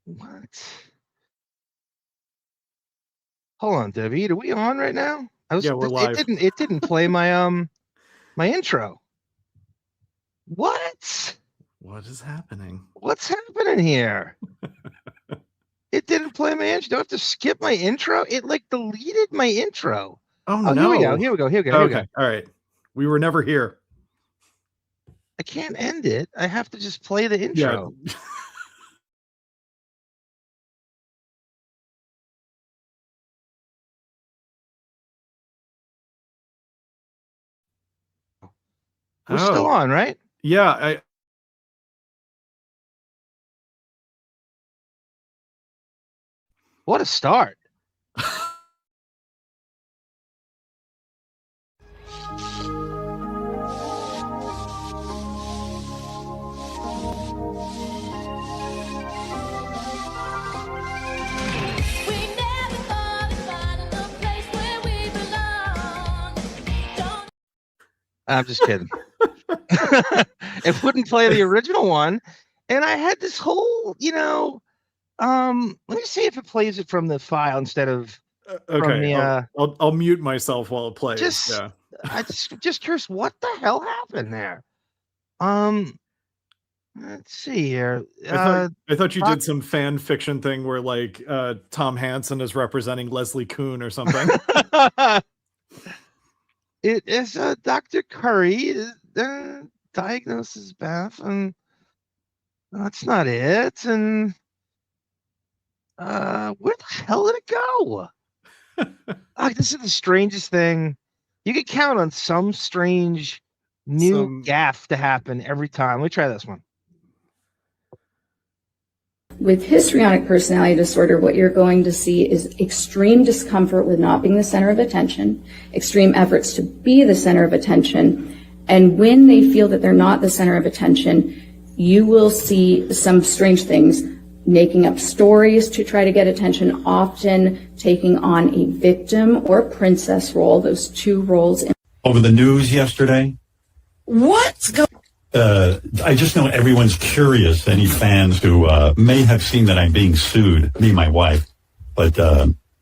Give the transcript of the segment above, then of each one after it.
What? Hold on, David. Are we on right now? Yeah, we're live. It didn't play my my intro. What? What is happening? What's happening here? It didn't play my intro. Do I have to skip my intro? It like deleted my intro. Oh no. Here we go. Okay. All right. We were never here. I can't end it. I have to just play the intro. Yeah. We're still on, right? Yeah. What a start. I'm just kidding. It wouldn't play the original one. And I had this whole, let me see if it plays it from the file instead of from the I'll mute myself while it plays. Just curious what the hell happened there. Let's see here. I thought you did some fan fiction thing where like Tom Hansen is representing Leslie Kuhn or something. It is Dr. Curry diagnosis Beth, and that's not it. And where the hell did it go? This is the strangest thing. You could count on some strange new gaffe to happen every time. Let me try this one. With histrionic personality disorder, what you're going to see is extreme discomfort with not being the center of attention, extreme efforts to be the center of attention, and when they feel that they're not the center of attention, you will see some strange things, making up stories to try to get attention, often taking on a victim or princess role, those two roles. Over the news yesterday. What's going I just know everyone's curious, any fans who may have seen that I'm being sued, me and my wife, but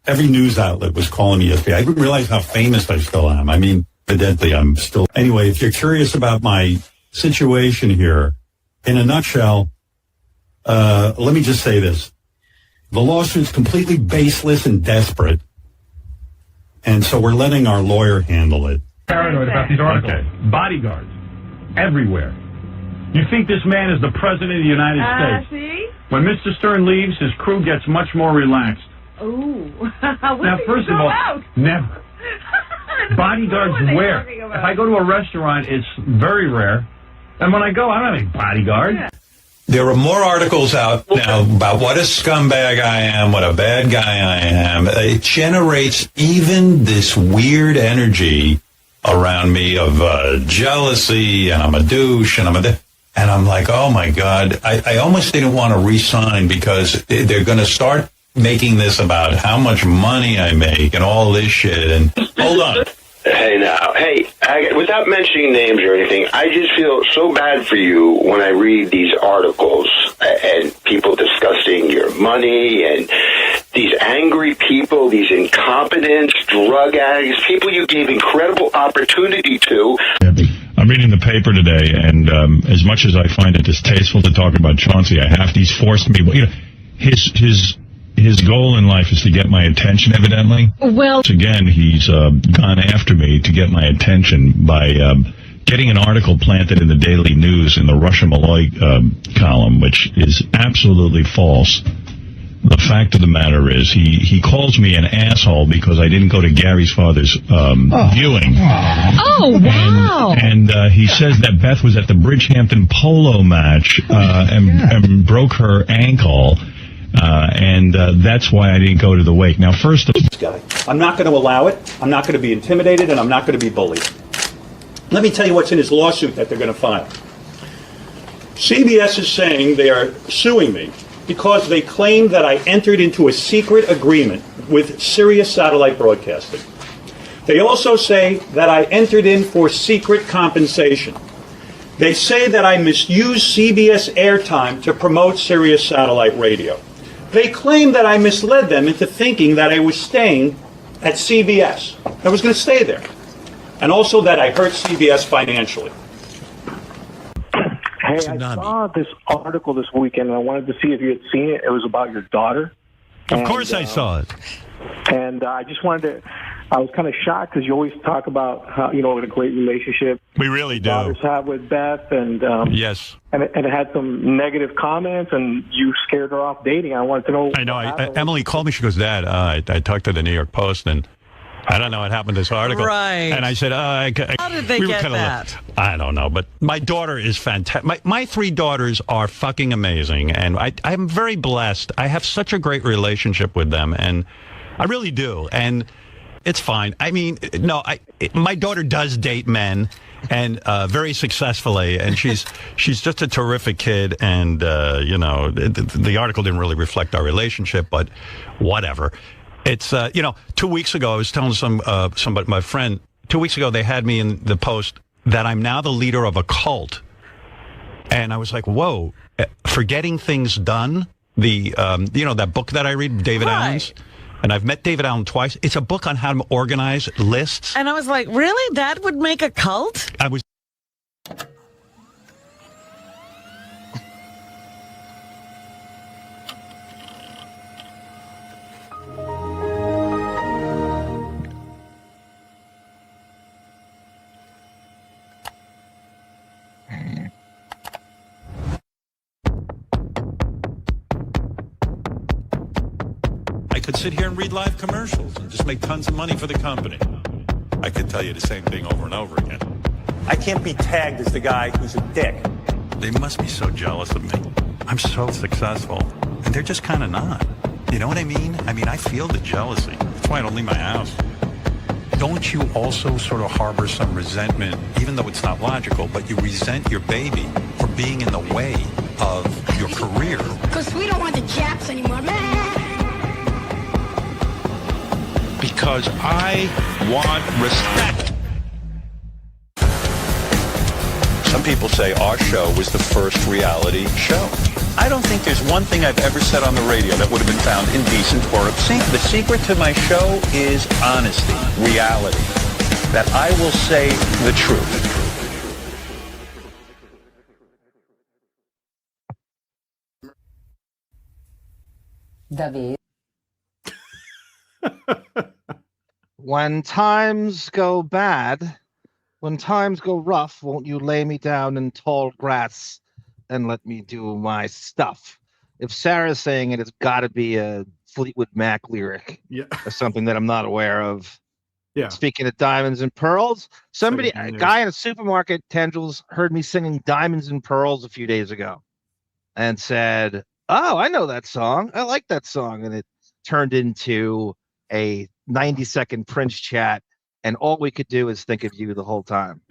every news outlet was calling me yesterday. I didn't realize how famous I still am. I mean, evidently I'm still... Anyway, if you're curious about my situation here, in a nutshell, let me just say this. The lawsuit's completely baseless and desperate, and so we're letting our lawyer handle it. Paranoid about these articles. Okay. Bodyguards everywhere. You think this man is the president of the United States? See? When Mr. Stern leaves, his crew gets much more relaxed. Ooh. Now, first of all, never. Bodyguards where? If I go to a restaurant, it's very rare. And when I go, I don't have any bodyguard. Yeah. There are more articles out now about what a scumbag I am, what a bad guy I am. It generates even this weird energy around me of jealousy, and I'm a douche, and I'm like, oh my God, I almost didn't want to re-sign because they're going to start making this about how much money I make and all this shit. And hold on. Hey now, without mentioning names or anything, I just feel so bad for you when I read these articles and people discussing your money and these angry people, these incompetent drug addicts, people you gave incredible opportunity to. I'm reading the paper today, and as much as I find it distasteful to talk about Chauncey, he's forced me. His goal in life is to get my attention, evidently. Well, again, he's gone after me to get my attention by getting an article planted in the Daily News in the Russia Malloy column, which is absolutely false. The fact of the matter is he calls me an asshole because I didn't go to Gary's father's viewing. Oh, wow. And he says that Beth was at the Bridgehampton polo match and broke her ankle. And that's why I didn't go to the wake. Now, first of all, I'm not going to allow it. I'm not going to be intimidated, and I'm not going to be bullied. Let me tell you what's in his lawsuit that they're going to file. CBS is saying they are suing me because they claim that I entered into a secret agreement with Sirius Satellite Broadcasting. They also say that I entered in for secret compensation. They say that I misused CBS airtime to promote Sirius Satellite Radio. They claim that I misled them into thinking that I was staying at CBS. I was going to stay there. And also that I hurt CBS financially. Hey, I saw this article this weekend, and I wanted to see if you had seen it. It was about your daughter. Of course I saw it. And I just wanted to, I was kind of shocked because you always talk about how, what a great relationship We really do. daughters have with Beth. And Yes. and it had some negative comments, and you scared her off dating. I wanted to know. I know. Emily called me. She goes, Dad, I talked to the New York Post, and I don't know what happened to this article. Right. And I said, how did they get that? I don't know, but my daughter is fantastic. My three daughters are fucking amazing, and I'm very blessed. I have such a great relationship with them, and I really do. And it's fine. I mean, no, my daughter does date men, and very successfully, and she's just a terrific kid. And the article didn't really reflect our relationship, but whatever. It's 2 weeks ago I was telling somebody, my friend, 2 weeks ago they had me in the Post that I'm now the leader of a cult, and I was like, whoa, for Getting Things Done, the that book that I read, David Allen's. And I've met David Allen twice. It's a book on how to organize lists. And I was like, really? That would make a cult? I was. I could sit here and read live commercials and just make tons of money for the company. I could tell you the same thing over and over again. I can't be tagged as the guy who's a dick. They must be so jealous of me. I'm so successful, and they're just kind of not. You know what I mean? I feel the jealousy. That's why I don't leave my house. Don't you also sort of harbor some resentment, even though it's not logical, but you resent your baby for being in the way of your career? Because we don't want the Japs anymore, man. Because I want respect. Some people say our show was the first reality show. I don't think there's one thing I've ever said on the radio that would have been found indecent or obscene. The secret to my show is honesty, reality. That I will say the truth. David. When times go bad, when times go rough, won't you lay me down in tall grass and let me do my stuff? If Sarah's saying it, it's got to be a Fleetwood Mac lyric, or something that I'm not aware of. Yeah. Speaking of Diamonds and Pearls, a guy in a supermarket, Tendrils, heard me singing Diamonds and Pearls a few days ago and said, "Oh, I know that song. I like that song." And it turned into a 90-second Prince chat, and all we could do is think of you the whole time.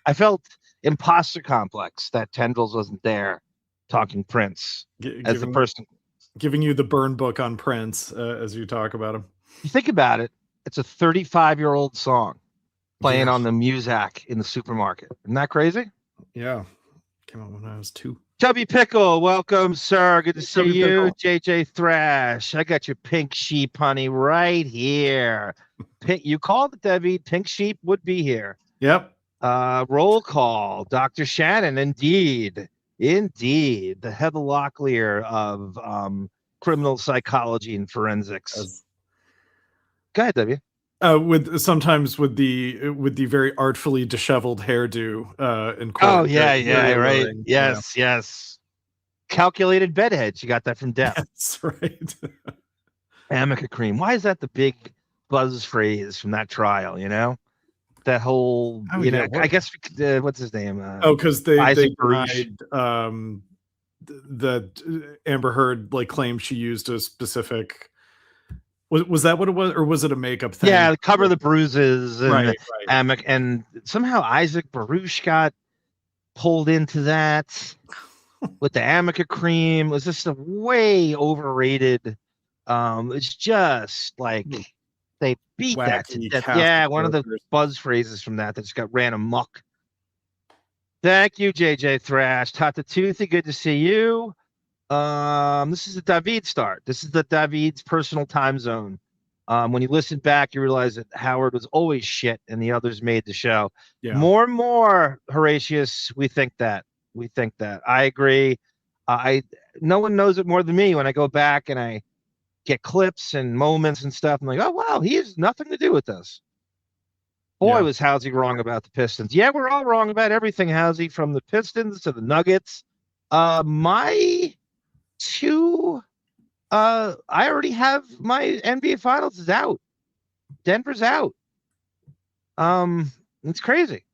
I felt imposter complex that Tendrils wasn't there talking Prince as a person. Giving you the burn book on Prince as you talk about him. You think about it, it's a 35-year-old song playing on the Muzak in the supermarket. Isn't that crazy? Yeah. Came out when I was 2. Chubby Pickle, welcome, sir. Good to see you. JJ Thrash. I got your pink sheep, honey, right here. You called it, Debbie. Pink sheep would be here. Yep. Roll call. Dr. Shannon, indeed. Indeed. The Heather Locklear of criminal psychology and forensics. Go ahead, Debbie. Sometimes with the very artfully disheveled hairdo in court. Oh yeah, right. Yes. Calculated bedhead. You got that from Depp. That's right. Amica cream. Why is that the big buzz phrase from that trial? That whole. I guess what's his name? Because they Isaac denied that Amber Heard claimed she used a specific. Was that what it was, or was it a makeup thing? Yeah, cover the bruises and right. And somehow Isaac Baruch got pulled into that with the Amica cream. It was just a way overrated. It's just like they beat that to death. Yeah, one of the buzz phrases from that just got ran amok. Thank you, JJ Thrash. Tata Toothy, good to see you. This is the David start. This is the David's personal time zone. When you listen back, you realize that Howard was always shit and the others made the show. Yeah. More and more, Horatius, we think that. I agree. No one knows it more than me when I go back and I get clips and moments and stuff. I'm like, oh, wow, he has nothing to do with this. Boy, was Housey wrong about the Pistons. Yeah, we're all wrong about everything, Housey, from the Pistons to the Nuggets. My two, I already have my NBA Finals is out. Denver's out. It's crazy.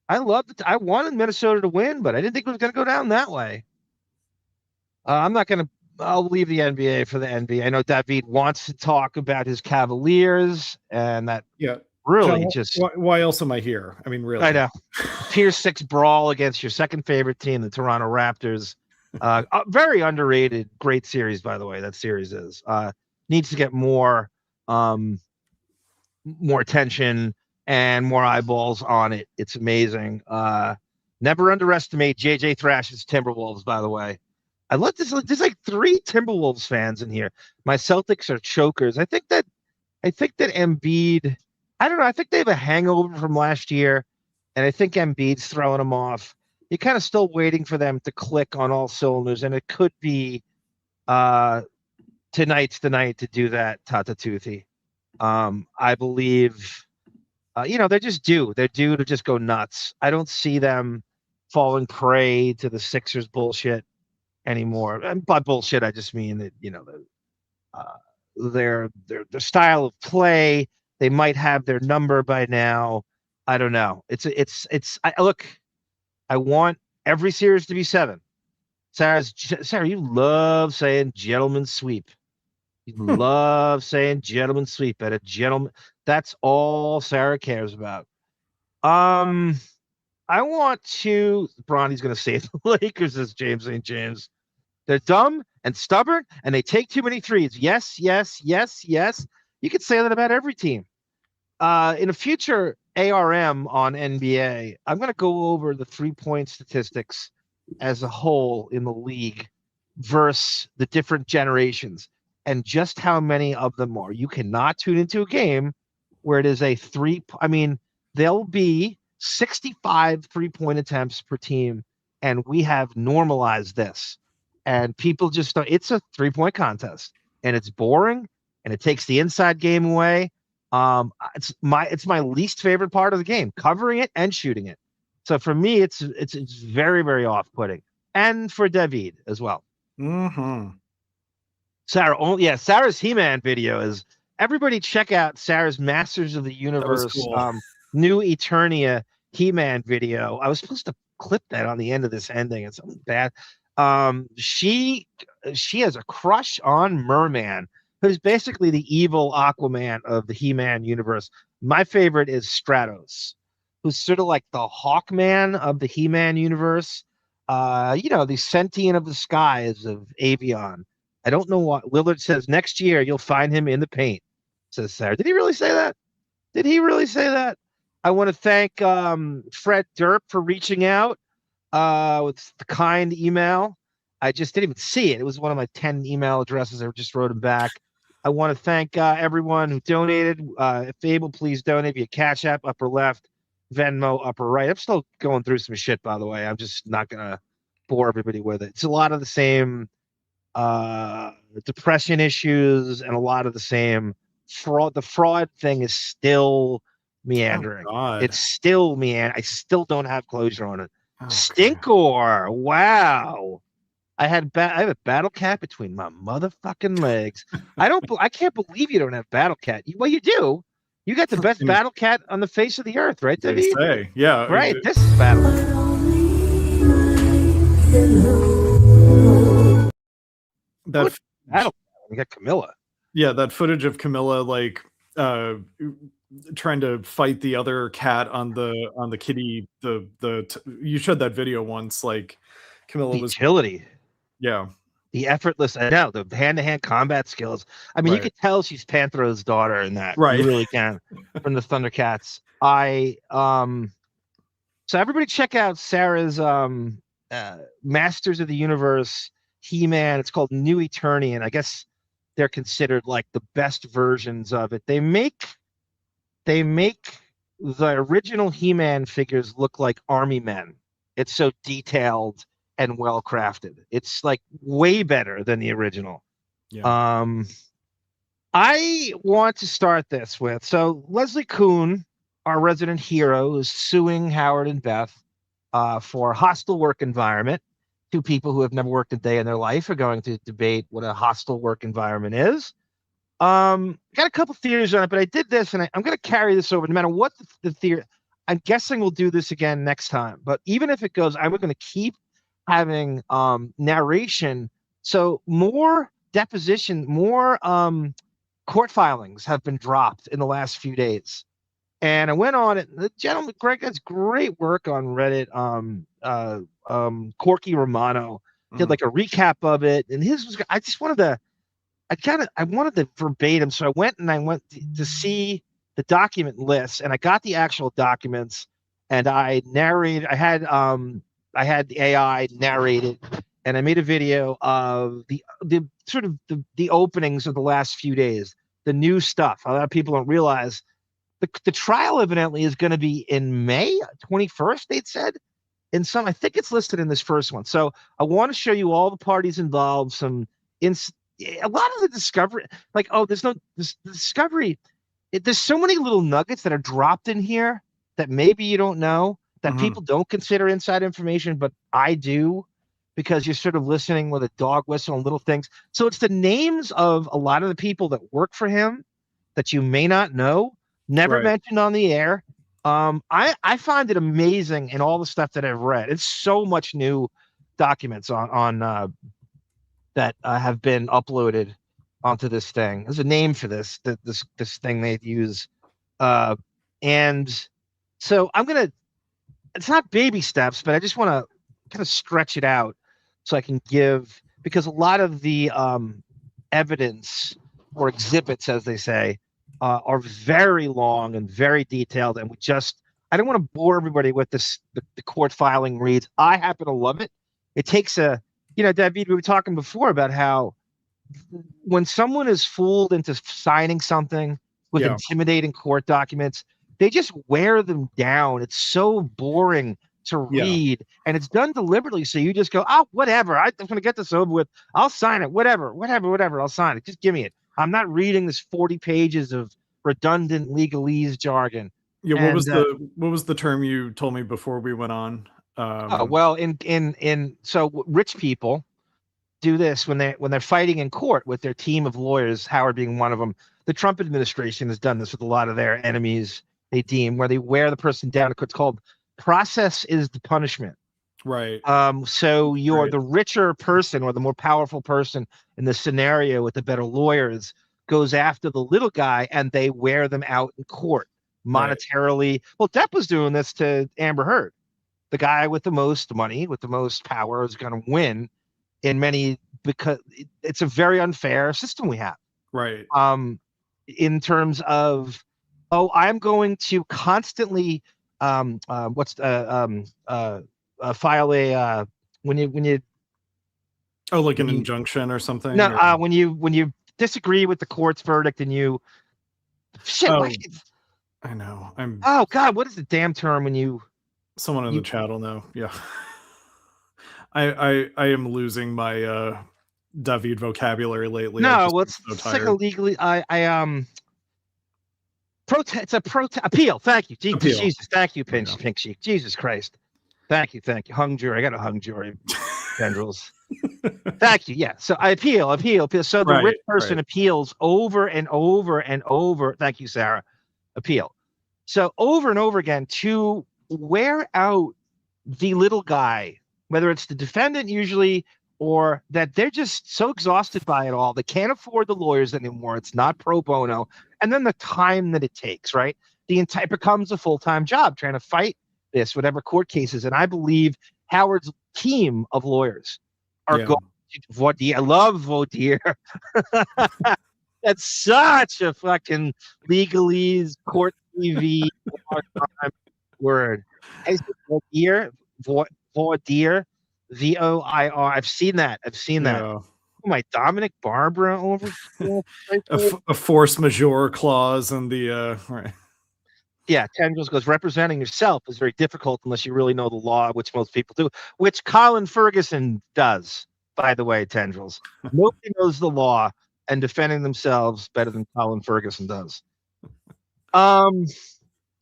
I wanted Minnesota to win, but I didn't think it was going to go down that way. I'll leave the NBA for the NBA. I know David wants to talk about his Cavaliers, and that really John, why else am I here? I mean, really. I know. Tier 6 brawl against your second favorite team, the Toronto Raptors. Very underrated, great series, by the way. That series is needs to get more attention and more eyeballs on it. It's amazing. Never underestimate JJ Thrash's Timberwolves, by the way. I love this. There's like 3 Timberwolves fans in here. My Celtics are chokers. I think that Embiid, I don't know. I think they have a hangover from last year, and I think Embiid's throwing them off. You're kind of still waiting for them to click on all cylinders, and it could be tonight's the night to do that, Tata Tuthi. I believe, they're just due. They're due to just go nuts. I don't see them falling prey to the Sixers bullshit anymore. And by bullshit, I just mean that, their style of play, they might have their number by now. I don't know. I want every series to be 7. Sarah, you love saying gentleman sweep. You love saying gentleman sweep at a gentleman. That's all Sarah cares about. I want to. Bronny's going to say the Lakers as James St. James. They're dumb and stubborn, and they take too many threes. Yes, yes, yes, yes. You could say that about every team. In a future ARM on NBA, I'm going to go over the 3-point statistics as a whole in the league versus the different generations and just how many of them are. You cannot tune into a game where it is a there'll be 65 3-point attempts per team, and we have normalized this. And people just don't. It's a 3-point contest, and it's boring, and it takes the inside game away. It's my least favorite part of the game, covering it and shooting it. So for me, it's very, very off-putting, and for David as well. Mm-hmm. Sarah's He-Man video is. Everybody check out Sarah's Masters of the Universe, cool. New Eternia He-Man video. I was supposed to clip that on the end of this ending. It's something bad. She has a crush on Merman, who's basically the evil Aquaman of the He-Man universe. My favorite is Stratos, who's sort of like the Hawkman of the He-Man universe. The sentient of the skies of Avion. I don't know what Willard says. Next year, you'll find him in the paint, says Sarah. Did he really say that? I want to thank Fred Durp for reaching out with the kind email. I just didn't even see it. It was one of my 10 email addresses. I just wrote him back. I want to thank everyone who donated. If able, please donate via Cash App, upper left, Venmo, upper right. I'm still going through some shit, by the way. I'm just not going to bore everybody with it. It's a lot of the same depression issues and a lot of the same fraud. The fraud thing is still meandering. It's still meandering. I still don't have closure on it. Stinkor. Wow. I have a battle cat between my motherfucking legs. I can't believe you don't have battle cat. Well, you do. You got the best battle cat on the face of the earth, right, David? They say, yeah. Right. This is battle. We got Camilla. Yeah, that footage of Camilla trying to fight the other cat on the kitty. You showed that video once. Like Camilla was agility. Yeah. The effortless, I know, the hand-to-hand combat skills. I mean, you could tell she's Panthro's daughter in that. Right. You really can. From the Thundercats. So everybody check out Sarah's Masters of the Universe He-Man. It's called New Eternian. I guess they're considered like the best versions of it. They make the original He-Man figures look like army men. It's so detailed and well crafted. It's like way better than the original. Yeah. I want to start this with, so Leslie Kuhn, our resident hero, is suing Howard and Beth for a hostile work environment. Two people who have never worked a day in their life are going to debate what a hostile work environment is. Got a couple theories on it, but I did this, and I'm going to carry this over no matter what the theory. I'm guessing we'll do this again next time, but even if it goes, I'm going to keep having narration. So more deposition, more court filings have been dropped in the last few days. And I went on it. The gentleman, Greg, does great work on Reddit. Corky Romano did like a recap of it, and his was. I wanted the verbatim, so I went to see the document list, and I got the actual documents, and I narrated. I had the AI narrate it, and I made a video of the sort of the openings of the last few days, the new stuff. A lot of people don't realize the trial evidently is going to be in May 21st. They'd said. I think it's listed in this first one. So I want to show you all the parties involved. A lot of the discovery, like, the discovery. There's so many little nuggets that are dropped in here that maybe you don't know, that people don't consider inside information, but I do, because you're sort of listening with a dog whistle and little things. So it's the names of a lot of the people that work for him that you may not know, never mentioned on the air. I find it amazing in all the stuff that I've read. It's so much new documents on that have been uploaded onto this thing. There's a name for this thing they use, and so it's not baby steps, but I just want to kind of stretch it out so I can give, because a lot of the evidence or exhibits, as they say, are very long and very detailed, and I don't want to bore everybody with the court filing reads. I happen to love it. It takes David, we were talking before about how when someone is fooled into signing something with intimidating court documents, they just wear them down. It's so boring to read, and it's done deliberately. So you just go, whatever. I'm going to get this over with. I'll sign it. Whatever. I'll sign it. Just give me it. I'm not reading this 40 pages of redundant legalese jargon. Yeah, what was the term you told me before we went on? So rich people do this when they're fighting in court with their team of lawyers, Howard being one of them. The Trump administration has done this with a lot of their enemies, they deem, where they wear the person down. It's called process is the punishment. Right. So you're the richer person or the more powerful person in the scenario with the better lawyers goes after the little guy, and they wear them out in court monetarily. Right. Well, Depp was doing this to Amber Heard. The guy with the most money, with the most power, is going to win because it's a very unfair system we have. Right. In terms of, I'm going to constantly file a when you like an injunction or something. No, when you disagree with the court's verdict and you I know. What is the damn term when you? Someone in the chat will know. Yeah. I am losing my David vocabulary lately. No, it's like a legally appeal. Thank you. Jesus, thank you, Pink Sheik. Jesus Christ. Thank you. Hung jury. I got a hung jury. Tendrils. Thank you. Yeah. So I appeal. So the rich person appeals over and over and over. Thank you, Sarah. Appeal. So over and over again to wear out the little guy, whether it's the defendant usually, or that they're just so exhausted by it all, they can't afford the lawyers anymore. It's not pro bono. And then the time that it takes, right? It becomes a full-time job trying to fight this, whatever court cases. And I believe Howard's team of lawyers are going to voir dire. I love voir dire. That's such a fucking legalese court TV word. I said voir dire. VOIR. I've seen that. Yeah. Oh my, Dominic Barbara over. A force majeure clause and the right. Yeah, Tendrils goes, representing yourself is very difficult unless you really know the law, which most people do, which Colin Ferguson does, by the way, Tendrils. Nobody knows the law and defending themselves better than Colin Ferguson does.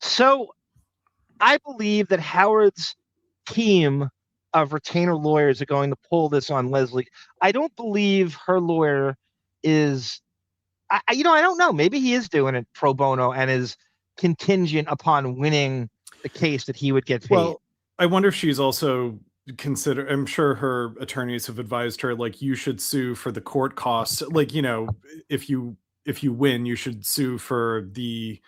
So I believe that Howard's team of retainer lawyers are going to pull this on Leslie. I don't believe her lawyer is, I don't know. Maybe he is doing it pro bono and is contingent upon winning the case that he would get paid. Well, I wonder if she's also I'm sure her attorneys have advised her, like, you should sue for the court costs. Like, if you win, you should sue for the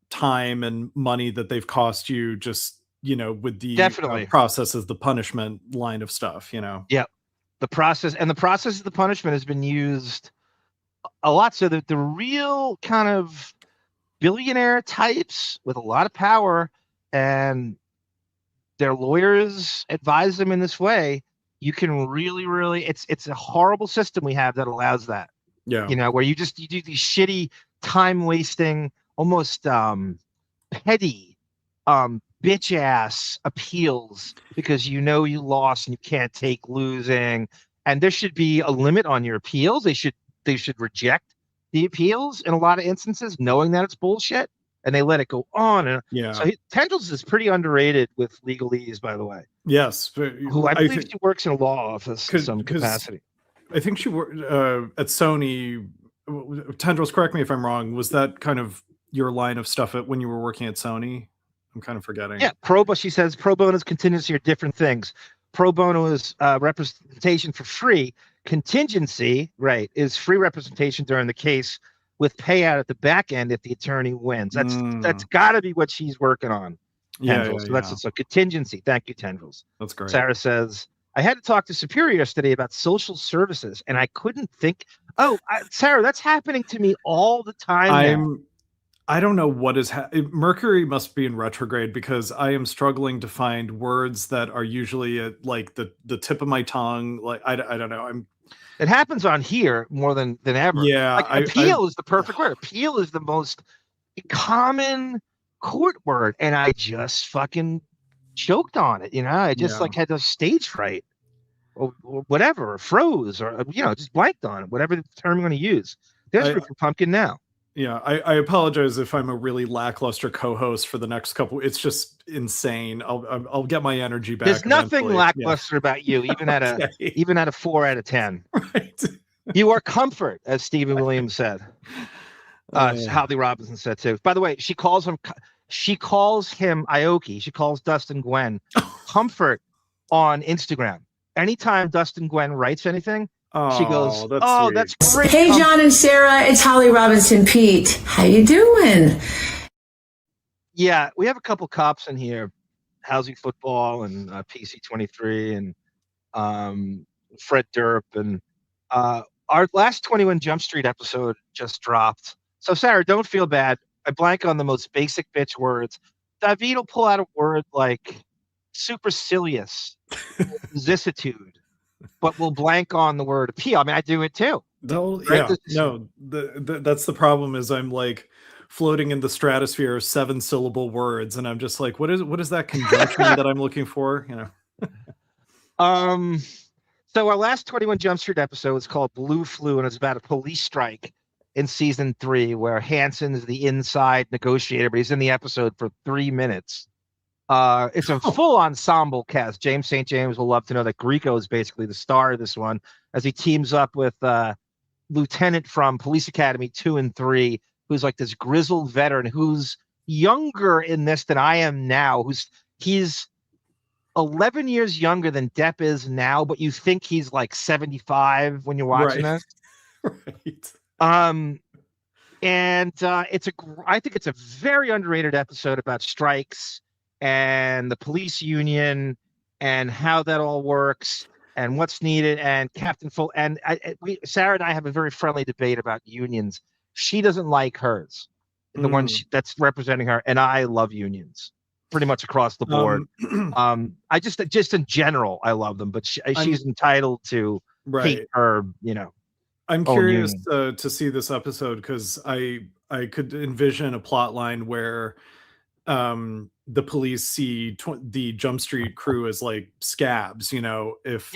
time and money that they've cost you, just, with the process as the punishment line of stuff, Yeah. The process of the punishment has been used a lot. So that the real kind of billionaire types with a lot of power and their lawyers advise them in this way, you can really, it's a horrible system we have that allows that. Yeah. Where you do these shitty, time wasting, almost petty, bitch ass appeals because you lost and you can't take losing. And there should be a limit on your appeals. They should reject the appeals in a lot of instances, knowing that it's bullshit, and they let it go on. And so Tendrils is pretty underrated with legalese, by the way. Yes, who I believe she works in a law office in some capacity. I think she worked at Sony. Tendrils, correct me if I'm wrong. Was that kind of your line of stuff when you were working at Sony? I'm kind of forgetting. Yeah, she says pro bono is contingency are different things. Pro bono is representation for free. Contingency, right, is free representation during the case with payout at the back end if the attorney wins. That's got to be what she's working on. Tendrils. So that's a contingency. Thank you, Tendrils. That's great. Sarah says, I had to talk to Superior yesterday about social services, and I couldn't think. Sarah, that's happening to me all the time. I don't know what is Mercury must be in retrograde, because I am struggling to find words that are usually at like the tip of my tongue. Like I don't know. It happens on here more than ever. Yeah, like, appeal is the perfect word. Appeal is the most common court word, and I just fucking choked on it. I just had a stage fright or whatever, or froze, or just blanked on it. Whatever the term I'm going to use. There's Root for Pumpkin now. Yeah, I apologize if I'm a really lackluster co-host for the next couple. It's just insane. I'll get my energy back. There's nothing lackluster about you, even at a 4 out of 10. Right. You are comfort, as Stephen Williams said. Holly Robinson said too. By the way, she calls him Aoki. She calls Dustin Gwen comfort on Instagram. Anytime Dustin Gwen writes anything, she goes, that's great. Hey, John and Sarah, it's Holly Robinson Pete. How you doing? Yeah, we have a couple cops in here, Housing Football and PC23 and Fred Durp. And our last 21 Jump Street episode just dropped. So, Sarah, don't feel bad. I blank on the most basic bitch words. David will pull out a word like supercilious, vicissitude, but we'll blank on the word appeal. I mean, I do it too. That's the problem. Is I'm like floating in the stratosphere of 7-syllable words, and I'm just like, what is that conjunction that I'm looking for? So our last 21 Jump Street episode is called Blue Flu, and it's about a police strike in season 3 where Hanson is the inside negotiator, but he's in the episode for 3 minutes. It's a full ensemble cast. James St. James will love to know that Grieco is basically the star of this one, as he teams up with Lieutenant from Police Academy 2 and 3, who's like this grizzled veteran who's younger in this than I am now. He's 11 years younger than Depp is now, but you think he's like 75 when you're watching it. Right. I think it's a very underrated episode about strikes and the police union and how that all works and what's needed, and Captain Full. And Sarah and I have a very friendly debate about unions. She doesn't like hers, the one that's representing her, and I love unions. pretty much across the board. I just in general, I love them, but she's entitled to hate her, I'm curious to see this episode because I could envision a plot line where the police see the Jump Street crew as like scabs, if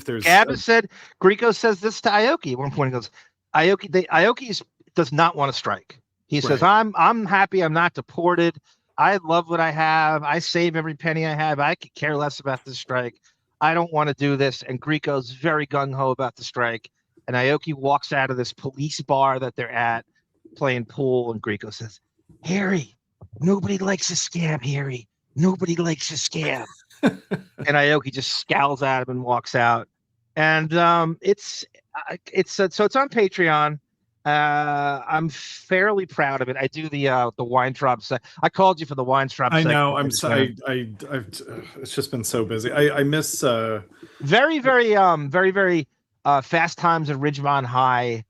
there's Scab said, Grieco says this to Aoki at one point. He goes, Aoki does not want to strike. He says, I'm happy I'm not deported. I love what I have. I save every penny I have. I could care less about the strike. I don't want to do this. And Grieco's very gung-ho about the strike. And Aoki walks out of this police bar that they're at playing pool. And Grieco says, Harry, nobody likes a scam, Harry. Nobody likes a scam. And Aoki just scowls at him and walks out. And it's on Patreon. I'm fairly proud of it. I do the Weintraub set. I called you for the Weintraub. I know. I'm sorry. I've it's just been so busy. I miss very Fast Times at Ridgemont High.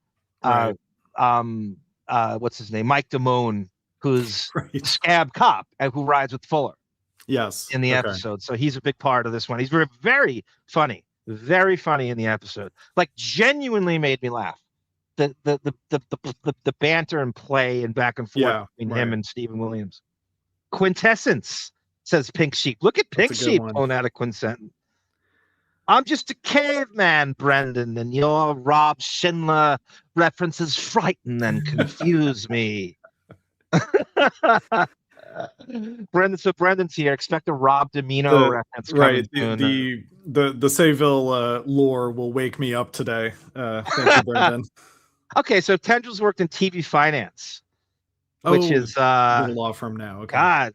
What's his name? Mike Damone, who's a scab cop and who rides with Fuller. Yes, in the episode. So he's a big part of this one. He's very funny in the episode. Like genuinely made me laugh. The banter and play and back and forth between him and Stephen Williams. Quintessence, says Pink Sheep. Look at Pink Sheep pulling out a quintessence. I'm just a caveman, Brendan, and your Rob Schindler references frighten and confuse me. Brendan's here. Expect a Rob Domino reference. Right. The Sayville lore will wake me up today. Thank you, Brendan. Okay, so Tendrils worked in TV finance, which is a law firm now. Okay. God,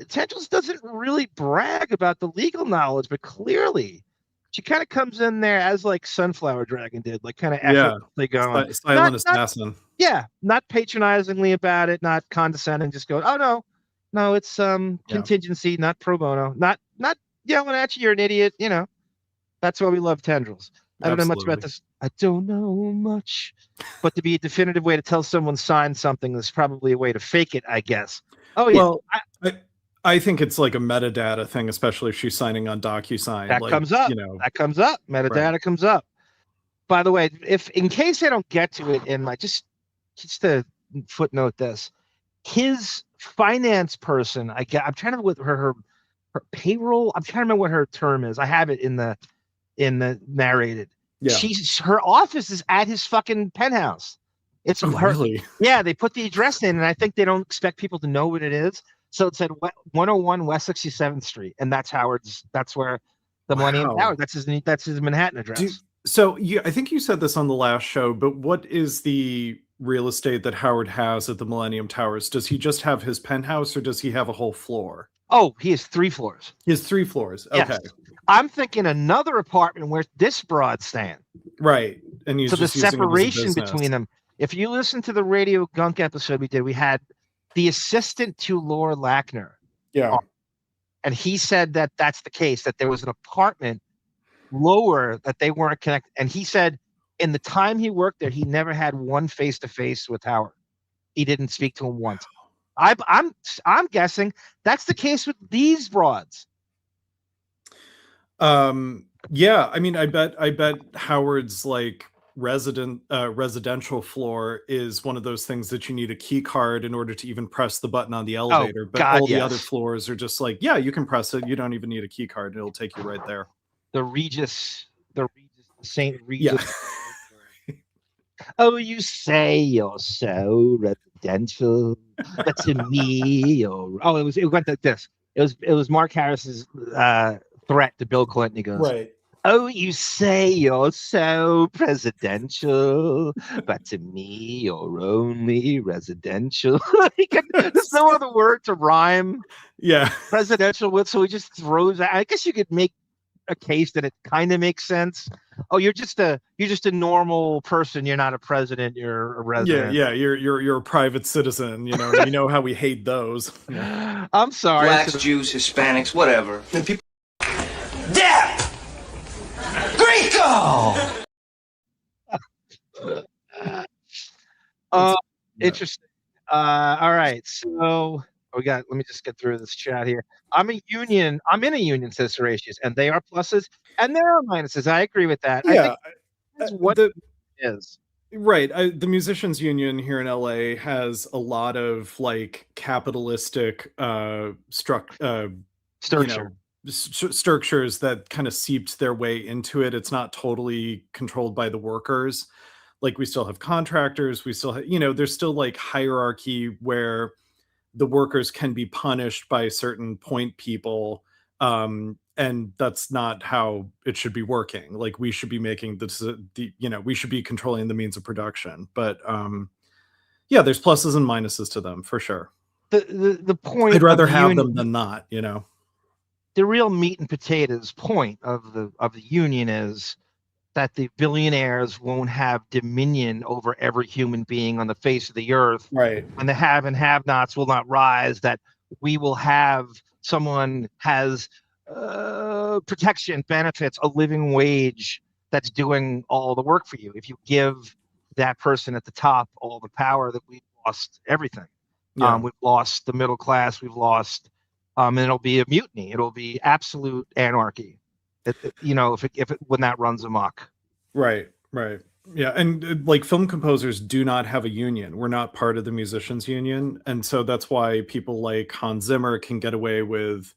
Tendrils doesn't really brag about the legal knowledge, but clearly she kind of comes in there as like Sunflower Dragon did, like kind of effortlessly going. Silent assassin. Not patronizingly about it, not condescending, just going, oh no, it's contingency, not pro bono, not yelling at you, you're an idiot, That's why we love Tendrils. I don't know much about this. I don't know much, but to be a definitive way to tell someone signed something, there's probably a way to fake it, I guess. Oh yeah. Well, I think it's like a metadata thing, especially if she's signing on DocuSign. That comes up. That comes up. Metadata comes up. By the way, if in case I don't get to it in my just to footnote this, his finance person, I'm trying to remember what her payroll. I'm trying to remember what her term is. I have it in the narrated. Yeah. Her office is at his fucking penthouse. It's her. Really? Yeah, they put the address in, and I think they don't expect people to know what it is. So it said 101 West 67th Street, and that's Howard's. That's where the Millennium Tower. That's his Manhattan address. I think you said this on the last show, but what is the real estate that Howard has at the Millennium Towers? Does he just have his penthouse, or does he have a whole floor? Oh, he has 3 floors. He has 3 floors. Okay. Yes. I'm thinking another apartment where this broad's staying. Right. And so the separation between them. If you listen to the Radio Gunk episode we did, we had the assistant to Laura Lackner. Yeah. And he said that that's the case, that there was an apartment lower that they weren't connected. And he said in the time he worked there, he never had one face-to-face with Howard. He didn't speak to him once. I'm guessing that's the case with these broads. Yeah, I mean, I bet Howard's like residential floor is one of those things that you need a key card in order to even press the button on the elevator. But all the other floors are just like, yeah, you can press it. You don't even need a key card. It'll take you right there. The St. Regis. Yeah. Oh, you say you're so residential, but to me, it went like this. It was Mark Harris's threat to Bill Clinton. He goes, right. Oh, you say you're so presidential, but to me, you're only residential. There's no other word to rhyme. Yeah, presidential with, so he just throws out. I guess you could make a case that it kind of makes sense. Oh, you're just a normal person. You're not a president. You're a resident. Yeah. You're a private citizen. You know how we hate those. Yeah. I'm sorry. Blacks, Jews, Hispanics, whatever. And people. Depp. Grieco. Interesting. All right. So Let me just get through this chat here. I'm in a union, says Horatius, and they are pluses and there are minuses. I agree with that. I think that's what it is. Right. The musicians union here in LA has a lot of like capitalistic structures that kind of seeped their way into it. It's not totally controlled by the workers. Like we still have contractors, we still have, there's still like hierarchy where the workers can be punished by certain point people. And that's not how it should be working. Like we should be making we should be controlling the means of production. But there's pluses and minuses to them for sure. The point, I'd rather have them than not, The real meat and potatoes point of the union is that the billionaires won't have dominion over every human being on the face of the earth. Right. And the have and have-nots will not rise, that we will have someone has protection, benefits, a living wage that's doing all the work for you. If you give that person at the top all the power, that we've lost everything. Yeah. We've lost the middle class. We've lost, and it'll be a mutiny. It'll be absolute anarchy. When that runs amok. Right. Yeah. And like film composers do not have a union. We're not part of the musicians union. And so that's why people like Hans Zimmer can get away with,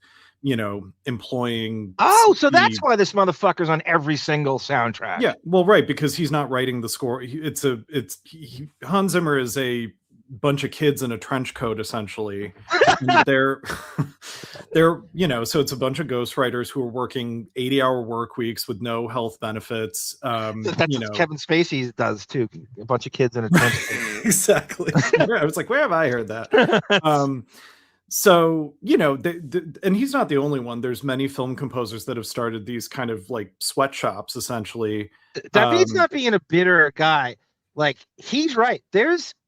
employing. Oh, so that's why this motherfucker's on every single soundtrack. Yeah. Well, right. Because he's not writing the score. Hans Zimmer is a bunch of kids in a trench coat, essentially. they're so it's a bunch of ghostwriters who are working 80-hour work weeks with no health benefits. That's what Kevin Spacey does too. A bunch of kids in a trench coat. Exactly. I was like, where have I heard that? So and he's not the only one. There's many film composers that have started these kind of like sweatshops, essentially. David's not being a bitter guy. Like, he's right.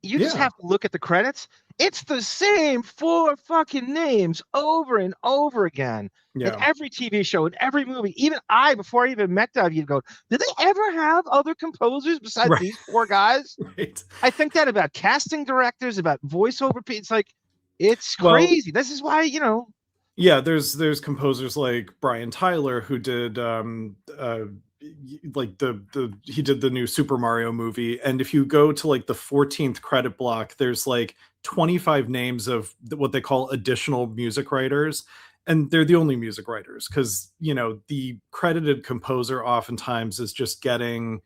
You just have to look at the credits. It's the same 4 fucking names over and over again. Yeah. In every TV show, in every movie. Even before I even met David, you'd go, did they ever have other composers besides these 4 guys? Right. I think that about casting directors, about voiceover people. It's like, it's crazy. This is why, Yeah, there's composers like Brian Tyler who did like he did the new Super Mario movie, and if you go to like the 14th credit block, there's like 25 names of what they call additional music writers, and they're the only music writers because the credited composer oftentimes is just they're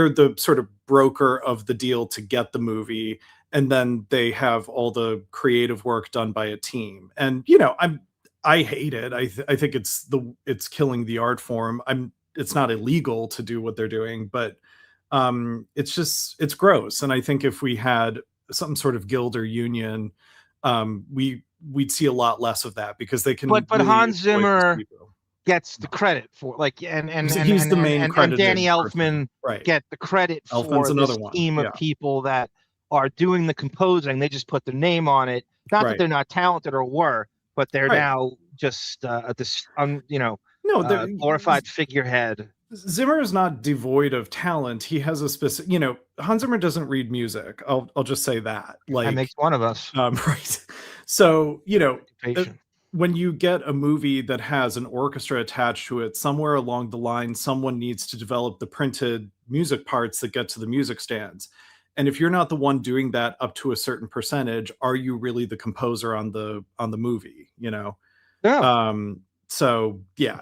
the sort of broker of the deal to get the movie, and then they have all the creative work done by a team. And I hate it. I think it's killing the art form. It's not illegal to do what they're doing, but it's gross. And I think if we had some sort of guild or union, we'd see a lot less of that because they can. But Hans Zimmer gets the credit for he's the main and Danny Elfman right. get the credit Elfman's for this team of people that are doing the composing. They just put their name on it. Not that they're not talented or were. But they're now just glorified figurehead. Zimmer is not devoid of talent. He has a specific, Hans Zimmer doesn't read music. I'll just say that. Like, that makes one of us. Right. So, when you get a movie that has an orchestra attached to it, somewhere along the line, someone needs to develop the printed music parts that get to the music stands. And if you're not the one doing that up to a certain percentage, are you really the composer on the movie? Yeah. So yeah,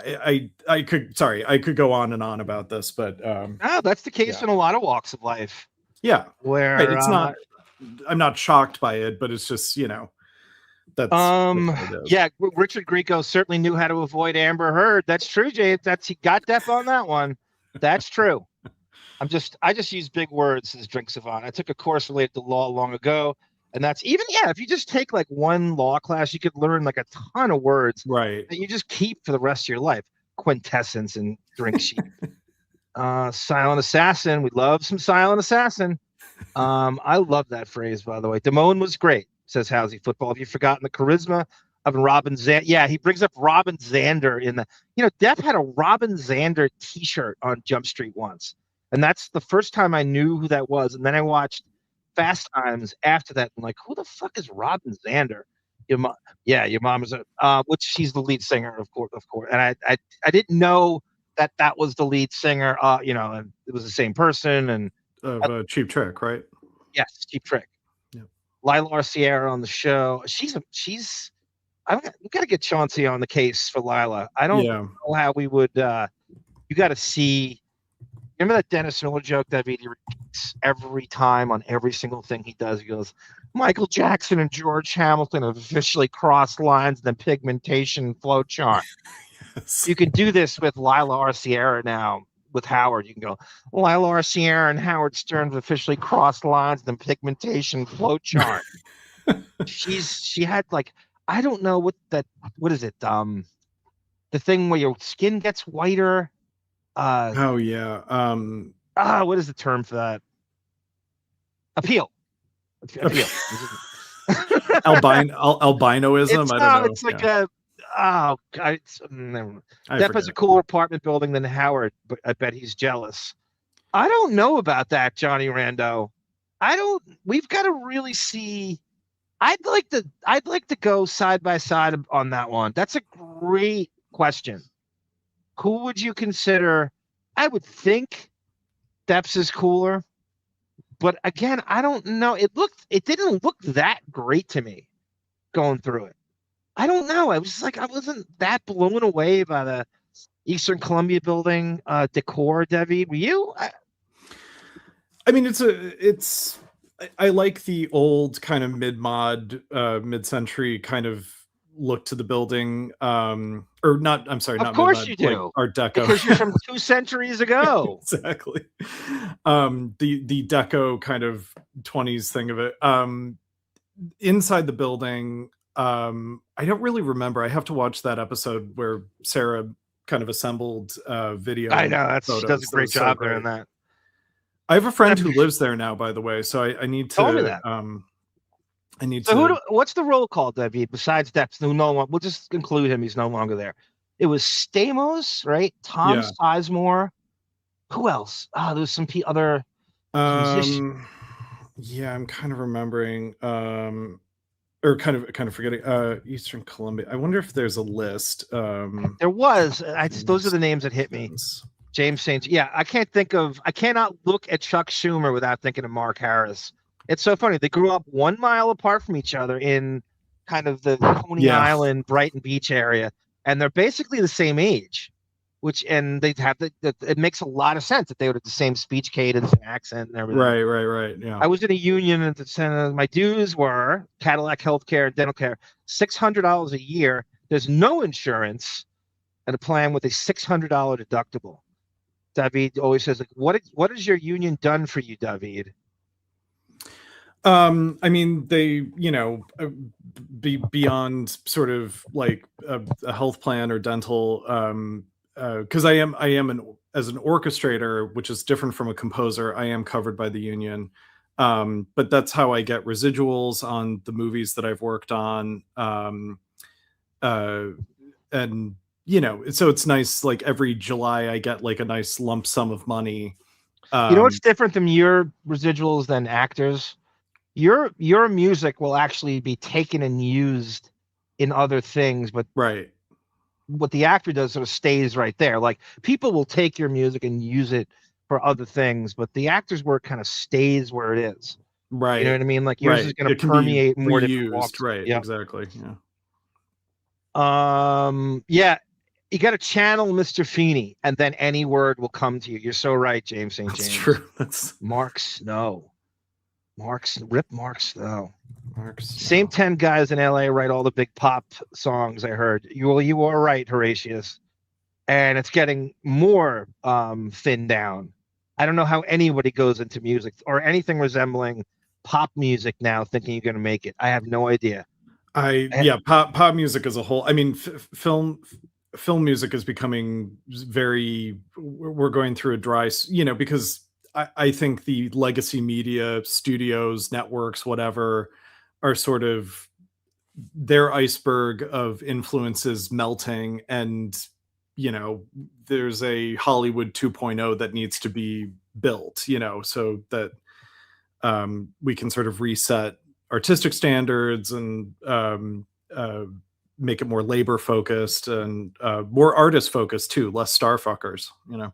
I could go on and on about this, but that's the case in a lot of walks of life. Yeah, where it's not. I'm not shocked by it, but it's just that's Richard Grieco certainly knew how to avoid Amber Heard. That's true, Jay. He got deaf on that one. That's true. I just use big words as drink savant. I took a course related to law long ago, and that's if you just take like one law class, you could learn like a ton of words that you just keep for the rest of your life. Quintessence and drink sheet. Silent assassin. We love some silent assassin. I love that phrase, by the way. Damone was great, says Housey Football. Have you forgotten the charisma of Robin Zander? Yeah, he brings up Robin Zander in the Def had a Robin Zander t-shirt on Jump Street once. And that's the first time I knew who that was. And then I watched Fast Times after that. I'm like, who the fuck is Robin Zander? Your mom, yeah, your mom is which she's the lead singer, of course. And I didn't know that was the lead singer. And it was the same person. And Cheap Trick, right? yes, Cheap Trick. Yeah. Lila Sierra on the show. We've got to get Chauncey on the case for Lila. I don't know how we would. You got to see. Remember that Dennis Miller joke that he repeats every time on every single thing he does? He goes, Michael Jackson and George Hamilton have officially crossed lines in the pigmentation flowchart. Yes. You can do this with Lila R. Sierra now with Howard. You can go, Lila R. Sierra and Howard Stern have officially crossed lines in the pigmentation flowchart. She had like, I don't know what is it? The thing where your skin gets whiter. What is the term for that? Appeal. Albinoism. I don't know. It's like Depp has a cooler apartment building than Howard, but I bet he's jealous. I don't know about that, Johnny Rando. We've got to really see. I'd like to go side by side on that one. That's a great question. Who would you consider? I would think Depp's is cooler, but again, I don't know. It didn't look that great to me going through it. I don't know. I wasn't that blown away by the Eastern Columbia building decor, Debbie. Were you? I mean, I like the old kind of mid-century kind of look to the building, or not. I'm sorry, of not course mid-mod, you do, like Art Deco, because you're from 2 centuries ago. Exactly. The Deco kind of 20s thing of it. Inside the building, I don't really remember. I have to watch that episode where Sarah kind of assembled video. I know she does a great job there in that. I have a friend who lives there now, by the way, so I need to. Tell me that. What's the roll call, David? Besides Depp's, we'll just include him. He's no longer there. It was Stamos, right? Tom Sizemore. Who else? There's some other musicians. Yeah, I'm kind of remembering, or kind of forgetting. Eastern Columbia. I wonder if there's a list. There was. Those are the names that hit me. James St. Yeah, I cannot look at Chuck Schumer without thinking of Mark Harris. It's so funny. They grew up 1 mile apart from each other in kind of the Coney Island, Brighton Beach area, and they're basically the same age. And they have it makes a lot of sense that they would have the same speech cadence and accent and everything. Right. Yeah. I was in a union at the center. My dues were Cadillac Healthcare, dental care, $600 a year. There's no insurance, and a plan with a $600 deductible. David always says, like, what has your union done for you, David? I mean, they, be beyond sort of like a health plan or dental, because I am as an orchestrator, which is different from a composer, I am covered by the union. But that's how I get residuals on the movies that I've worked on. And so it's nice, like every July I get like a nice lump sum of money. You know what's different than your residuals than actors? Your music will actually be taken and used in other things, but what the actor does sort of stays right there. Like, people will take your music and use it for other things, but the actor's work kind of stays where it is. Right. You know what I mean? Like, yours is going to permeate more different walks. Right. Yep. Exactly. Yeah. You got to channel Mr. Feeney, and then any word will come to you. You're so right, James St. James. That's true. That's Mark Snow. Mark Snow. Same 10 guys in LA write all the big pop songs, I heard. You are right, Horatius. And it's getting more thinned down. I don't know how anybody goes into music or anything resembling pop music now thinking you're going to make it. I have no idea. Pop music as a whole. I mean, film music is becoming we're going through a dry, because I think the legacy media, studios, networks, whatever, are sort of their iceberg of influences melting, and there's a Hollywood 2.0 that needs to be built, so that we can sort of reset artistic standards and make it more labor focused and more artist focused too, less star fuckers, you know.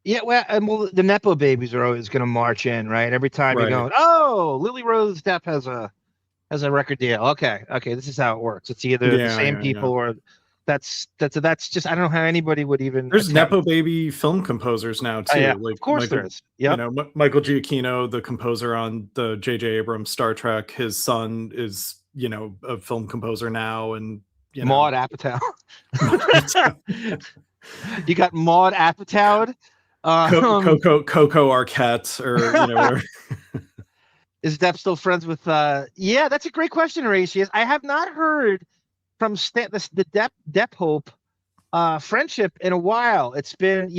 Yeah, well, the Nepo babies are always going to march in, right? Every time you're going, oh, Lily Rose Depp has a record deal. Okay, this is how it works. It's either the same people or that's just, I don't know how anybody would even. There's Nepo baby film composers now too. Yeah, like of course Michael, there is. Yeah, you know, Michael Giacchino, the composer on the J.J. Abrams Star Trek, his son is, you know, a film composer now, and you know. Maud Apatow. You got Maud Apatow. Coco Arquette, or you know. Is Depp still friends with? Yeah, that's a great question, Horatius. I have not heard from the Depp Hope friendship in a while. It's been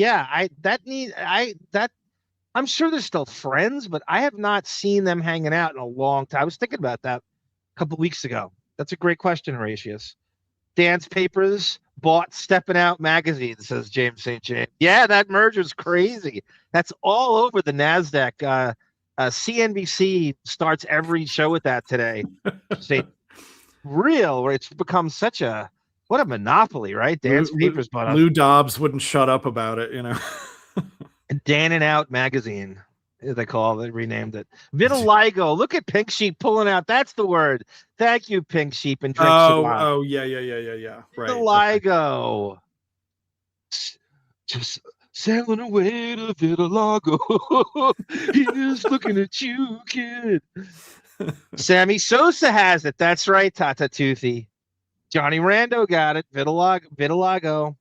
I'm sure they're still friends, but I have not seen them hanging out in a long time. I was thinking about that a couple weeks ago. That's a great question, Horatius. Dance Papers bought Steppin' Out magazine, says James St. James. Yeah, that merger's crazy. That's all over the NASDAQ. CNBC starts every show with that today. Where it's become such a monopoly, right? Dance Papers bought Lou Dobbs wouldn't shut up about it, you know. Dan and Out magazine, they renamed it. Vitiligo. Look at Pink Sheep pulling out. That's the word. Thank you, Pink Sheep and Drink Savant. Oh, yeah. Right. Vitiligo. Okay. Just sailing away to Vitiligo. He's looking at you, kid. Sammy Sosa has it. That's right, Tata Toothy. Johnny Rando got it. Vitiligo.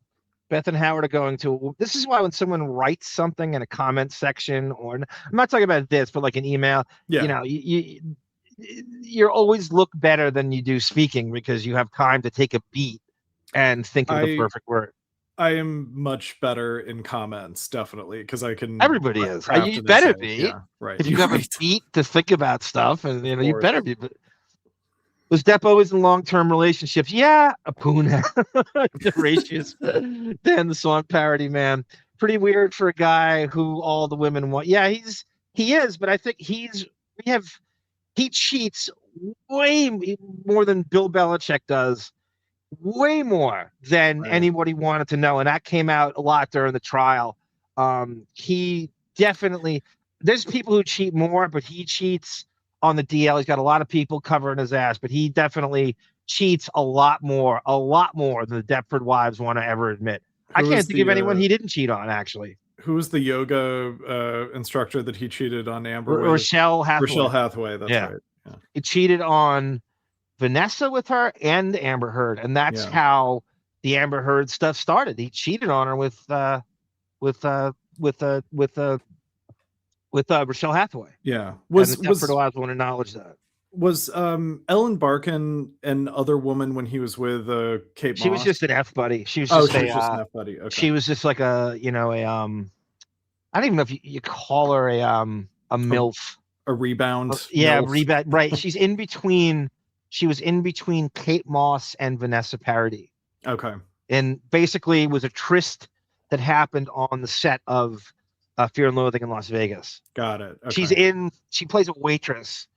Beth and Howard are going to. This is why when someone writes something in a comment section, or I'm not talking about this, but like an email, you know, you always look better than you do speaking because you have time to take a beat and think of the perfect word. I am much better in comments, definitely, because I can. Everybody is. You better be. Yeah, right. If you have a beat to think about stuff, and you know, you better be. But was Depp always in long-term relationships? Yeah, a Poona. Horatius. Dan the song parody man. Pretty weird for a guy who all the women want. Yeah, he is, but I think he cheats way more than Bill Belichick does. Way more than anybody wanted to know, and that came out a lot during the trial. He definitely, there's people who cheat more, but he cheats on the DL. He's got a lot of people covering his ass, but he definitely cheats a lot more than the Deptford wives want to ever admit. I can't think of anyone he didn't cheat on, actually. Who was the yoga instructor that he cheated on Amber with? Rochelle Hathaway. Rochelle Hathaway, that's right. Yeah. He cheated on Vanessa with her and Amber Heard, and that's how the Amber Heard stuff started. He cheated on her with Rochelle Hathaway. Yeah, was want to acknowledge that. Was Ellen Barkin an other woman when he was with Kate Moss? She was just an F buddy. She was just an F buddy. Okay. She was just like I don't even know if you call her a MILF. A rebound. Yeah, MILF. rebound. Right. She's in between. She was in between Kate Moss and Vanessa Paradis. Okay. And basically it was a tryst that happened on the set of Fear and Loathing in Las Vegas. Got it. Okay. She plays a waitress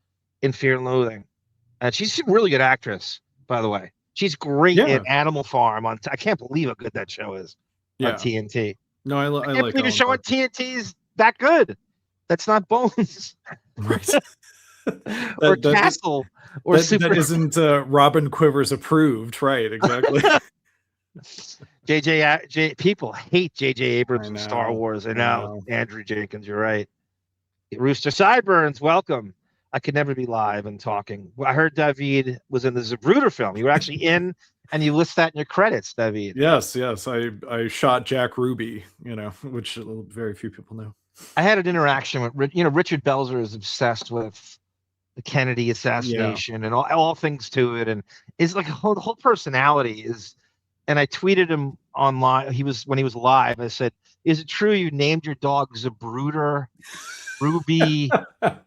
in Fear and Loathing. And she's a really good actress, by the way. She's great in Animal Farm. I can't believe how good that show is on TNT. No, I like the show on TNT is that good. That's not Bones. Right. Or Castle. Or that isn't Robin Quivers approved. Right, exactly. People hate J.J. Abrams and Star Wars. I know. Andrew Jenkins, you're right. Rooster Sideburns, welcome. I could never be live and talking. I heard David was in the Zapruder film. You were actually in, and you list that in your credits, David. Yes. I shot Jack Ruby, which very few people know. I had an interaction with, Richard Belzer is obsessed with the Kennedy assassination and all things to it, and it's like the whole personality is. And I tweeted him online. When he was live. I said, "Is it true you named your dog Zapruder, Ruby,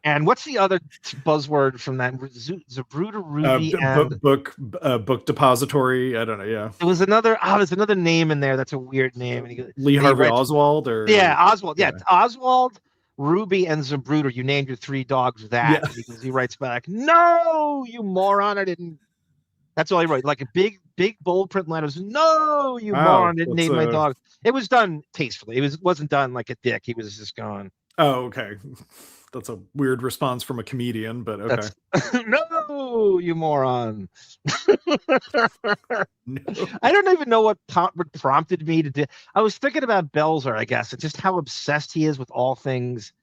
and what's the other buzzword from that? Zapruder, Ruby, and book depository. I don't know. Yeah, it was another. There's another name in there. That's a weird name. And he goes, Lee Harvey Oswald, or Oswald. Yeah, Oswald. Ruby and Zabruder, you named your 3 dogs that. Yeah. He writes back, no, you moron, I didn't. That's all he wrote. Like a big bold print letters. No, you moron, didn't name my dog. It was done tastefully. It wasn't done like a dick. He was just going. Oh, okay. That's a weird response from a comedian, but okay. No, you moron. No. I don't even know what prompted me to do. I was thinking about Belzer, I guess, and just how obsessed he is with all things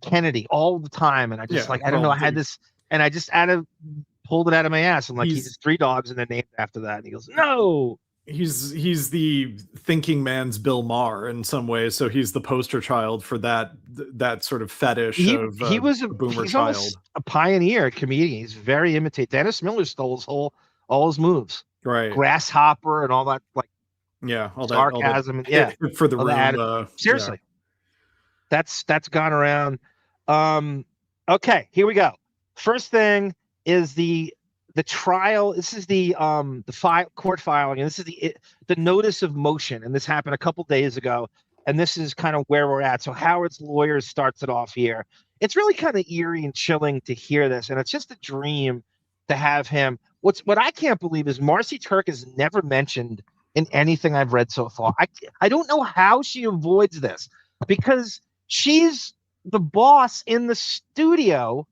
Kennedy all the time. And I just I don't know. I had this, and I just pulled it out of my ass. I'm like, he's 3 dogs and they're named after that. And he goes, no. He's the thinking man's Bill Maher in some ways. So he's the poster child for that sort of fetish he was a boomer child. A pioneer, a comedian. He's very imitate. Dennis Miller stole all his moves. Right. Grasshopper and all that, like all sarcasm. That, all the, for the room. Seriously. That's gone around. Okay, here we go. First thing is the trial. This is the court filing, and this is the notice of motion, and this happened a couple days ago, and this is kind of where we're at. So Howard's lawyer starts it off here. It's really kind of eerie and chilling to hear this, and it's just a dream to have him. What I can't believe is Marcy Turk is never mentioned in anything I've read so far. I don't know how she avoids this, because she's the boss in the studio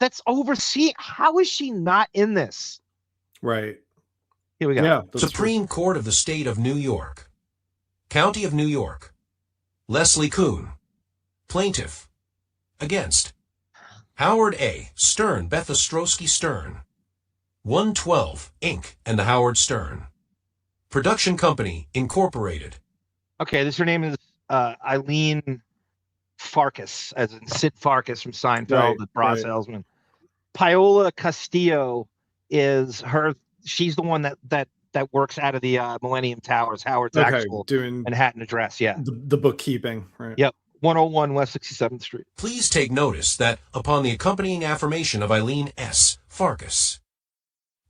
that's overseeing. How is she not in this? Right. Here we go. Yeah, Supreme Court of the State of New York. County of New York. Leslie Kuhn. Plaintiff. Against. Howard A. Stern, Bethstrionic Stern. 112, Inc. and the Howard Stern. Production Company, Incorporated. Okay, her name is Eileen Farkas, as in Sid Farkas from Seinfeld, the bra salesman. Paola Castillo is her. She's the one that works out of the Millennium Towers, Howard's actual Manhattan address. Yeah, the bookkeeping. Right. Yep, 101 West 67th Street. Please take notice that upon the accompanying affirmation of Eileen S. Farkas,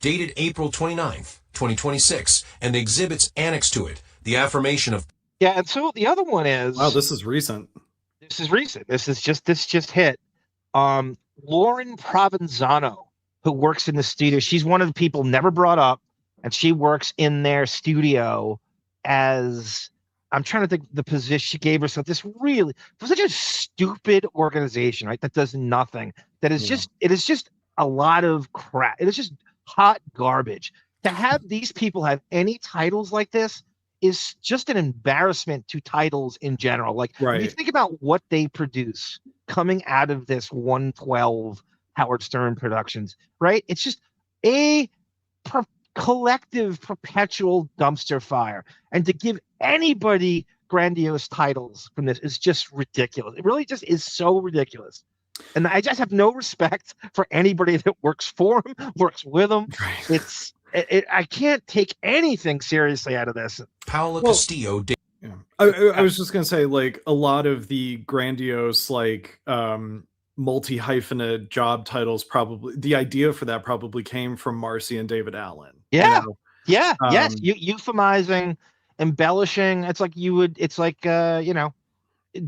dated April 29th, 2026, and the exhibits annexed to it, the affirmation of. Yeah, and so the other one is. Wow, this is recent. This is recent. This just hit. Lauren Provenzano, who works in the studio. She's one of the people never brought up, and she works in their studio as, I'm trying to think the position she gave herself. This really was such a stupid organization, right? That does nothing. That is it is just a lot of crap. It is just hot garbage. To have these people have any titles like this is just an embarrassment to titles in general. Like, when you think about what they produce coming out of this 112 Howard Stern Productions, right? It's just a collective, perpetual dumpster fire. And to give anybody grandiose titles from this is just ridiculous. It really just is so ridiculous. And I just have no respect for anybody that works for him, works with him. Right. I can't take anything seriously out of this. Paola Castillo. Yeah. I was just gonna say, like, a lot of the grandiose, like, multi-hyphenate job titles, probably the idea for that probably came from Marcy and David Allen. Yeah. Yes. Euphemizing, embellishing. It's like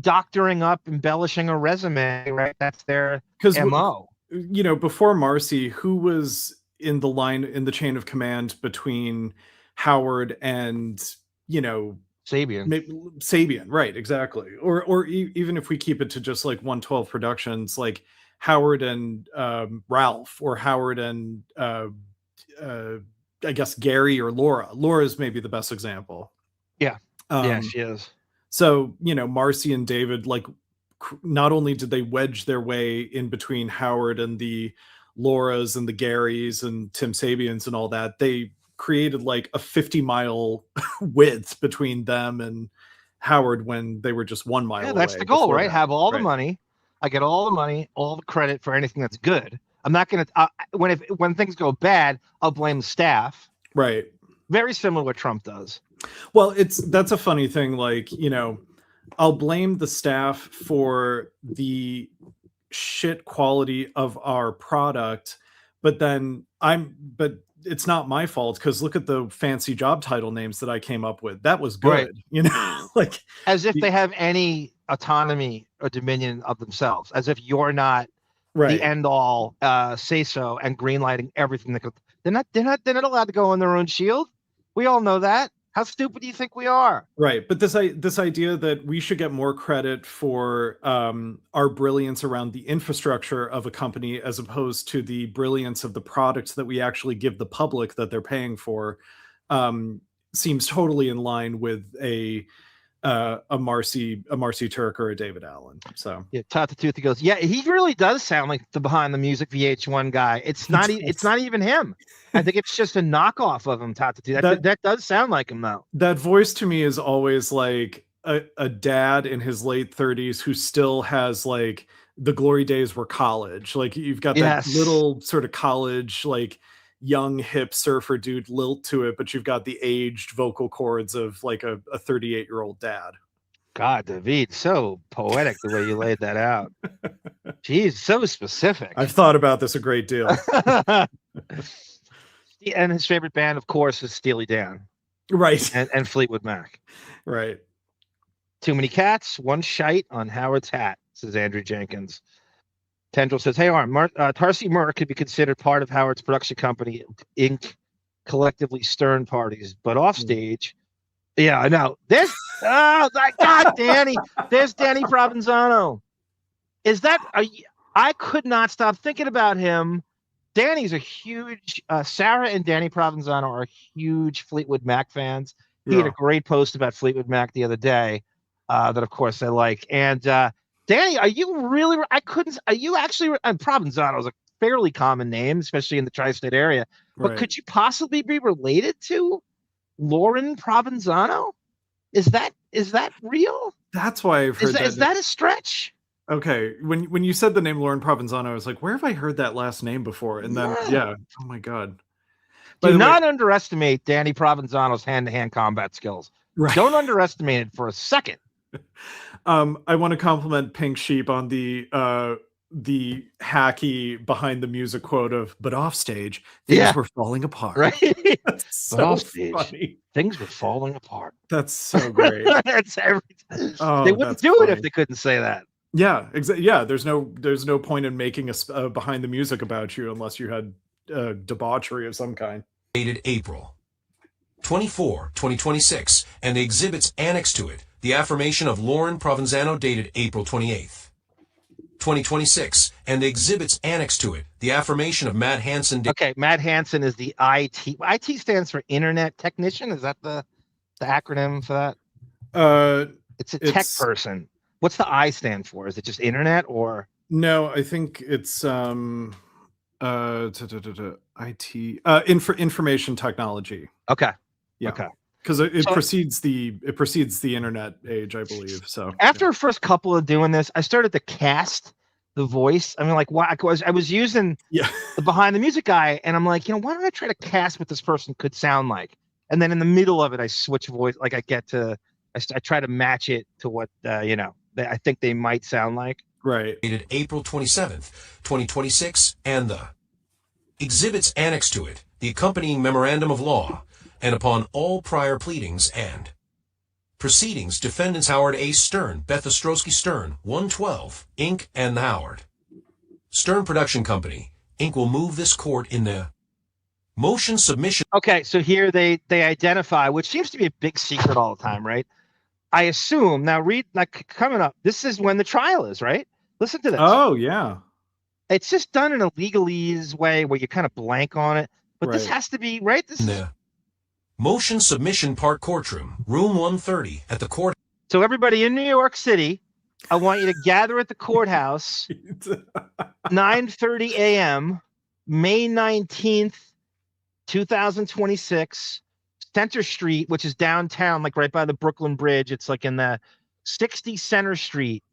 doctoring up, embellishing a resume, right? That's their MO. Before Marcy, who was in the chain of command between Howard and Sabian, right? Exactly. Or even if we keep it to just like 112 Productions, like Howard and Ralph, or Howard and I guess Gary or Laura. Laura's maybe the best example. Yeah, she is. So Marcy and David, like, not only did they wedge their way in between Howard and the Laura's and the Garys and Tim Sabians and all that, they created like a 50-mile width between them and Howard when they were just 1 mile away. Yeah, that's the goal, right? Have all the money. I get all the money, all the credit for anything that's good. I'm not going to, when things go bad, I'll blame the staff. Right. Very similar to what Trump does. Well, that's a funny thing. Like, I'll blame the staff for the shit quality of our product, but it's not my fault because look at the fancy job title names that I came up with. That was good, right. like as if they have any autonomy or dominion of themselves, as if you're not the end all say so and greenlighting everything that they're not allowed to go on their own shield. We all know that. How stupid do you think we are? Right. But this idea that we should get more credit for our brilliance around the infrastructure of a company as opposed to the brilliance of the products that we actually give the public that they're paying for seems totally in line with a Marcy Turk or a David Allen. So yeah, Todd the Toothy goes, yeah, he really does sound like the Behind the Music VH1 guy. It's not even him. I think it's just a knockoff of him, Todd the Toothy. That does sound like him though. That voice to me is always like a dad in his late 30s who still has like the glory days were college. Like you've got that little sort of college, like young hip surfer dude lilt to it, but you've got the aged vocal cords of like a 38-year-old dad. God, David, so poetic the way you laid that out. Jeez, so specific. I've thought about this a great deal. And his favorite band, of course, is Steely Dan. Right. And Fleetwood Mac. Right. Too many cats, one shite on Howard's hat, says Andrew Jenkins. Tendril says, hey, Arm, Tarsi Murr could be considered part of Howard's production company, Inc., collectively Stern parties, but offstage. Yeah, I know. There's, oh, my God, Danny. There's Danny Provenzano. Is that, I could not stop thinking about him. Danny's a huge, Sarah and Danny Provenzano are huge Fleetwood Mac fans. He had a great post about Fleetwood Mac the other day that, of course, I like. And Danny, are you really, are you actually, and Provenzano is a fairly common name, especially in the tri-state area, but could you possibly be related to Lauren Provenzano? Is that real? That's why I've heard that. Is that a stretch? Okay, when you said the name Lauren Provenzano, I was like, where have I heard that last name before? And then, oh my God. Do not underestimate Danny Provenzano's hand-to-hand combat skills. Right. Don't underestimate it for a second. I want to compliment Pink Sheep on the hacky behind the music quote of, but off stage, things were falling apart. Right? That's so but off stage, funny. Things were falling apart. That's so great. That's everything. They wouldn't do it if they couldn't say that. Yeah, exactly. Yeah, there's no point in making a behind the music about you unless you had debauchery of some kind. Dated April 24, 2026, and the exhibits annexed to it. The affirmation of Lauren Provenzano dated April 28th, 2026, and the exhibits annexed to it. The affirmation of Matt Hansen. Okay, Matt Hansen is the IT. IT stands for Internet Technician. Is that the acronym for that? It's a tech person. What's the I stand for? Is it just internet or? No, I think it's IT information technology. Okay. Yeah. Okay. Because it precedes the internet age, I believe. So after the first couple of doing this, I started to cast the voice. I mean, like, why? I was using the behind the music guy, and I'm like, why don't I try to cast what this person could sound like? And then in the middle of it, I switch voice. Like I try to match it to what I think they might sound like. Right. Dated April 27th, 2026, and the exhibits annexed to it, the accompanying memorandum of law, and upon all prior pleadings and proceedings, defendants Howard A. Stern, Bethstrionic Stern, 112, Inc., and the Howard Stern Production Company, Inc. will move this court in the motion submission. Okay, so here they identify, which seems to be a big secret all the time, right? I assume, now read, like, coming up, this is when the trial is, right? Listen to this. Oh, yeah. It's just done in a legalese way where you kind of blank on it, but this has to be, right? This is... Motion submission part courtroom, room 130 at the court. So everybody in New York City, I want you to gather at the courthouse, 9:30 a.m., May 19th, 2026, Center Street, which is downtown, like right by the Brooklyn Bridge. It's like in the 60 Center Street,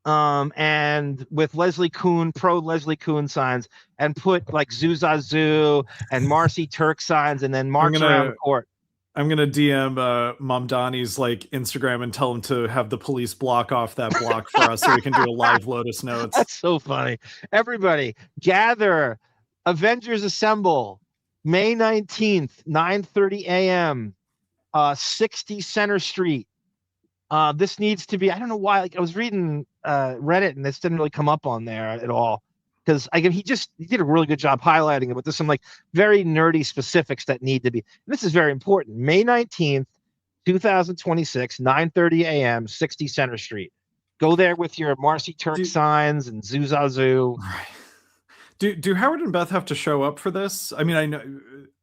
and with Leslie Kuhn, pro Leslie Kuhn signs, and put like Zoo and Marcy Turk signs, and then march around the court. I'm gonna DM Mamdani's like Instagram and tell him to have the police block off that block for us so we can do a live Lotus Notes. That's so funny. Everybody gather, Avengers assemble, May 19th, 9:30 a.m., 60 Center Street. This needs to be, I don't know why, like I was reading Reddit and this didn't really come up on there at all. Because he did a really good job highlighting it, but there's some like very nerdy specifics that need to be. This is very important. May 19th, 2026, 9:30 a.m., 60 Center Street. Go there with your Marcy Turk signs and Zoo. Right. Do Howard and Beth have to show up for this? I mean, I know.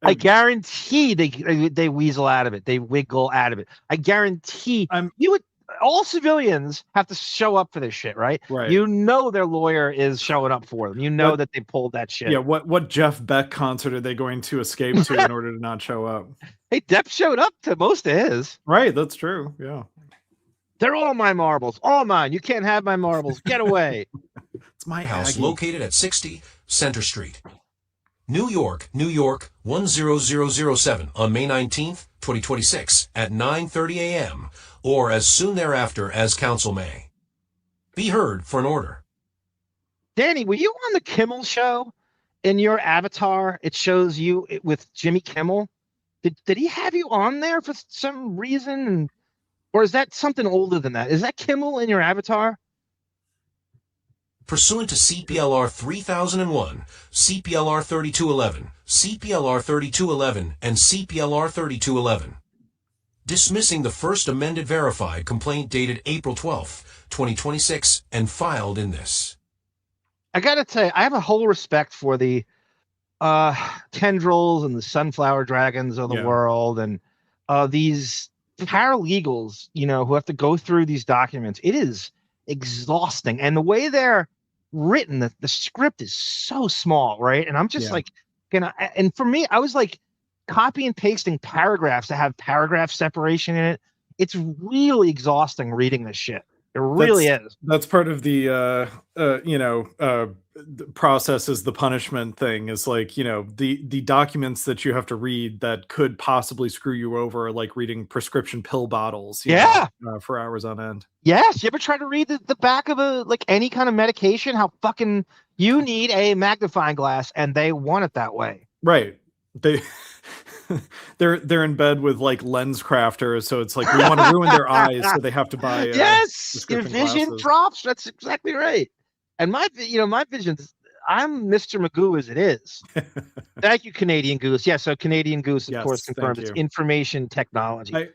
I guarantee they weasel out of it. They wiggle out of it. I guarantee all civilians have to show up for this shit, right? Right. You know their lawyer is showing up for them. You know that they pulled that shit. Yeah. What Jeff Beck concert are they going to escape to in order to not show up? Hey, Depp showed up to most of his. Right. That's true. Yeah. They're all my marbles. All mine. You can't have my marbles. Get away. It's my house Aggie. located at 60 Center Street. New York, 10007 on May 19th, 2026 at 9:30 a.m. or as soon thereafter as council may. Be heard for an order. Danny, were you on the Kimmel show? In your avatar, it shows you with Jimmy Kimmel. Did he have you on there for some reason? Or is that something older than that? Is that Kimmel in your avatar? Pursuant to CPLR 3001, CPLR 3211, CPLR 3211, and CPLR 3211. Dismissing the first amended verified complaint dated April 12th, 2026, and filed in this. I gotta tell you, I have a whole respect for the tendrils and the sunflower dragons of the world, and these paralegals, who have to go through these documents. It is exhausting, and the way they're written, the script is so small, right? And I'm just and for me, I was like copy and pasting paragraphs to have paragraph separation in it. It's really exhausting reading this shit. It really is. That's part of the process is the punishment thing is like, the documents that you have to read that could possibly screw you over, like reading prescription pill bottles for hours on end. Yes. You ever try to read the back of any kind of medication? How fucking you need a magnifying glass and they want it that way. Right. They're in bed with like lens crafters, so it's like we want to ruin their eyes, so they have to buy your vision glasses. drops. That's exactly right. And my vision's, I'm Mr. Magoo as it is. Thank you, Canadian Goose. Yeah, so Canadian Goose, of course, confirms it's information technology.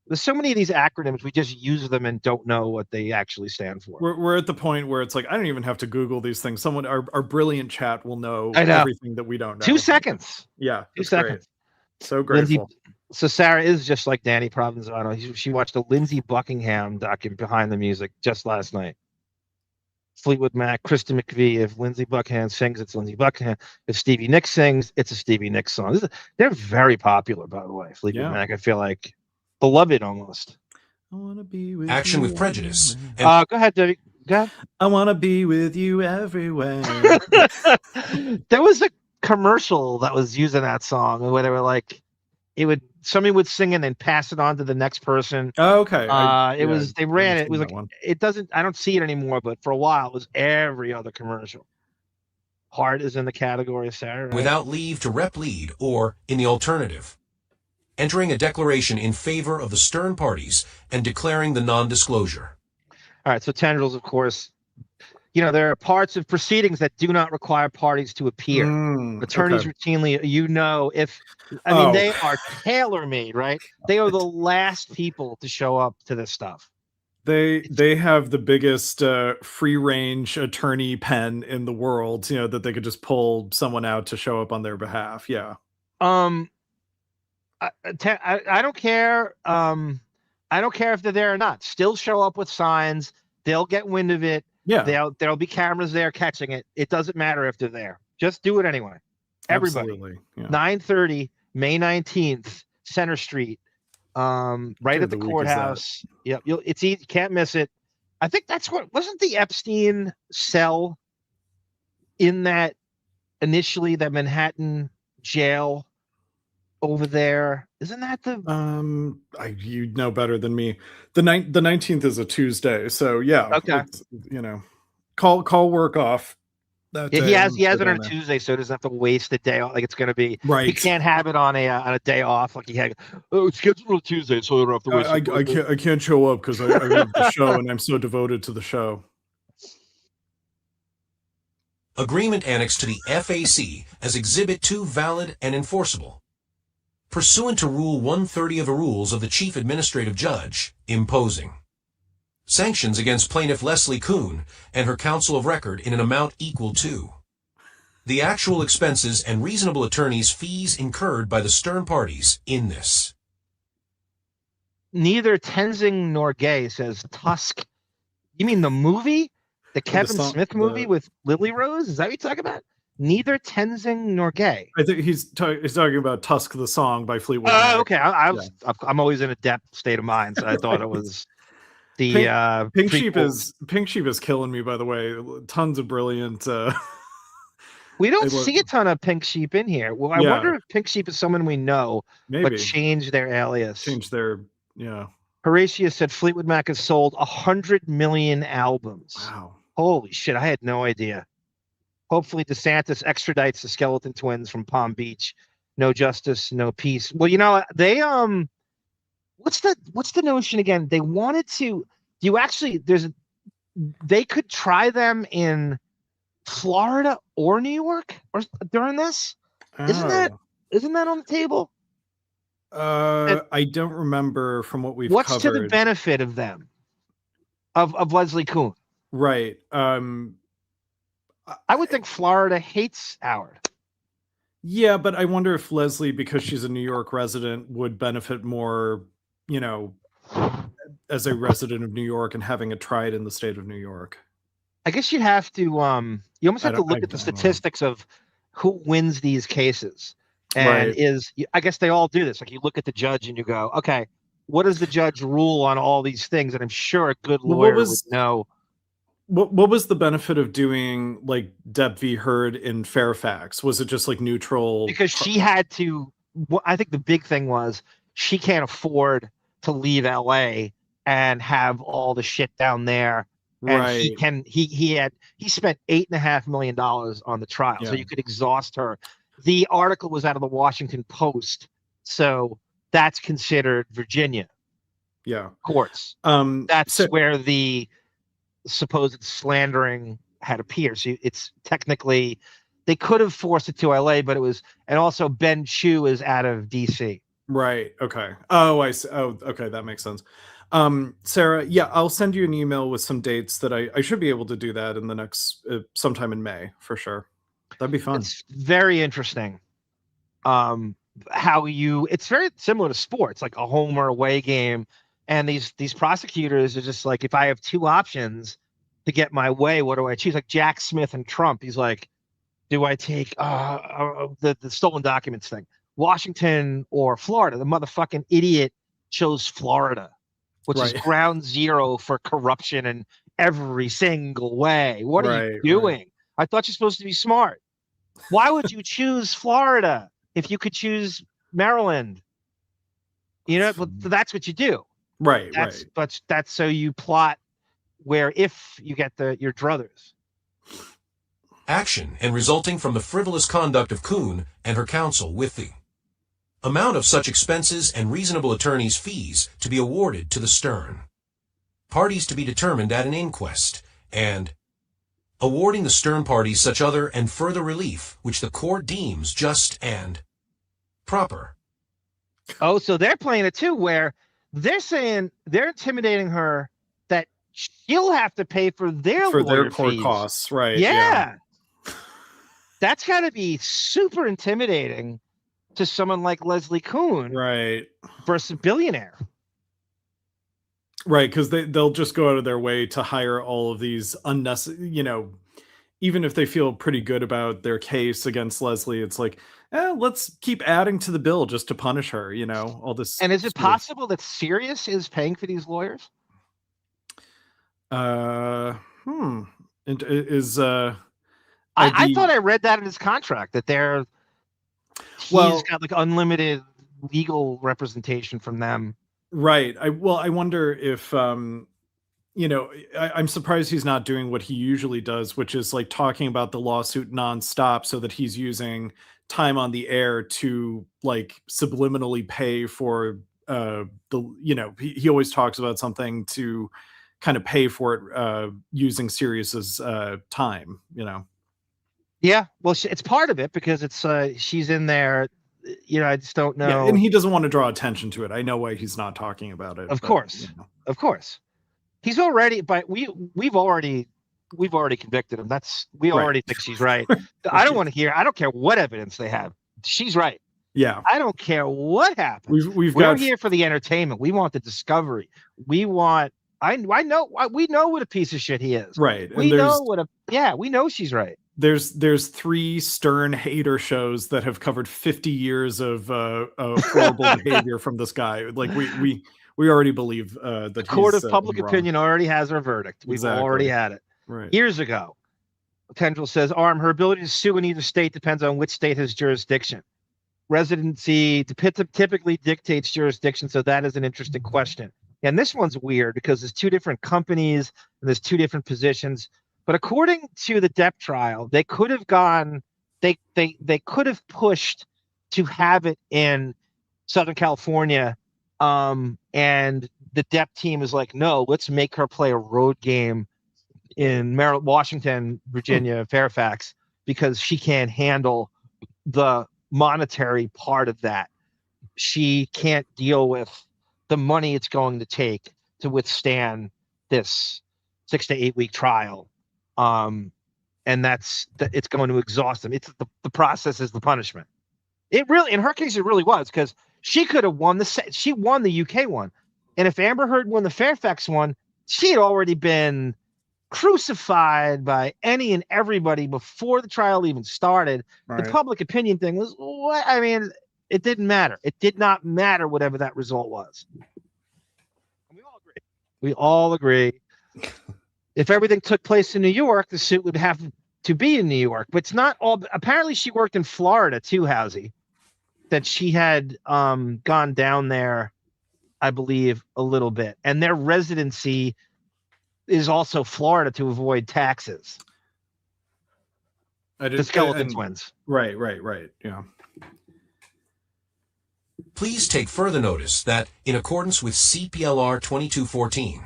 There's so many of these acronyms, we just use them and don't know what they actually stand for. We're at the point where it's like, I don't even have to Google these things. Someone, our brilliant chat will know everything that we don't know. 2 seconds. Yeah. 2 seconds. Great. So grateful. So Sarah is just like Danny Provenzano. She watched a Lindsey Buckingham document behind the music just last night. Fleetwood Mac, Kristen McVie. If Lindsey Buckingham sings, it's Lindsey Buckingham. If Stevie Nicks sings, it's a Stevie Nicks song. They're very popular, by the way. Fleetwood Mac, I feel like beloved almost. I want to be with Action with prejudice. Go ahead, Debbie. Go ahead. I want to be with you everywhere. There was a commercial that was using that song where they were like, somebody would sing it and pass it on to the next person. Oh, okay. They ran it. It was like, I don't see it anymore, but for a while it was every other commercial. Heart is in the category, Sarah. Right? Without leave to rep lead or in the alternative. Entering a declaration in favor of the Stern parties and declaring the non-disclosure. All right. So tendrils, of course, there are parts of proceedings that do not require parties to appear. Attorneys routinely, they are tailor-made, right? They are the last people to show up to this stuff. They have the biggest free-range attorney pen in the world, that they could just pull someone out to show up on their behalf. Yeah. I don't care. I don't care if they're there or not. Still show up with signs. They'll get wind of it. Yeah. There'll be cameras there catching it. It doesn't matter if they're there. Just do it anyway. Everybody. Absolutely. Yeah. 9:30, May 19th, Center Street. Right at the courthouse. Yep. It's easy. You can't miss it. I think that's wasn't the Epstein cell in that initially the Manhattan jail over there? Isn't that the you know better than me. The 19th is a Tuesday, so yeah. Okay. Call work off. that Yeah, day. he has Go it on down a there. Tuesday, so he doesn't have to waste a day off. Like it's going to be, he Right. can't have it on a day off. Like he had, it's scheduled on Tuesday, so I don't have to waste. I can't show up because I love the show and I'm so devoted to the show. Agreement annexed to the FAC as Exhibit 2 valid and enforceable. Pursuant to Rule 130 of the Rules of the Chief Administrative Judge, imposing sanctions against plaintiff Leslie Kuhn and her counsel of record in an amount equal to the actual expenses and reasonable attorney's fees incurred by the Stern parties in this. Neither Tenzing nor Gay says Tusk. You mean the movie? The Kevin Smith movie with Lily Rose? Is that what you're talking about? Neither Tenzing nor Gay. I think he's talking about Tusk the Song by Fleetwood Oh, Mac. okay. I'm always in a depth state of mind, so I thought it was the Pink Sheep is killing me, by the way. Tons of brilliant we don't see a ton of Pink Sheep in here. Well, I wonder if Pink Sheep is someone we know, but changed their alias. Changed their Horatio said Fleetwood Mac has sold 100 million albums. Wow. Holy shit, I had no idea. Hopefully DeSantis extradites the Skeleton Twins from Palm Beach. No justice, no peace. Well, they what's the notion again? They wanted to they could try them in Florida or New York or during this? Isn't that on the table? I don't remember from what we've What's covered. to the benefit of them? Of Leslie Kuhn. Right. I would think Florida hates Howard. Yeah, but I wonder if Leslie, because she's a New York resident, would benefit more, as a resident of New York and having it tried in the state of New York. I guess you'd have to you almost have to look at the statistics of who wins these cases. And I guess they all do this. Like you look at the judge and you go, okay, what does the judge rule on all these things? And I'm sure a good lawyer would know. What was the benefit of doing like Deb V. Heard in Fairfax? Was it just like neutral? Because she had to. I think the big thing was she can't afford to leave LA and have all the shit down there. And he spent $8.5 million on the trial, so you could exhaust her. The article was out of the Washington Post, so that's considered Virginia courts. That's where the supposed slandering had appeared. So it's technically they could have forced it to LA, but it was, and also Ben Chu is out of DC. Right. Okay. Oh, I see. Oh, okay. That makes sense. Sarah, I'll send you an email with some dates that I should be able to do that in the next sometime in May for sure. That'd be fun. It's very interesting. It's very similar to sports, like a home or away game. And these prosecutors are just like, if I have two options to get my way, what do I choose? Like Jack Smith and Trump. He's like, do I take the stolen documents thing, Washington or Florida? The motherfucking idiot chose Florida, which is ground zero for corruption in every single way. What are you doing? I thought you're supposed to be smart. Why would you choose Florida if you could choose Maryland? That's what you do. Right. But that's so you plot where if you get your druthers. Action and resulting from the frivolous conduct of Kuhn and her counsel with the amount of such expenses and reasonable attorney's fees to be awarded to the Stern parties to be determined at an inquest, and awarding the Stern parties such other and further relief which the court deems just and proper. Oh, so they're playing it too, where they're saying they're intimidating her that she'll have to pay for their court costs, right? Yeah. That's got to be super intimidating to someone like Leslie Kuhn, right? Versus a billionaire, right? Because they'll just go out of their way to hire all of these unnecessary, even if they feel pretty good about their case against Leslie, it's like, let's keep adding to the bill just to punish her, all this. And is it possible that Sirius is paying for these lawyers? I thought I read that in his contract that he's got like unlimited legal representation from them. Right. I wonder if you know, I'm surprised he's not doing what he usually does, which is like talking about the lawsuit nonstop, so that he's using time on the air to like subliminally pay for he always talks about something to kind of pay for it using Sirius's time, you know. Yeah, well, it's part of it because it's she's in there. You know, I just don't know. Yeah, and he doesn't want to draw attention to it. I know why he's not talking about it. Of course, of course. He's already, but we've already convicted him. We already think she's right. I don't want to hear. I don't care what evidence they have. She's right. Yeah. I don't care what happens. We're here for the entertainment. We want the discovery. We want. We know what a piece of shit he is. Right. We know she's right. There's 3 Stern hater shows that have covered 50 years of horrible behavior from this guy. Like we already believe that the court of public opinion already has our verdict. We've already had it. Right. Years ago. Tendril says, her ability to sue in either state depends on which state has jurisdiction. Residency typically dictates jurisdiction, so that is an interesting question. And this one's weird because there's 2 different companies and there's 2 different positions. But according to the Depp trial, they could have they could have pushed to have it in Southern California. And the Depp team is like, no, let's make her play a road game in Maryland, Washington, Virginia, Fairfax, because she can't handle the monetary part of that. She can't deal with the money it's going to take to withstand this 6 to 8 week trial. And it's going to exhaust them. It's the process is the punishment. It really, in her case, it really was, because she could have won she won the UK one. And if Amber Heard won the Fairfax one, she had already been crucified by any and everybody before the trial even started. Right. The public opinion thing was, what? I mean, it didn't matter. It did not matter whatever that result was. We all agree. If everything took place in New York, the suit would have to be in New York. But it's not all. Apparently, she worked in Florida too, Housie. That she had gone down there, I believe, a little bit. And their residency is also Florida to avoid taxes. The skeleton twins. Right. Yeah. Please take further notice that, in accordance with CPLR 2214,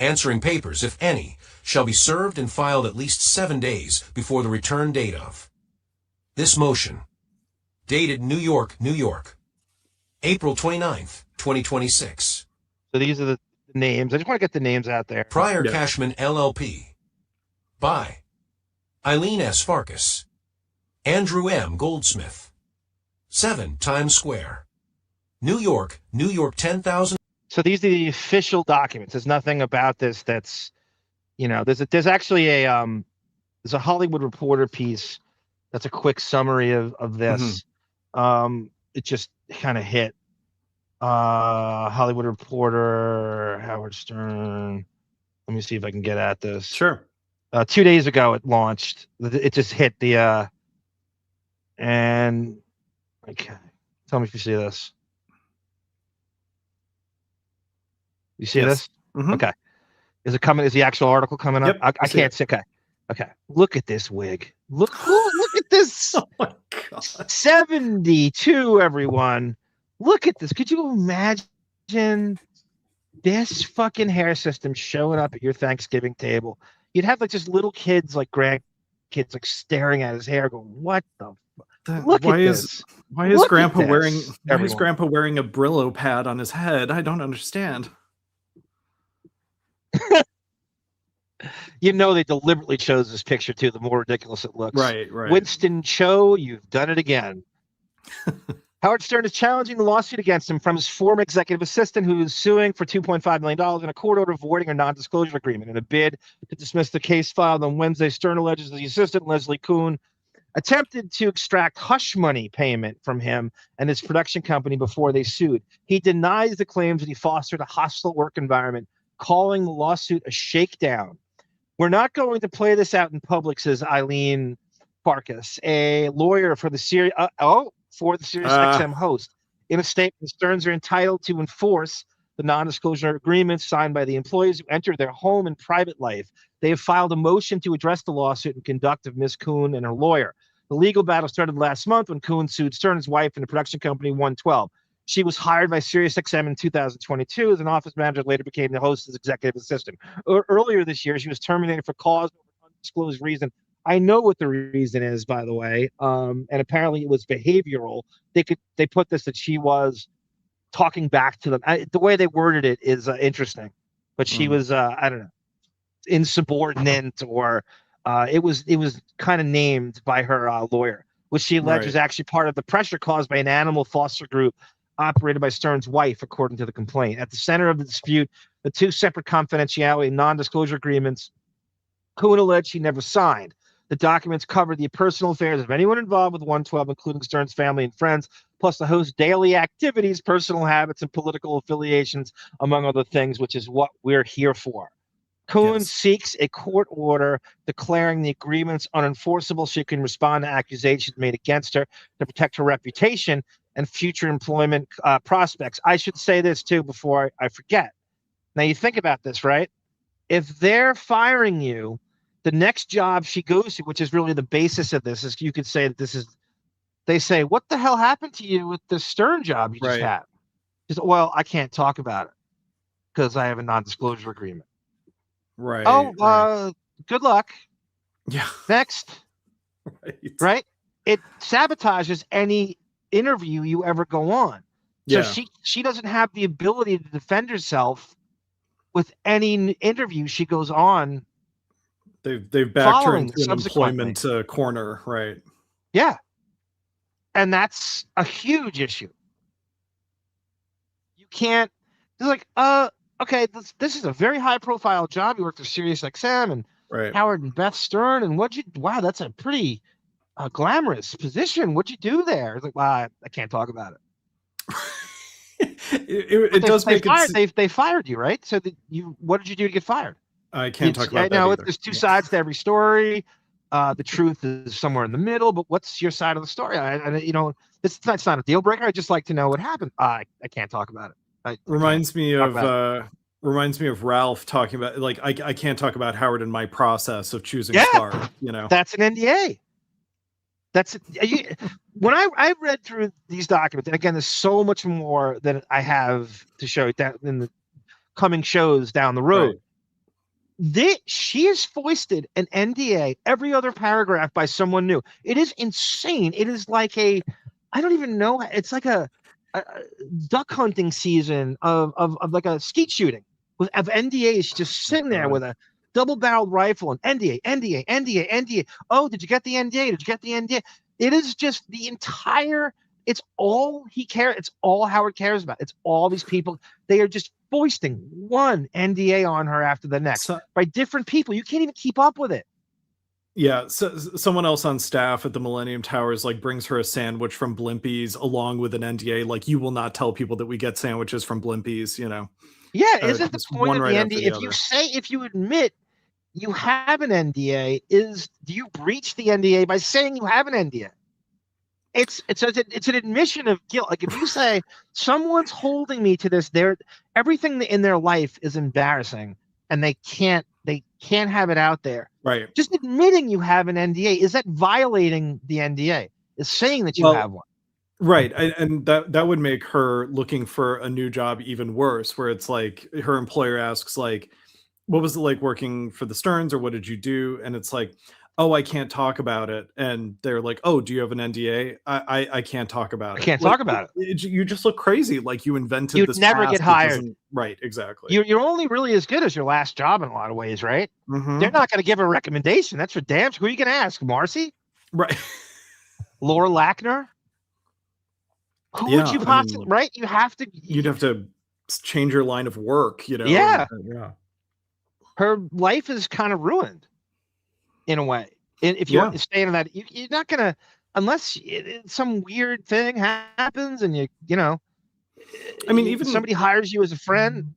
answering papers, if any, shall be served and filed at least 7 days before the return date of this motion, dated New York, New York, April 29th, 2026. So these are the names. I just want to get the names out there. Prior Cashman LLP, by Eileen S. Farkas, Andrew M. Goldsmith, 7 Times Square, New York, New York 10,000. So these are the official documents. There's nothing about this that's, there's actually there's a Hollywood Reporter piece that's a quick summary of this. Mm-hmm. It just kind of hit. Hollywood Reporter, Howard Stern. Let me see if I can get at this. Sure. 2 days ago it launched. It just hit the and okay. Tell me if you see this. You see this? Mm-hmm. Okay. Is it coming? Is the actual article coming up? Yep, I can't see. Okay. Look at this wig. Look at this. Oh my God. 72, everyone. Look at this. Could you imagine this fucking hair system showing up at your Thanksgiving table? You'd have like just little kids, like grandkids, like staring at his hair, going, "What the fuck? Look at this." Why is Grandpa wearing a Brillo pad on his head? I don't understand. They deliberately chose this picture too. The more ridiculous it looks. Right. Winston Cho, you've done it again. Howard Stern is challenging the lawsuit against him from his former executive assistant, who is suing for $2.5 million in a court order voiding a non-disclosure agreement. In a bid to dismiss the case filed on Wednesday, Stern alleges the assistant, Leslie Kuhn, attempted to extract hush money payment from him and his production company before they sued. He denies the claims that he fostered a hostile work environment, calling the lawsuit a shakedown. We're not going to play this out in public, says Eileen Farkas, a lawyer for the SiriusXM host. In a statement, the Sterns are entitled to enforce the non-disclosure agreements signed by the employees who entered their home and private life. They have filed a motion to address the lawsuit and conduct of Ms. Kuhn and her lawyer. The legal battle started last month when Kuhn sued Stern's wife and the production company 112. She was hired by SiriusXM in 2022 as an office manager, later became the host's executive assistant. Earlier this year, she was terminated for cause of undisclosed reason. I know what the reason is, by the way, and apparently it was behavioral. They put this that she was talking back to them. The way they worded it is interesting, but she was I don't know, insubordinate, or it was kind of named by her lawyer, which she alleged was actually part of the pressure caused by an animal foster group operated by Stern's wife, according to the complaint. At the center of the dispute, the two separate confidentiality and non-disclosure agreements Kuhn alleged she never signed. The documents covered the personal affairs of anyone involved with 112, including Stern's family and friends, plus the host's daily activities, personal habits, and political affiliations, among other things, which is what we're here for. Kuhn seeks a court order declaring the agreements unenforceable so she can respond to accusations made against her to protect her reputation and future employment prospects. I should say this, too, before I forget. Now, you think about this, right? If they're firing you, the next job she goes to, which is really the basis of this, is you could say that this is, they say, what the hell happened to you with the Stern job you just had? She said, well, I can't talk about it because I have a non-disclosure agreement. Right. Oh, good luck. Yeah. Next. Right? It sabotages any interview you ever go on. So she doesn't have the ability to defend herself with any interview she goes on. They've backed her into an employment corner, right? Yeah. And that's a huge issue. You can't, it's like, okay, this is a very high profile job. You work for SiriusXM and Howard and Beth Stern, and wow, that's a pretty glamorous position. What'd you do there? It's like, wow, I can't talk about it. it does make it. They fired you, right? So what did you do to get fired? I can't talk about that either. There's two sides to every story. The truth is somewhere in the middle, but what's your side of the story? It's not a deal breaker. I just like to know what happened. I can't talk about it. Reminds me of Ralph talking about, like, I can't talk about Howard and my process of choosing a star. That's an NDA. That's when I read through these documents, and again, there's so much more that I have to show you that in the coming shows down the road. She has foisted an NDA every other paragraph by someone new. It is insane. It is like I don't even know. It's like a duck hunting season of like a skeet shooting of NDAs, just sitting there with a double-barreled rifle and NDA. Oh, did you get the NDA? Did you get the NDA? It is just the entire. It's all he cares. It's all Howard cares about. It's all these people. They are just foisting one NDA on her after the next by different people. You can't even keep up with it. Yeah, so someone else on staff at the Millennium Towers brings her a sandwich from Blimpies along with an NDA. Like, you will not tell people that we get sandwiches from Blimpies. Yeah, isn't the point of the NDA? If you admit you have an NDA, do you breach the NDA by saying you have an NDA? It's an admission of guilt. Like, if you say someone's holding me to this, everything in their life is embarrassing, and they can't have it out there. Right. Just admitting you have an NDA, is that violating the NDA? Is saying that you have one. Right. And that would make her looking for a new job even worse, where it's like her employer asks, like, what was it like working for the Sterns, or what did you do? And it's like, oh, I can't talk about it. And they're like, oh, do you have an NDA? I can't talk about it. I can't talk about it. You just look crazy. Like, you invented You'd this. never get hired. Right, exactly. You're only really as good as your last job in a lot of ways, right? Mm-hmm. They're not going to give a recommendation. That's for damn sure. Who are you going to ask? Marcy? Right. Laura Lackner? Who would you possibly, right? You'd have to change your line of work, Yeah. Yeah. Her life is kind of ruined in a way. If you want to stay in that, you're not going to, unless some weird thing happens and even somebody hires you as a friend.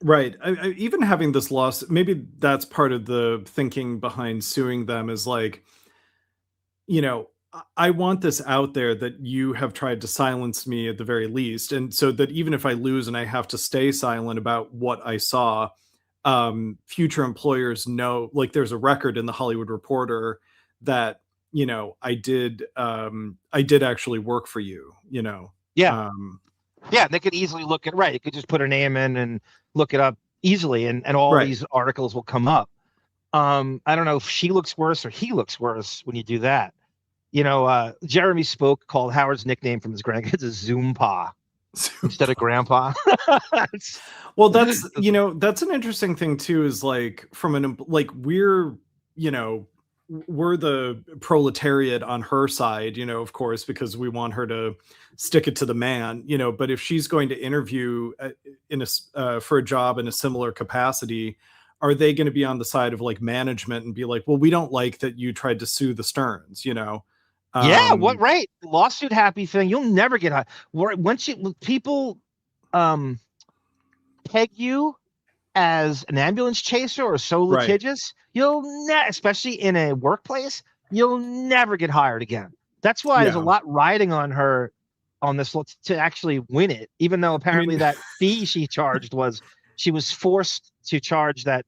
Right. Even having this loss, maybe that's part of the thinking behind suing them, is like, I want this out there that you have tried to silence me at the very least. And so that even if I lose and I have to stay silent about what I saw, future employers know, like there's a record in the Hollywood Reporter that, I did actually work for you, Yeah. Yeah. They could easily look at, right. You could just put her name in and look it up easily. And all these articles will come up. I don't know if she looks worse or he looks worse when you do that. Jeremy Spoke called Howard's nickname from his grandkids a Zoompa instead of Grandpa. Well, that's that's an interesting thing too. Is like we're we're the proletariat on her side, of course, because we want her to stick it to the man. But if she's going to interview for a job in a similar capacity, are they going to be on the side of like management and be like, well, we don't like that you tried to sue the Sterns, Yeah, right. Lawsuit happy thing. You'll never get high. Once people peg you as an ambulance chaser or so litigious, you'll especially in a workplace, you'll never get hired again. That's why there's a lot riding on her on this to actually win it, even though apparently that fee she charged she was forced to charge that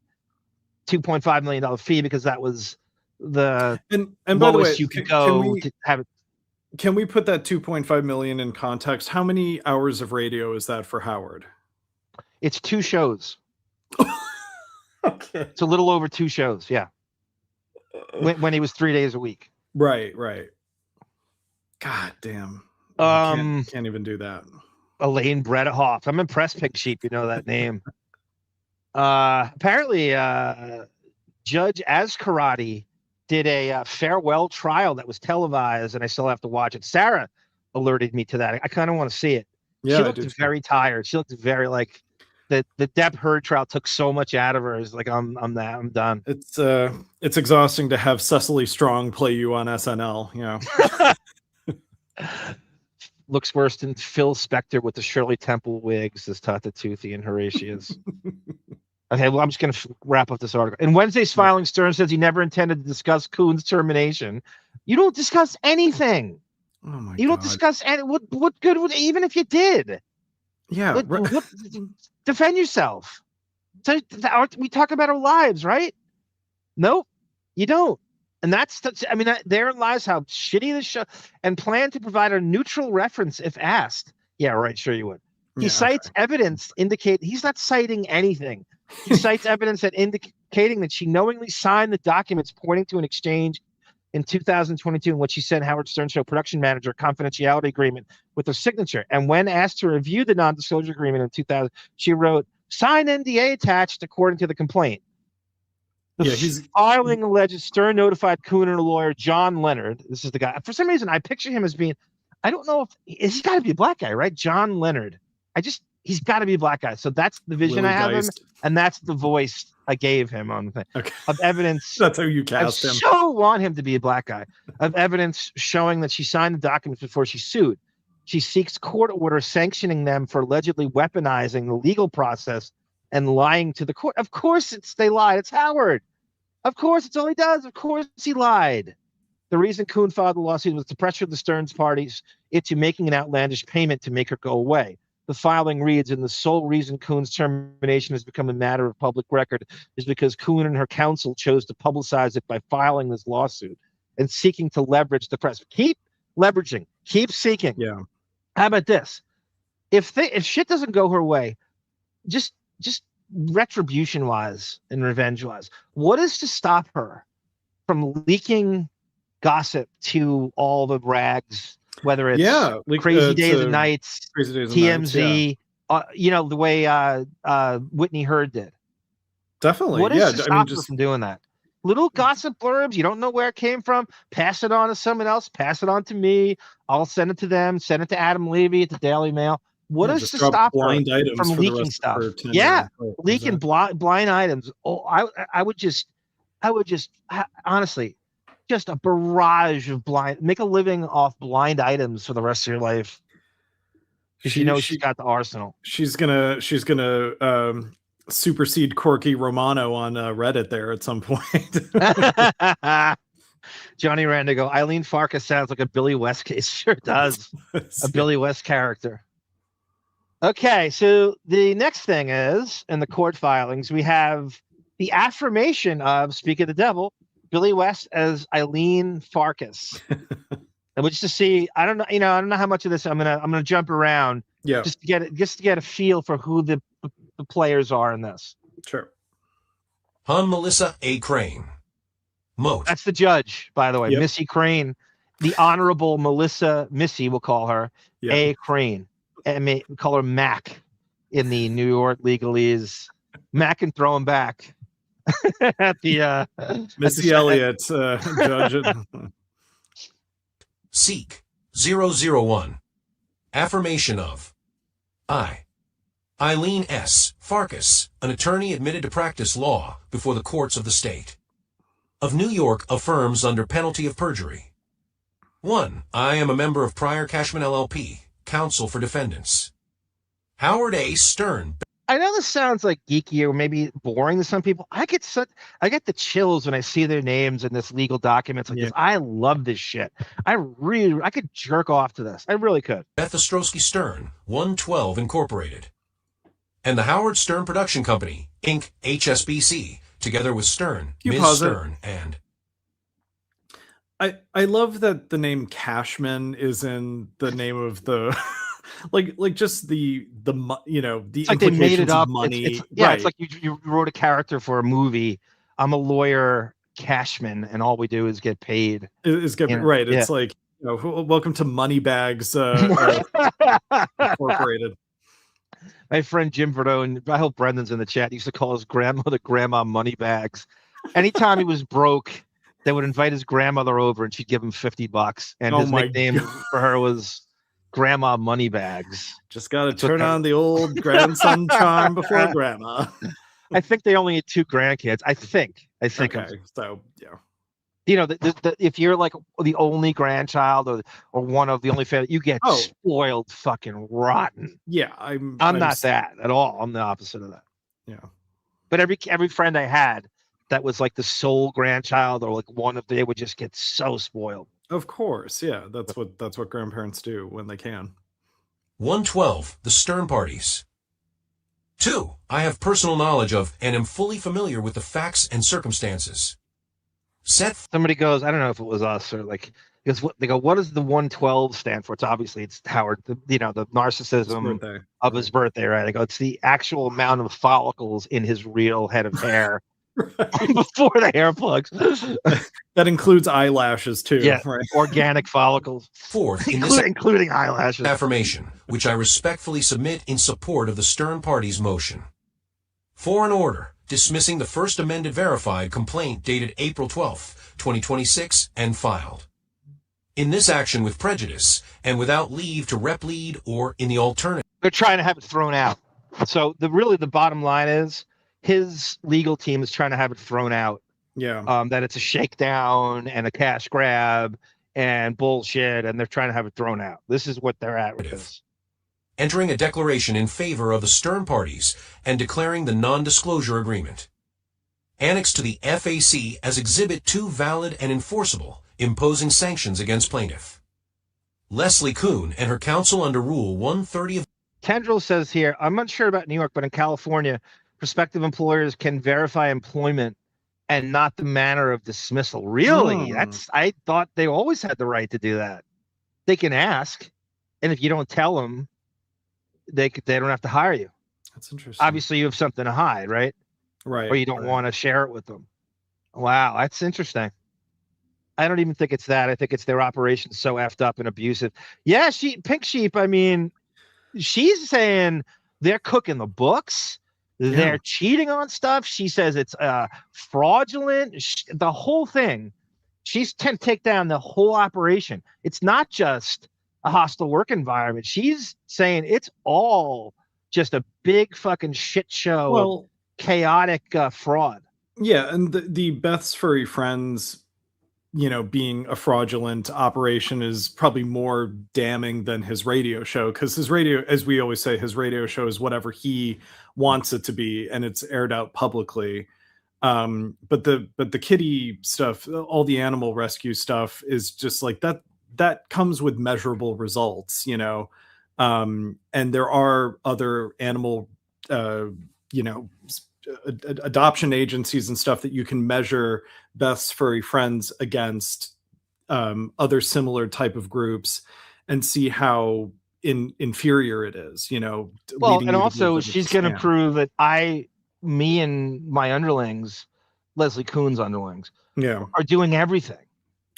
$2.5 million fee because that was the and lowest by the way, you could go to have it. Can we put that 2.5 million in context? How many hours of radio is that for Howard? It's 2 shows. Okay. It's a little over 2 shows. Yeah. When he was 3 days a week. Right. God damn. Can't even do that. Elaine Bredehoff. I'm impressed, Pig Sheep. You know that name. Apparently, Judge Askarati did a farewell trial that was televised, and I still have to watch it. Sarah alerted me to that. I kind of want to see it. Yeah, she looked very tired. She looked very like the Depp Heard trial took so much out of her. It's like I'm done. It's exhausting to have Cecily Strong play you on SNL. Looks worse than Phil Spector with the Shirley Temple wigs as Tata Toothy and Horatius. Okay, well, I'm just going to wrap up this article. In Wednesday's filing, Stern says he never intended to discuss Kuhn's termination. You don't discuss anything. Oh my you God. Don't discuss any. What good would, even if you did? Yeah. Defend yourself. So we talk about our lives, right? Nope, you don't. And therein lies how shitty the show, and plan to provide a neutral reference if asked. Yeah, right. Sure you would. He cites evidence indicate he's not citing anything. He cites evidence that indicating that she knowingly signed the documents pointing to an exchange in 2022 in which she sent Howard Stern show production manager confidentiality agreement with her signature. And when asked to review the non-disclosure agreement in 2000, she wrote, "Signed NDA attached according to the complaint." The filing alleges Stern notified Kuhn and her lawyer, John Leonard. This is the guy. For some reason, I picture him as being, I don't know if he's got to be a black guy, right? John Leonard. He's got to be a black guy. So that's the vision I have him, and that's the voice I gave him on the thing of evidence. That's how you cast him. I so want him to be a black guy. Of evidence showing that she signed the documents before she sued. She seeks court order sanctioning them for allegedly weaponizing the legal process and lying to the court. Of course they lied. It's Howard. Of course, it's all he does. Of course he lied. The reason Kuhn filed the lawsuit was to pressure the Stearns parties into making an outlandish payment to make her go away. The filing reads, and the sole reason Kuhn's termination has become a matter of public record is because Kuhn and her counsel chose to publicize it by filing this lawsuit and seeking to leverage the press. Keep leveraging. Keep seeking. Yeah. How about this? If shit doesn't go her way, just retribution wise and revenge wise, what is to stop her from leaking gossip to all the rags, whether it's Crazy Days and Nights, TMZ, the way Whitney Hurd did? Definitely. What is to stop her from doing that? Little gossip blurbs, you don't know where it came from, pass it on to someone else, pass it on to me, I'll send it to them, send it to Adam Levy at the Daily Mail. What is to stop her from leaking stuff? Yeah, leaking blind items. Oh, I would just honestly, just a barrage of make a living off blind items for the rest of your life. Because she's got the arsenal. She's gonna supersede Corky Romano on Reddit there at some point. Johnny Randigo, Eileen Farkas sounds like a Billy West case. Sure does. A Billy West character. Okay, so the next thing is, in the court filings, we have the affirmation of, speak of the devil, Billy West as Eileen Farkas. And just to see, I don't know how much of this I'm gonna jump around. Yeah. Just to get a feel for who the players are in this. Sure. Hun Melissa A. Crane. Moat. That's the judge, by the way. Yep. Missy Crane. The Honorable Missy, we'll call her, Yep. A. Crane. And we call her Mac in the New York legalese. Mac can throw him back. At the Missy Elliott, judge. Seek 001. Affirmation of I, Eileen S. Farkas, an attorney admitted to practice law before the courts of the state of New York, affirms under penalty of perjury. 1. I am a member of Pryor Cashman LLP, counsel for defendants. Howard A. Stern. I know this sounds like geeky or maybe boring to some people. I get the chills when I see their names in this legal documents like this. I love this shit. I could jerk off to this. I really could. Bethstrionic Stern, 112 Incorporated. And the Howard Stern Production Company, Inc., HSBC, together with Stern, Ms. Stern, and... I love that the name Cashman is in the name of the... like just the it's like they made it up. Money. It's like you wrote a character for a movie. I'm a lawyer, Cashman, and all we do is get paid. Right. It's like, welcome to Moneybags Incorporated. My friend Jim Verdone, I hope Brendan's in the chat, used to call his grandmother Grandma Moneybags. Anytime he was broke, they would invite his grandmother over and she'd give him $50. And his nickname for her was Grandma Moneybags. Just got to turn on the old grandson charm before grandma. I think they only had 2 grandkids. I think. Okay, so yeah. If you're like the only grandchild or one of the only family, you get spoiled fucking rotten. Yeah, I'm not that at all. I'm the opposite of that. Yeah. But every friend I had that was like the sole grandchild or like they would just get so spoiled. Of course, yeah. That's what grandparents do when they can. 112, the Stern parties. 2, I have personal knowledge of and am fully familiar with the facts and circumstances. Somebody goes, I don't know if it was us or like, they go, what does the 112 stand for? It's Howard, the narcissism of his birthday, right? I go, it's the actual amount of follicles in his real head of hair. Before the hair plugs. That includes eyelashes too. Yeah, right? Organic follicles. 4th, including eyelashes. Affirmation, which I respectfully submit in support of the Stern party's motion. For an order dismissing the first amended verified complaint dated April 12th, 2026, and filed. In this action with prejudice and without leave to replead or in the alternative. They're trying to have it thrown out. So the bottom line is his legal team is trying to have it thrown out. Yeah. That it's a shakedown and a cash grab and bullshit, and they're trying to have it thrown out. This is what they're at with this. Entering a declaration in favor of the Stern parties and declaring the non-disclosure agreement. Annexed to the FAC as Exhibit 2 valid and enforceable, imposing sanctions against plaintiff. Leslie Kuhn and her counsel under Rule 130 of... Tendril says here, I'm unsure about New York, but in California, prospective employers can verify employment and not the manner of dismissal. Really? I thought they always had the right to do that. They can ask, and if you don't tell them, they don't have to hire you. That's interesting. Obviously, you have something to hide, right? Right. Or you don't want to share it with them. Wow, that's interesting. I don't even think it's that. I think it's their operation so effed up and abusive. Yeah, Pink Sheep, I mean, she's saying they're cooking the books. They're cheating on stuff. She says it's fraudulent. The whole thing. She's trying to take down the whole operation. It's not just a hostile work environment. She's saying it's all just a big fucking shit show of chaotic fraud. Yeah, and the Beth's Furry Friends, being a fraudulent operation is probably more damning than his radio show, because his radio, as we always say, his radio show is whatever he wants it to be, and it's aired out publicly. But the kitty stuff, all the animal rescue stuff is just like that comes with measurable results, you know. And there are other animal, adoption agencies and stuff that you can measure Beth's furry friends against other similar type of groups and see how inferior it is, you know. Well, and also she's going to prove that me and my underlings, Leslie Kuhn's underlings, are doing everything.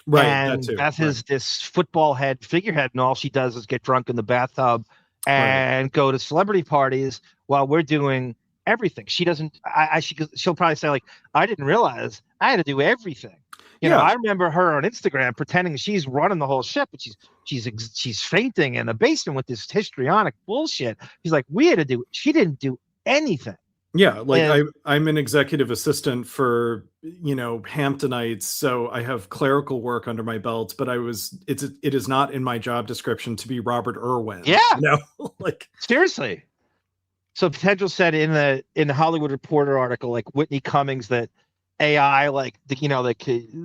Right. And Beth is this football head figurehead, and all she does is get drunk in the bathtub and go to celebrity parties while we're doing everything. She doesn't. She'll probably say, like, I didn't realize I had to do everything. You know, I remember her on Instagram pretending she's running the whole ship, but she's fainting in the basement with this histrionic bullshit. She's like, she didn't do anything. Yeah, like I'm an executive assistant for, you know, Hamptonites, so I have clerical work under my belt, but it is not in my job description to be Robert Irwin. Yeah. You know? Like, seriously. So Potential said in the Hollywood Reporter article, like Whitney Cummings, that AI, like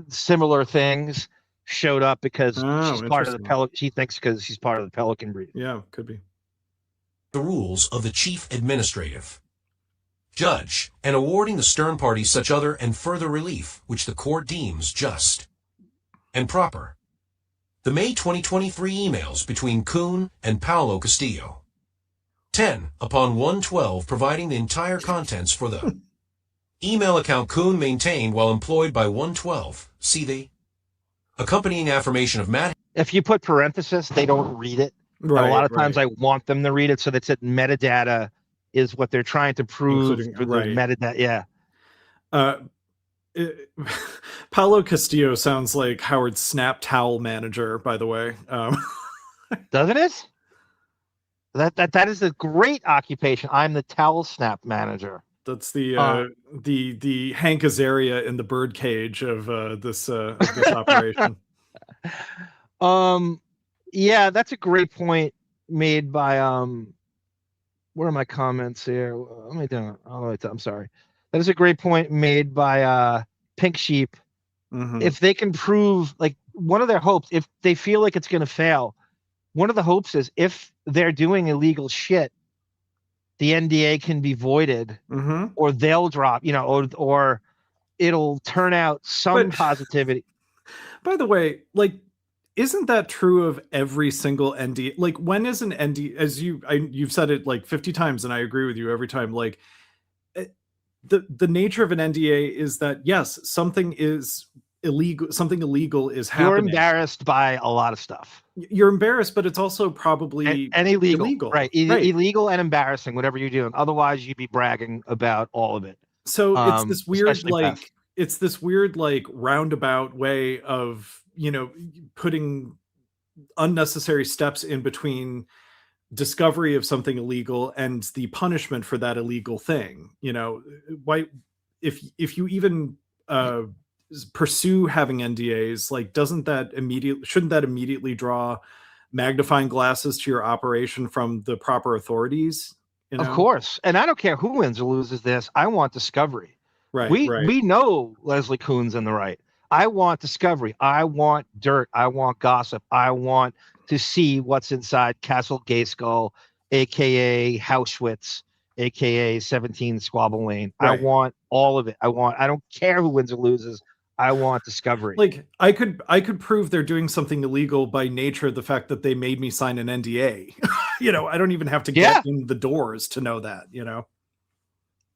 similar things showed up because she's part of the Pelican. She thinks because she's part of the Pelican breed. Yeah, could be. The rules of the chief administrative judge, and awarding the Stern party such other and further relief which the court deems just and proper. The May 2023 emails between Kuhn and Paolo Castillo. 10 upon 112, providing the entire contents for the email account Kuhn maintained while employed by 112. See the accompanying affirmation of Matt. If you put parenthesis, they don't read it. Right, a lot of times I want them to read it, so that's it. Metadata is what they're trying to prove through the metadata. Yeah. Paolo Castillo sounds like Howard's Snap Towel manager, by the way. Doesn't it? That is a great occupation. I'm the towel snap manager. That's the Hank Azaria in the birdcage of this operation. Yeah, that's a great point made by where are my comments here? Let me do it. I'm sorry. That is a great point made by Pink Sheep. Mm-hmm. If they can prove, like, one of their hopes, if they feel like it's going to fail, one of the hopes is if they're doing illegal shit, the NDA can be voided, or they'll drop, you know, or it'll turn out some positivity. By the way, like, isn't that true of every single NDA? Like, when is an NDA, as you've said it like 50 times, and I agree with you every time, like, the nature of an NDA is that, yes, something is illegal, something illegal is happening. You're embarrassed by a lot of stuff. You're embarrassed, but it's also probably and illegal. Right. Illegal and embarrassing, whatever you're doing. Otherwise, you'd be bragging about all of it. So it's this weird, like, it's this weird, like, roundabout way of, you know, putting unnecessary steps in between discovery of something illegal and the punishment for that illegal thing. You know, why, if you even pursue having NDAs, like, shouldn't that immediately draw magnifying glasses to your operation from the proper authorities? You know? Of course. And I don't care who wins or loses this. I want discovery. Right. We know Leslie Kuhn's in the right. I want discovery. I want dirt. I want gossip. I want to see what's inside Castle Gayskull, aka Auschwitz, aka 17 Squabble Lane. Right. I want all of it. I don't care who wins or loses. I want discovery. Like, I could prove they're doing something illegal by nature of the fact that they made me sign an NDA. You know, I don't even have to get in the doors to know that, you know.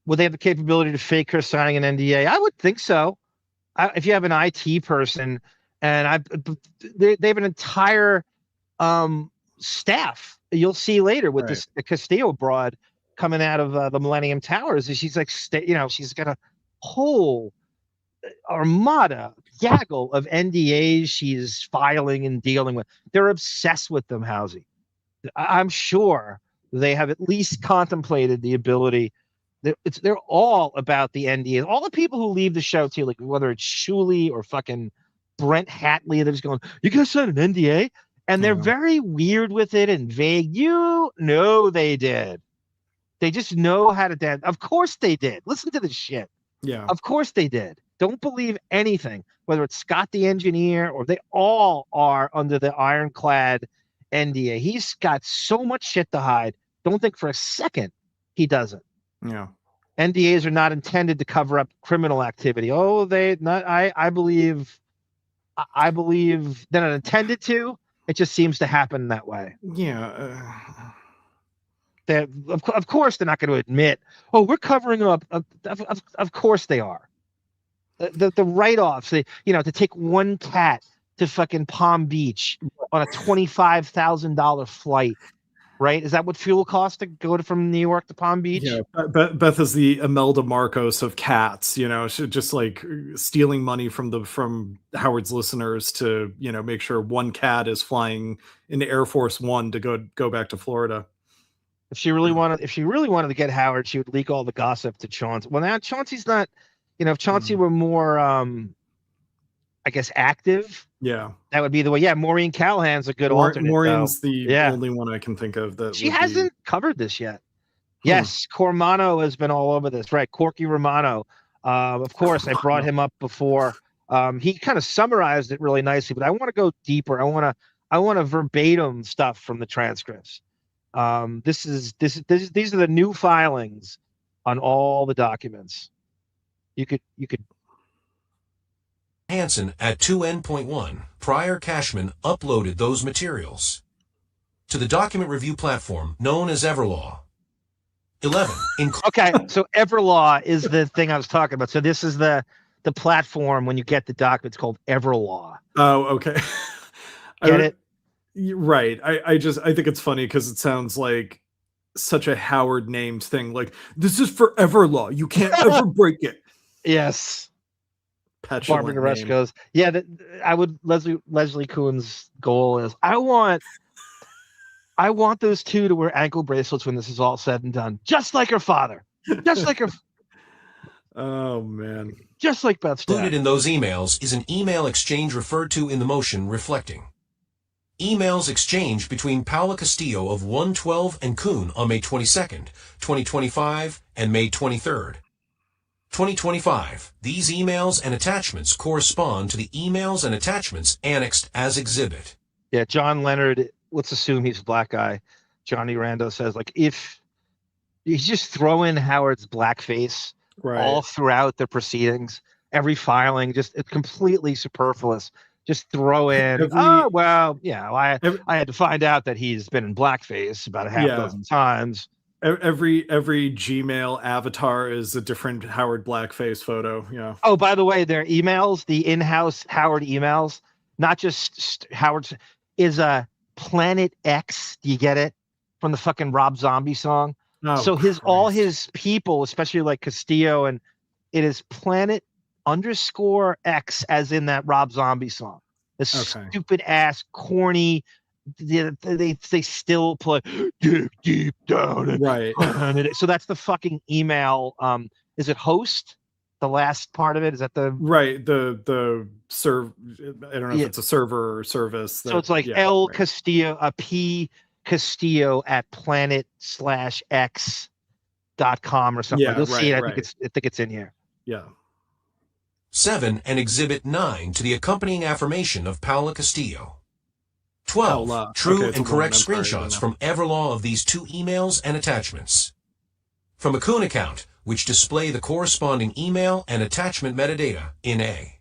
Would they have the capability to fake her signing an NDA? I would think so. If you have an IT person, and they have an entire staff. You'll see later with this Castillo broad coming out of the Millennium Towers. And she's like, she's got a whole armada, gaggle of NDAs she's filing and dealing with. They're obsessed with them, Housey. I'm sure they have at least contemplated the ability. They're all about the NDAs. All the people who leave the show too, like whether it's Shuley or fucking Brent Hatley, they're just going, "You guys signed an NDA," and they're very weird with it and vague. You know they did. They just know how to dance. Of course they did. Listen to this shit. Yeah. Of course they did. Don't believe anything, whether it's Scott the engineer or they all are under the ironclad NDA. He's got so much shit to hide. Don't think for a second he doesn't. Yeah. NDAs are not intended to cover up criminal activity. Oh, they not. I believe they're not intended to. It just seems to happen that way. Yeah. Of course they're not going to admit, oh, we're covering up. Of course they are. The write-offs, to take one cat to fucking Palm Beach on a $25,000 flight, right? Is that what fuel costs to go from New York to Palm Beach? Yeah, Beth is the Imelda Marcos of cats, she just like stealing money from Howard's listeners to, make sure one cat is flying into Air Force One to go back to Florida. If she really wanted to get Howard, she would leak all the gossip to Chauncey. Well, now Chauncey's not, if Chauncey were more, I guess, active. Yeah, that would be the way. Yeah, Maureen Callahan's a good alternate. Maureen's the only one I can think of that she hasn't covered this yet. Yes, Cormano has been all over this, right? Corky Romano. Of course, I brought him up before. He kind of summarized it really nicely, but I want to go deeper. I want to verbatim stuff from the transcripts. These are the new filings on all the documents. You could. Hansen at 2N.1, prior Cashman uploaded those materials to the document review platform known as Everlaw. 11. Okay, so Everlaw is the thing I was talking about. So this is the platform when you get the documents called Everlaw. Oh, okay. Get it? Right. I think it's funny because it sounds like such a Howard named thing. Like, this is for Everlaw. You can't ever break it. Yes. Petulant Barbara Rush goes, yeah, Leslie Kuhn's goal is I want those two to wear ankle bracelets when this is all said and done, just like her father, just like her. Oh man, just like Beth Stern. Included in those emails is an email exchange referred to in the motion reflecting emails exchanged between Paula Castillo of 112 and Kuhn on May 22nd, 2025 and May 23rd. 2025. These emails and attachments correspond to the emails and attachments annexed as exhibit. Yeah, John Leonard, let's assume he's a black guy. Johnny Rando says, like, if you just throw in Howard's blackface all throughout the proceedings, every filing, just it's completely superfluous. Just throw in, I had to find out that he's been in blackface about a half dozen times. Every Gmail avatar is a different Howard blackface photo. Yeah. Oh, by the way, their emails, the in-house Howard emails, not just Howard's, is a Planet X. Do you get it? From the fucking Rob Zombie song. Oh, so all his people, especially like Castillo, and it is Planet_X, as in that Rob Zombie song. The stupid ass, corny. They still play deep down, right? So that's the fucking email. Is it host? The last part of it, is that the the serve? I don't know if it's a server or service. So it's like Castillo, P Castillo at planet/x.com or something. You'll see it. I think it's in here. Yeah. 7 and Exhibit 9 to the accompanying affirmation of Paula Castillo. 12. True and correct screenshots from Everlaw of these two emails and attachments. From a Kuhn account, which display the corresponding email and attachment metadata in a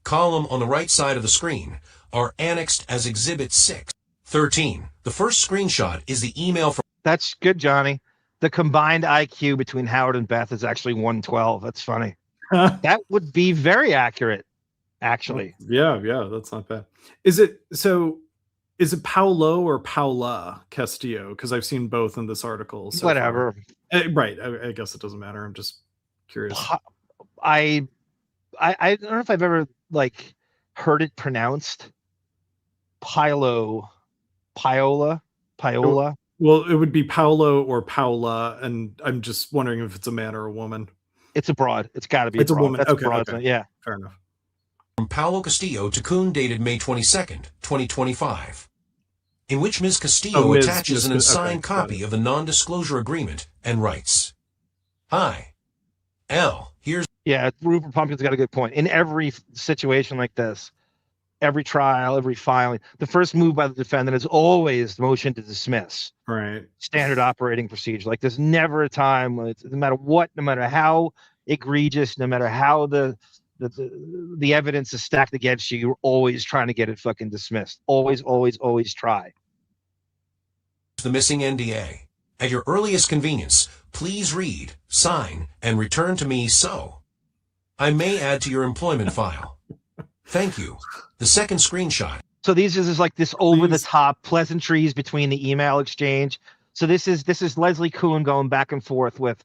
column on the right side of the screen, are annexed as Exhibit 6. 13. The first screenshot is the email from... That's good, Johnny. The combined IQ between Howard and Beth is actually 112. That's funny. That would be very accurate, actually. Yeah, that's not bad. Is it Paulo or Paula Castillo? Because I've seen both in this article. So whatever. Right. I guess it doesn't matter. I'm just curious. I don't know if I've ever heard it pronounced. Paola. Well, it would be Paulo or Paula, and I'm just wondering if it's a man or a woman. It's a broad. It's got to be. It's a woman. That's okay, broad. okay. Yeah. Fair enough. From Paulo Castillo to Kuhn, dated May 22nd, 2025, in which Ms. Castillo attaches an unsigned copy of the non-disclosure agreement and writes, Hi, L, here's Yeah, Rupert Pumpkin's got a good point. In every situation like this, every trial, every filing, the first move by the defendant is always the motion to dismiss. Right. Standard operating procedure. Like there's never a time when it's, no matter what, no matter how egregious, no matter how the evidence is stacked against you, you're always trying to get it fucking dismissed. Always, always, always try. The missing NDA. At your earliest convenience, please read, sign, and return to me so I may add to your employment file. Thank you. The second screenshot. So these is like this over the top pleasantries between the email exchange. So this is Leslie Kuhn going back and forth with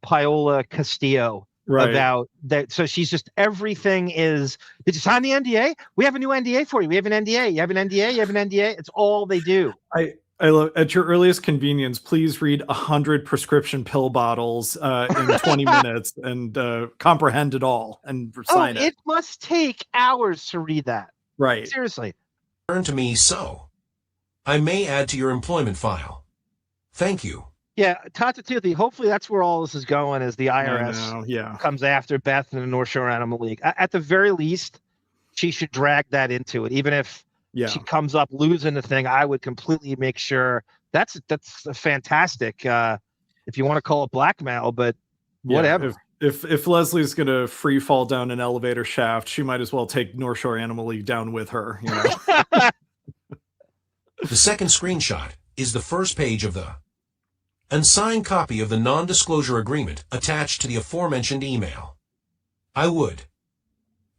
Paola Castillo about that. So she's just, everything is, did you sign the NDA? We have a new NDA for you. We have an NDA. You have an NDA. You have an NDA. It's all they do. I love, at your earliest convenience, please read 100 prescription pill bottles in 20 minutes and comprehend it all and sign it. It must take hours to read that. Right. Seriously. Turn to me so I may add to your employment file. Thank you. Yeah, Tatatouthi, hopefully that's where all this is going, as the IRS comes after Beth and the North Shore Animal League. At the very least, she should drag that into it. Even if she comes up losing the thing, I would completely make sure that's a fantastic, if you want to call it blackmail, but whatever. If Leslie's gonna free fall down an elevator shaft, she might as well take North Shore Animal League down with her. You know. The second screenshot is the first page of the unsigned copy of the non-disclosure agreement attached to the aforementioned email. I would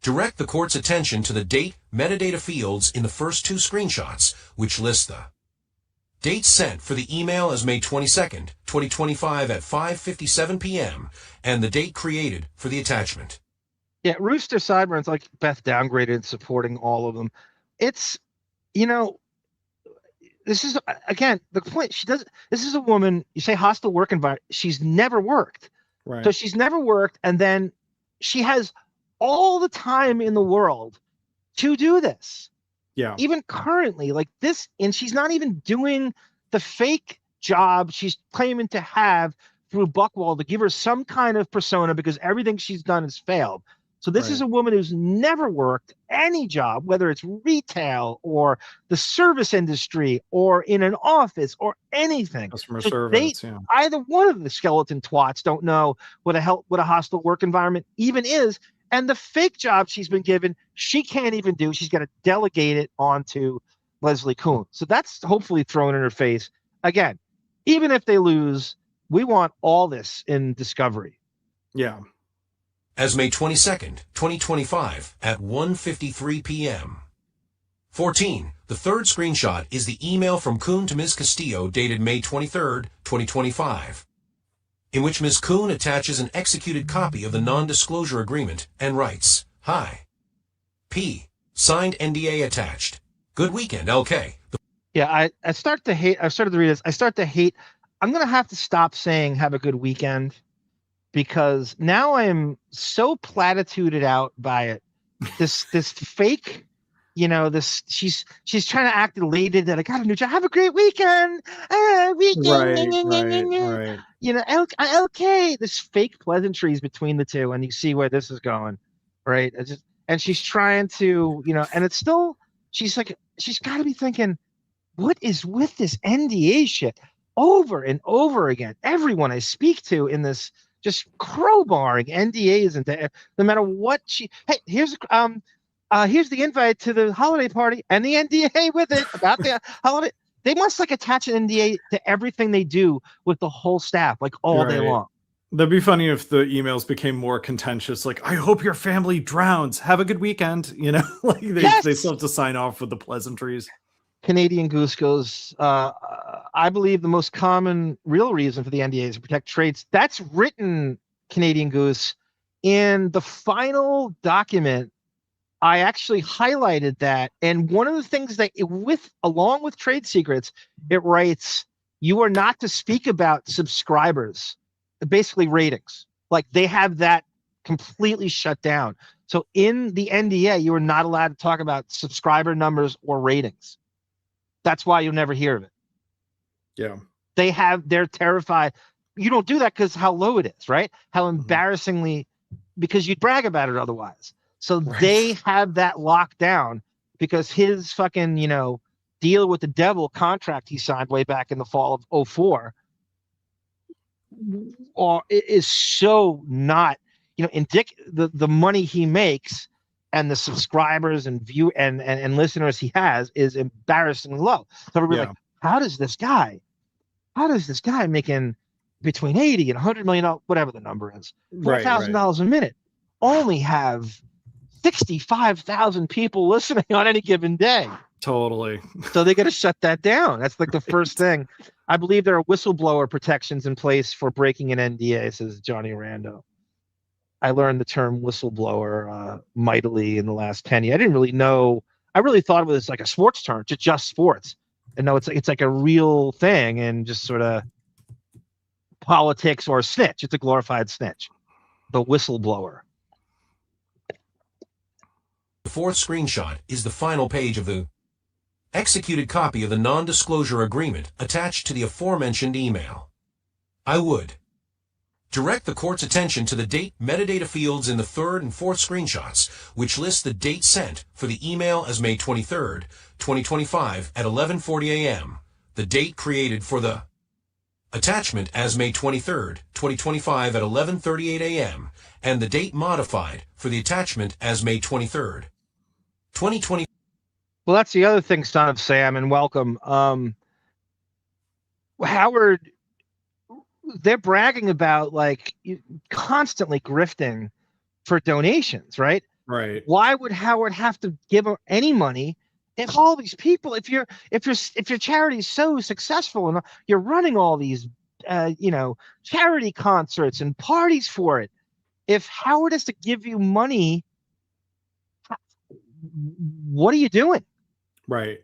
direct the court's attention to the date metadata fields in the first two screenshots, which list the date sent for the email as May 22nd, 2025 at 5:57 p.m. and the date created for the attachment. Yeah, Rooster Sideburns, like Beth downgraded in supporting all of them. It's, you know, this is, again, the point. This is a woman, you say hostile work environment. She's never worked. Right. So she's never worked. And then she has all the time in the world to do this. Yeah. Even currently, like this, and she's not even doing the fake job she's claiming to have through Buckwald to give her some kind of persona, because everything she's done has failed. So this is a woman who's never worked any job, whether it's retail or the service industry or in an office or anything. Customer service, Either one of the skeleton twats don't know what a hostile work environment even is. And the fake job she's been given, she can't even do. She's got to delegate it onto Leslie Kuhn. So that's hopefully thrown in her face. Again, even if they lose, we want all this in discovery. Yeah. As May 22nd, 2025 at 1:53 p.m. 14. The third screenshot is the email from Kuhn to Ms. Castillo dated May 23rd, 2025, in which Ms. Kuhn attaches an executed copy of the non-disclosure agreement and writes, "Hi. P. Signed NDA attached. Good weekend, LK." Yeah, I start to hate. I've started to read this. I start to hate. I'm going to have to stop saying have a good weekend, because now I am so platituded out by it. This fake, you know, this she's trying to act elated that I got a new job. Have a great weekend. Right. You know, okay. This fake pleasantries between the two, and you see where this is going, right? And she's trying to, you know, and it's still, she's got to be thinking, what is with this NDA shit over and over again? Everyone I speak to in this, just crowbarring NDAs into, no matter what hey, here's the invite to the holiday party and the NDA with it about the holiday. They must like attach an NDA to everything they do with the whole staff, like all day long. That'd be funny if the emails became more contentious. Like, I hope your family drowns. Have a good weekend. You know, like they still have to sign off with the pleasantries. Canadian Goose goes, I believe the most common real reason for the NDA is to protect trades. That's written, Canadian Goose, in the final document. I actually highlighted that. And one of the things that along with trade secrets, it writes, you are not to speak about subscribers, basically ratings. Like they have that completely shut down. So in the NDA, you are not allowed to talk about subscriber numbers or ratings. That's why you'll never hear of it. Yeah. They're terrified. You don't do that because how low it is, right? How embarrassingly because you'd brag about it otherwise. So they have that locked down because his fucking, deal with the devil contract he signed way back in the fall of 2004 is so not, the money he makes and the subscribers and and listeners he has is embarrassingly low. So we're like, how does this guy making between 80 and $100 million, whatever the number is, $4,000 a minute, only have 65,000 people listening on any given day? Totally. So they got to shut that down. That's like the first thing. I believe there are whistleblower protections in place for breaking an NDA, says Johnny Rando. I learned the term whistleblower mightily in the last 10 years. I didn't really know. I really thought of it as like a sports term, just sports. And no, it's like a real thing, and just sort of politics or snitch. It's a glorified snitch. The whistleblower. The fourth screenshot is the final page of the executed copy of the non-disclosure agreement attached to the aforementioned email. I would direct the court's attention to the date metadata fields in the third and fourth screenshots, which list the date sent for the email as May 23rd, 2025 at 11:40 a.m., the date created for the attachment as May 23rd, 2025 at 11:38 a.m., and the date modified for the attachment as May 23rd, 2020. Well, that's the other thing, Son of Sam, and welcome. Howard, they're bragging about like constantly grifting for donations, right? Right. Why would Howard have to give any money if all these people, if your charity is so successful and you're running all these, charity concerts and parties for it, if Howard has to give you money, what are you doing? Right.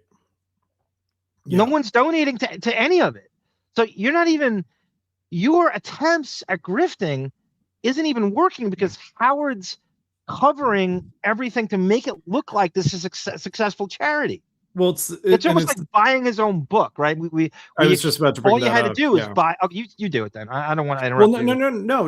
No one's donating to any of it. So you're not even, your attempts at grifting isn't even working because Howard's covering everything to make it look like this is a successful charity. Well, it's almost like buying his own book, right? I was just about to bring all that you had up. to do is buy. Oh, you do it then. I don't want to interrupt. Well,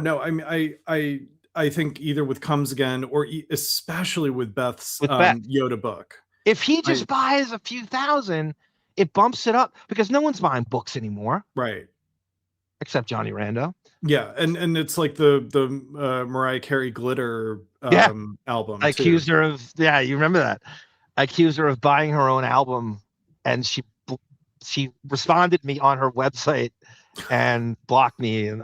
no. I mean, I think either with Comes Again or especially with Beth's Yoda book. If he just buys a few thousand, it bumps it up because no one's buying books anymore, right? Except Johnny Rando. Yeah, and it's like the Mariah Carey Glitter album. I accused her of you remember that? I accused her of buying her own album, and she responded me on her website and blocked me. And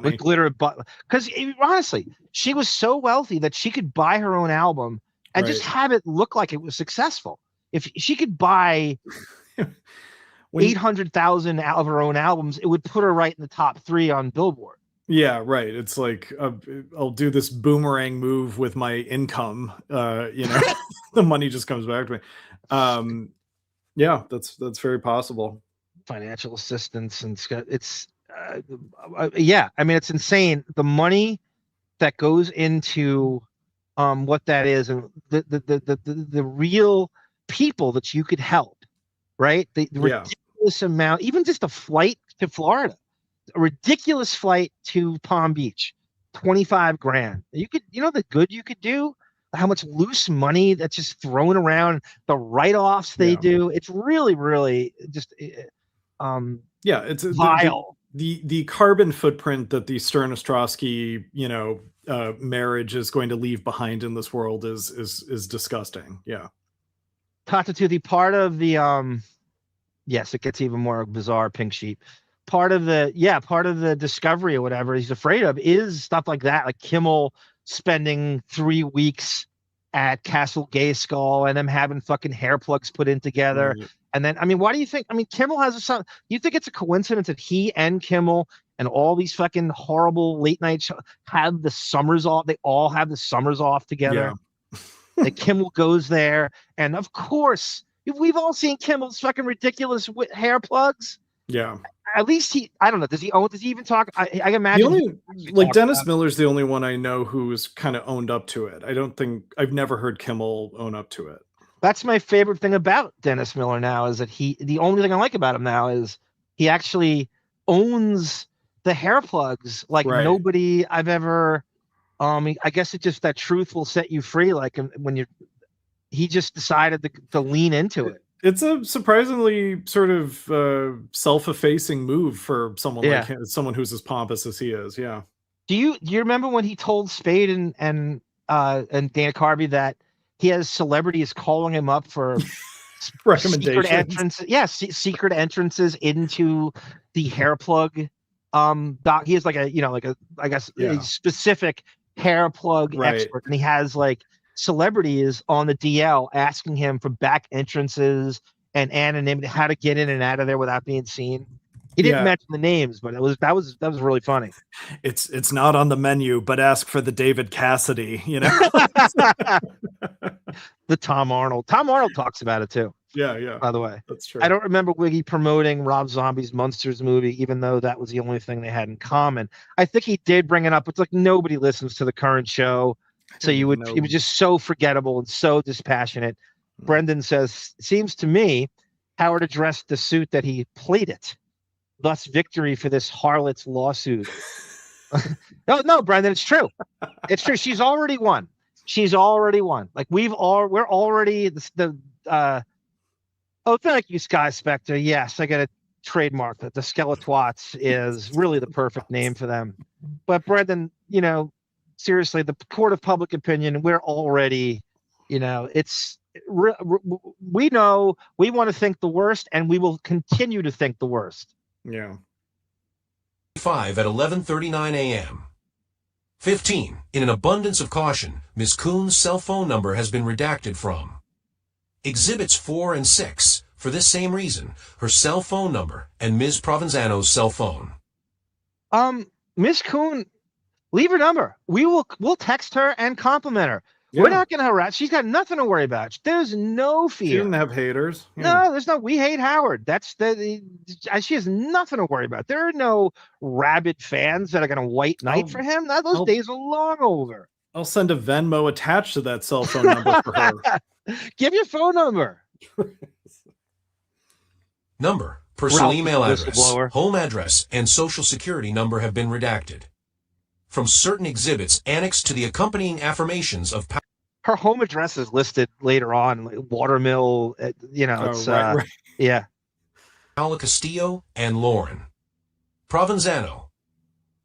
with glitter, because honestly, she was so wealthy that she could buy her own album and just have it look like it was successful. If she could buy 800,000 of her own albums, it would put her right in the top 3 on Billboard. Yeah, right. It's like I'll do this boomerang move with my income. The money just comes back to me. Yeah, that's very possible. Financial assistance and it's I mean, it's insane the money that goes into what that is, and the real people that you could help, right? The ridiculous amount, even just a flight to Florida, a ridiculous flight to Palm Beach, $25,000. You could, the good you could do, how much loose money that's just thrown around, the write-offs they do. It's really, really just it's vile. The carbon footprint that the Stern-Ostrowski, marriage is going to leave behind in this world is disgusting. Yeah. Tata, to the part of the yes, it gets even more bizarre. Pink sheep. Part of the discovery or whatever he's afraid of is stuff like that, like Kimmel spending 3 weeks at Castle Gayskull and them having fucking hair plugs put in together. Mm-hmm. And then, I mean, why do you think, Kimmel has a son. You think it's a coincidence that he and Kimmel and all these fucking horrible late night shows have the summers off? They all have the summers off together. Yeah. That Kimmel goes there. And of course, we've all seen Kimmel's fucking ridiculous hair plugs. Yeah. At least I don't know. Does he even talk? I imagine. Dennis Miller's the only one I know who's kind of owned up to it. I've never heard Kimmel own up to it. That's my favorite thing about Dennis Miller now is that the only thing I like about him now is he actually owns the hair plugs like nobody I've ever I guess it just that truth will set you free. Like when he just decided to lean into it. It's a surprisingly sort of self-effacing move for someone like him, someone who's as pompous as he is. Yeah. Do you remember when he told Spade and Dana Carvey that he has celebrities calling him up for recommendations? Secret entrances, secret entrances into the hair plug. Doc, he has like a specific hair plug expert, and he has like celebrities on the DL asking him for back entrances and anonymity, how to get in and out of there without being seen. He didn't mention the names, but that was really funny. It's not on the menu, but ask for the David Cassidy, you know. The Tom Arnold. Tom Arnold talks about it too. Yeah. By the way, that's true. I don't remember Wiggy promoting Rob Zombie's Munsters movie, even though that was the only thing they had in common. I think he did bring it up. It's like nobody listens to the current show, so it was just so forgettable and so dispassionate. Brendan says, "Seems to me, Howard addressed the suit that he played it. Thus, victory for this harlot's lawsuit." No, Brendan, it's true. It's true. She's already won. Like we're already oh, thank you, Sky Spectre. Yes, I got to trademark that. The Skeletwats is really the perfect name for them. But Brendan, seriously, the court of public opinion, we're already, we know we want to think the worst, and we will continue to think the worst. Yeah. 5 at 11:39 a.m. 15. In an abundance of caution, Ms. Kuhn's cell phone number has been redacted from Exhibits 4 and 6. For this same reason, her cell phone number and Ms. Provenzano's cell phone. Ms. Kuhn, leave her number. We'll text her and compliment her. Yeah. We're not going to harass. She's got nothing to worry about. There's no fear. She doesn't have haters. Yeah. No, there's no. We hate Howard. She has nothing to worry about. There are no rabid fans that are going to white knight for him. Those days are long over. I'll send a Venmo attached to that cell phone number for her. Give your phone number. Number, personal email address, home address, and social security number have been redacted from certain exhibits annexed to the accompanying affirmations of power. Her home address is listed later on, like Watermill, it's right. Yeah. Paula Castillo and Lauren Provenzano.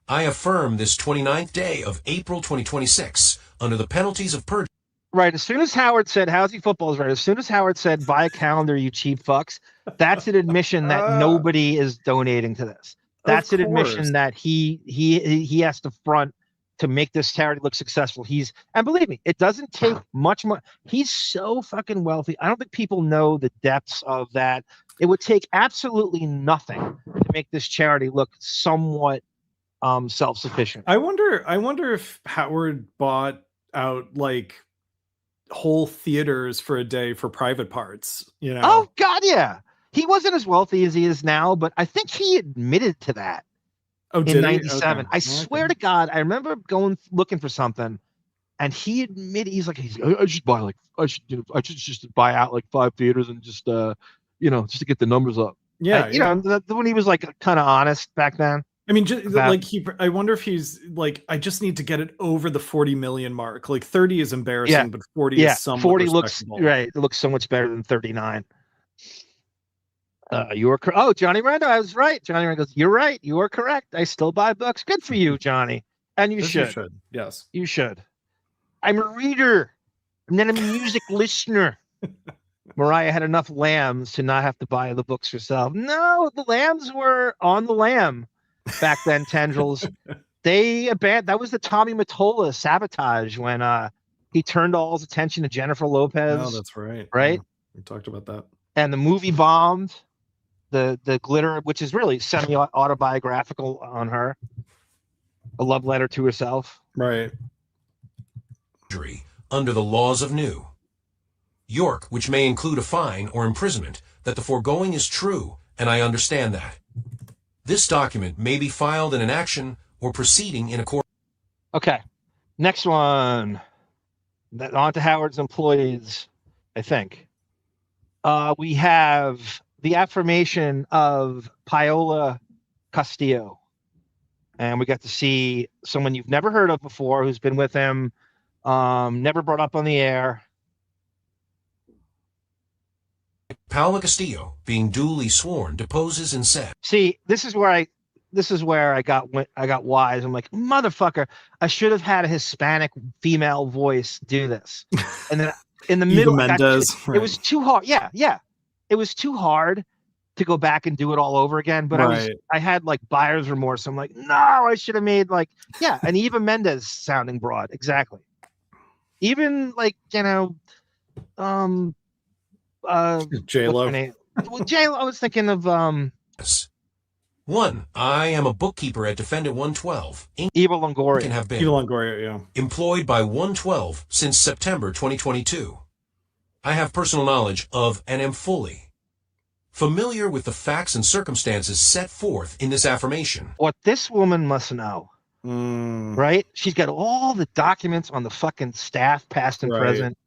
I affirm this 29th day of April 2026 under the penalties of perjury. Right. As soon as Howard said, "How's football?" is right. As soon as Howard said, "Buy a calendar, you cheap fucks," that's an admission that nobody is donating to this. That's an admission that he has to front to make this charity look successful. And believe me, it doesn't take much money. He's so fucking wealthy. I don't think people know the depths of that. It would take absolutely nothing to make this charity look somewhat self-sufficient. I wonder if Howard bought out like whole theaters for a day for private parts, Oh God, yeah. He wasn't as wealthy as he is now, but I think he admitted to that in 97. Okay. I swear to God, I remember looking for something, and he admitted I should buy buy out like 5 theaters and just to get the numbers up. Yeah, when he was like kind of honest back then. I mean, I wonder if he's like, I just need to get it over the 40 million mark. Like 30 is embarrassing, but 40 is somewhat 40 looks right. It looks so much better than 39. Johnny Rando, I was right. Johnny Rando goes, "You're right. You are correct. I still buy books." Good for you, Johnny. And you should. Yes, you should. I'm a reader, and then I'm a music listener. Mariah had enough lambs to not have to buy the books herself. No, the lambs were on the lamb back then. Tendrils. That was the Tommy Mottola sabotage when he turned all his attention to Jennifer Lopez. Oh, that's right. Right. Yeah, we talked about that. And the movie bombed. The glitter, which is really semi-autobiographical on her, a love letter to herself. Right. Under the laws of New York, which may include a fine or imprisonment, that the foregoing is true, and I understand that. This document may be filed in an action or proceeding in a court. Okay. Next one. On to Howard's employees, I think. We have the affirmation of Paola Castillo. and we got to see someone you've never heard of before, who's been with him, never brought up on the air. Paula Castillo, being duly sworn, deposes and said, See, this is where I got wise. I'm like, motherfucker, I should have had a Hispanic female voice do this. And then in the middle, it was too hard. Yeah. It was too hard to go back and do it all over again. But I had like buyer's remorse. I'm like, no, I should have made an Eva Mendes sounding broad. Exactly. Even J-Lo. Well, J-Lo, I was thinking of 1. I am a bookkeeper at Defendant 112. Eva Longoria. Can have been Eva Longoria, yeah. Employed by 112 since September 2022. I have personal knowledge of and am fully familiar with the facts and circumstances set forth in this affirmation. What this woman must know, right? She's got all the documents on the fucking staff, past and present.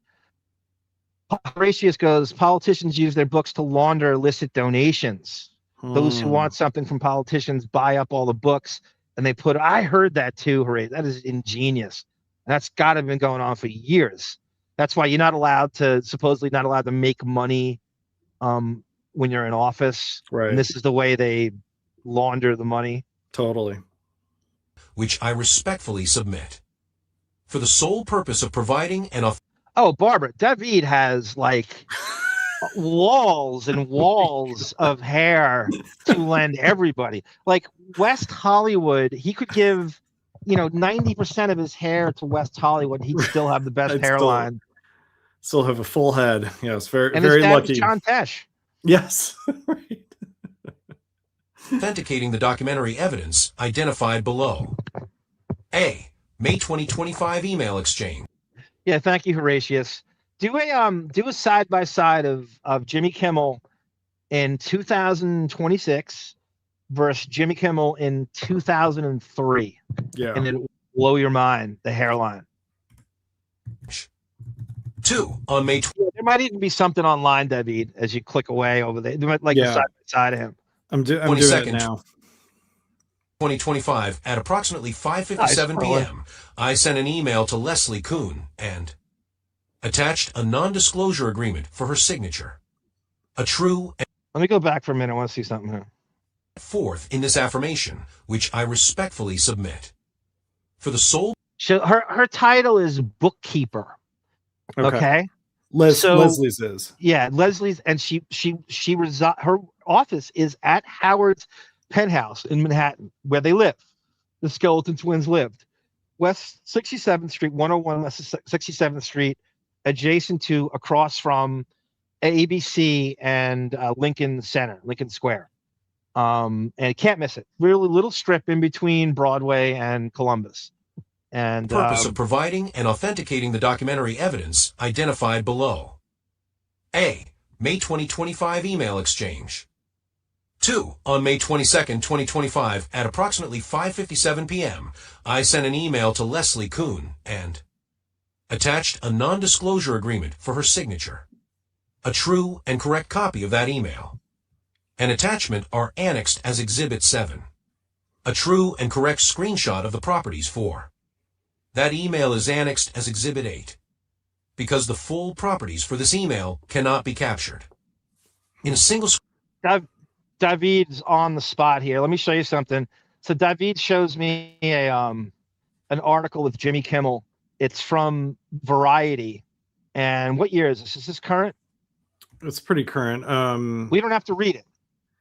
Horatius goes, politicians use their books to launder illicit donations. Those who want something from politicians buy up all the books, and they put, I heard that too, Horatius. That is ingenious. That's got to have been going on for years. That's why you're supposedly not allowed to make money when you're in office. Right. And this is the way they launder the money. Totally. Which I respectfully submit. For the sole purpose of providing an Oh, Barbara, David has walls and walls of hair to lend everybody. Like West Hollywood, he could give, 90% of his hair to West Hollywood. He'd still have the best hairline. Still have a full head. Yes, very, and very his dad lucky. Was John Tesh. Yes. Right. Authenticating the documentary evidence identified below. A. May 2025 email exchange. Yeah, thank you, Horatius. Do a side by side of Jimmy Kimmel in 2026 versus Jimmy Kimmel in 2003. Yeah, and it'll blow your mind. The hairline. 2 on May. There might even be something online, David, as you click away over there. Side by side of him. I'm doing it now. 2025 at approximately 5:57 p.m. I sent an email to Leslie Kuhn and attached a non-disclosure agreement for her signature. A true. Let me go back for a minute. I want to see something here. Forth in this affirmation, which I respectfully submit. For the sole. Her title is bookkeeper. Okay. Leslie's is. Yeah, Leslie's, and she her office is at Howard's penthouse in Manhattan, where they live. The Skeleton Twins lived. West 67th Street, 101 West 67th Street, adjacent to, across from ABC and Lincoln Center, Lincoln Square. And you can't miss it. Really little strip in between Broadway and Columbus. And purpose of providing and authenticating the documentary evidence identified below. A. May 2025 email exchange. 2. On May 22nd, 2025, at approximately 5:57 p.m., I sent an email to Leslie Kuhn and attached a non-disclosure agreement for her signature. A true and correct copy of that email. An attachment are annexed as Exhibit 7. A true and correct screenshot of the properties for. That email is annexed as Exhibit 8. Because the full properties for this email cannot be captured. In a single. David's on the spot here. Let me show you something. So David shows me an article with Jimmy Kimmel. It's from Variety. And what year is this? Is this current? It's pretty current. We don't have to read it.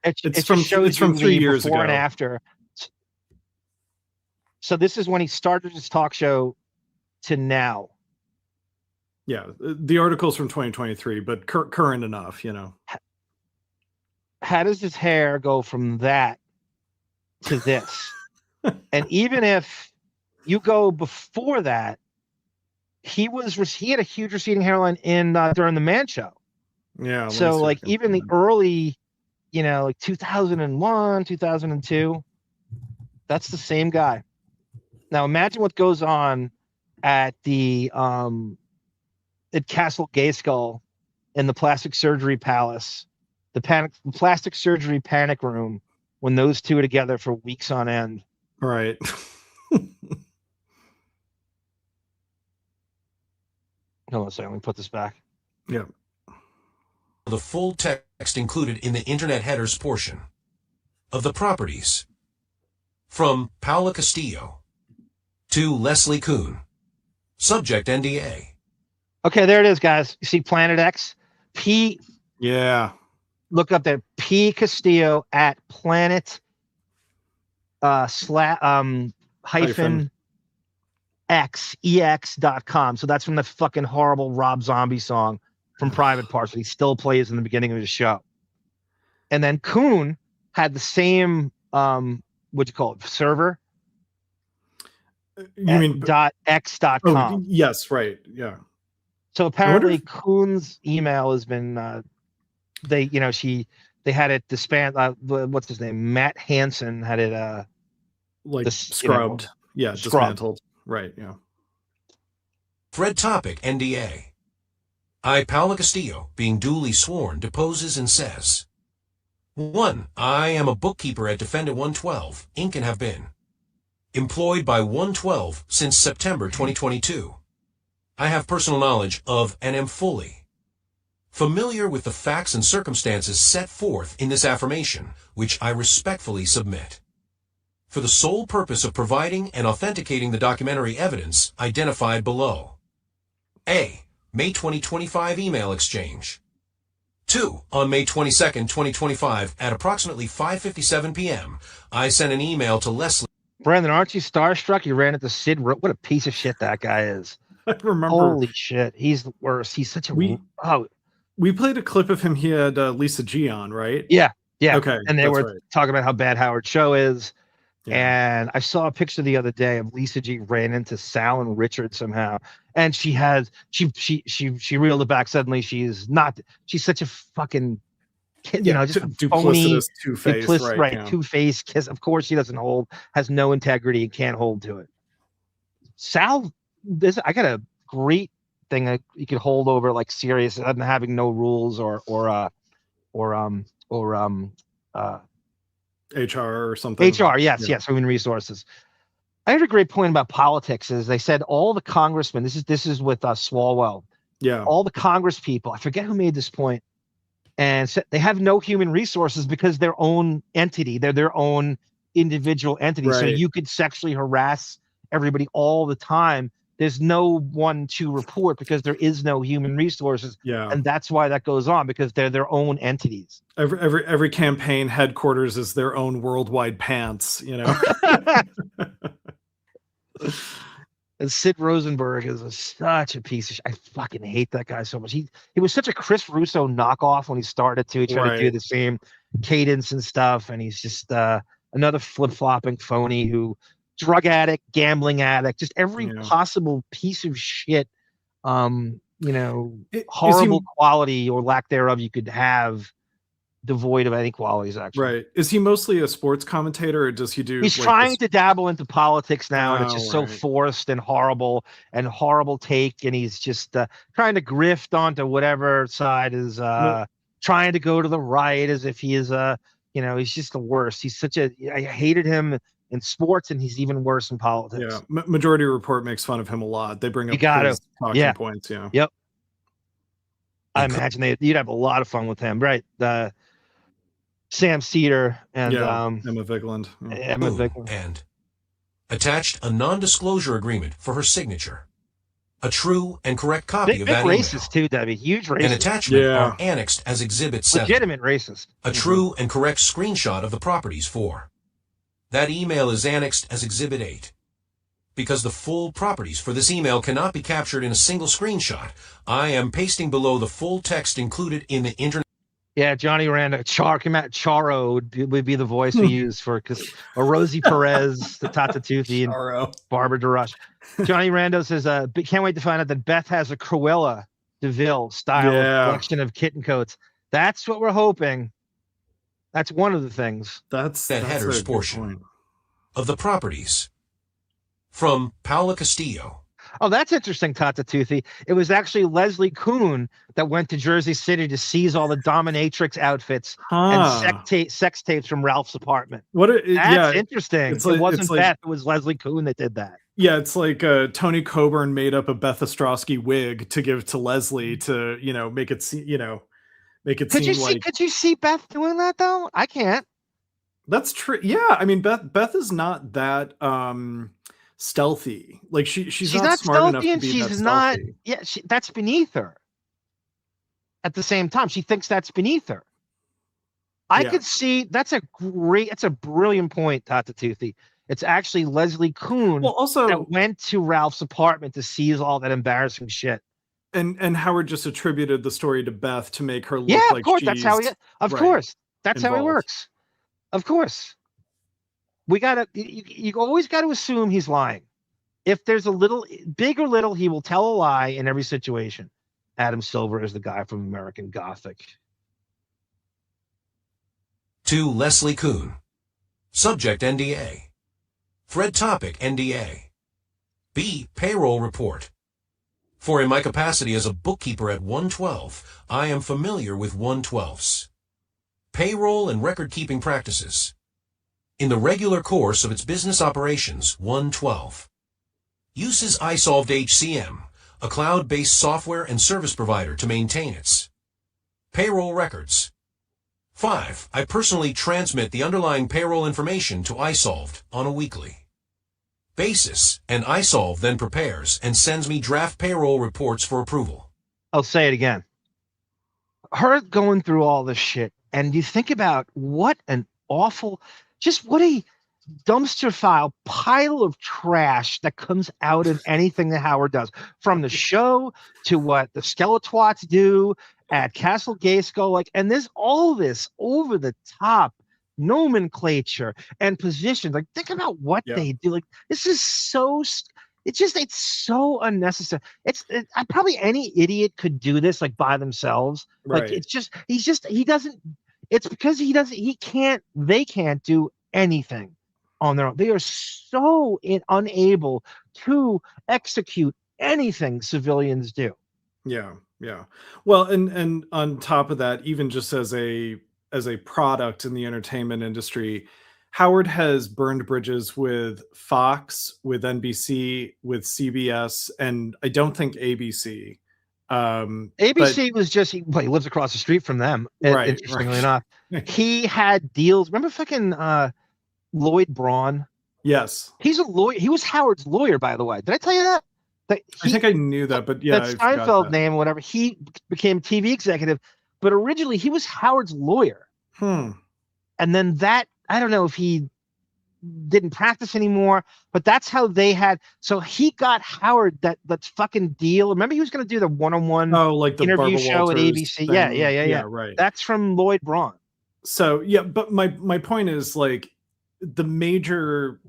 It's from 3 years ago. Before and after. So this is when he started his talk show to now. Yeah, the article's from 2023, but current enough, How does his hair go from that to this? And even if you go before that, he had a huge receding hairline during the Man Show. Yeah. So even the early, 2001, 2002, that's the same guy. Now imagine what goes on at the at Castle Gayskull in the Plastic Surgery Palace. The plastic surgery panic room when those two are together for weeks on end. Right. Hold on a second. Let me put this back. Yeah. The full text included in the Internet headers portion of the properties. From Paula Castillo to Leslie Kuhn. Subject NDA. Okay, there it is, guys. You see Planet X? Yeah. Look up there. P Castillo at planet hyphen ex.com. So that's from the fucking horrible Rob Zombie song from Private Parts that he still plays in the beginning of the show. And then Kuhn had the same what'd you call it, server? You mean .x.com. Oh, yes, right. Yeah. So apparently Kuhn's email has been they had it disband what's his name? Matt Hansen had it scrubbed. Dismantled. Right, yeah. Thread topic NDA. I, Paula Castillo, being duly sworn, deposes and says, 1. I am a bookkeeper at Defendant 112, Inc. and have been employed by 112 since September 2022. I have personal knowledge of and am fully familiar with the facts and circumstances set forth in this affirmation, which I respectfully submit, for the sole purpose of providing and authenticating the documentary evidence identified below. A. May 2025 email exchange. 2. On May 22nd, 2025, at approximately 5:57 p.m., I sent an email to Leslie. Brandon, aren't you starstruck? You ran into Sid. What a piece of shit that guy is. I remember. Holy shit. He's the worst. He's such a... We played a clip of him. He had Lisa G on, right? Yeah. Yeah. Okay. And they were talking about how bad Howard's show is. Yeah. And I saw a picture the other day of Lisa G ran into Sal and Richard somehow. And she reeled it back suddenly. She's such a fucking kid, just duplicitous, two-faced, right? Two-faced kiss. Of course she has no integrity and can't hold to it. Sal, I got a great thing that you could hold over like Sirius and having no rules or HR or something. HR, yes, human resources. I heard a great point about politics is they said all the congressmen, this is with Swalwell. Yeah. All the Congress people, I forget who made this point, and said they have no human resources because their own entity, they're their own individual entity. Right. So you could sexually harass everybody all the time. There's no one to report because there is no human resources. Yeah. And that's why that goes on, because they're their own entities. Every campaign headquarters is their own worldwide pants, And Sid Rosenberg is such a piece of shit. I fucking hate that guy so much. He was such a Chris Russo knockoff when he started too. He tried to do the same cadence and stuff, and he's just another flip-flopping phony who drug addict, gambling addict, just every possible piece of shit, horrible quality or lack thereof you could have, devoid of any qualities, actually. Right. Is he mostly a sports commentator, or does he do... He's trying to dabble into politics now, and it's just so forced and horrible take, and he's just trying to grift onto whatever side is trying to go to the right, as if he is he's just the worst. He's I hated him in sports, and he's even worse in politics. Yeah, Majority Report makes fun of him a lot. They bring up his talking points. Yeah. Yep. I imagine you'd have a lot of fun with him, right? Sam Cedar and Emma Vigeland. And attached a non-disclosure agreement for her signature. A true and correct copy of that email. Racist too, Debbie. Huge racist. An attachment are annexed as Exhibit 7. Legitimate racist. A true and correct screenshot of the properties for. That email is annexed as Exhibit 8. Because the full properties for this email cannot be captured in a single screenshot, I am pasting below the full text included in the Internet. Yeah, Johnny Rando, Charo would be the voice we use or Rosie Perez, the Tata Tuthi, and Barbara DeRush. Johnny Rando says, can't wait to find out that Beth has a Cruella DeVille style collection of kitten coats. That's what we're hoping. That's one of the things. That's headers portion of the properties. From Paula Castillo. Oh, that's interesting, Tata Toothy. It was actually Leslie Kuhn that went to Jersey City to seize all the dominatrix outfits and sex tapes from Ralph's apartment. That's interesting. It wasn't Beth. It was Leslie Kuhn that did that. Yeah, it's like Tony Coburn made up a Beth Ostrowski wig to give to Leslie to, make it seem like. Could you see Beth doing that though? I can't. That's true. Yeah, I mean Beth is not that stealthy. Like she's not smart enough to be she's that not. stealthy. Yeah, that's beneath her. At the same time, she thinks that's beneath her. I could see that's a brilliant point, Tata Toothy. It's actually Leslie Kuhn that went to Ralph's apartment to seize all that embarrassing shit. And Howard just attributed the story to Beth to make her look like of course, that's how he. Of course, that's how it works. Of course, you always got to assume he's lying. If there's a little, big or little, he will tell a lie in every situation. Adam Silver is the guy from American Gothic. To Leslie Kuhn. Subject NDA. Thread topic NDA. B. Payroll report. For in my capacity as a bookkeeper at 112, I am familiar with 112s. Payroll and record-keeping practices. In the regular course of its business operations, 112. Uses iSolved HCM, a cloud-based software and service provider to maintain its payroll records. 5. I personally transmit the underlying payroll information to iSolved on a weekly basis, and iSolved then prepares and sends me draft payroll reports for approval. I'll say it again. Her going through all this shit, and you think about what a dumpster file pile of trash that comes out in anything that Howard does, from the show to what the Skeletwats do at Castle Gayskull, and there's all this over the top nomenclature and positions. Like, think about what they do. Like, this is so. It's so unnecessary. Probably any idiot could do this like by themselves. Like, he doesn't. It's because they can't do anything on their own. They are so unable to execute anything civilians do. Yeah. Well, and on top of that, even just as a product in the entertainment industry, Howard has burned bridges with Fox, with NBC, with CBS, and I don't think ABC. ABC was just he lives across the street from them. Interestingly enough, he had deals. Remember fucking Lloyd Braun? Yes, he's a lawyer. He was Howard's lawyer, by the way. Did I tell you that? I think I knew that, but yeah, that Seinfeld name or whatever. He became TV executive, but originally he was Howard's lawyer. And then that, I don't know if he didn't practice anymore, but that's how they had. So he got Howard that fucking deal. Remember, he was going to do the one-on-one the interview Barbara show Walters at ABC. thing. Yeah. Right. That's from Lloyd Braun. So yeah, but my point is, like, the major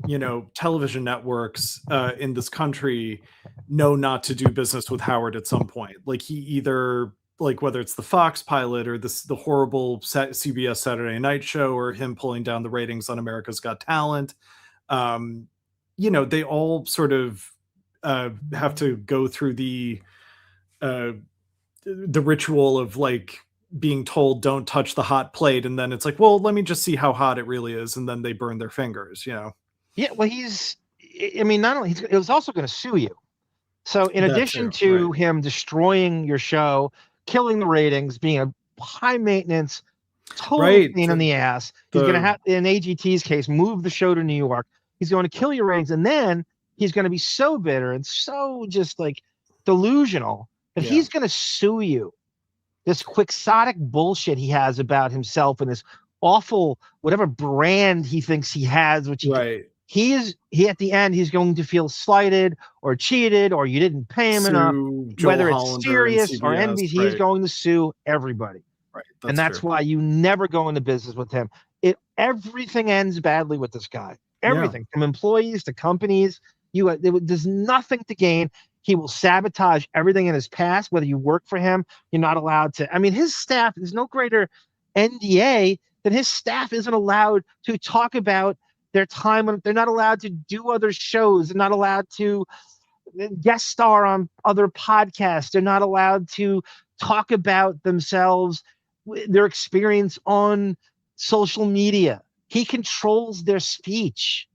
television networks in this country know not to do business with Howard at some point. Like, he either, like, whether it's the Fox pilot or the horrible CBS Saturday Night Show, or him pulling down the ratings on America's Got Talent, they all sort of have to go through the ritual of, like, being told don't touch the hot plate, and then it's like, well, let me just see how hot it really is, and then they burn their fingers. Well, not only it was also going to sue you. So in addition to him destroying your show, killing the ratings, being a high maintenance, total pain in the ass, he's going to have, in AGT's case, move the show to New York. He's going to kill your ratings, and then he's going to be so bitter and so just like delusional that he's going to sue you. This quixotic bullshit he has about himself and this awful whatever brand he thinks he has, which he at the end he's going to feel slighted or cheated, or you didn't pay him enough, whether it's Sirius or NBC. He's going to sue everybody, that's why you never go into business with him. Everything ends badly with this guy. Everything from employees to companies. There's nothing to gain. He will sabotage everything in his past. Whether you work for him, you're not allowed to. I mean, his staff, there's no greater NDA than his staff isn't allowed to talk about their time. They're not allowed to do other shows. They're not allowed to guest star on other podcasts. They're not allowed to talk about themselves, their experience on social media. He controls their speech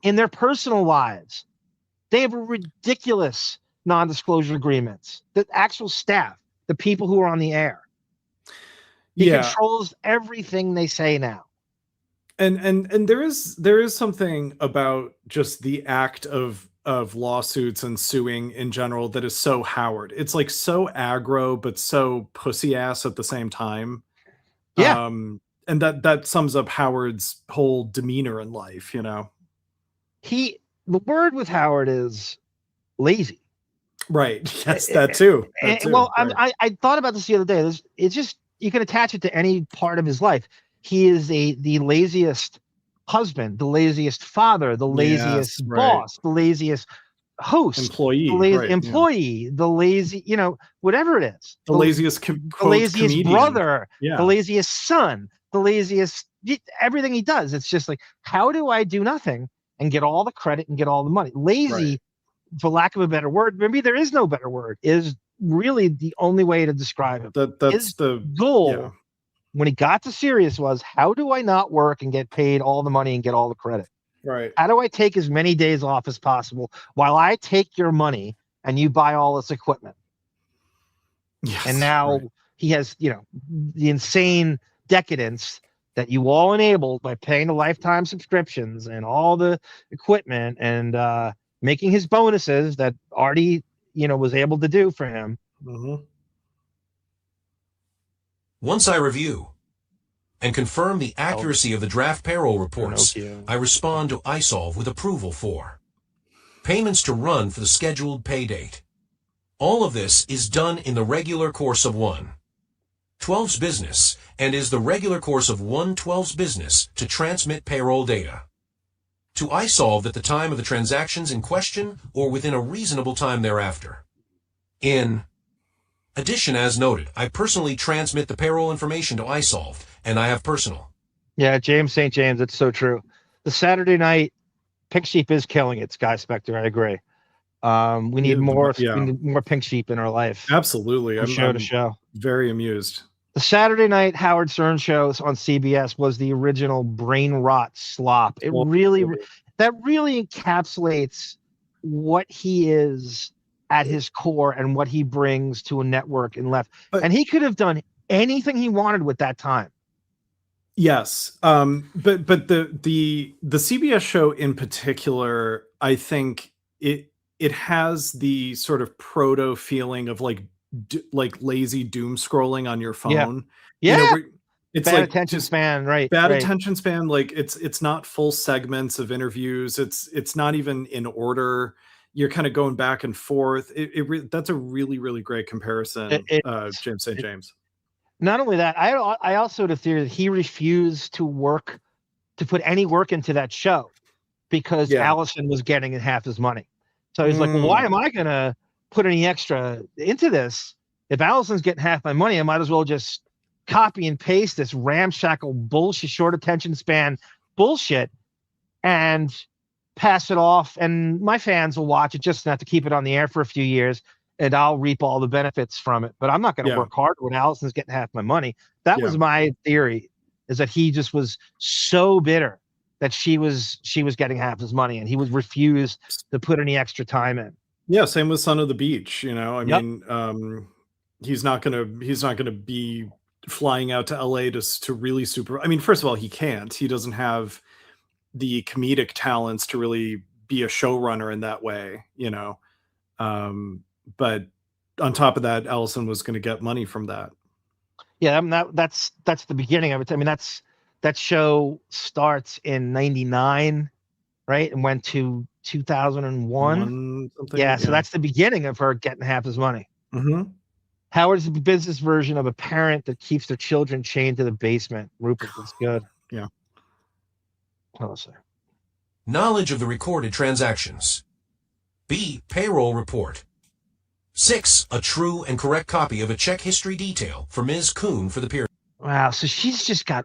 in their personal lives. They have ridiculous non-disclosure agreements. The actual staff, the people who are on the air. He controls everything they say now. And there is something about just the act of lawsuits and suing in general that is so Howard. It's like so aggro but so pussy ass at the same time. Yeah. And that sums up Howard's whole demeanor in life, you know. The word with Howard is lazy. Right. Yes, that too. Well, right. I thought about this the other day. It's just, you can attach it to any part of his life. He is the laziest husband, the laziest father, the laziest boss, the laziest host, employee, the lazy, whatever it is. The laziest the laziest comedian. Brother, the laziest son, the laziest, everything he does. It's just like, how do I do nothing and get all the credit and get all the money? Lazy, for lack of a better word, maybe there is no better word, is really the only way to describe it. That's the goal. When he got to Sirius was, how do I not work and get paid all the money and get all the credit? Right. How do I take as many days off as possible while I take your money and you buy all this equipment? Yes, and now he has, the insane decadence that you all enabled by paying the lifetime subscriptions and all the equipment and making his bonuses that Artie, was able to do for him. Mm-hmm. Once I review and confirm the accuracy of the draft payroll reports, I respond to iSolve with approval for payments to run for the scheduled pay date. All of this is done in the regular course of 1/12's business and is the regular course of 1/12's business to transmit payroll data to iSolve at the time of the transactions in question or within a reasonable time thereafter. In addition, as noted, I personally transmit the payroll information to iSolve, and I have personal. Yeah, James St. James, it's so true. The Saturday night Pink Sheep is killing it, Sky Spectre. I agree. We need more Pink Sheep in our life. Absolutely. From show to show. Very amused. The Saturday night Howard Stern show on CBS was the original brain rot slop. That really encapsulates what he is at his core and what he brings to a network and left. And he could have done anything he wanted with that time. Yes. But the CBS show in particular, I think it has the sort of proto feeling of like lazy doom scrolling on your phone. Yeah. It's bad like attention span, right? Bad right. attention span. Like it's not full segments of interviews. It's not even in order. You're kind of going back and forth. That's a really, really great comparison, James St. James. Not only that, I also had a theory that he refused to put any work into that show because Allison was getting half his money. So he's like, well, why am I going to put any extra into this? If Allison's getting half my money, I might as well just copy and paste this ramshackle bullshit, short attention span bullshit and pass it off, and my fans will watch it just enough to keep it on the air for a few years, and I'll reap all the benefits from it. But I'm not going to work hard when Allison's getting half my money. That was my theory, is that he just was so bitter that she was getting half his money, and he was refused to put any extra time in. Yeah, same with Son of the Beach. I mean, he's not gonna be flying out to LA to really super. I mean, first of all, he can't. He doesn't have the comedic talents to really be a showrunner in that way, but on top of that, Allison was going to get money from that. Yeah, that's the beginning of it. I mean, that show starts in 99, right, and went to 2001. So that's the beginning of her getting half his money. Mm-hmm. Howard's the business version of a parent that keeps their children chained to the basement. Rupert, that's good. Yeah. Knowledge of the recorded transactions. B. Payroll report. 6. A true and correct copy of a check history detail for Ms. Kuhn for the period. Wow, so she's just got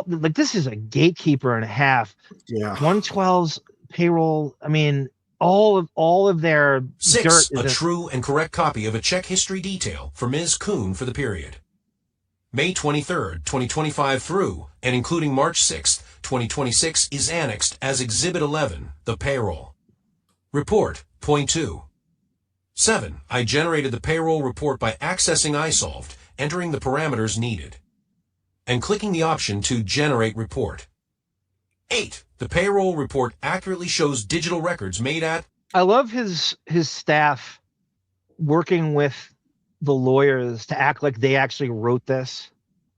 this is a gatekeeper and a half. Yeah. 112's payroll. I mean, all of their 6. dirt A is true and correct copy of a check history detail for Ms. Kuhn for the period May 23rd, 2025 through and including March 6th, 2026 is annexed as Exhibit 11, the payroll. Report, point 2. 7. I generated the payroll report by accessing iSolved, entering the parameters needed, and clicking the option to generate report. 8. The payroll report accurately shows digital records made at... I love his staff working with the lawyers to act like they actually wrote this.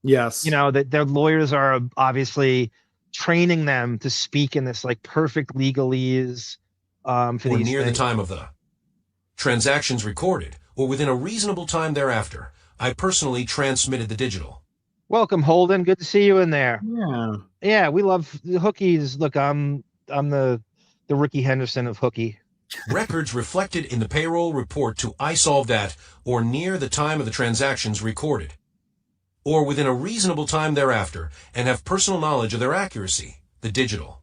Yes. You know, that their lawyers are obviously training them to speak in this like perfect legalese for or these near things. the time of the transactions recorded, or within a reasonable time thereafter. I personally transmitted the digital. Welcome, Holden. Good to see you in there. Yeah. Yeah, we love the hookies. Look, I'm the Ricky Henderson of hooky. Records reflected in the payroll report to iSolved at or near the time of the transactions recorded, or within a reasonable time thereafter, and have personal knowledge of their accuracy, the digital.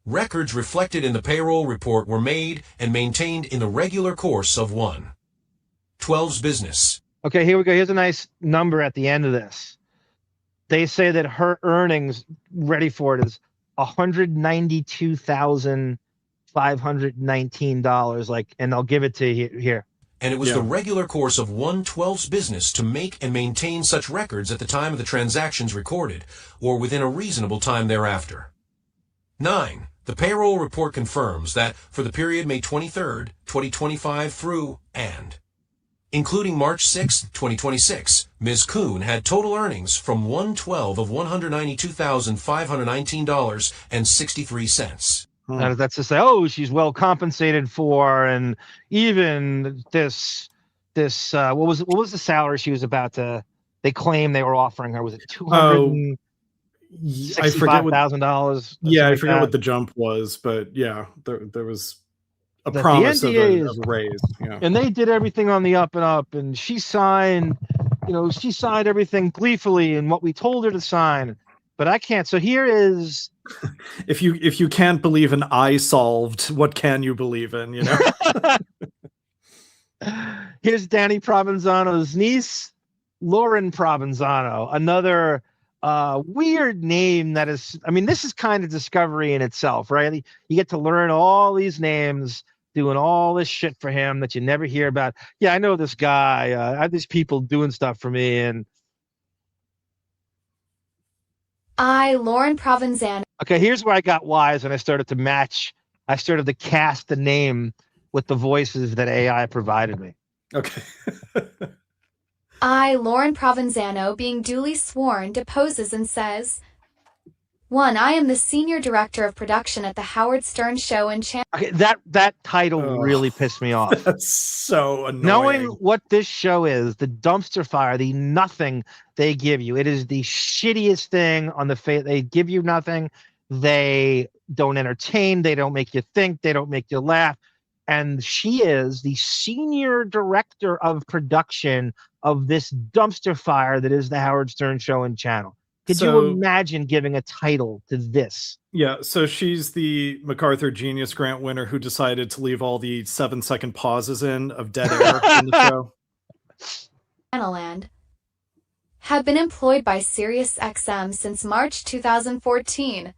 Records reflected in the payroll report were made and maintained in the regular course of 1/12's business. Okay, here we go. Here's a nice number at the end of this. They say that her earnings, ready for it, is $192,519. Like, and I'll give it to you here. And it was the regular course of 1/12's business to make and maintain such records at the time of the transactions recorded, or within a reasonable time thereafter. 9. The payroll report confirms that for the period May 23rd, 2025 through and including March 6th, 2026, Ms. Kuhn had total earnings from 1/12 of $192,519.63. That's to say, oh, she's well compensated for, and even this what was the salary she was about to? They claim they were offering her. Was it $265,000? Yeah, I forget what the jump was, but yeah, there was a promise of a raise. Yeah. And they did everything on the up and up, and she signed everything gleefully and what we told her to sign. But I can't. So here is. If you can't believe in iSolved, what can you believe in? You know. Here's Danny Provenzano's niece, Lauren Provenzano, another weird name that is. I mean, this is kind of discovery in itself, right? You get to learn all these names, doing all this shit for him that you never hear about. Yeah, I know this guy. I have these people doing stuff for me, and. Lauren Provenzano. Okay, here's where I got wise and I started to match. I started to cast the name with the voices that AI provided me. Okay. Lauren Provenzano, being duly sworn, deposes and says, 1. I am the Senior Director of Production at the Howard Stern Show and Channel. Okay, that title really pissed me off. That's so annoying. Knowing what this show is, the dumpster fire, the nothing they give you. It is the shittiest thing on the face. They give you nothing. They don't entertain. They don't make you think. They don't make you laugh. And she is the Senior Director of Production of this dumpster fire that is the Howard Stern Show and Channel. Could you imagine giving a title to this? Yeah, so she's the MacArthur Genius Grant winner who decided to leave all the 7-second pauses in of dead air in the show. Land have been employed by SiriusXM since March 2014.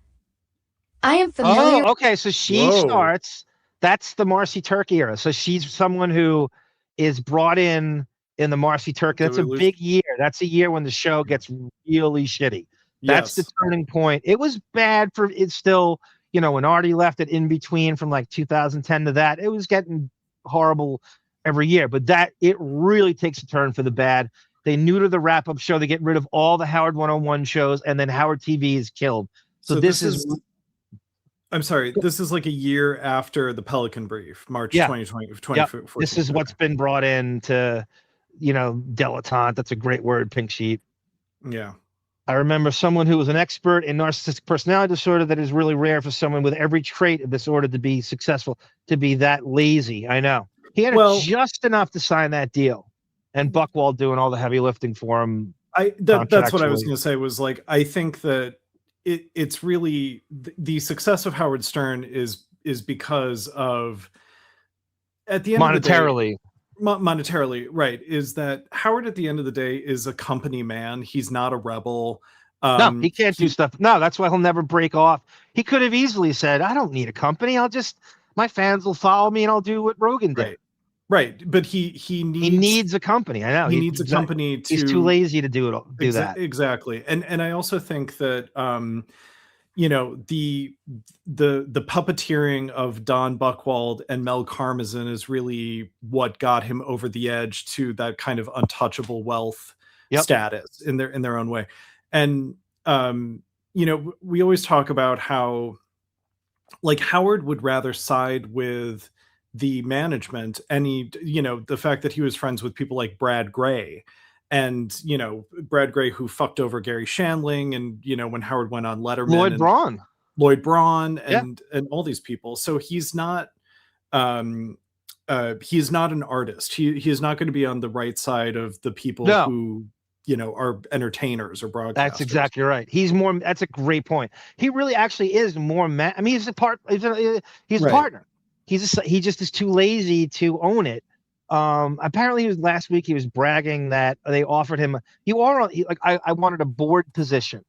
I am familiar. Oh, okay, so she starts. That's the Marcy Turkey era. So she's someone who is brought in the Marcy Turkey. That's a big year. That's a year when the show gets really shitty. That's the turning point. It was bad for it still, you know, when Artie left it in between from like 2010 to that, it was getting horrible every year. But that it really takes a turn for the bad. They neuter the wrap-up show. They get rid of all the Howard 101 shows, and then Howard TV is killed. So this is I'm sorry, this is like a year after the Pelican Brief, March 2020. This is what's been brought in to, you know, dilettante. That's a great word, Pink Sheet. Yeah. I remember someone who was an expert in narcissistic personality disorder. That is really rare for someone with every trait of disorder to be successful, to be that lazy. I know. He had just enough to sign that deal. And Buchwald doing all the heavy lifting for him. That's what I was going to say was like, I think that it's really the success of Howard Stern is is because of, at the end monetarily. of the day, monetarily, right, is that Howard at the end of the day is a company man. He's not a rebel. No, he can't do stuff. No, that's why he'll never break off. He could have easily said, I don't need a company. My fans will follow me and I'll do what Rogan did. Right. But he needs a company. I know. He needs a company to. He's too lazy to do that. Exactly. And I also think that, the puppeteering of Don Buchwald and Mel Karmazin is really what got him over the edge to that kind of untouchable wealth status in their own way. And, we always talk about how, like, Howard would rather side with the management, and the fact that he was friends with people like Brad Gray, and Brad Gray, who fucked over Gary Shandling, and when Howard went on Letterman, Lloyd Braun and all these people. So he's not an artist. He is not going to be on the right side of the people who are entertainers or broadcasters. That's exactly right. That's a great point. He really actually is more he's a partner. He just is too lazy to own it. Apparently last week he was bragging that they offered him, I wanted a board position.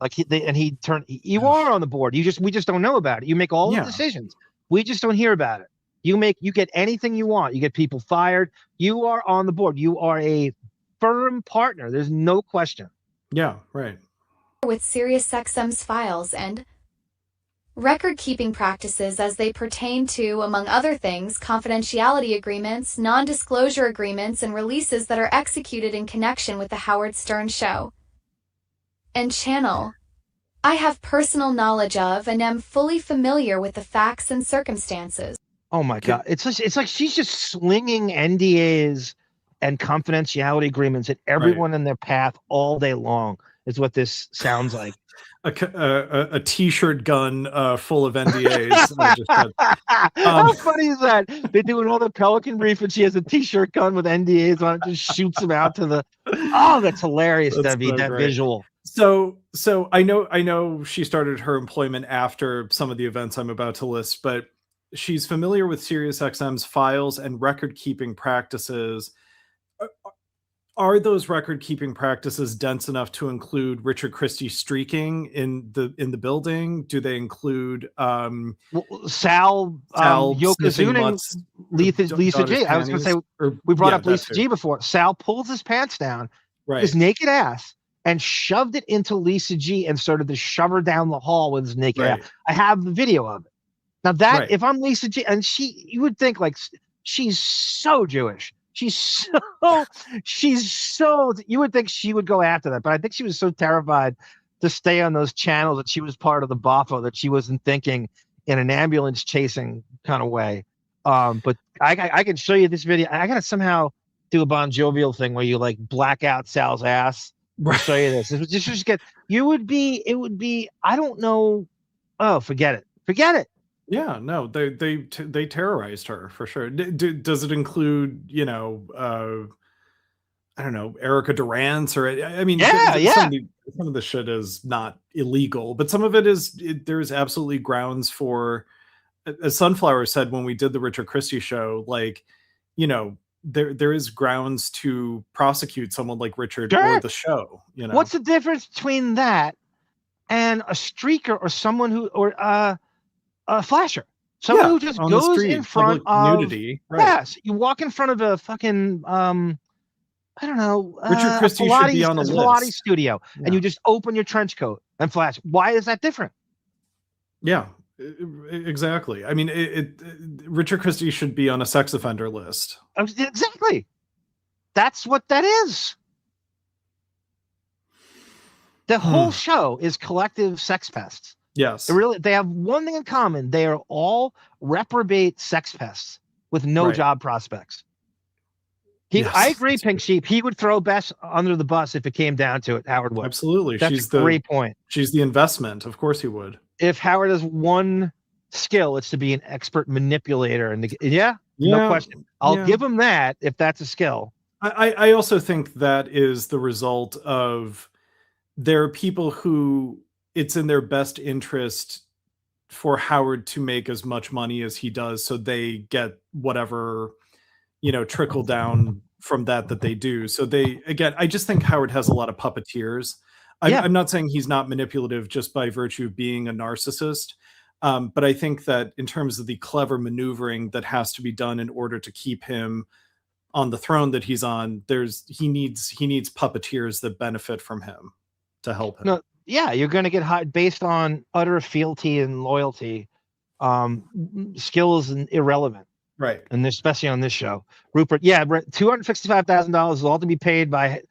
You are on the board. We just don't know about it. You make all the decisions. We just don't hear about it. You get anything you want. You get people fired. You are on the board. You are a firm partner. There's no question. Yeah, right. With SiriusXM's files and record-keeping practices as they pertain to, among other things, confidentiality agreements, non-disclosure agreements, and releases that are executed in connection with the Howard Stern Show and channel. I have personal knowledge of and am fully familiar with the facts and circumstances. Oh my God. It's like she's just slinging NDAs and confidentiality agreements at everyone in their path all day long is what this sounds like. A t-shirt gun full of NDAs. How funny is that? They're doing all the Pelican Reef and she has a t-shirt gun with NDAs on it, just shoots them out to the. Oh, that's hilarious, David, that visual. So I know she started her employment after some of the events I'm about to list, but she's familiar with SiriusXM's files and record-keeping practices. Are those record-keeping practices dense enough to include Richard Christie streaking in the building? Do they include Sal Yokozuna, Lisa G? I was going to say we brought up Lisa G before. Sal pulls his pants down, his naked ass, and shoved it into Lisa G and started to shove her down the hall with his naked ass. I have the video of it. Now that if I'm Lisa G, and you would think like she's so Jewish. She's so, you would think she would go after that, but I think she was so terrified to stay on those channels that she was part of the Boffo that she wasn't thinking in an ambulance chasing kind of way. But I can show you this video. I got to somehow do a Bon Jovial thing where you like black out Sal's ass. I'll show you this. It would be, I don't know. Oh, forget it. Yeah, no, they terrorized her for sure. Does it include, I don't know, Erica Durance or some of the shit is not illegal, but some of it is. There's absolutely grounds for, as Sunflower said when we did the Richard Christie show, like, there is grounds to prosecute someone like Richard or the show. What's the difference between that and a streaker or someone who a flasher, someone who just goes in front of nudity. Yes, you walk in front of a fucking I don't know, Richard Christie should be on a Pilates studio, and you just open your trench coat and flash. Why is that different? Yeah, exactly. I mean, Richard Christie should be on a sex offender list. Exactly. That's what that is. The whole show is collective sex pests. Yes. They have one thing in common. They are all reprobate sex pests with no job prospects. I agree, Pink Sheep. He would throw Bess under the bus if it came down to it, Howard would. Absolutely. That's a great point. She's the investment. Of course he would. If Howard has one skill, it's to be an expert manipulator. And no question. I'll give him that if that's a skill. I also think that is the result of there are people who it's in their best interest for Howard to make as much money as he does, so they get whatever, trickle down from that they do. So I just think Howard has a lot of puppeteers. I'm not saying he's not manipulative just by virtue of being a narcissist. But I think that in terms of the clever maneuvering that has to be done in order to keep him on the throne that he's on, he needs puppeteers that benefit from him to help him. No, yeah, you're going to get high based on utter fealty and loyalty. Skill is irrelevant, right? And especially on this show, Rupert. Yeah, $265,000 is all to be paid by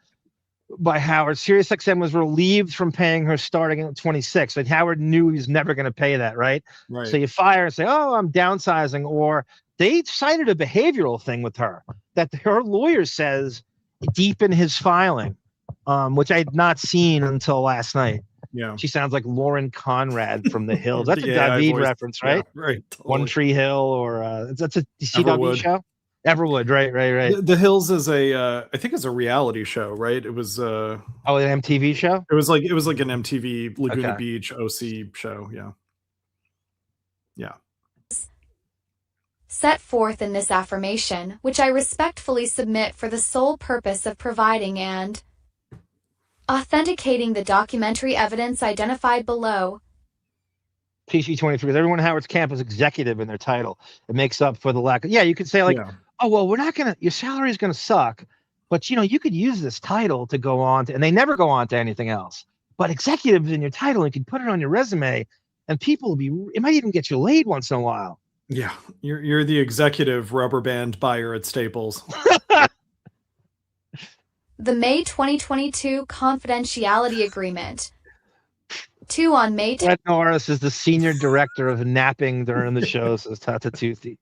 Howard. SiriusXM was relieved from paying her starting at 26. But Howard knew he was never going to pay that, right? Right. So you fire and say, "Oh, I'm downsizing," or they cited a behavioral thing with her that her lawyer says deep in his filing, which I had not seen until last night. Yeah, she sounds like Lauren Conrad from The Hills. That's a yeah, David reference, right? Yeah, right. Totally. One Tree Hill, or that's a CW Everwood. show. Everwood, right. The Hills is I think it's a reality show, right? It was an MTV show. It was like an MTV Laguna Beach OC show. Yeah. Set forth in this affirmation, which I respectfully submit for the sole purpose of providing and authenticating the documentary evidence identified below. PG-23, because everyone in Howard's camp is executive in their title. It makes up for the lack of. Yeah, you could say oh well, we're not gonna. Your salary is gonna suck, but you could use this title to go on to, and they never go on to anything else. But executive is in your title, and you can put it on your resume, and people will be. It might even get you laid once in a while. Yeah, you're the executive rubber band buyer at Staples. The May 2022 confidentiality agreement. 2 on May. Brett Norris is the senior director of napping during the show, says Tata Tuthi.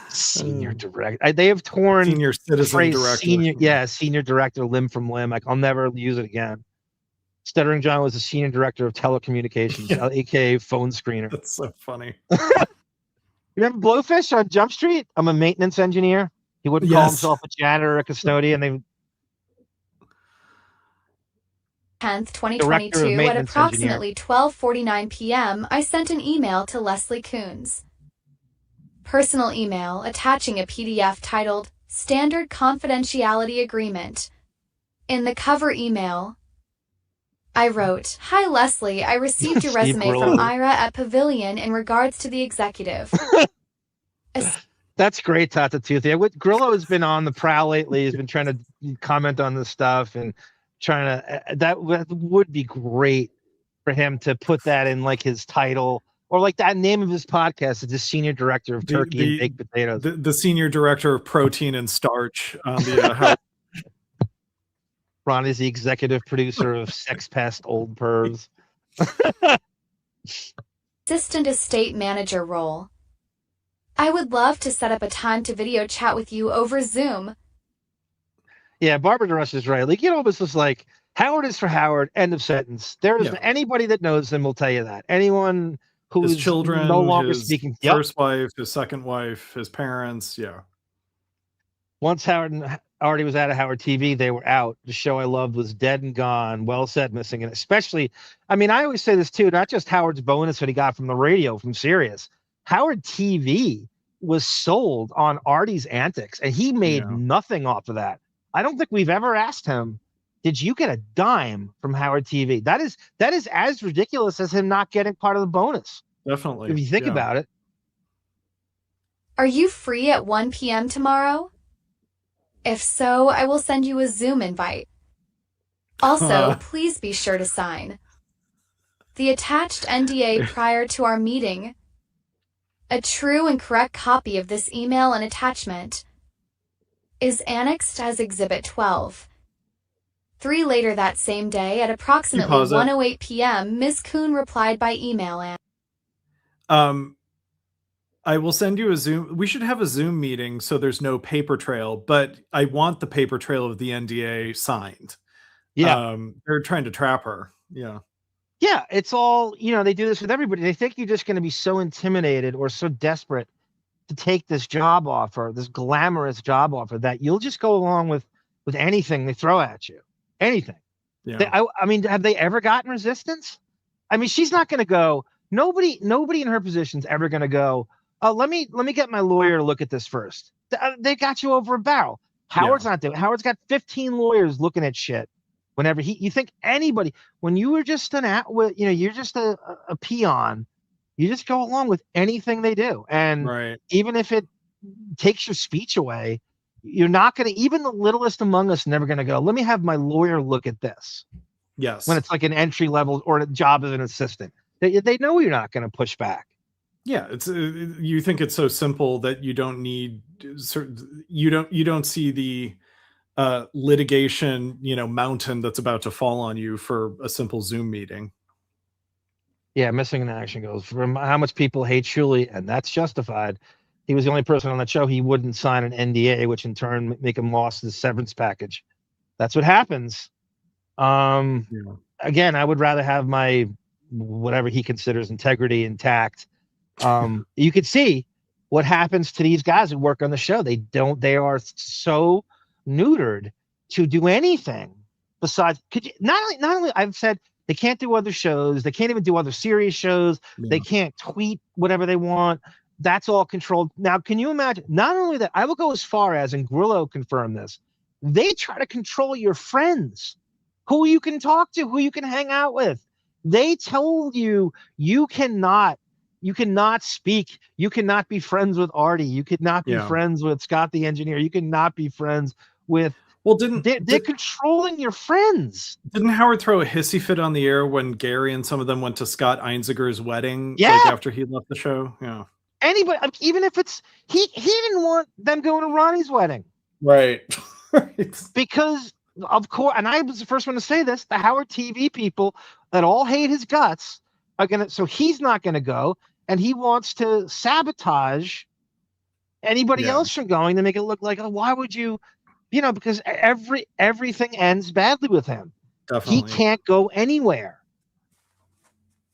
Senior director. They have torn senior citizen director. Senior director, limb from limb. I'll never use it again. Stuttering John was the senior director of telecommunications, aka phone screener. That's so funny. Remember Blowfish on Jump Street? I'm a maintenance engineer. He wouldn't call himself a janitor or a custodian. 10th, 2022, at approximately 12:49 p.m., I sent an email to Leslie Kuhn's personal email attaching a PDF titled Standard Confidentiality Agreement. In the cover email, I wrote, "Hi Leslie, I received your resume from Ira at Pavilion in regards to the executive." That's great, Tata Tuthi. Grillo has been on the prowl lately. He's been trying to comment on this stuff and trying to. That would be great for him to put that in like his title. Or like that name of his podcast is the senior director of turkey and baked potatoes. The senior director of protein and starch. Ron is the executive producer of Sex Pest Old Pervs. Assistant estate manager role. I would love to set up a time to video chat with you over Zoom. Yeah, Barbara DeRush is right. Like, this is like Howard is for Howard. End of sentence. There is anybody that knows him will tell you that. Anyone who's his children, no longer his speaking. First wife, his second wife, his parents. Yeah. Once Howard already was out of Howard TV, they were out. The show I loved was dead and gone. Well said, missing. And especially, I always say this too, not just Howard's bonus that he got from the radio, from Sirius. Howard TV was sold on Artie's antics, and he made nothing off of that. I don't think we've ever asked him, did you get a dime from Howard TV? That is as ridiculous as him not getting part of the bonus. Definitely. If you think about it. Are you free at 1 p.m. tomorrow? If so, I will send you a Zoom invite. Also, please be sure to sign the attached NDA prior to our meeting. A true and correct copy of this email and attachment is annexed as Exhibit 12. 3 later that same day, at approximately 1:08 p.m., Ms. Kuhn replied by email and I will send you a Zoom. We should have a Zoom meeting so there's no paper trail, but I want the paper trail of the NDA signed. Yeah. They're trying to trap her. Yeah. Yeah, it's all, they do this with everybody. They think you're just going to be so intimidated or so desperate to take this job offer, this glamorous job offer, that you'll just go along with anything they throw at you. Anything. Yeah. Have they ever gotten resistance? She's not going to go, Nobody in her position is ever going to go, oh, let me get my lawyer to look at this first. They got you over a barrel. Howard's not doing. Howard's got 15 lawyers looking at shit. Whenever you think anybody, when you were just you're just a peon, you just go along with anything they do, and even if it takes your speech away, you're not going to. Even the littlest among us never going to go, let me have my lawyer look at this. Yes, when it's like an entry level or a job as an assistant, they know you're not going to push back. Yeah, it's you think it's so simple that you don't need you don't see the litigation mountain that's about to fall on you for a simple Zoom meeting. Yeah, missing in action goes from how much people hate Shuley, and that's justified. He was the only person on that show he wouldn't sign an NDA, which in turn make him lost his severance package. That's what happens. Again, I would rather have my whatever he considers integrity intact. You could see what happens to these guys who work on the show. They are so neutered to do anything besides. Not only I've said they can't do other shows, they can't even do other serious shows. They can't tweet whatever they want. That's all controlled. Now, can you imagine? Not only that, I will go as far as, and Grillo confirmed this, they try to control your friends, who you can talk to, who you can hang out with. They told you cannot speak. You cannot be friends with Artie. You could not be friends with Scott the engineer. You cannot be friends with. Well, they're controlling your friends? Didn't Howard throw a hissy fit on the air when Gary and some of them went to Scott Einziger's wedding? Yeah, like after he left the show. Yeah. Anybody, even if it's he didn't want them going to Ronnie's wedding, right? Because of course, and I was the first one to say this: the Howard TV people that all hate his guts are gonna. So he's not gonna go, and he wants to sabotage anybody else from going to make it look like, oh, why would you? Because everything ends badly with him. Definitely. He can't go anywhere.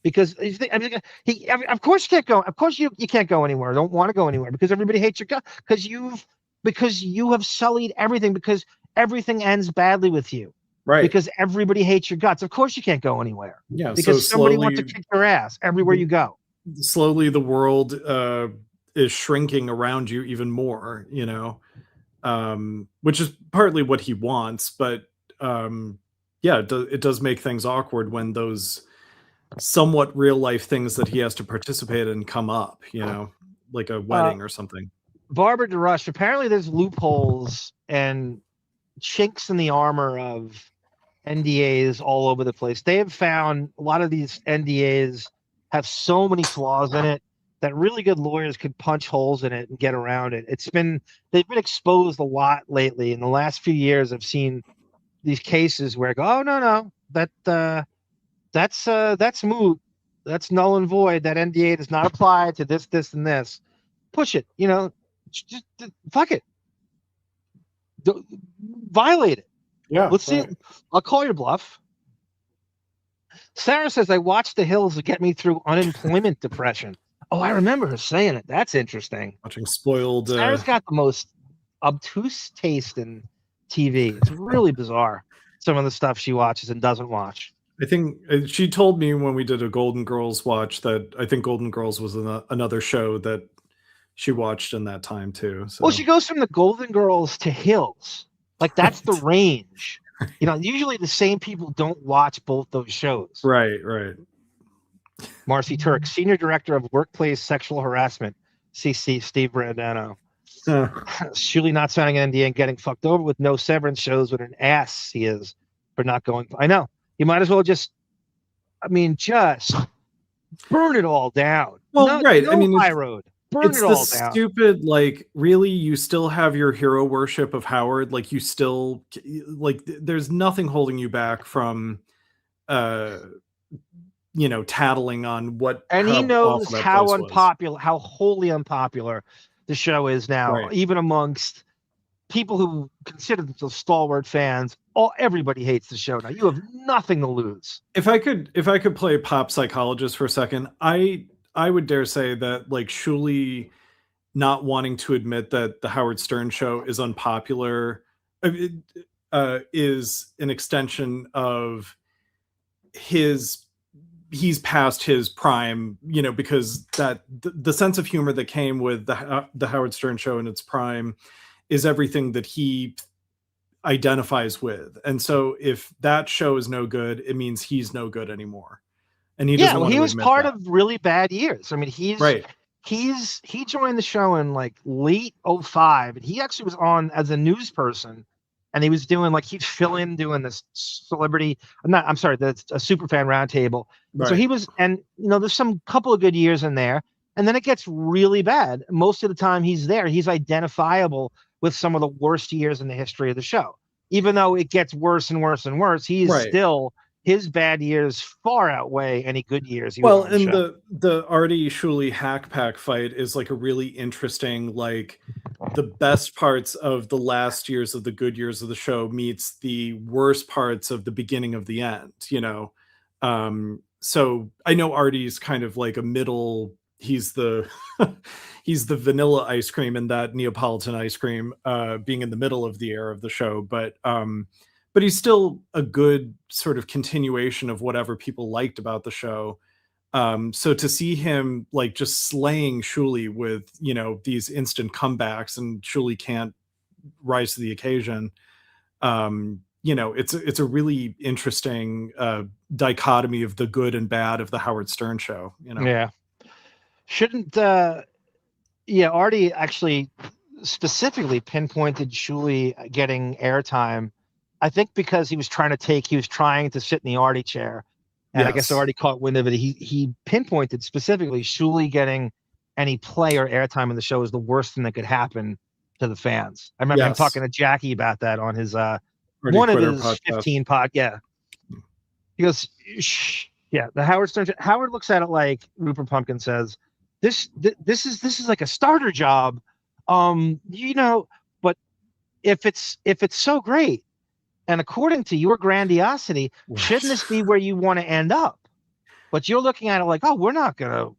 Because of course you can't go. Of course you can't go anywhere. Don't want to go anywhere because everybody hates your gut. Because you have sullied everything. Because everything ends badly with you. Right. Because everybody hates your guts. Of course you can't go anywhere. Yeah. Because somebody wants to kick your ass everywhere you go. Slowly, the world is shrinking around you even more. Which is partly what he wants, but it does make things awkward when those somewhat real life things that he has to participate in come up, like a wedding or something. Barbara DeRush, apparently there's loopholes and chinks in the armor of NDAs all over the place. They have found a lot of these NDAs have so many flaws in it that really good lawyers could punch holes in it and get around it. They've been exposed a lot lately. In the last few years, I've seen these cases where I go, oh no, that's moot. That's null and void. That NDA does not apply to this, and this. Push it. Just fuck it. Violate it. Yeah. Let's see. I'll call your bluff. Sarah says, I watched The Hills to get me through unemployment depression. Oh, I remember her saying it. That's interesting. Watching spoiled. Sarah's got the most obtuse taste in TV. It's really bizarre. Some of the stuff she watches and doesn't watch. I think she told me when we did a Golden Girls watch that I think Golden Girls was another show that she watched in that time too. So. Well, she goes from the Golden Girls to Hills. Like that's the range. Usually the same people don't watch both those shows. Right. Marcy Turk, Senior Director of Workplace Sexual Harassment, CC Steve Brandano. Shuley not signing an NDA and getting fucked over with no severance shows what an ass he is for not going. I know. You might as well just burn it all down. Well, right. No high road. Burn it's it all down. Stupid, really, you still have your hero worship of Howard. You still, there's nothing holding you back from, tattling on what. And he knows how unpopular, how wholly unpopular the show is now, even amongst people who consider themselves stalwart fans. Everybody hates the show now. You have nothing to lose. If I could play pop psychologist for a second, I would dare say that Shuley not wanting to admit that the Howard Stern show is unpopular is an extension of his he's past his prime, because the sense of humor that came with the Howard Stern show in its prime is everything that he identifies with. And so if that show is no good, it means he's no good anymore. And he doesn't want to he was admit part that. of really bad years. I mean, he joined the show in like late 2005, and he actually was on as a news person, and he was doing like, he'd fill in doing this celebrity, that's a superfan roundtable. Right. So he was, and there's some couple of good years in there, and then it gets really bad. Most of the time he's there, he's identifiable with some of the worst years in the history of the show. Even though it gets worse and worse and worse, he is still, his bad years far outweigh any good years. And the Artie Shuley Hack Pack fight is like a really interesting, like the best parts of the last years of the good years of the show meets the worst parts of the beginning of the end, So I know Artie's kind of like a middle, he's the he's the vanilla ice cream and that Neapolitan ice cream, being in the middle of the era of the show, but he's still a good sort of continuation of whatever people liked about the show. So to see him like just slaying Shuley with, these instant comebacks, and Shuley can't rise to the occasion, it's a really interesting dichotomy of the good and bad of the Howard Stern show. Yeah. Shouldn't Artie actually specifically pinpointed Shuley getting airtime, I think because he was trying to sit in the Artie chair, and I guess Artie caught wind of it. He pinpointed specifically Shuley getting any play or airtime in the show is the worst thing that could happen to the fans. I remember him talking to Jackie about that on his one of his podcast. 15 pod. Yeah, he goes, the Howard Stern. Howard looks at it like Rupert Pumpkin says, This is like a starter job, but if it's so great, and according to your grandiosity, shouldn't this be where you want to end up? But you're looking at it like, oh, we're not gonna.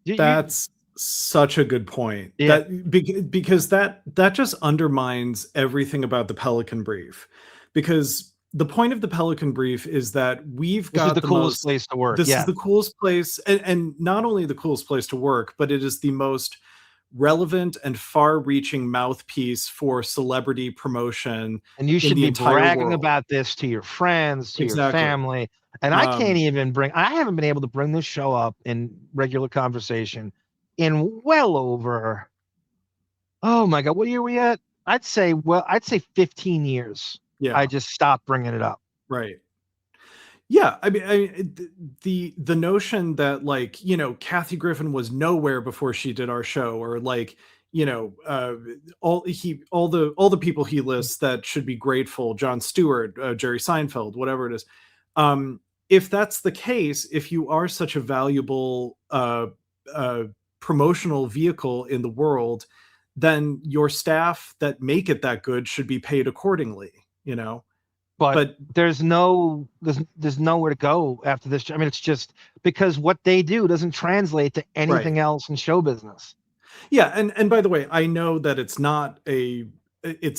That's such a good point. Yeah. Because that just undermines everything about the Pelican Brief, because the point of the Pelican Brief is that we've got the coolest place to work. This is the coolest place, and not only the coolest place to work, but it is the most relevant and far-reaching mouthpiece for celebrity promotion. And you should be bragging world. About this to your friends, to your family. And I haven't been able to bring this show up in regular conversation in well over, oh my God, what year are we at? I'd say 15 years. Yeah. I just stopped bringing it up. Right. Yeah. I mean, the notion that like, Kathy Griffin was nowhere before she did our show, or like, all the people he lists that should be grateful, Jon Stewart, Jerry Seinfeld, whatever it is. If that's the case, if you are such a valuable promotional vehicle in the world, then your staff that make it that good should be paid accordingly. But there's nowhere to go after this. I mean, it's just because what they do doesn't translate to anything else in show business. Yeah. And by the way, I know that it's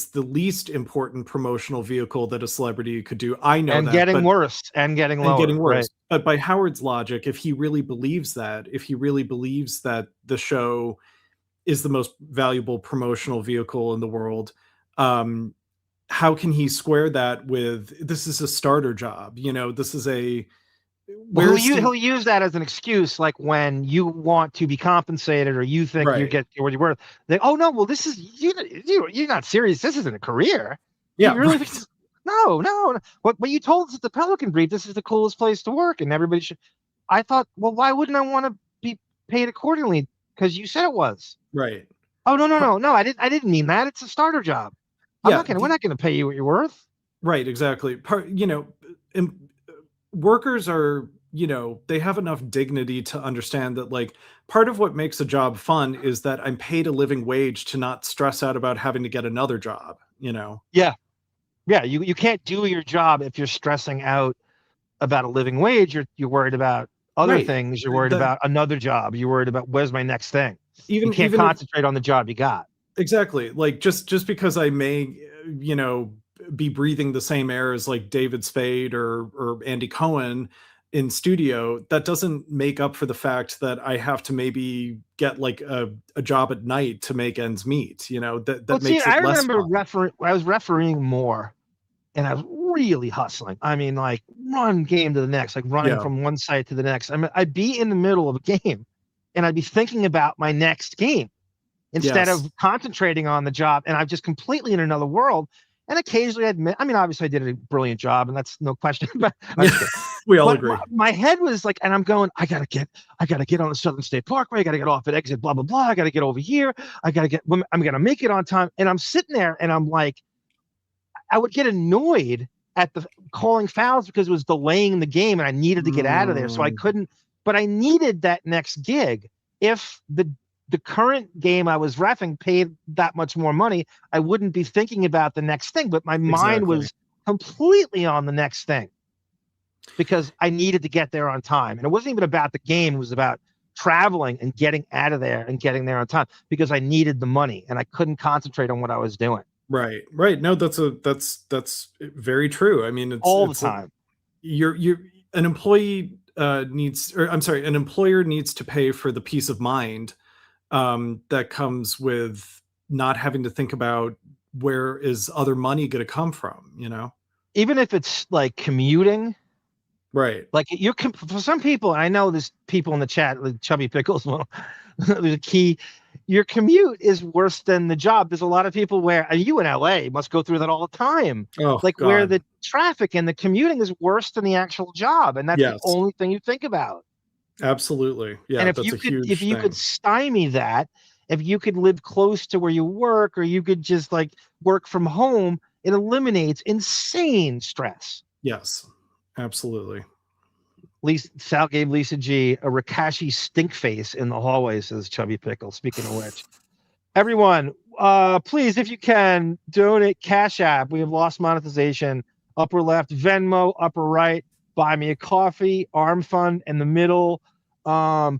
the least important promotional vehicle that a celebrity could do. I know that. Getting worse and getting lower. Right. But by Howard's logic, if he really believes that the show is the most valuable promotional vehicle in the world, how can he square that with, this is a starter job? This is he'll use that as an excuse, like when you want to be compensated or you think you get what you're worth. Oh no, well this is you're not serious. This isn't a career. Yeah, you really think, no. What you told us at the Pelican Brief, this is the coolest place to work, and everybody should. I thought, well, why wouldn't I want to be paid accordingly? Because you said it was. Right. Oh no. I didn't mean that. It's a starter job. We're not going to pay you what you're worth. Right, exactly. Workers are, they have enough dignity to understand that, like, part of what makes a job fun is that I'm paid a living wage to not stress out about having to get another job, Yeah. You can't do your job if you're stressing out about a living wage. You're worried about other things. You're worried about another job. You're worried about where's my next thing. You can't concentrate on the job you got. Exactly. Like just because I may, be breathing the same air as like David Spade or Andy Cohen, in studio, that doesn't make up for the fact that I have to maybe get like a job at night to make ends meet. You know, that makes it I less remember fun. I was refereeing more, and I was really hustling. I mean, like one game to the next, like running from one site to the next. I mean, I'd be in the middle of a game, and I'd be thinking about my next game instead of concentrating on the job, and I'm just completely in another world. And occasionally obviously I did a brilliant job, and that's no question. But we all agree. My head was like, and I'm going, I gotta get on the Southern State Parkway. I gotta get off at exit, blah, blah, blah. I gotta get over here. I'm gonna make it on time. And I'm sitting there and I'm like, I would get annoyed at the calling fouls because it was delaying the game and I needed to get out of there. So I couldn't, but I needed that next gig. If the current game I was reffing paid that much more money, I wouldn't be thinking about the next thing, but my mind was completely on the next thing because I needed to get there on time. And it wasn't even about the game. It was about traveling and getting out of there and getting there on time because I needed the money and I couldn't concentrate on what I was doing. Right. No, that's very true. I mean, it's all the time. An employee an employer needs to pay for the peace of mind that comes with not having to think about where is other money going to come from, you know? Even if it's like commuting, right? Like for some people, I know there's people in the chat, like Chubby Pickles, there's a key. Your commute is worse than the job. There's a lot of people where you in LA must go through that all the time. Oh, like God. Where the traffic and the commuting is worse than the actual job, and that's the only thing you think about. Absolutely, yeah. And if you could stymie that, if you could live close to where you work, or you could just like work from home, it eliminates insane stress. Yes, absolutely. Sal gave Lisa G a Rakashi stink face in the hallway, says Chubby Pickle. Speaking of which, everyone, please, if you can, donate Cash App. We have lost monetization. Upper left, Venmo, upper right, buy me a coffee, Arm Fund in the middle.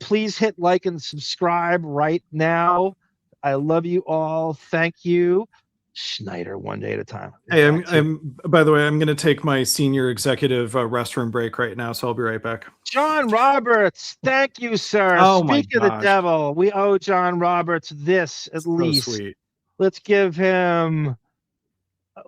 Please hit like and subscribe right now. I love you all. Thank you. Schneider, one day at a time. Hey, I'm by the way, I'm going to take my senior executive restroom break right now, so I'll be right back. John Roberts, thank you, sir. Oh, Speak of the devil, we owe John Roberts this at least. Sweet. Let's give him a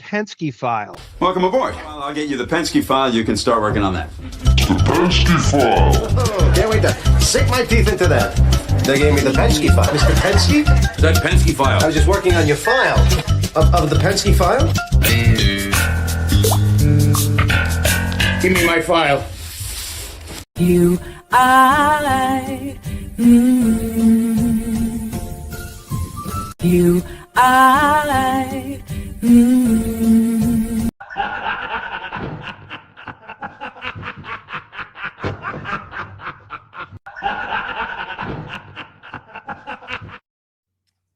Penske file. Welcome aboard. Well, I'll get you the Penske file. You can start working on that. The Penske file. Oh, can't wait to sink my teeth into that. They gave me the Penske file. Mr. Penske? That Penske file. I was just working on your file. Of the Penske file? Give me my file. You, I, you, I,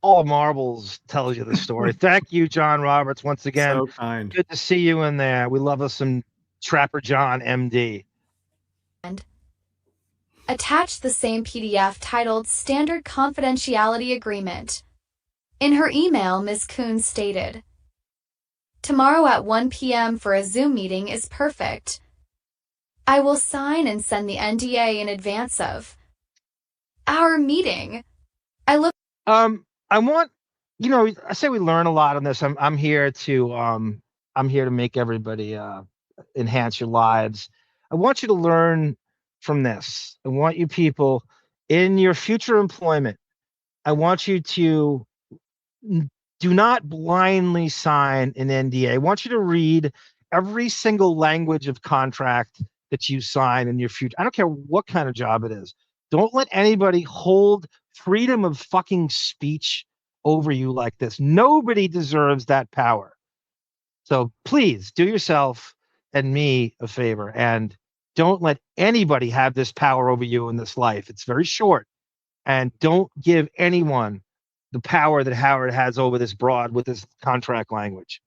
All Marbles tells you the story. Thank you, John Roberts, once again. So kind. Good to see you in there. We love us some Trapper John, MD. And attached the same PDF titled Standard Confidentiality Agreement. In her email, Ms. Kuhn stated, "Tomorrow at 1 p.m. for a Zoom meeting is perfect. I will sign and send the NDA in advance of our meeting. I look..." I want, I say we learn a lot on this. I'm here to make everybody enhance your lives. I want you to learn from this. I want you people in your future employment. I want you to do not blindly sign an NDA. I want you to read every single language of contract that you sign in your future. I don't care what kind of job it is. Don't let anybody hold freedom of fucking speech over you like this. Nobody deserves that power. So please do yourself and me a favor and don't let anybody have this power over you in this life. It's very short. And don't give anyone the power that Howard has over this broad with this contract language.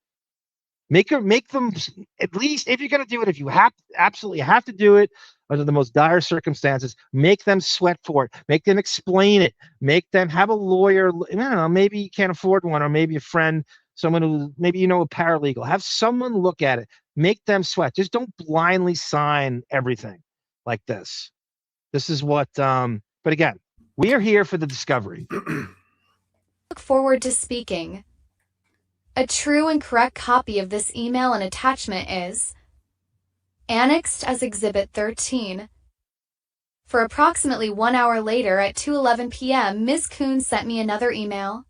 Make them, at least if you're going to do it, if you absolutely have to do it under the most dire circumstances, make them sweat for it. Make them explain it. Make them have a lawyer. I don't know, maybe you can't afford one, or maybe a friend, someone who, maybe a paralegal. Have someone look at it. Make them sweat. Just don't blindly sign everything like this. This is what, but again, we are here for the discovery. Look forward to speaking. A true and correct copy of this email and attachment is annexed as Exhibit 13. For approximately 1 hour later at 2:11 p.m., Ms. Kuhn sent me another email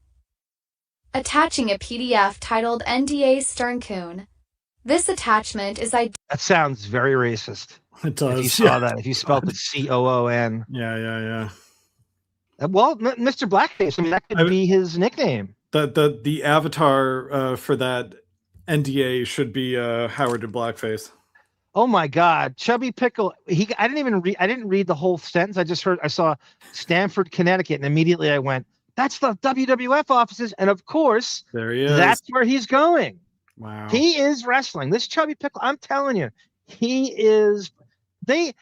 attaching a PDF titled NDA Stern Kuhn. This attachment is That sounds very racist. It does. If you saw that, if you spelled it COON. Yeah. Well, Mr. Blackface, I mean, that could be his nickname. The avatar for that NDA should be Howard in blackface. Oh my God, Chubby Pickle. I didn't read the whole sentence. I saw Stamford, Connecticut, and immediately I went, that's the WWF offices, and of course, there he is. That's where he's going. Wow, he is wrestling. This Chubby Pickle, I'm telling you, he is. They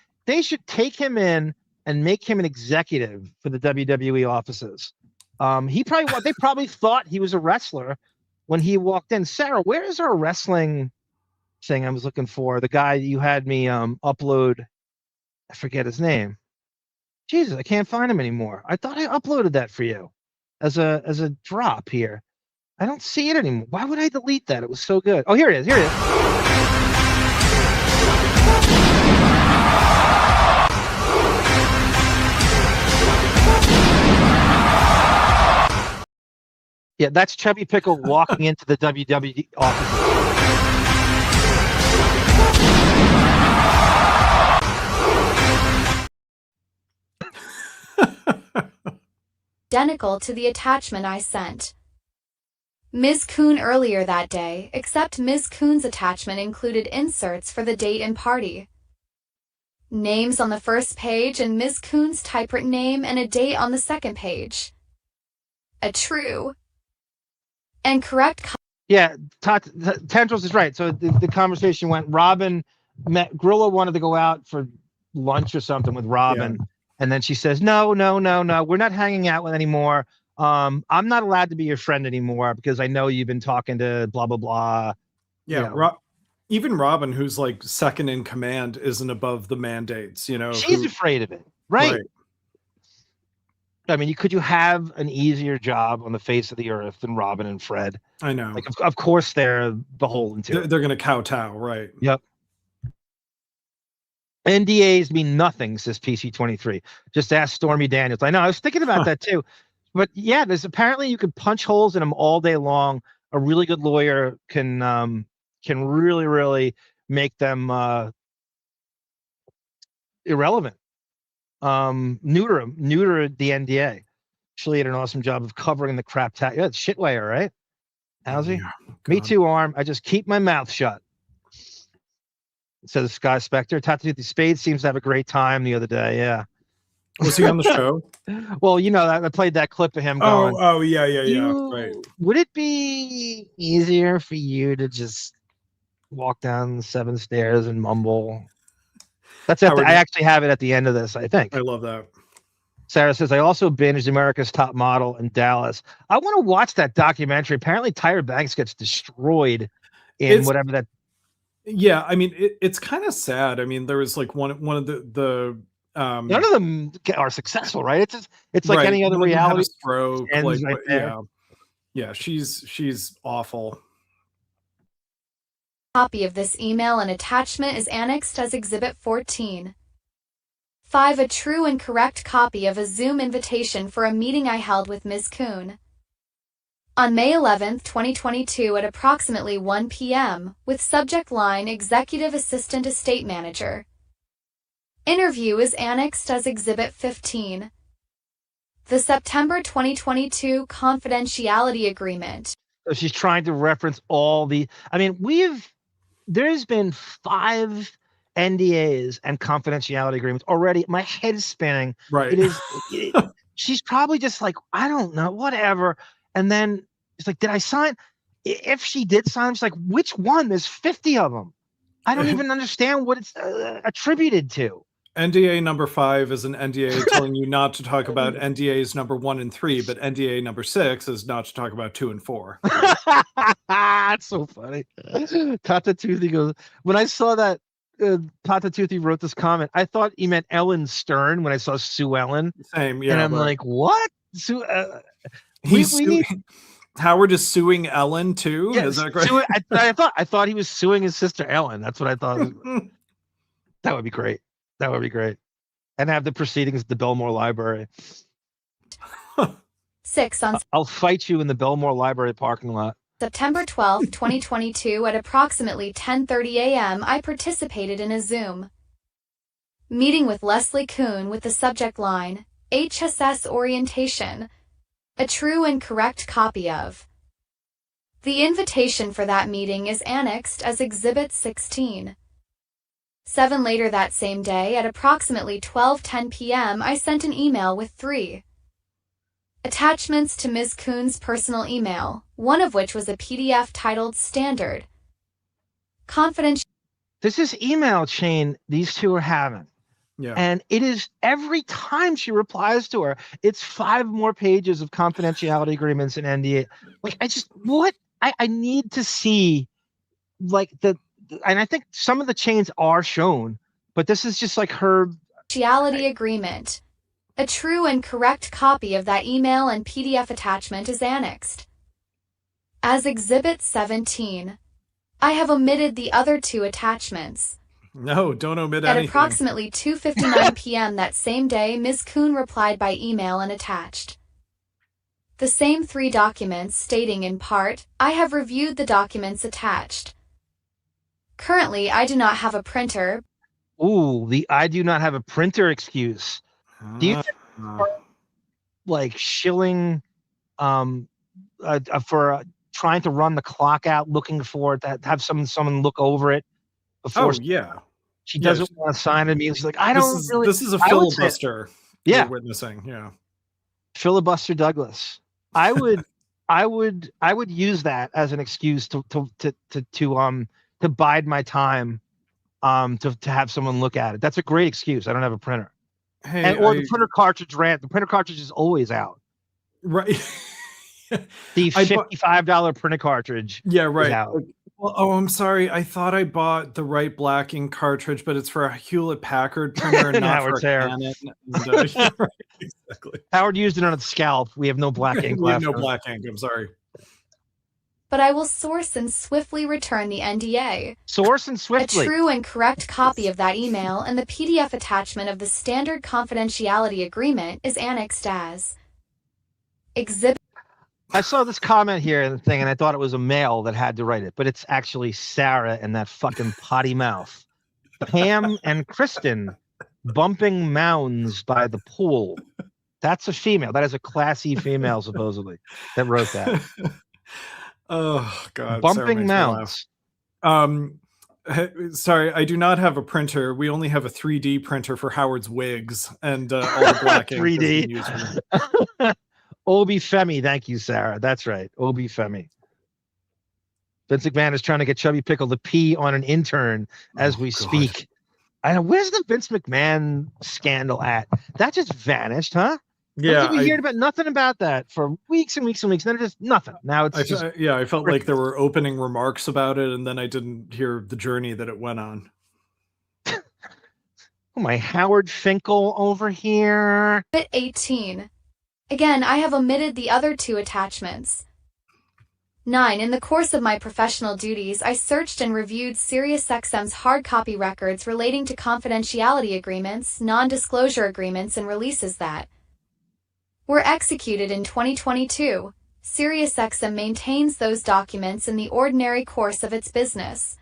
should take him in and make him an executive for the WWE offices. They probably thought he was a wrestler when he walked in. Sarah, where is our wrestling thing I was looking for? The guy you had me upload, I forget his name. Jesus, I can't find him anymore. I thought I uploaded that for you as a drop here. I don't see it anymore. Why would I delete that? It was so good. Oh, here it is. Here it is. Yeah, that's Chubby Pickle walking into the WWE office. Identical to the attachment I sent Ms. Kuhn earlier that day, except Ms. Kuhn's attachment included inserts for the date and party. Names on the first page and Ms. Kuhn's typewritten name and a date on the second page. A true and correct. Yeah, Tendrils is right. So the conversation went, Grillo wanted to go out for lunch or something with Robin. Yeah. And then she says, no, we're not hanging out with anymore. I'm not allowed to be your friend anymore because I know you've been talking to blah, blah, blah. Yeah. You know. Even Robin, who's like second in command, isn't above the mandates, you know. She's afraid of it. Right. I mean, could you have an easier job on the face of the earth than Robin and Fred? I know. Like, of course they're beholden to it. They're going to kowtow, right? Yep. NDAs mean nothing, says PC23. Just ask Stormy Daniels. I know. I was thinking about that too. But yeah, there's apparently you can punch holes in them all day long. A really good lawyer can really, really make them irrelevant. Neuter the NDA. She did an awesome job of covering the crap. Yeah, it's shitwire, right? How's he? Yeah, me too, Arm. I just keep my mouth shut. Says Sky Spectre. Tattoo Spade seems to have a great time the other day. Yeah. Was he on the show? Well, you know, I played that clip of him going. Oh, yeah. Right. Would it be easier for you to just walk down the 7 stairs and mumble? That's I actually have it at the end of this, I think. I love that. Sarah says, I also binged America's Top Model in Dallas. I want to watch that documentary. Apparently, Tyra Banks gets destroyed in whatever that. Yeah, I mean, it's kind of sad. I mean, there was like one of the none of them are successful, right? It's like any other reality stroke. Like, right yeah, she's awful. Copy of this email and attachment is annexed as Exhibit 14. 5. A true and correct copy of a Zoom invitation for a meeting I held with Ms. Kuhn on May 11, 2022 at approximately 1 p.m. with subject line Executive Assistant Estate Manager. Interview is annexed as Exhibit 15. The September 2022 Confidentiality Agreement. So she's trying to reference all the. I mean, there's been 5 NDAs and confidentiality agreements already. My head is spinning. Right. She's probably just like, I don't know, whatever. And then it's like, did I sign? If she did sign, she's like, which one? There's 50 of them. I don't even understand what it's attributed to. NDA number 5 is an NDA telling you not to talk about NDAs number 1 and 3, but NDA number 6 is not to talk about 2 and 4. That's so funny. Tata Toothy goes, when I saw that Tata Toothy wrote this comment, I thought he meant Ellen Stern when I saw Sue Ellen. Same, yeah. And I'm like, what? Sue, we need... Howard is suing Ellen too. Yeah, is that great? I thought he was suing his sister Ellen. That's what I thought. That would be great. That would be great. And have the proceedings at the Belmore Library. 6 on I'll fight you in the Belmore Library parking lot. September 12, 2022 at approximately 10:30 a.m. I participated in a Zoom meeting with Leslie Kuhn with the subject line, HSS Orientation, a true and correct copy of. The invitation for that meeting is annexed as Exhibit 16. 7 later that same day at approximately 12:10 p.m. I sent an email with 3 attachments to Ms. Kuhn's personal email, one of which was a PDF titled Standard Confidential. This is email chain these two are having. Yeah. And it is every time she replies to her, it's 5 more pages of confidentiality agreements and NDA. Like, I need to see like and I think some of the chains are shown, but this is just like her confidentiality agreement. A true and correct copy of that email and PDF attachment is annexed as Exhibit 17. I have omitted the other 2 attachments. No, don't omit At anything. approximately 2:59 p.m. that same day, Ms. Kuhn replied by email and attached the same 3 documents, stating in part, I have reviewed the documents attached. Currently, I do not have a printer. Ooh, the I do not have a printer excuse. Do you think like shilling for trying to run the clock out, looking for it, to have someone look over it before she doesn't want to sign it immediately? She's like, this is a filibuster you're witnessing. Yeah. Filibuster Douglas. I would use that as an excuse to bide my time to have someone look at it. That's a great excuse. I don't have a printer. Hey, the printer cartridge rant. The printer cartridge is always out. Right. The $55 printer cartridge. Yeah, right. Is out. Well, I'm sorry. I thought I bought the right black ink cartridge, but it's for a Hewlett Packard printer and not for a Canon. And, yeah, right, exactly. Howard used it on its scalp. We have no black ink We have left. no black ink. I'm sorry. But I will source and swiftly return the NDA. Source and swiftly. A true and correct copy of that email and the PDF attachment of the standard confidentiality agreement is annexed as Exhibit. I saw this comment here in the thing, and I thought it was a male that had to write it, but it's actually Sarah and that fucking potty mouth. Pam and Kristen bumping mounds by the pool. That's a female. That is a classy female, supposedly, that wrote that. Oh God! Bumping mounts. Sorry, I do not have a printer. We only have a 3D printer for Howard's wigs, and all the black ink 3D. Obi Femi, thank you, Sarah. That's right, Obi Femi. Vince McMahon is trying to get Chubby Pickle to pee on an intern as we speak. I know, where's the Vince McMahon scandal at? That just vanished, huh? Yeah, we heard about nothing about that for weeks and weeks and weeks. Then just nothing. Now it's I felt like there were opening remarks about it, and then I didn't hear the journey that it went on. Oh, my Howard Finkel over here. Bit 18. Again, I have omitted the other 2 attachments. 9. In the course of my professional duties, I searched and reviewed SiriusXM's hard copy records relating to confidentiality agreements, non-disclosure agreements, and releases that were executed in 2022. SiriusXM maintains those documents in the ordinary course of its business.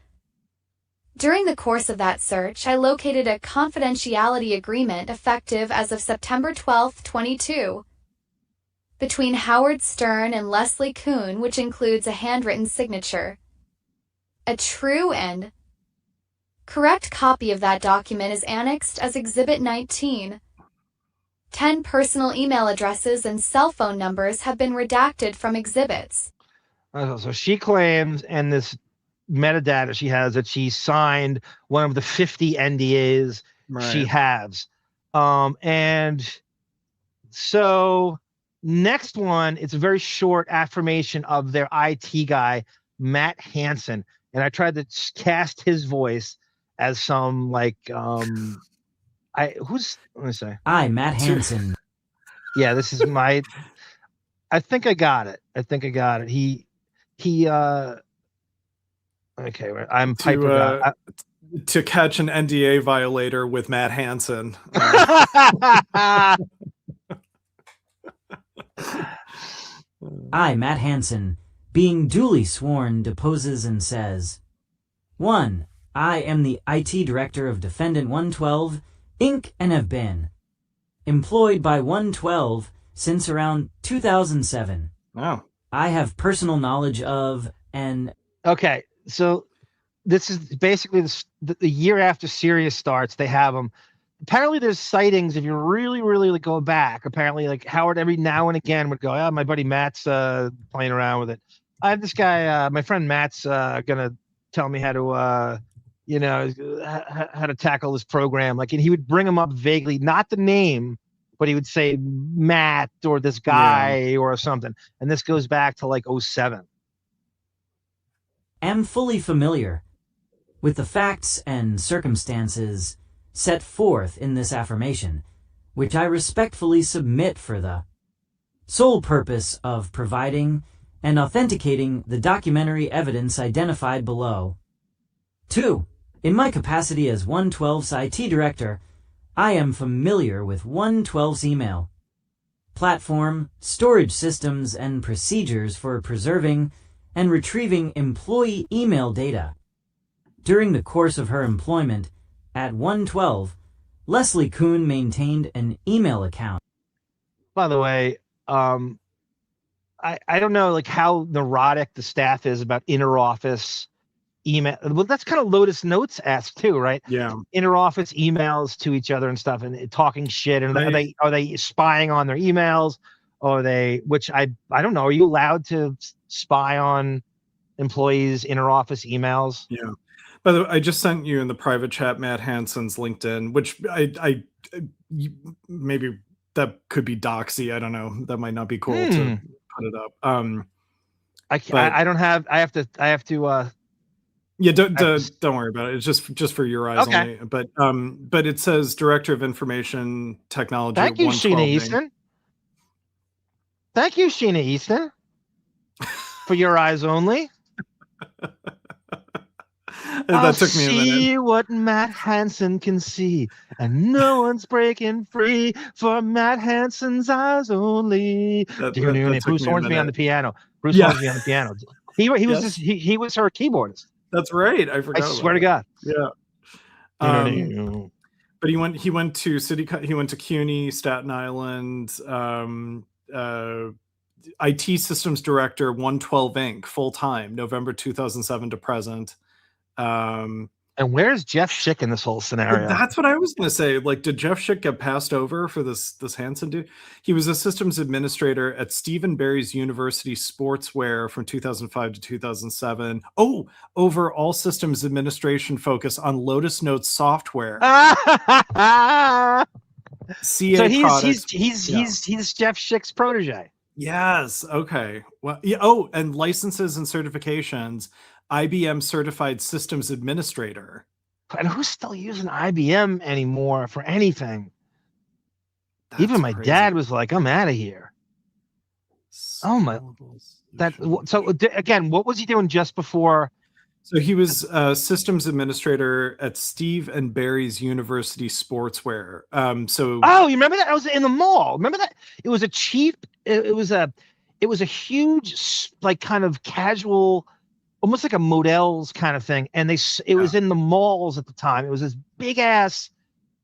During the course of that search, I located a confidentiality agreement effective as of September 12, 2022, between Howard Stern and Leslie Kuhn, which includes a handwritten signature. A true and correct copy of that document is annexed as Exhibit 19. 10 personal email addresses and cell phone numbers have been redacted from exhibits. So she claims, and this metadata she has, that she signed one of the 50 NDAs she Right. has. And so next one, it's a very short affirmation of their IT guy, Matt Hansen. And I tried to cast his voice as some like let me say. I, Matt Hansen. Yeah, this is my I think I got it. He okay, I'm Piper. To catch an NDA violator with Matt Hansen. I, Matt Hansen, being duly sworn, deposes and says, 1. I am the IT Director of Defendant 112, Inc. and have been employed by 112 since around 2007. Wow. I have personal knowledge of and... Okay, so this is basically the year after Sirius starts, they have them. Apparently there's sightings if you really go back. Apparently, like Howard every now and again would go, oh, my buddy Matt's playing around with it. I have this guy, my friend Matt's gonna tell me how to how to tackle this program. Like, and he would bring him up vaguely, not the name, but he would say Matt or this guy or something. And this goes back to like 2007. Am fully familiar with the facts and circumstances set forth in this affirmation, which I respectfully submit for the sole purpose of providing and authenticating the documentary evidence identified below. 2. In my capacity as 112's IT Director, I am familiar with 112's email platform, storage systems, and procedures for preserving and retrieving employee email data. During the course of her employment at 112, Leslie Kuhn maintained an email account. By the way, I don't know like how neurotic the staff is about inter-office email. Well, that's kind of Lotus Notes-esque too, right? Yeah. Inter-office emails to each other and stuff, and talking shit. And are they spying on their emails? Or are they? Which I don't know. Are you allowed to spy on employees' inter-office emails? Yeah. By the way, I just sent you in the private chat Matt Hansen's LinkedIn, which I maybe that could be doxy. I don't know. That might not be cool to put it up. I don't have. I have to. Yeah, don't worry about it. It's just for your eyes only. But it says Director of Information Technology. Thank you, Sheena Easton. Thank you, Sheena Easton, for your eyes only. That took me a minute. See what Matt Hansen can see, and no one's breaking free for Matt Hansen's eyes only. Bruce Hornsby on the piano. Bruce Hornsby on the piano. He was he was her keyboardist. That's right. I forgot. I swear to God. Yeah. But he went to he went to CUNY, Staten Island, IT Systems Director, 112 Inc., full time, November 2007 to present. And where's Jeff Schick in this whole scenario? That's what I was going to say. Like, did Jeff Schick get passed over for this Hansen dude? He was a systems administrator at Stephen Barry's University Sportswear from 2005 to 2007. Oh, over all systems administration focus on Lotus Notes software. CA so products. he's Jeff Schick's protege. Yes. Okay. Well, yeah. Oh, and licenses and certifications. IBM Certified Systems Administrator. And who's still using IBM anymore for anything? That's Even my crazy. dad was like, "I'm out of here." Oh my! So again, what was he doing just before? So he was systems administrator at Steve and Barry's University Sportswear. Oh, you remember that? I was in the mall. Remember that? It was a cheap. It was a huge, like, kind of casual, almost like a Modell's kind of thing. And it was in the malls at the time. It was this big ass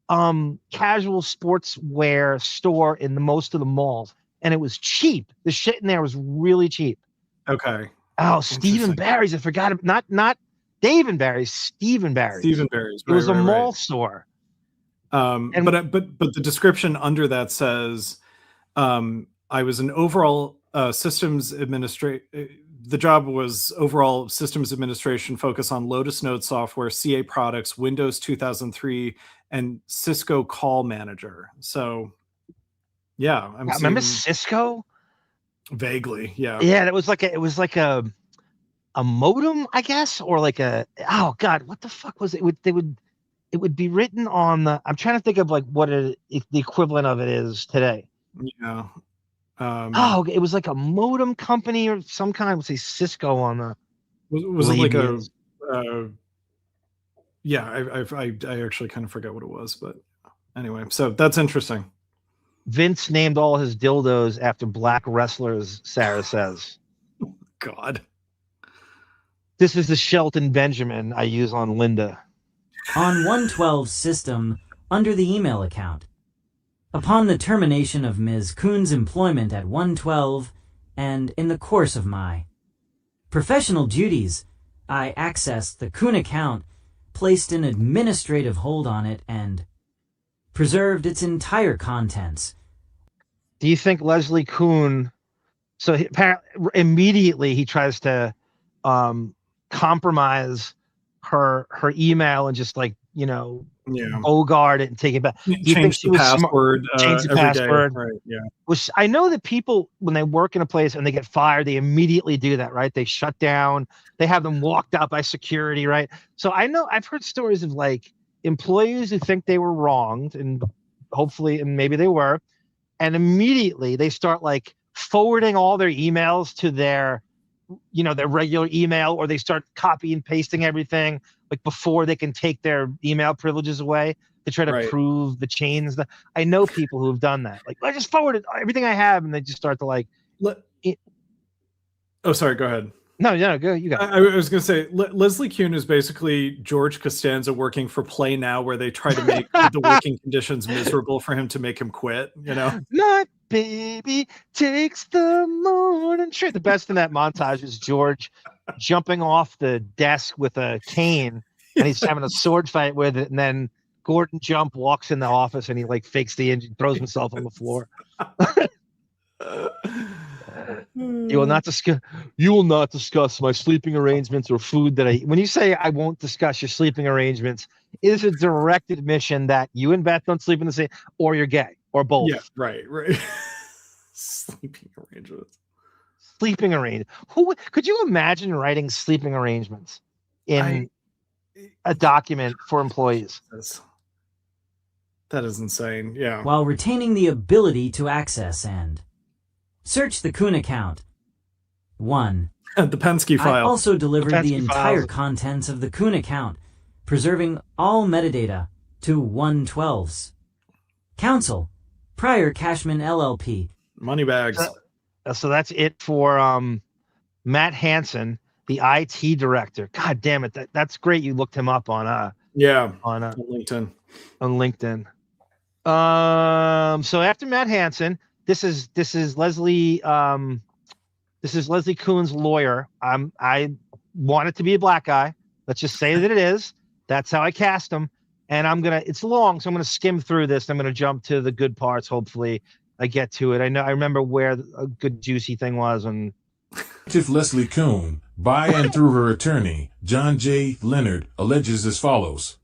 casual sportswear store in most of the malls, and it was cheap. The shit in there was really cheap. Okay. Oh, Stephen Barry's. I forgot. Not Dave and Barry's. Stephen Barry's. Stephen Barry's. It was a mall store. But the description under that says, I was an overall systems administrator. the job was overall systems administration, focus on Lotus Note software, CA products, Windows 2003, and Cisco Call Manager. So, yeah, remember Cisco? Vaguely, yeah. Yeah, it was like a modem, I guess, or like oh god, what the fuck was it? It would be written on the. I'm trying to think of like what the equivalent of it is today. Yeah. It was like a modem company or some kind. Let's say Cisco on the. Was it like a? Yeah, I actually kind of forget what it was, but anyway, so that's interesting. Vince named all his dildos after black wrestlers, Sarah says. God. This is the Shelton Benjamin I use on Linda. On 112's system, under the email account. Upon the termination of Ms. Kuhn's employment at 112, and in the course of my professional duties, I accessed the Kuhn account, placed an administrative hold on it, and preserved its entire contents. Do you think Leslie Kuhn? So immediately he tries to compromise her email and just like guard it and take it back. Change the password. Change the password. Right, yeah. Which I know that people, when they work in a place and they get fired, they immediately do that, right? They shut down. They have them walked out by security, right? So I know I've heard stories of like employees who think they were wronged, and hopefully, and maybe they were, and immediately they start like forwarding all their emails to their regular email, or they start copy and pasting everything like before they can take their email privileges away to try to prove the chains. I know people who have done that. Like, I just forwarded everything I have, and they just start to like. Oh, sorry. Go ahead. No, go. You got it. I was going to say, Leslie Kuhn is basically George Costanza working for Play Now, where they try to make the working conditions miserable for him to make him quit, Not baby takes the morning train. The best in that montage is George jumping off the desk with a cane, and he's having a sword fight with it, and then Gordon Jump walks in the office, and he like fakes the injury, throws himself on the floor. You will not discuss my sleeping arrangements or food that I eat. When you say I won't discuss your sleeping arrangements, it is a direct admission that you and Beth don't sleep in the same, or you're gay, or both. Yeah, right. Sleeping arrangements. Sleeping arrangements. Who could you imagine writing sleeping arrangements in a document for employees? That is insane. Yeah. While retaining the ability to access and search the Kuhn account. 1. The Penske file. I also delivered the entire files. contents of the Kuhn account, preserving all metadata to 112's. Counsel, Prior Cashman LLP. Moneybags. So that's it for Matt Hansen, the IT director. God damn it. That's great. You looked him up on LinkedIn. On LinkedIn. So after Matt Hansen, this is Leslie Kuhn's lawyer. I want it to be a black guy. Let's just say that it is. That's how I cast him. And it's long, so I'm gonna skim through this. I'm gonna jump to the good parts. Hopefully I get to it. I remember where a good juicy thing was. And Leslie Kuhn, by and through her attorney, John J. Leonard, alleges as follows.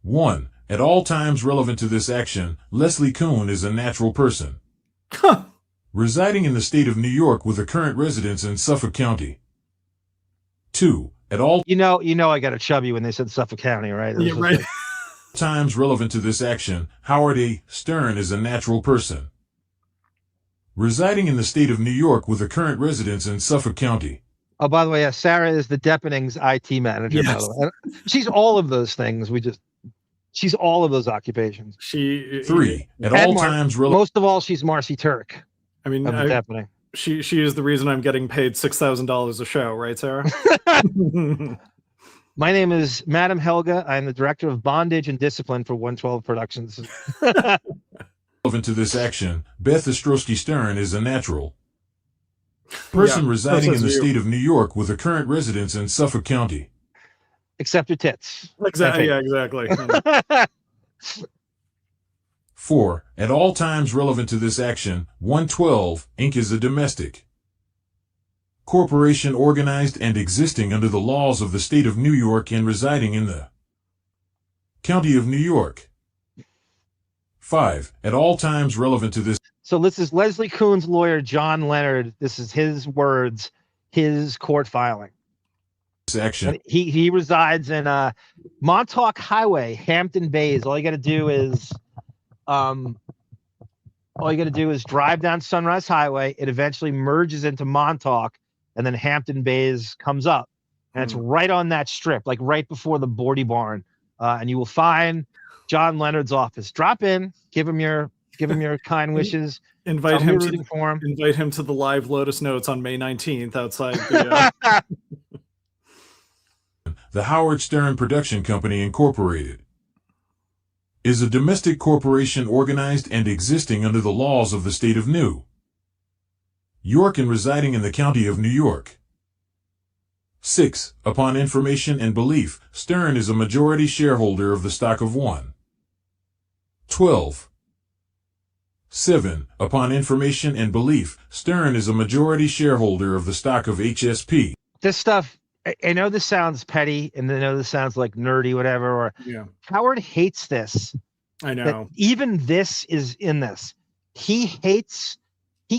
1. At all times relevant to this action, Leslie Kuhn is a natural person. Residing in the state of New York with a current residence in Suffolk County. 2. At all I got a chubby when they said Suffolk County, right? Yeah, right. Times relevant to this action, Howard A. Stern is a natural person. Residing in the state of New York with a current residence in Suffolk County. Oh, by the way, Sarah is the Depening's IT manager. Yes. By the way. She's all of those things. She's all of those occupations. 3. At all times relevant. Most of all, she's Marcy Turk. I mean, Depening. She is the reason I'm getting paid $6,000 a show, right, Sarah? My name is Madam Helga. I'm the director of bondage and discipline for 112 Productions. Relevant to this action, Beth Stern is a natural person residing in the state of New York with a current residence in Suffolk County. Except your tits. Exactly. Yeah, exactly. 4. At all times relevant to this action, 112 Inc. is a domestic. corporation organized and existing under the laws of the state of New York and residing in the county of New York. 5. At all times relevant to this. So this is Leslie Kuhn's lawyer, John Leonard. This is his words, his court filing. Action. And he resides in Montauk Highway, Hampton Bays. All you got to do is drive down Sunrise Highway. It eventually merges into Montauk, and then Hampton Bays comes up, and it's right on that strip, like right before the Bordy Barn. And you will find John Leonard's office. Drop in, give him your kind wishes. Invite him to the live Lotus Notes on May 19th outside the. The Howard Stern Production Company, Incorporated, is a domestic corporation organized and existing under the laws of the state of New York and residing in the county of New York. 6. Upon information and belief, Stern is a majority shareholder of the stock of 1. 12. 7. Upon information and belief, Stern is a majority shareholder of the stock of HSP. This stuff, I know this sounds petty, and I know this sounds like nerdy, whatever. Or Howard hates this. I know. Even this is in this. He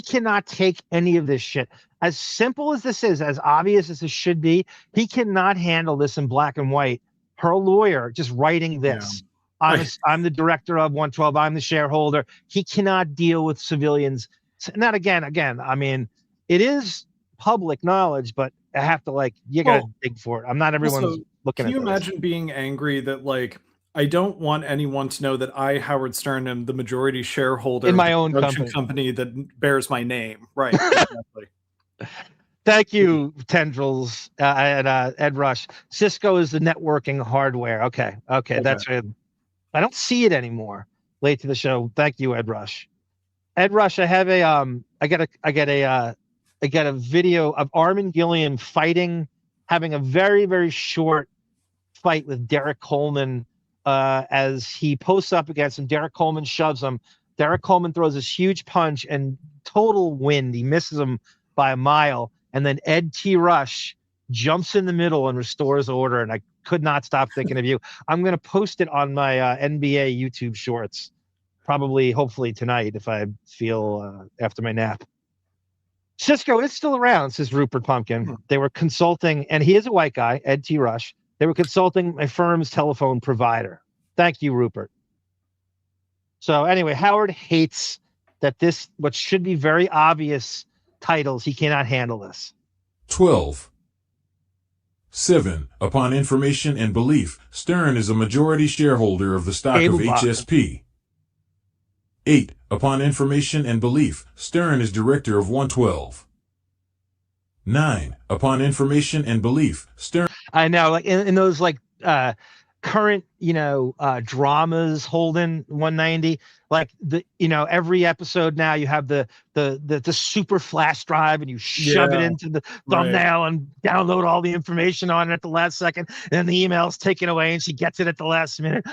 cannot take any of this shit. As simple as this is, as obvious as this should be, he cannot handle this in black and white. Her lawyer just writing this. Yeah. I'm the director of 112. I'm the shareholder. He cannot deal with civilians. Not again. I mean, it is public knowledge, but I have to you gotta dig for it. I'm not everyone's also, looking at Can you this. imagine being angry that I don't want anyone to know that I, Howard Stern, am the majority shareholder in my of own the company that bears my name. Right. Exactly. Thank you, Tendrils and Ed Rush. Cisco is the networking hardware. Okay. That's it. I don't see it anymore. Late to the show. Thank you, Ed Rush. Ed Rush, I have I got a video of Armin Gilliam having a very, very short fight with Derek Coleman as he posts up against him. Derek Coleman shoves him. Derek Coleman throws this huge punch and total wind. He misses him by a mile. And then Ed T. Rush jumps in the middle and restores order. And I could not stop thinking of you. I'm going to post it on my NBA YouTube shorts, hopefully tonight if I feel after my nap. Cisco is still around, says Rupert Pumpkin. They were consulting, and he is a white guy, Ed T. Rush. They were consulting my firm's telephone provider. Thank you, Rupert. So anyway, Howard hates that what should be very obvious titles, he cannot handle this. 12. 7. Upon information and belief, Stern is a majority shareholder of the stock of HSP. 8. Upon information and belief, Stern is director of 112. 9. Upon information and belief, Stern. I know, in those current, dramas, Holden 190, every episode now you have the super flash drive and you shove it into the thumbnail and download all the information on it at the last second, and then the email's taken away and she gets it at the last minute.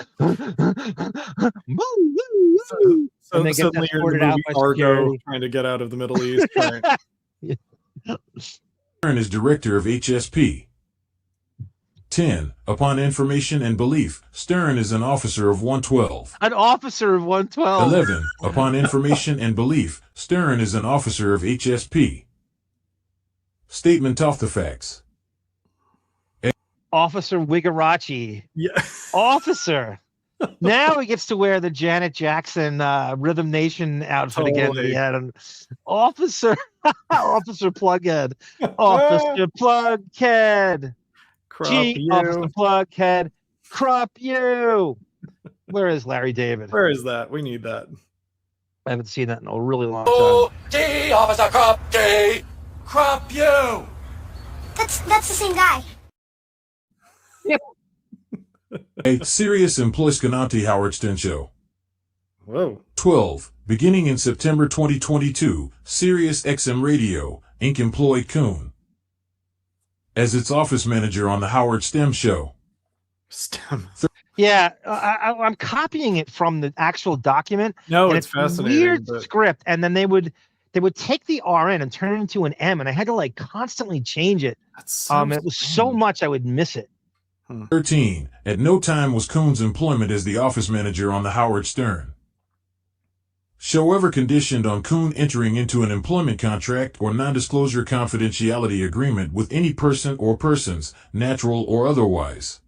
So suddenly you're in the movie Argo trying to get out of the Middle East. Right? Stern is director of HSP. 10. Upon information and belief, Stern is an officer of 112. An officer of 112. 11. Upon information and belief, Stern is an officer of HSP. Statement off the facts. Officer Wigarachi. Yeah. Officer. Now he gets to wear the Janet Jackson Rhythm Nation outfit again. He had an officer. Officer Plughead. Officer Plughead. Officer Plughead. Crop you. Where is Larry David? Where is that? We need that. I haven't seen that in a really long time. D, Officer Crop D. Crop you. That's the same guy. A Sirius Employee Howard Stern Show. Whoa. 12. Beginning in September 2022, SiriusXM Radio, Inc. employed Kuhn as its office manager on the Howard Stern Show. Yeah, I'm copying it from the actual document. No, and it's fascinating. Weird script, and then they would they would take the RN and turn it into an M, and I had to like constantly change it. It was so much I would miss it. 13. At no time was Kuhn's employment as the office manager on the Howard Stern show ever conditioned on Kuhn entering into an employment contract or non-disclosure confidentiality agreement with any person or persons, natural or otherwise.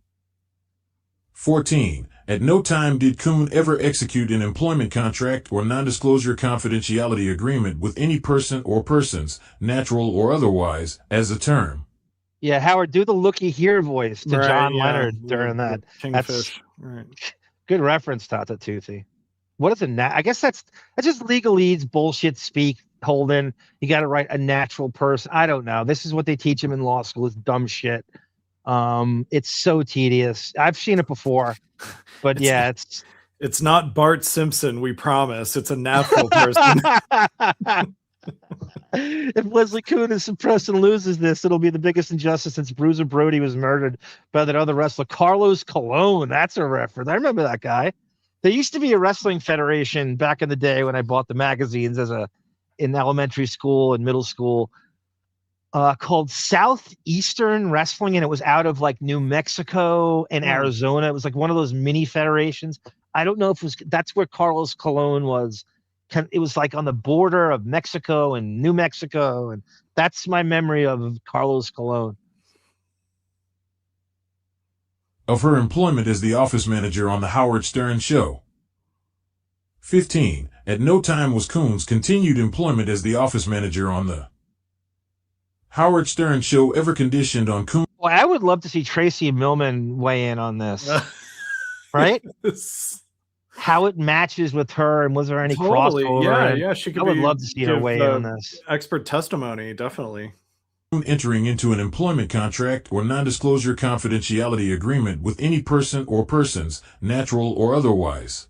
14. At no time did Kuhn ever execute an employment contract or non-disclosure confidentiality agreement with any person or persons, natural or otherwise, as a term. Yeah, Howard, do the looky here voice to John Leonard during that. Kingfish. Right. Good reference, Tata Toothy. What is I guess that's just legalese bullshit speak, Holden. You got to write a natural person. I don't know. This is what they teach him in law school. It's dumb shit. It's so tedious. I've seen it before, but it's not Bart Simpson. We promise. It's a natural person. If Leslie Kuhn is suppressed and loses this, it'll be the biggest injustice since Bruiser Brody was murdered by that other wrestler, Carlos Colon. That's a reference. I remember that guy. There used to be a wrestling federation back in the day when I bought the magazines in elementary school and middle school, called Southeastern Wrestling, and it was out of like New Mexico and Arizona. It was like one of those mini federations. I don't know if that's where Carlos Colon was. It was like on the border of Mexico and New Mexico, and that's my memory of Carlos Colon. Of her employment as the office manager on the Howard Stern show. 15. At no time was Kuhn's continued employment as the office manager on the Howard Stern show ever conditioned on Kuhn. Well, I would love to see Tracy Millman weigh in on this. Right? How it matches with her, and was there any crossover? Yeah, she could. I would love to see her weigh in on this. Expert testimony, definitely. Entering into an employment contract or non-disclosure confidentiality agreement with any person or persons, natural or otherwise.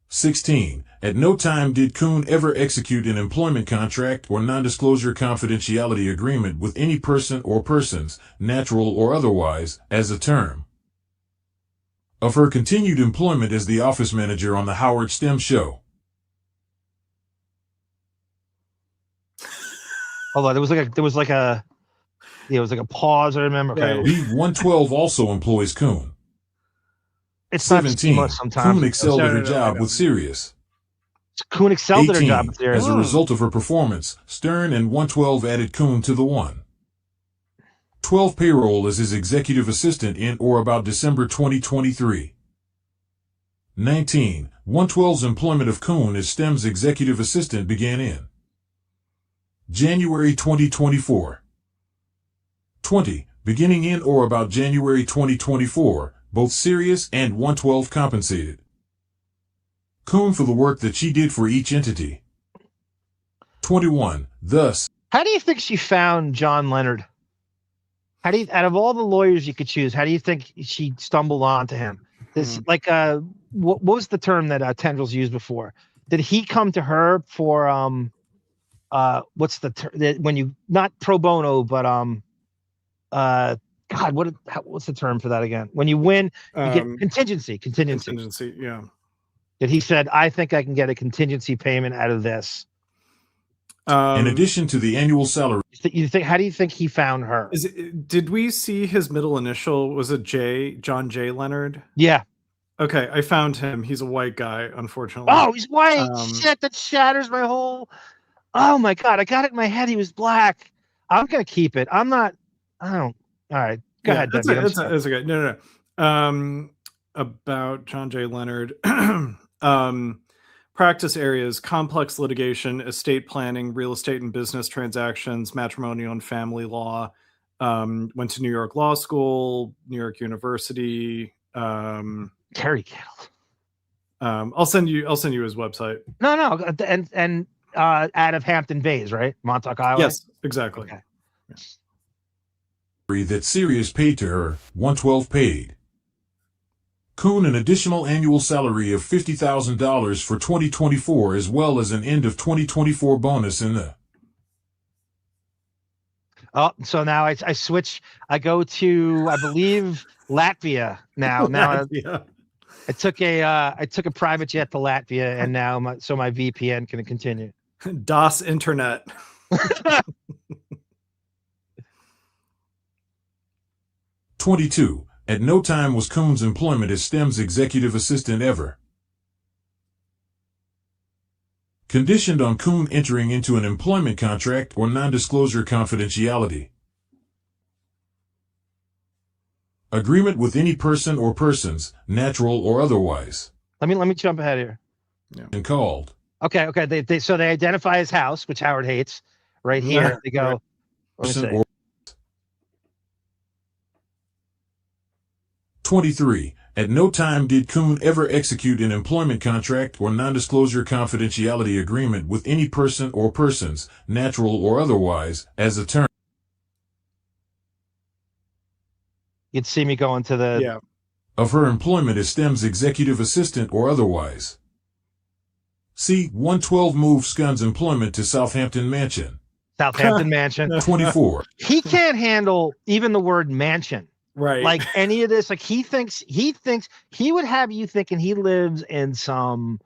16. At no time did Kuhn ever execute an employment contract or non-disclosure confidentiality agreement with any person or persons, natural or otherwise, as a term. Of her continued employment as the office manager on the Howard Stern show. Hold on, there was like a pause. I remember. Okay. B112 also employs Kuhn. It's 17. Not sometimes. Kuhn excelled at her job with Sirius. Kuhn excelled 18. at her job with Sirius. As a result of her performance, Stern and 112 added Kuhn to the 112 payroll as his executive assistant in or about December 2023. 19. 112's employment of Kuhn as STEM's executive assistant began in January 2024. 20. Beginning in or about January 2024, both Sirius and 112 compensated Kuhn for the work that she did for each entity. 21. Thus, how do you think she found John Leonard? Out of all the lawyers you could choose, how do you think she stumbled onto him? This what was the term that Tendrils used before? Did he come to her for what's the term when you not pro bono but what's the term for that again? When you win, you get contingency. Yeah. That he said, I think I can get a contingency payment out of this. In addition to the annual salary. You think? How do you think he found her? Did we see his middle initial? Was it J? John J. Leonard? Yeah. Okay, I found him. He's a white guy, unfortunately. Oh, he's white. Shit, that shatters my whole. Oh my god, I got it in my head. He was black. I'm gonna keep it. I don't. All right, go ahead. That's okay. No. About John J. Leonard. Practice areas: complex litigation, estate planning, real estate and business transactions, matrimonial and family law. Went to New York Law School, New York University. Terry Kettle. I'll send you his website. No, and out of Hampton Bays, right? Montauk, Iowa. Yes, exactly. Okay. That Sirius paid to her, 112 paid Kuhn an additional annual salary of $50,000 for 2024 as well as an end of 2024 bonus in the. Oh, so now I switch. I go to, I believe, Latvia now. I took a private jet to Latvia, and now my VPN can continue. Das Internet. 22. At no time was Kuhn's employment as STEM's executive assistant ever conditioned on Kuhn entering into an employment contract or non-disclosure confidentiality agreement with any person or persons, natural or otherwise. Let me jump ahead here. And called. Okay. So they identify his house, which Howard hates. Right here, they go. Let me see. 23. At no time did Kuhn ever execute an employment contract or non-disclosure confidentiality agreement with any person or persons, natural or otherwise, as a term. You'd see me going to the of her employment as STEM's executive assistant or otherwise. See 112 moves Scunn's employment to Southampton Mansion. Southampton Mansion. 24. He can't handle even the word mansion. Right. Like any of this. Like he thinks he would have you thinking he lives in some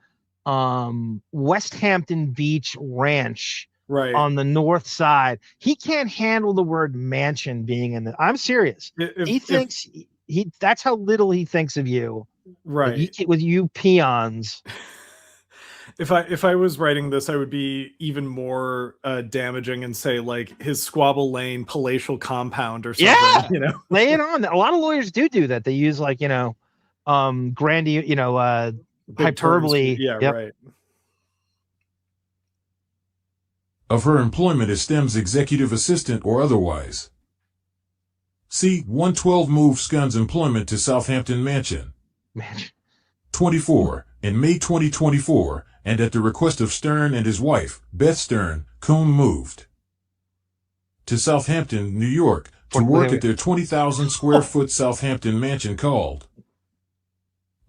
West Hampton Beach ranch on the north side. He can't handle the word mansion being in the. I'm serious. That's how little he thinks of you. Right. With you peons. If I was writing this, I would be even more damaging and say like his Squabble Lane palatial compound or something. Yeah, you know, lay it on. A lot of lawyers do that. They use like hyperbole. Right. Of her employment as STEM's executive assistant or otherwise. See 112 moves Scunn's employment to Southampton Mansion. 24. In May 2024, and at the request of Stern and his wife, Beth Stern, Kuhn moved to Southampton, New York, to work at their 20,000 square foot Southampton mansion called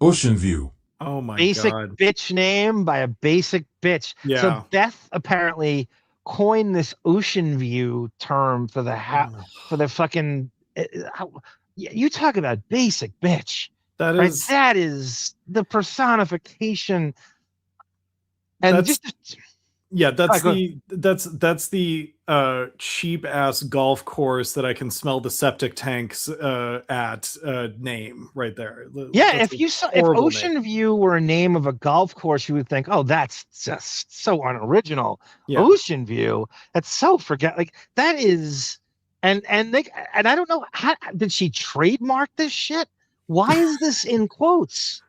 Ocean View. Oh my basic God. Bitch name by a basic bitch. Yeah. So Beth apparently coined this Ocean View term for the for the fucking. You talk about basic bitch. That is the personification. And that's the cheap ass golf course that I can smell the septic tanks at name right there. Yeah, if Ocean View were a name of a golf course, you would think, oh, that's just so unoriginal. Yeah. Ocean View, that's so that is, and I don't know how did she trademark this shit? Why is this in quotes?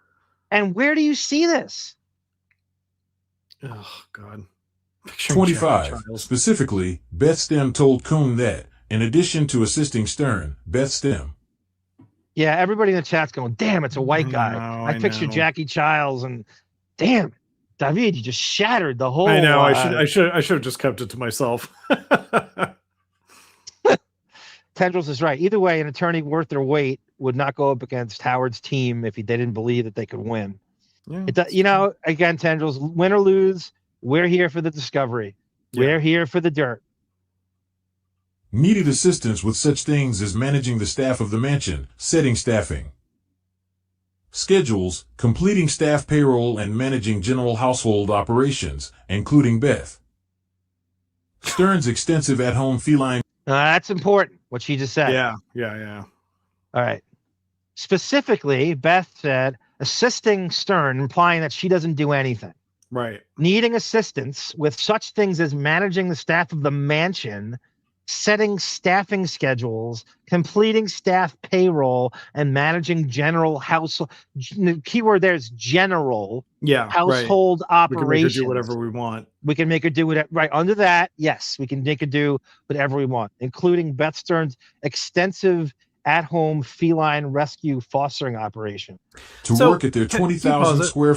And where do you see this? Oh, God. 25. Specifically, Beth Stem told Kuhn that, in addition to assisting Stern, Beth Stem. Yeah, everybody in the chat's going, damn, it's a white guy. I picture Jackie Childs and damn it, David, you just shattered the whole. I know. I should have just kept it to myself. Tendrils is right. Either way, an attorney worth their weight would not go up against Howard's team if they didn't believe that they could win. Yeah, again, Tendrils, win or lose, we're here for the discovery. Yeah. We're here for the dirt. Needed assistance with such things as managing the staff of the mansion, setting staffing schedules, completing staff payroll, and managing general household operations, including Beth Stern's extensive at-home feline. That's important, what she just said. Yeah. All right. Specifically, Beth said, assisting Stern, implying that she doesn't do anything. Right. Needing assistance with such things as managing the staff of the mansion, setting staffing schedules, completing staff payroll, and managing general household. The keyword there is general. Household operations. We can make her do whatever we want. We can make her do whatever. Right under that, yes, we can make her do whatever we want, including Beth Stern's extensive at-home feline rescue fostering operation. To work at their 20,000 square.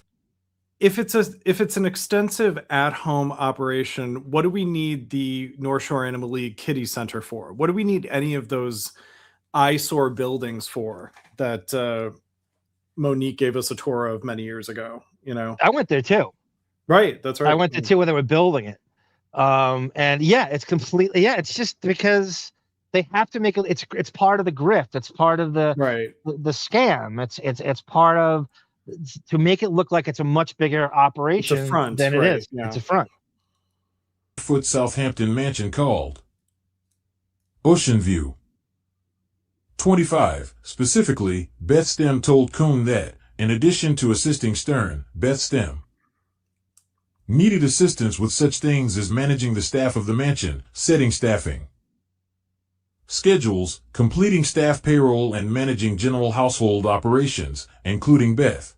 If it's an extensive at-home operation, what do we need the North Shore Animal League Kitty Center for? What do we need any of those eyesore buildings for that Monique gave us a tour of many years ago? You know, I went there too. Right, that's right. I went there too when they were building it, and yeah, it's completely It's just because they have to make it. It's part of the grift. It's part of the scam. It's part of. To make it look like it's a much bigger operation than it is. Yeah. It's a front. 500-foot Southampton mansion called Ocean View. 25. Specifically, Beth Stern told Kuhn that, in addition to assisting Stern, Beth Stern needed assistance with such things as managing the staff of the mansion, setting staffing schedules, completing staff payroll, and managing general household operations, including Beth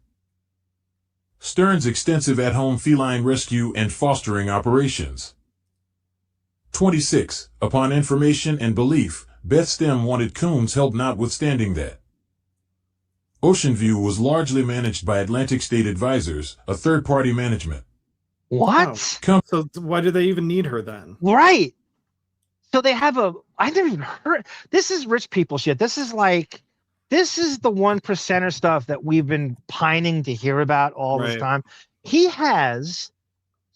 Stern's extensive at-home feline rescue and fostering operations. 26. Upon information and belief, Beth Stern wanted Kuhn's help, notwithstanding that Ocean View was largely managed by Atlantic State Advisors, a third-party management. What? So why do they even need her then? Right. So they have I never even heard. This is rich people shit. This is the 1%er stuff that we've been pining to hear about all this time. He has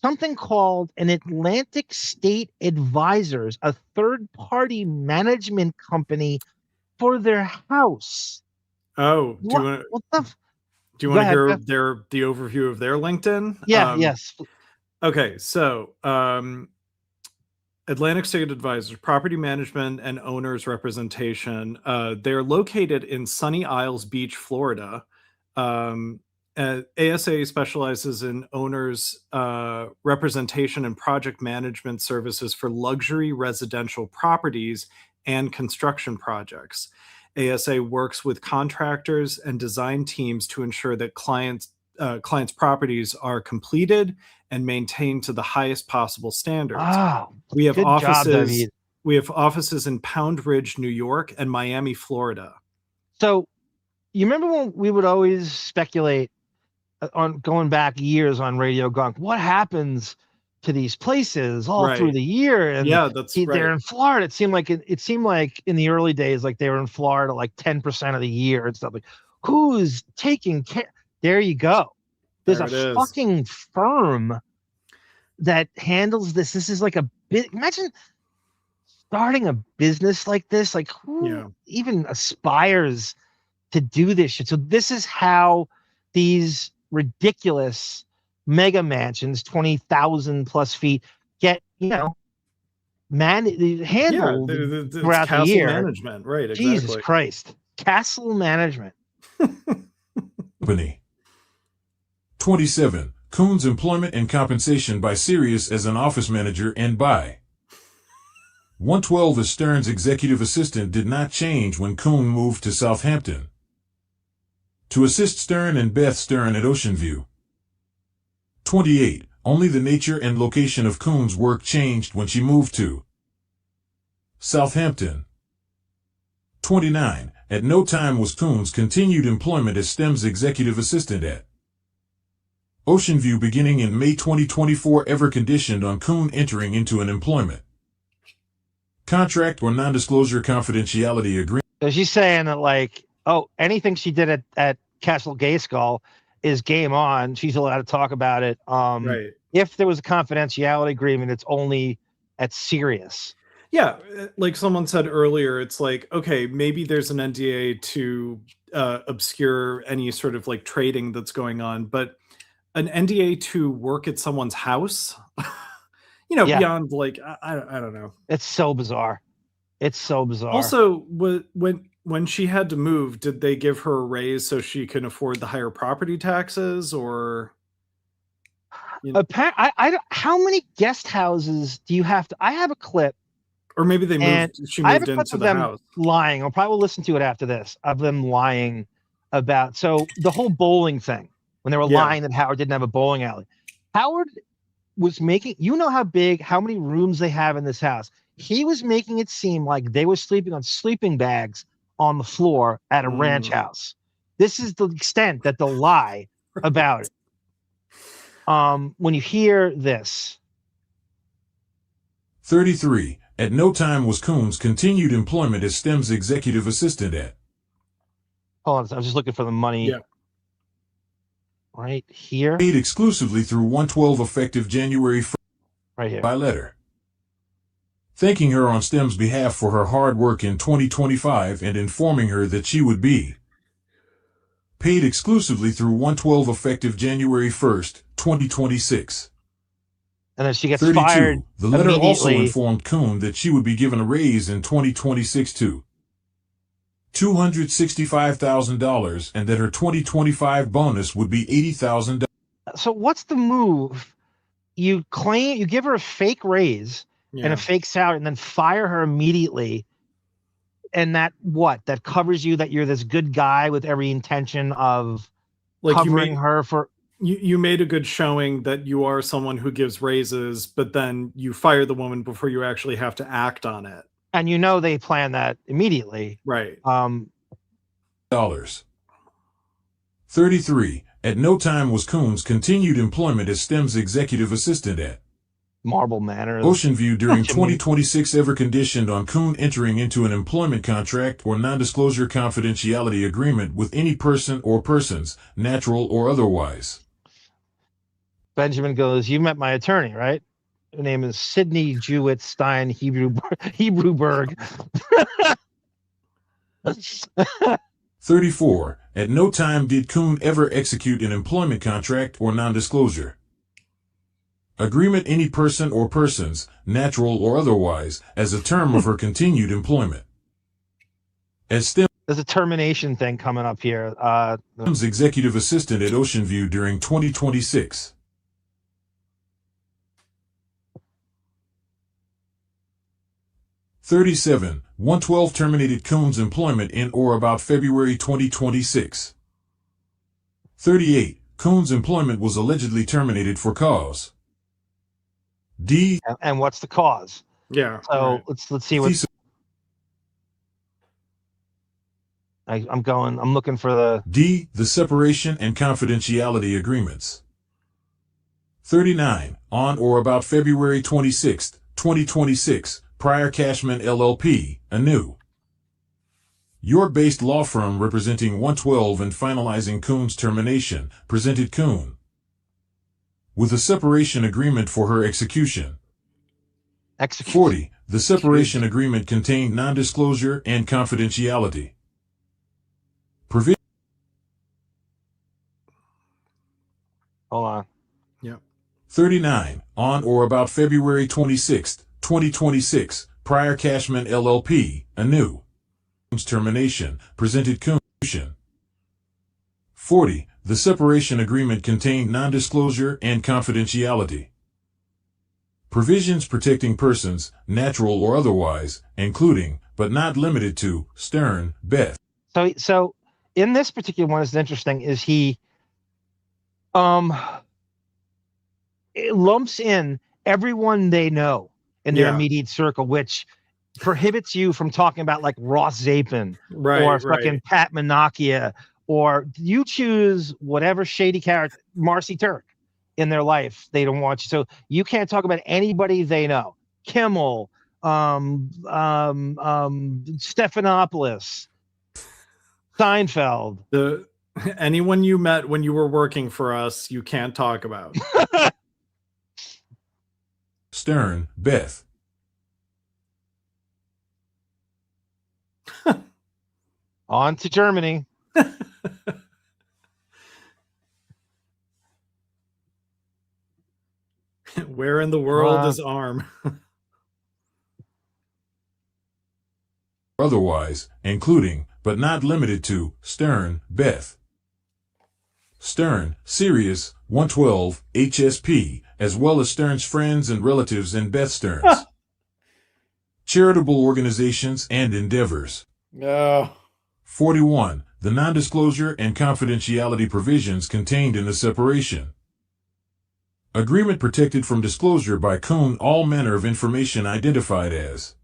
something called an Atlantic State Advisors, a third-party management company for their house. Oh, do you want to hear the overview of their LinkedIn? Yeah, yes. Okay, so Atlantic State Advisors, property management and owners representation. They're located in Sunny Isles Beach, Florida. ASA specializes in owners representation and project management services for luxury residential properties and construction projects. ASA works with contractors and design teams to ensure that clients' properties are completed and maintained to the highest possible standards. Wow, we have offices. Job, David. We have offices in Pound Ridge, New York, and Miami, Florida. So, you remember when we would always speculate on going back years on Radio Gunk, what happens to these places all through the year? And yeah, that's right. They're in Florida. It seemed like in the early days, like they were in Florida like 10% of the year and stuff. Like, who's taking care? There you go. There's a fucking firm that handles this. This is like a bit. Imagine starting a business like this. Like, who even aspires to do this shit? So this is how these ridiculous mega mansions, 20,000 plus feet, get handled throughout the year. Management, right? Exactly. Jesus Christ, castle management. Company. 27. Kuhn's employment and compensation by Sirius as an office manager and by 112 as Stern's executive assistant did not change when Kuhn moved to Southampton to assist Stern and Beth Stern at Ocean View. 28. Only the nature and location of Kuhn's work changed when she moved to Southampton. 29. At no time was Kuhn's continued employment as STEM's executive assistant at Ocean View beginning in May 2024 ever conditioned on Kuhn entering into an employment contract or non-disclosure confidentiality agreement. So she's saying that anything she did at Castle Gayskull is game on. She's allowed to talk about it. Right. If there was a confidentiality agreement, it's only at Sirius. Yeah, like someone said earlier, it's like, okay, maybe there's an NDA to obscure any sort of like trading that's going on, but an NDA to work at someone's house, beyond like, I don't know. It's so bizarre. It's so bizarre. Also, when she had to move, did they give her a raise so she can afford the higher property taxes, or? How many guest houses do you have to? I have a clip. Or maybe they moved. She moved into the house. Lying. I'll probably listen to it after this of them lying about. So the whole bowling thing, when they were lying that Howard didn't have a bowling alley. Howard was making. You know how many rooms they have in this house. He was making it seem like they were sleeping on sleeping bags on the floor at a ranch house. This is the extent that they'll lie about it. When you hear this. 33. At no time was Kuhn's continued employment as STEM's executive assistant at. Hold on, I was just looking for the money. Yeah. Right here. Paid exclusively through 112 effective January 1st. Right here. By letter. Thanking her on STEM's behalf for her hard work in 2025 and informing her that she would be paid exclusively through 112 effective January 1st, 2026. and then she gets 32. fired The letter also immediately. informed Kuhn that she would be given a raise in 2026 to $265,000 and that her 2025 bonus would be $80,000. So what's the move? You give her a fake raise and a fake salary, and then fire her immediately. And that covers you, that you're this good guy with every intention of covering her for. You made a good showing that you are someone who gives raises, but then you fire the woman before you actually have to act on it. And they plan that immediately. Right. $. 33. At no time was Kuhn's continued employment as STEM's executive assistant at Marble Manor, Ocean View during 2026 ever conditioned on Kuhn entering into an employment contract or non-disclosure confidentiality agreement with any person or persons, natural or otherwise. Benjamin goes, "You met my attorney, right? Her name is Sidney Jewett Stein Hebrewberg." 34. At no time did Kuhn ever execute an employment contract or non-disclosure agreement any person or persons, natural or otherwise, as a term of her continued employment. As STEM, there's a termination thing coming up here. STEM's executive assistant at Ocean View during 2026. 37. 112 terminated Kuhn's employment in or about February 2026. 38. Kuhn's employment was allegedly terminated for cause. D. And what's the cause? Yeah. So let's see what. I'm looking for the D. The separation and confidentiality agreements. 39. On or about February 26, 2026, Prior Cashman LLP, a new York-based law firm representing 112 and finalizing Kuhn's termination, presented Kuhn with a separation agreement for her execution. 40. The separation agreement contained non-disclosure and confidentiality provision. Hold on. Yeah. 39. On or about February 26, 2026, Prior Cashman LLP, a new termination, presented Kuhn. 40. The separation agreement contained non-disclosure and confidentiality provisions protecting persons, natural or otherwise, including, but not limited to, Stern, Beth. So in this particular one, is interesting is he it lumps in everyone they know in their immediate circle, which prohibits you from talking about like Ross Zapin or fucking Pat Menachia, or you choose whatever shady character, Marcy Turk, in their life. They don't want you. So you can't talk about anybody they know. Kimmel, Stephanopoulos, Seinfeld. Anyone you met when you were working for us, you can't talk about. Stern, Beth. On to Germany. Where in the world is Arm? Otherwise, including, but not limited to, Stern, Beth. Stern, Sirius, 112, HSP, as well as Stern's friends and relatives and Beth Stern's charitable organizations and endeavors. No. 41. The non-disclosure and confidentiality provisions contained in the separation agreement protected from disclosure by Kuhn all manner of information identified as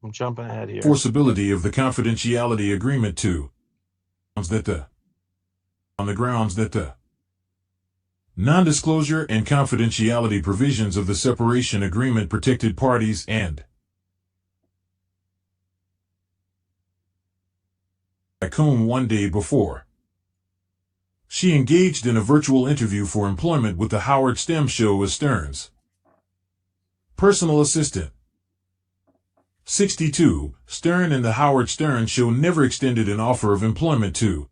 I'm jumping ahead here. Enforceability of the confidentiality agreement on the grounds that the non-disclosure and confidentiality provisions of the separation agreement protected parties and Kuhn one day before she engaged in a virtual interview for employment with the Howard Stern show as Stern's personal assistant. 62. Stern and the Howard Stern Show never extended an offer of employment to.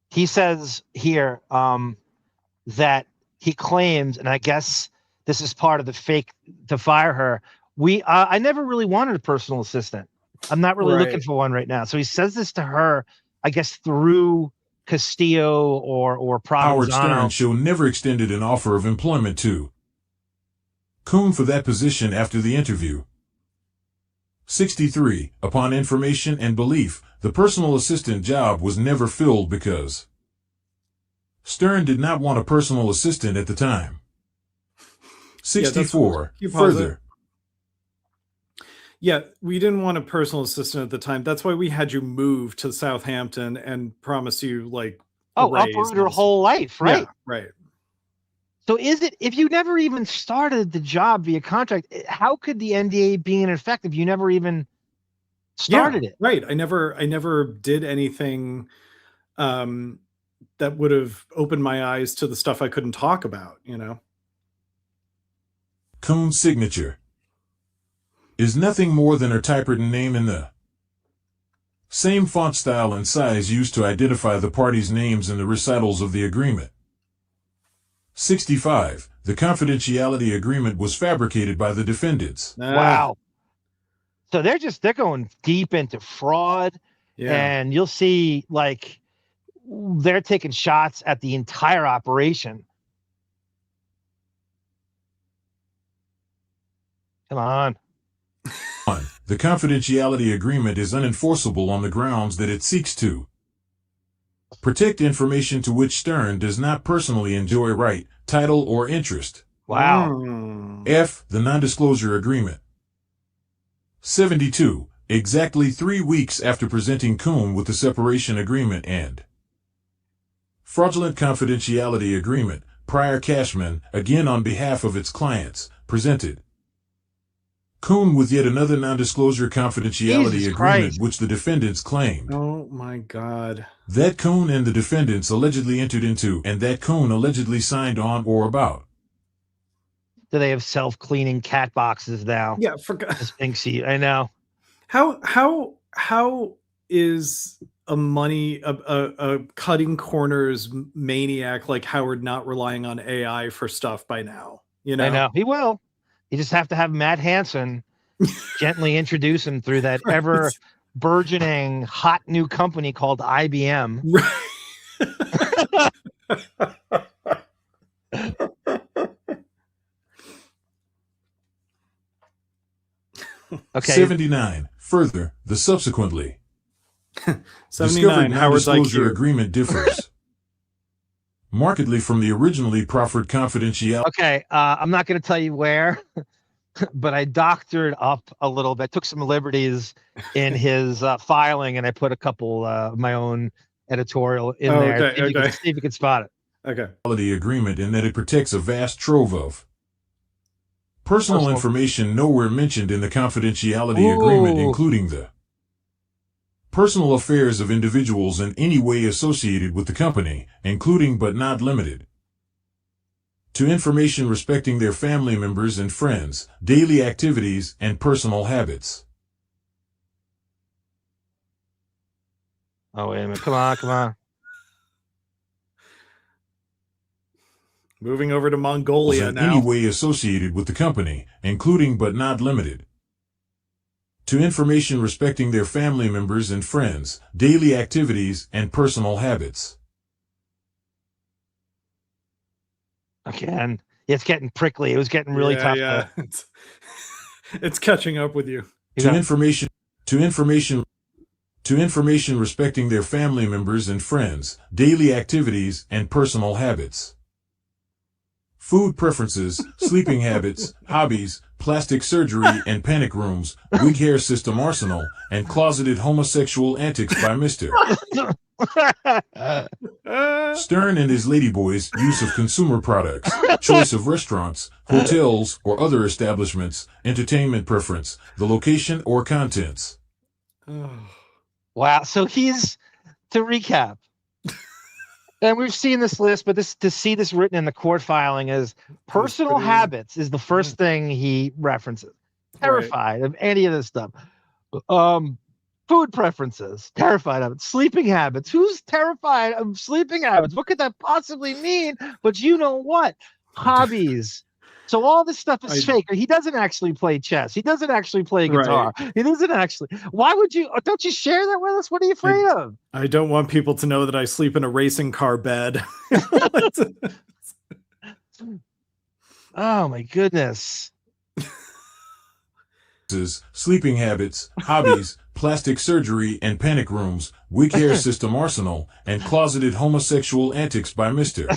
He says here that he claims, and I guess this is part of the fake to fire her. I never really wanted a personal assistant. I'm not really looking for one right now. So he says this to her, I guess, through Castillo or Provenzano. Howard Stern Show never extended an offer of employment to Kuhn for that position after the interview. 63. Upon information and belief, the personal assistant job was never filled because Stern did not want a personal assistant at the time. 64. Further. Yeah, we didn't want a personal assistant at the time. That's why we had you move to Southampton and promise you like uproot her whole life, right? Yeah, right. So is it, if you never even started the job via contract, how could the NDA be in effect if you never even started it? Right. I never did anything that would have opened my eyes to the stuff I couldn't talk about, you know? Kuhn's signature is nothing more than her typewritten name in the same font style and size used to identify the parties' names in the recitals of the agreement. 65. The confidentiality agreement was fabricated by the defendants. Wow. So they're going deep into fraud, and you'll see like they're taking shots at the entire operation. Come on. 1. The confidentiality agreement is unenforceable on the grounds that it seeks to protect information to which Stern does not personally enjoy right, title, or interest. Wow. F. The non-disclosure agreement. 72. Exactly 3 weeks after presenting Kuhn with the separation agreement and fraudulent confidentiality agreement, Prior Cashman, again on behalf of its clients, presented Kuhn with yet another non-disclosure confidentiality agreement which the defendants claimed. Oh my God. That Kuhn and the defendants allegedly entered into and that Kuhn allegedly signed on or about. Do they have self-cleaning cat boxes now? Yeah, forgot. Spinksy, I know. How is a cutting corners maniac like Howard not relying on AI for stuff by now? You know? I know. He will. You just have to have Matt Hansen gently introduce him through that ever burgeoning hot new company called IBM. Okay. 79. Further, the subsequently 79. Howard's non-disclosure IQ. agreement differs markedly from the originally proffered confidentiality. Okay, I'm not going to tell you where, but I doctored up a little bit, took some liberties in his filing, and I put a couple of my own editorial in there. Okay, See if you can spot it. Okay. Agreement in that it protects a vast trove of personal information nowhere mentioned in the confidentiality agreement, including the personal affairs of individuals in any way associated with the company, including but not limited to information respecting their family members and friends, daily activities, and personal habits. Oh, wait a minute. Come on. Moving over to Mongolia in now. any way associated with the company, including but not limited to information respecting their family members and friends, daily activities, and personal habits. Again, it's getting prickly. It was getting really tough. Yeah. It's catching up with you. To information respecting their family members and friends, daily activities, and personal habits. Food preferences, sleeping habits, hobbies, plastic surgery and panic rooms, wig hair system arsenal, and closeted homosexual antics by Mr. Stern and his ladyboys' use of consumer products, choice of restaurants, hotels, or other establishments, entertainment preference, the location or contents. Wow. So he's, to recap, and we've seen this list, but to see this written in the court filing is personal habits is the first thing he references. Terrified of any of this stuff. Food preferences, terrified of it. Sleeping habits. Who's terrified of sleeping habits? What could that possibly mean? But you know what? Hobbies. So all this stuff is fake. He doesn't actually play chess. He doesn't actually play guitar. Right. He doesn't actually. Why would you? Don't you share that with us? What are you afraid of? I don't want people to know that I sleep in a racing car bed. Oh my goodness. Sleeping habits, hobbies, plastic surgery and panic rooms, wig hair system arsenal, and closeted homosexual antics by Mr.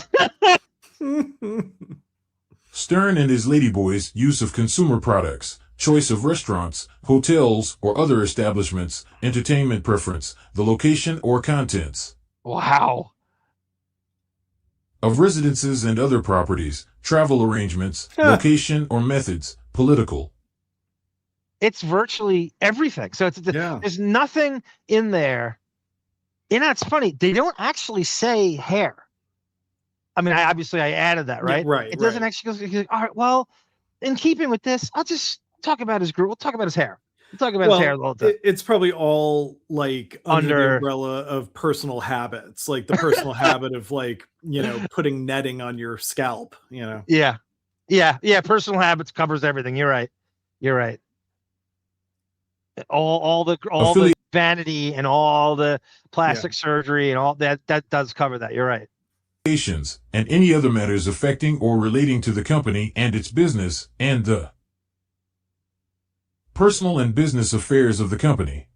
Stern and his ladyboys' use of consumer products, choice of restaurants, hotels, or other establishments, entertainment preference, the location or contents. Wow. Of residences and other properties, travel arrangements, location or methods, political. It's virtually everything. So there's nothing in there. And that's funny. They don't actually say hair. I mean, I added that, right? Yeah, right. It doesn't actually go, all right, well, in keeping with this, I'll just talk about his group. We'll talk about his hair. We'll talk about his hair the whole time. It's probably all like under the umbrella of personal habits, like the personal habit of like, putting netting on your scalp, Yeah. Personal habits covers everything. You're right. All the vanity and all the plastic surgery and all that does cover that. You're right. And any other matters affecting or relating to the company and its business and the personal and business affairs of the company.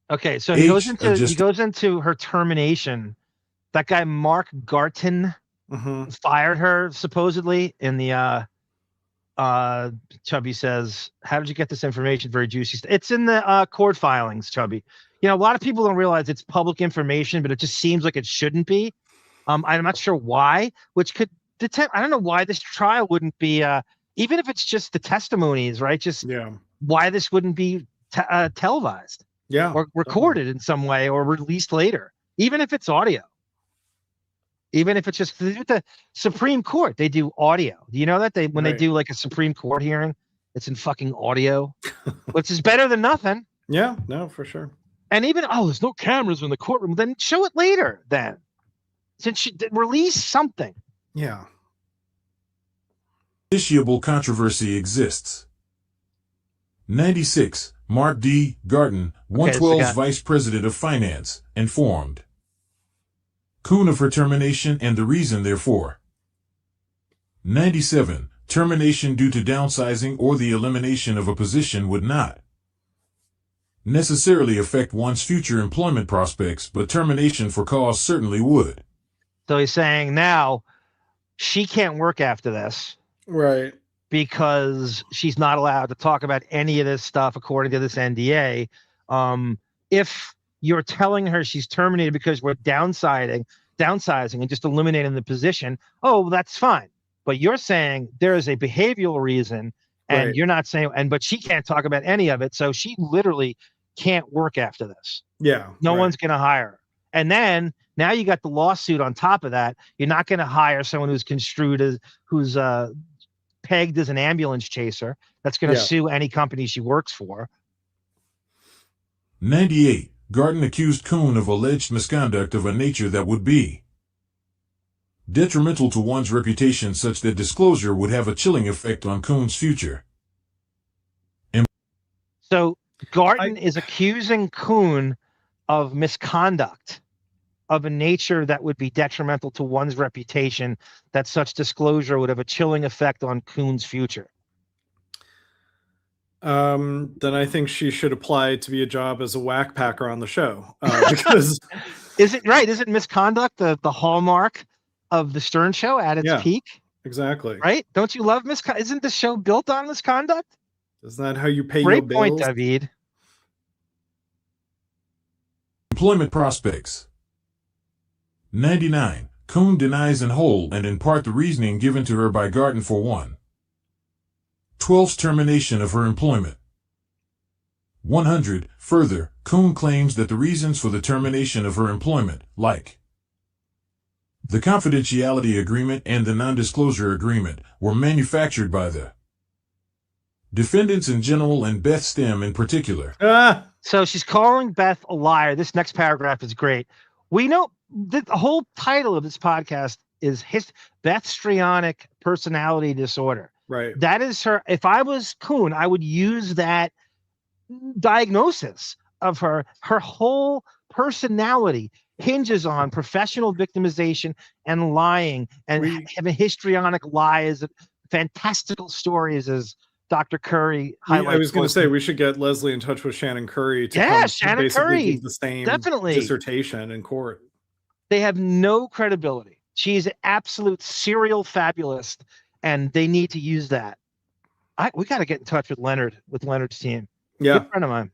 Okay, so he goes into her termination. That guy Mark Garton fired her supposedly in the Chubby says, how did you get this information? Very juicy. It's in the court filings, Chubby. A lot of people don't realize it's public information, but it just seems like it shouldn't be. I'm not sure why, which could detect. I don't know why this trial wouldn't be, even if it's just the testimonies, right? Just why this wouldn't be televised, or recorded in some way, or released later, even if it's audio. Even if it's just the Supreme Court, they do audio. Do you know that they do like a Supreme Court hearing, it's in fucking audio, which is better than nothing. Yeah, no, for sure. And even there's no cameras in the courtroom. Then show it later. Then, since release something. Yeah. Justiciable controversy exists. 96. Mark D. Garton, 112's Vice President of Finance, informed Kuhn of her termination and the reason therefor. 97. Termination due to downsizing or the elimination of a position would not necessarily affect one's future employment prospects, but termination for cause certainly would. So he's saying now she can't work after this. Right. Because she's not allowed to talk about any of this stuff according to this NDA. If you're telling her she's terminated because we're downsizing and just eliminating the position, that's fine. But you're saying there is a behavioral reason, and you're not saying, but she can't talk about any of it. So she literally can't work after this. Yeah. No one's going to hire her. And then now you got the lawsuit on top of that. You're not going to hire someone who's who's pegged as an ambulance chaser. That's going to sue any company she works for. 98. Garton accused Kuhn of alleged misconduct of a nature that would be detrimental to one's reputation, such that disclosure would have a chilling effect on Kuhn's future. So Garton is accusing Kuhn of misconduct of a nature that would be detrimental to one's reputation, that such disclosure would have a chilling effect on Kuhn's future. Then I think she should apply to be a job as a whack packer on the show. Because isn't misconduct the hallmark of the Stern Show at its peak? Exactly. Right? Don't you love misconduct? Isn't the show built on misconduct? Isn't that how you pay Great your bills? point, David. Employment prospects. 99. Kuhn denies in whole and in part the reasoning given to her by Garton for 1. 12's termination of her employment. 100. Further, Kuhn claims that the reasons for the termination of her employment, like The confidentiality agreement and the non-disclosure agreement were manufactured by the defendants in general and Beth Stem in particular. So she's calling Beth a liar. This next paragraph is great. We know the whole title of this podcast is Bethstrionic personality disorder. Right. That is her. If I was Kuhn, I would use that diagnosis of her. Her whole personality hinges on professional victimization and lying and having histrionic lies, fantastical stories, as Dr. Curry highlights. I was going to say we should get Leslie in touch with Shannon Curry to Shannon basically Curry, give the same definitely dissertation in court. They have no credibility. She's an absolute serial fabulist, and they need to use that. We got to get in touch with Leonard's team. Yeah. Good friend of mine.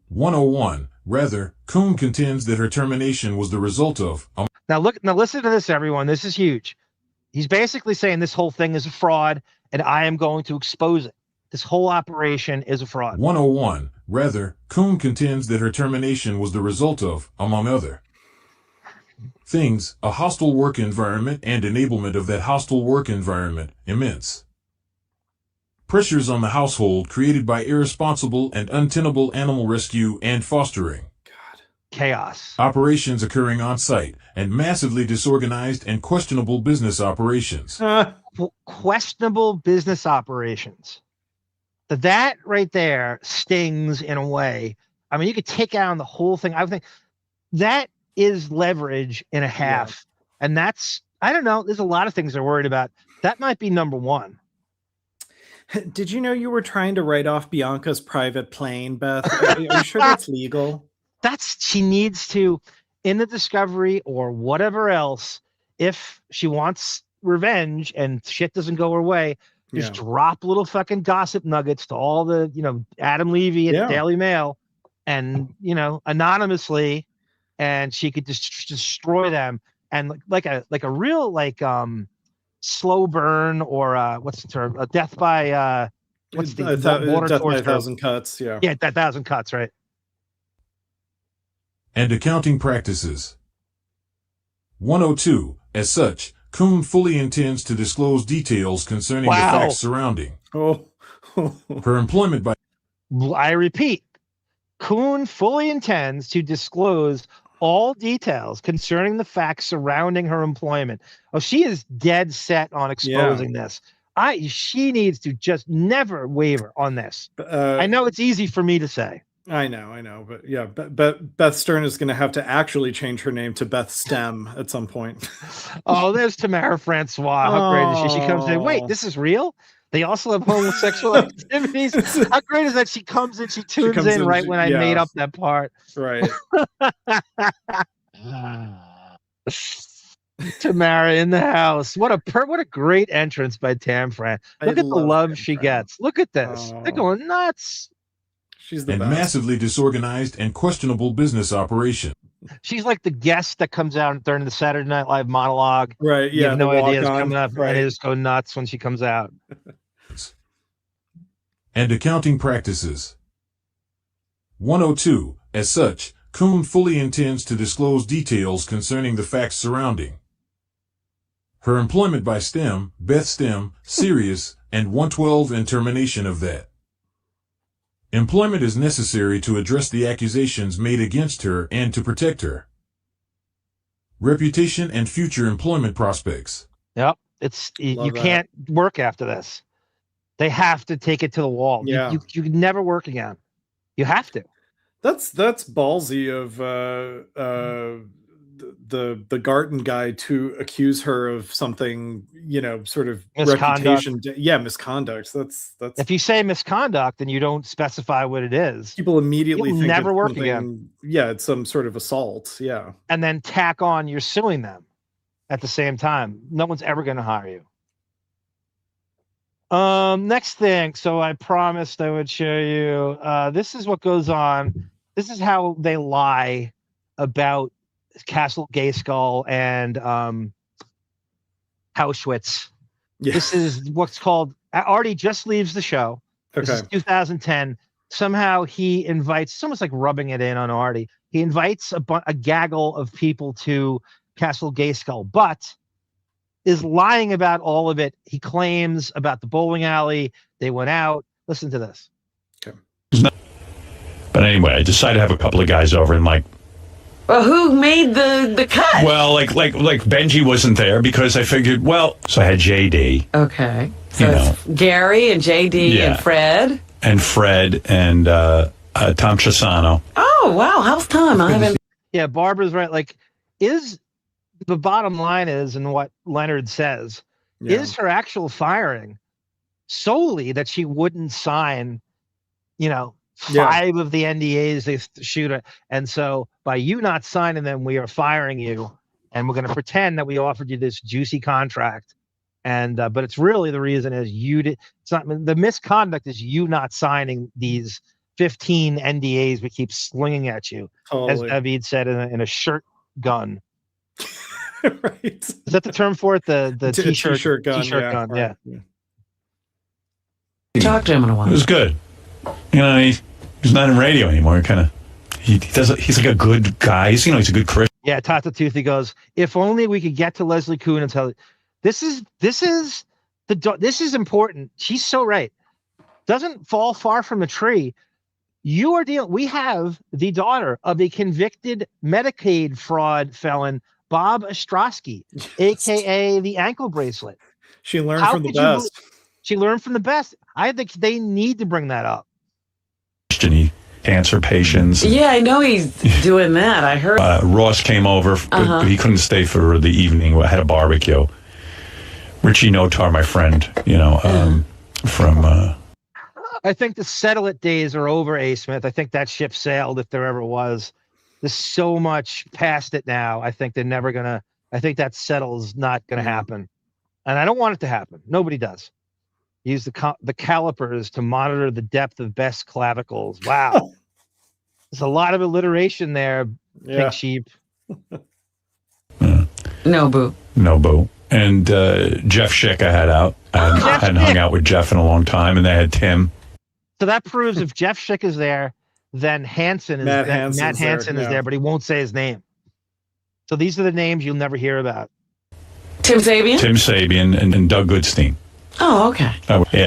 101. Rather, Kuhn contends that her termination was the result of... Now listen to this, everyone. This is huge. He's basically saying this whole thing is a fraud, and I am going to expose it. This whole operation is a fraud. 101. Rather, Kuhn contends that her termination was the result of, among other things, a hostile work environment and enablement of that hostile work environment, immense pressures on the household created by irresponsible and untenable animal rescue and fostering. Chaos. Operations occurring on site and massively disorganized and questionable business operations. Questionable business operations. That right there stings in a way. I mean, you could take out the whole thing. I think that is leverage in a half. Yeah. And that's, I don't know, there's a lot of things they're worried about. That might be number one. Did you know you were trying to write off Bianca's private plane, Beth? Are you sure that's legal? She needs to, in the discovery or whatever else, if she wants revenge and shit doesn't go her way, just drop little fucking gossip nuggets to all the, Adam Levy at the Daily Mail and, anonymously, and she could just destroy them. And like a real, slow burn or what's the term? A death by what's the water death torch by 1,000 cuts? Yeah, that 1,000 cuts, right? And accounting practices. 102. As such, Kuhn fully intends to disclose details concerning the facts surrounding her employment by. I repeat, Kuhn fully intends to disclose all details concerning the facts surrounding her employment. Oh, she is dead set on exposing this. She needs to just never waver on this. I know it's easy for me to say. I know, but yeah, Beth Stern is going to have to actually change her name to Beth Stem at some point. Oh, there's Tamara Francois. How great is she? She comes in. Wait, this is real? They also have homosexual activities. How great is that? She comes in, she tunes in right when I made up that part. Right. Tamara in the house. What a great entrance by Tam Fran. Look at the love she gets. Look at this. They're going nuts. She's the and best. Massively disorganized and questionable business operation. She's like the guest that comes out during the Saturday Night Live monologue. Right. Yeah. You have no idea it's coming up. Right. And they just go nuts when she comes out. And accounting practices. 102. As such, Kuhn fully intends to disclose details concerning the facts surrounding her employment by STEM, Beth Stem, Sirius, and 112 and termination of that employment is necessary to address the accusations made against her and to protect her reputation and future employment prospects. Yep. You can't work after this. They have to take it to the wall. Yeah. You can never work again. You have to. That's ballsy of the Garten guy to accuse her of something, sort of misconduct. Reputation. Yeah, misconduct. That's if you say misconduct and you don't specify what it is, people immediately think never it's work something, again. Yeah, it's some sort of assault. Yeah, and then tack on you're suing them at the same time. No one's ever going to hire you. Next thing. So I promised I would show you. This is what goes on. This is how they lie about Castle Gayskull and Auschwitz. Yeah. This is what's called. Artie just leaves the show. Okay. This is 2010. Somehow he invites. It's almost like rubbing it in on Artie. He invites a gaggle of people to Castle Gayskull, but is lying about all of it. He claims about the bowling alley. They went out. Listen to this. Okay. But anyway, I decided to have a couple of guys over and like. Well, who made the cut? Well, like Benji wasn't there because I figured, so I had JD. Okay. So it's Gary and JD and Fred. And Fred and Tom Chisano. Oh, wow. How's Tom? I haven't. Yeah, Barbara's right. Like, the bottom line is, and what Leonard says, is her actual firing solely that she wouldn't sign, 5 of the NDAs they shoot her. And so by you not signing them, we are firing you. And we're going to pretend that we offered you this juicy contract. And, but it's really the reason is it's not the misconduct is you not signing these 15 NDAs we keep slinging at you. Totally. As David said in a shirt gun. Right. Is that the term for it? The t-shirt gun. T-shirt gun. Right. Yeah. Talk to him in a while. It was good. He's not in radio anymore. He's like a good guy. He's a good Christian. Yeah, Tata Toothy goes, if only we could get to Leslie Kuhn and tell this is important. She's so right. Doesn't fall far from the tree. We have the daughter of a convicted Medicaid fraud felon, Bob Ostrowski, aka the ankle bracelet. She learned from the best. She learned from the best. I think they need to bring that up. Cancer patients. Yeah, I know he's doing that. I heard. Ross came over, but he couldn't stay for the evening. We had a barbecue. Richie Notar, my friend, from. I think the settle it days are over, A. Smith. I think that ship sailed if there ever was. There's so much past it now. I think they're never gonna. I think that settle's not gonna happen, and I don't want it to happen. Nobody does. Use the calipers to monitor the depth of best clavicles. Wow, there's a lot of alliteration there. Pink sheep. No boo. And Jeff Schick I had out. I hadn't hung out with Jeff in a long time, and they had Tim. So that proves if Jeff Schick is there, then Matt Hansen is there, but he won't say his name. So these are the names you'll never hear about. Tim Sabian and Doug Goodstein. Oh, okay.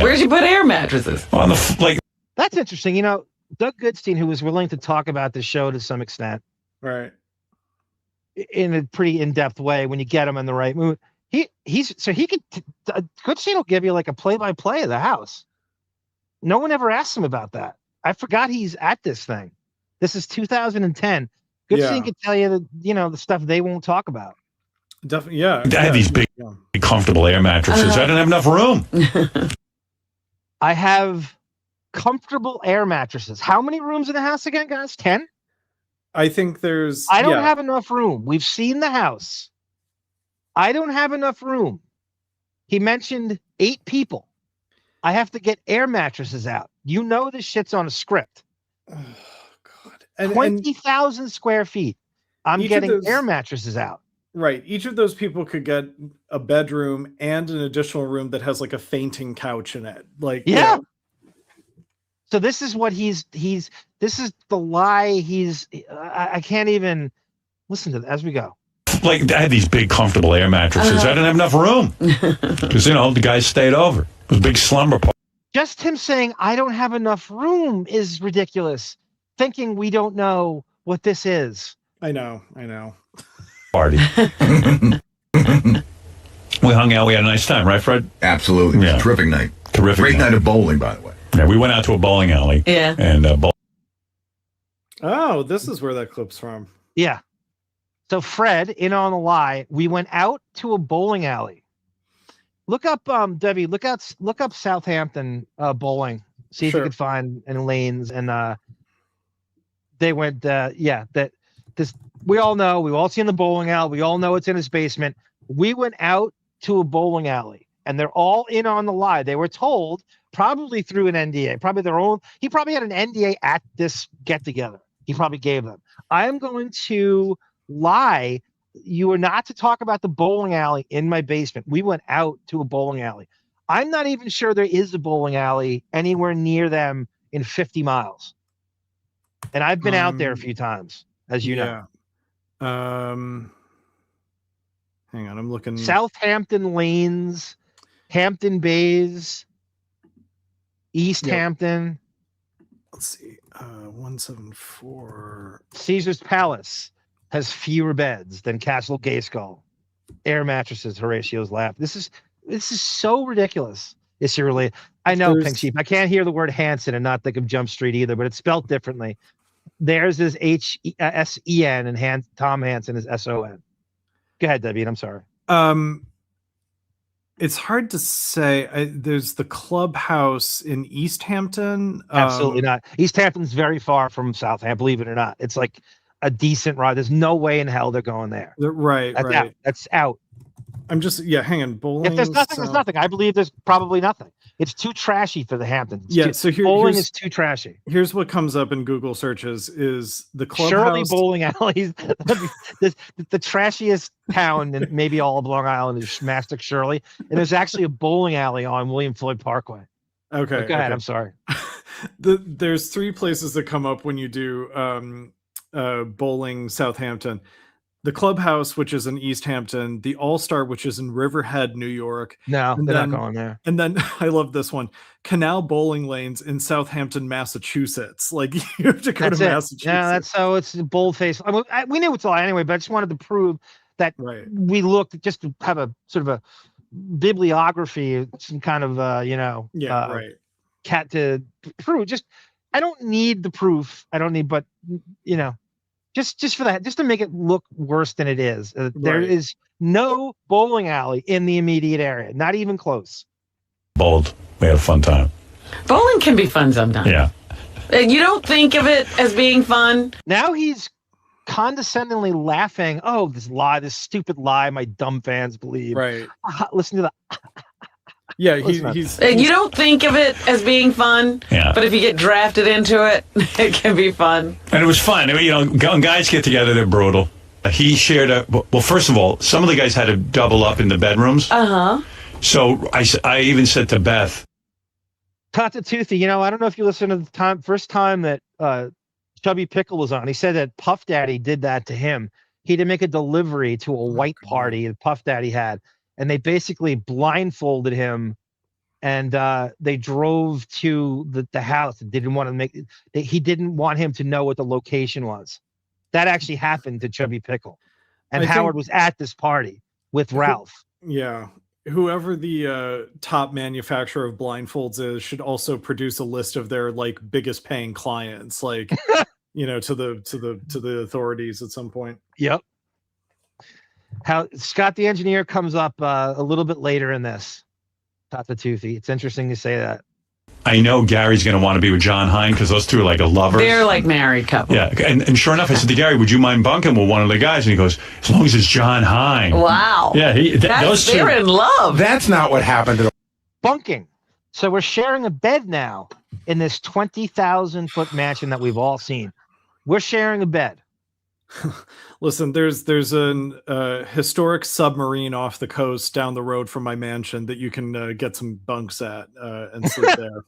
Where'd you put air mattresses? On the That's interesting. Doug Goodstein, who was willing to talk about the show to some extent, right, in a pretty in-depth way when you get him in the right mood. Goodstein will give you like a play-by-play of the house. No one ever asked him about that. I forgot he's at this thing. This is 2010. Goodstein could tell you the stuff they won't talk about. Definitely, yeah. I had these big, comfortable air mattresses. I didn't have enough room. I have comfortable air mattresses. How many rooms in the house again, guys? 10? I think there's. I don't have enough room. We've seen the house. I don't have enough room. He mentioned 8 people. I have to get air mattresses out. This shit's on a script. Oh, God. 20,000 square feet. I'm getting air mattresses out. Right. Each of those people could get a bedroom and an additional room that has like a fainting couch in it. So this is what this is the lie I can't even listen to as we go. I had these big, comfortable air mattresses. I didn't have enough room because, the guys stayed over. It was a big slumber party. Just him saying, I don't have enough room is ridiculous. Thinking we don't know what this is. I know. Party. We hung out. We had a nice time, right, Fred? Absolutely. It was a terrific night. Great night of bowling, by the way. Yeah, we went out to a bowling alley. Yeah. And Oh, this is where that clip's from. Yeah. So Fred, in on the lie, we went out to a bowling alley. Look up, Debbie. Look up Southampton bowling. See if you could find any lanes. And they went. We all know. We've all seen the bowling alley. We all know it's in his basement. We went out to a bowling alley, and they're all in on the lie. They were told, probably through an NDA, probably their own. He probably had an NDA at this get together. He probably gave them. I am going to lie. You are not to talk about the bowling alley in my basement. We went out to a bowling alley. I'm not even sure there is a bowling alley anywhere near them in 50 miles. And I've been out there a few times, as you know. Hang on, I'm looking. Southampton Lanes, Hampton Bays, East Hampton. Let's see. 174. Caesar's Palace has fewer beds than Castle Gayskull. Air mattresses, Horatio's Lap. This is so ridiculous. It's really. I know, Pink Sheep. I can't hear the word Hanson and not think of Jump Street either, but it's spelled differently. Theirs is H-S-E-N and Tom Hanson is S-O-N. Go ahead, Debbie. I'm sorry. It's hard to say. There's the clubhouse in East Hampton. Absolutely not. East Hampton's very far from Southampton, believe it or not. It's like a decent ride. There's no way in hell they're going there. Right. That's out. I'm just, hang on. Bowling. If there's nothing, there's nothing. I believe there's probably nothing. It's too trashy for the Hamptons. Bowling is too trashy. Here's what comes up in Google searches is the clubhouse. Shirley Bowling Alley. the trashiest town in maybe all of Long Island is Mastic Shirley. And there's actually a bowling alley on William Floyd Parkway. Okay. But go ahead. I'm sorry. There's 3 places that come up when you do bowling Southampton. The Clubhouse, which is in East Hampton, the All-Star, which is in Riverhead, New York. No, they're not going there. And then I love this one, Canal Bowling Lanes in Southampton, Massachusetts. Like, you have to go to Massachusetts. Yeah, that's so it's boldface. I mean, we knew it's a lie anyway, but I just wanted to prove that we looked just to have a sort of a bibliography, some kind of cat to prove. Just I don't need the proof. I don't need, but just for that, just to make it look worse than it is. There is no bowling alley in the immediate area, not even close. Bold. We had a fun time. Bowling can be fun sometimes. Yeah. You don't think of it as being fun? Now he's condescendingly laughing. Oh, this stupid lie my dumb fans believe. Right. Listen to that. Yeah, he's you don't think of it as being fun, but if you get drafted into it, it can be fun. And it was fun. When guys get together, they're brutal. He shared well, first of all, some of the guys had to double up in the bedrooms. So I even said to Beth, Tata Toothy, I don't know if you listened to the first time that Chubby Pickle was on. He said that Puff Daddy did that to him. He did make a delivery to a white party that Puff Daddy had. And they basically blindfolded him, and they drove to the house. Didn't want to he didn't want him to know what the location was. That actually happened to Chubby Pickle, and Howard was at this party with Ralph. Yeah, whoever the top manufacturer of blindfolds is should also produce a list of their biggest paying clients, to the authorities at some point. Yep. How Scott the engineer comes up a little bit later in this. Tata Toothy. It's interesting to say that. I know Gary's going to want to be with John Hine because those two are like a lover. They're like married couple. Yeah, and sure enough, I said to Gary, "Would you mind bunking with one of the guys?" And he goes, "As long as it's John Hine." Wow. Yeah, they're in love. That's not what happened to bunking. So we're sharing a bed now in this 20,000-foot mansion that we've all seen. We're sharing a bed. Listen, there's an historic submarine off the coast down the road from my mansion that you can get some bunks at and sleep there.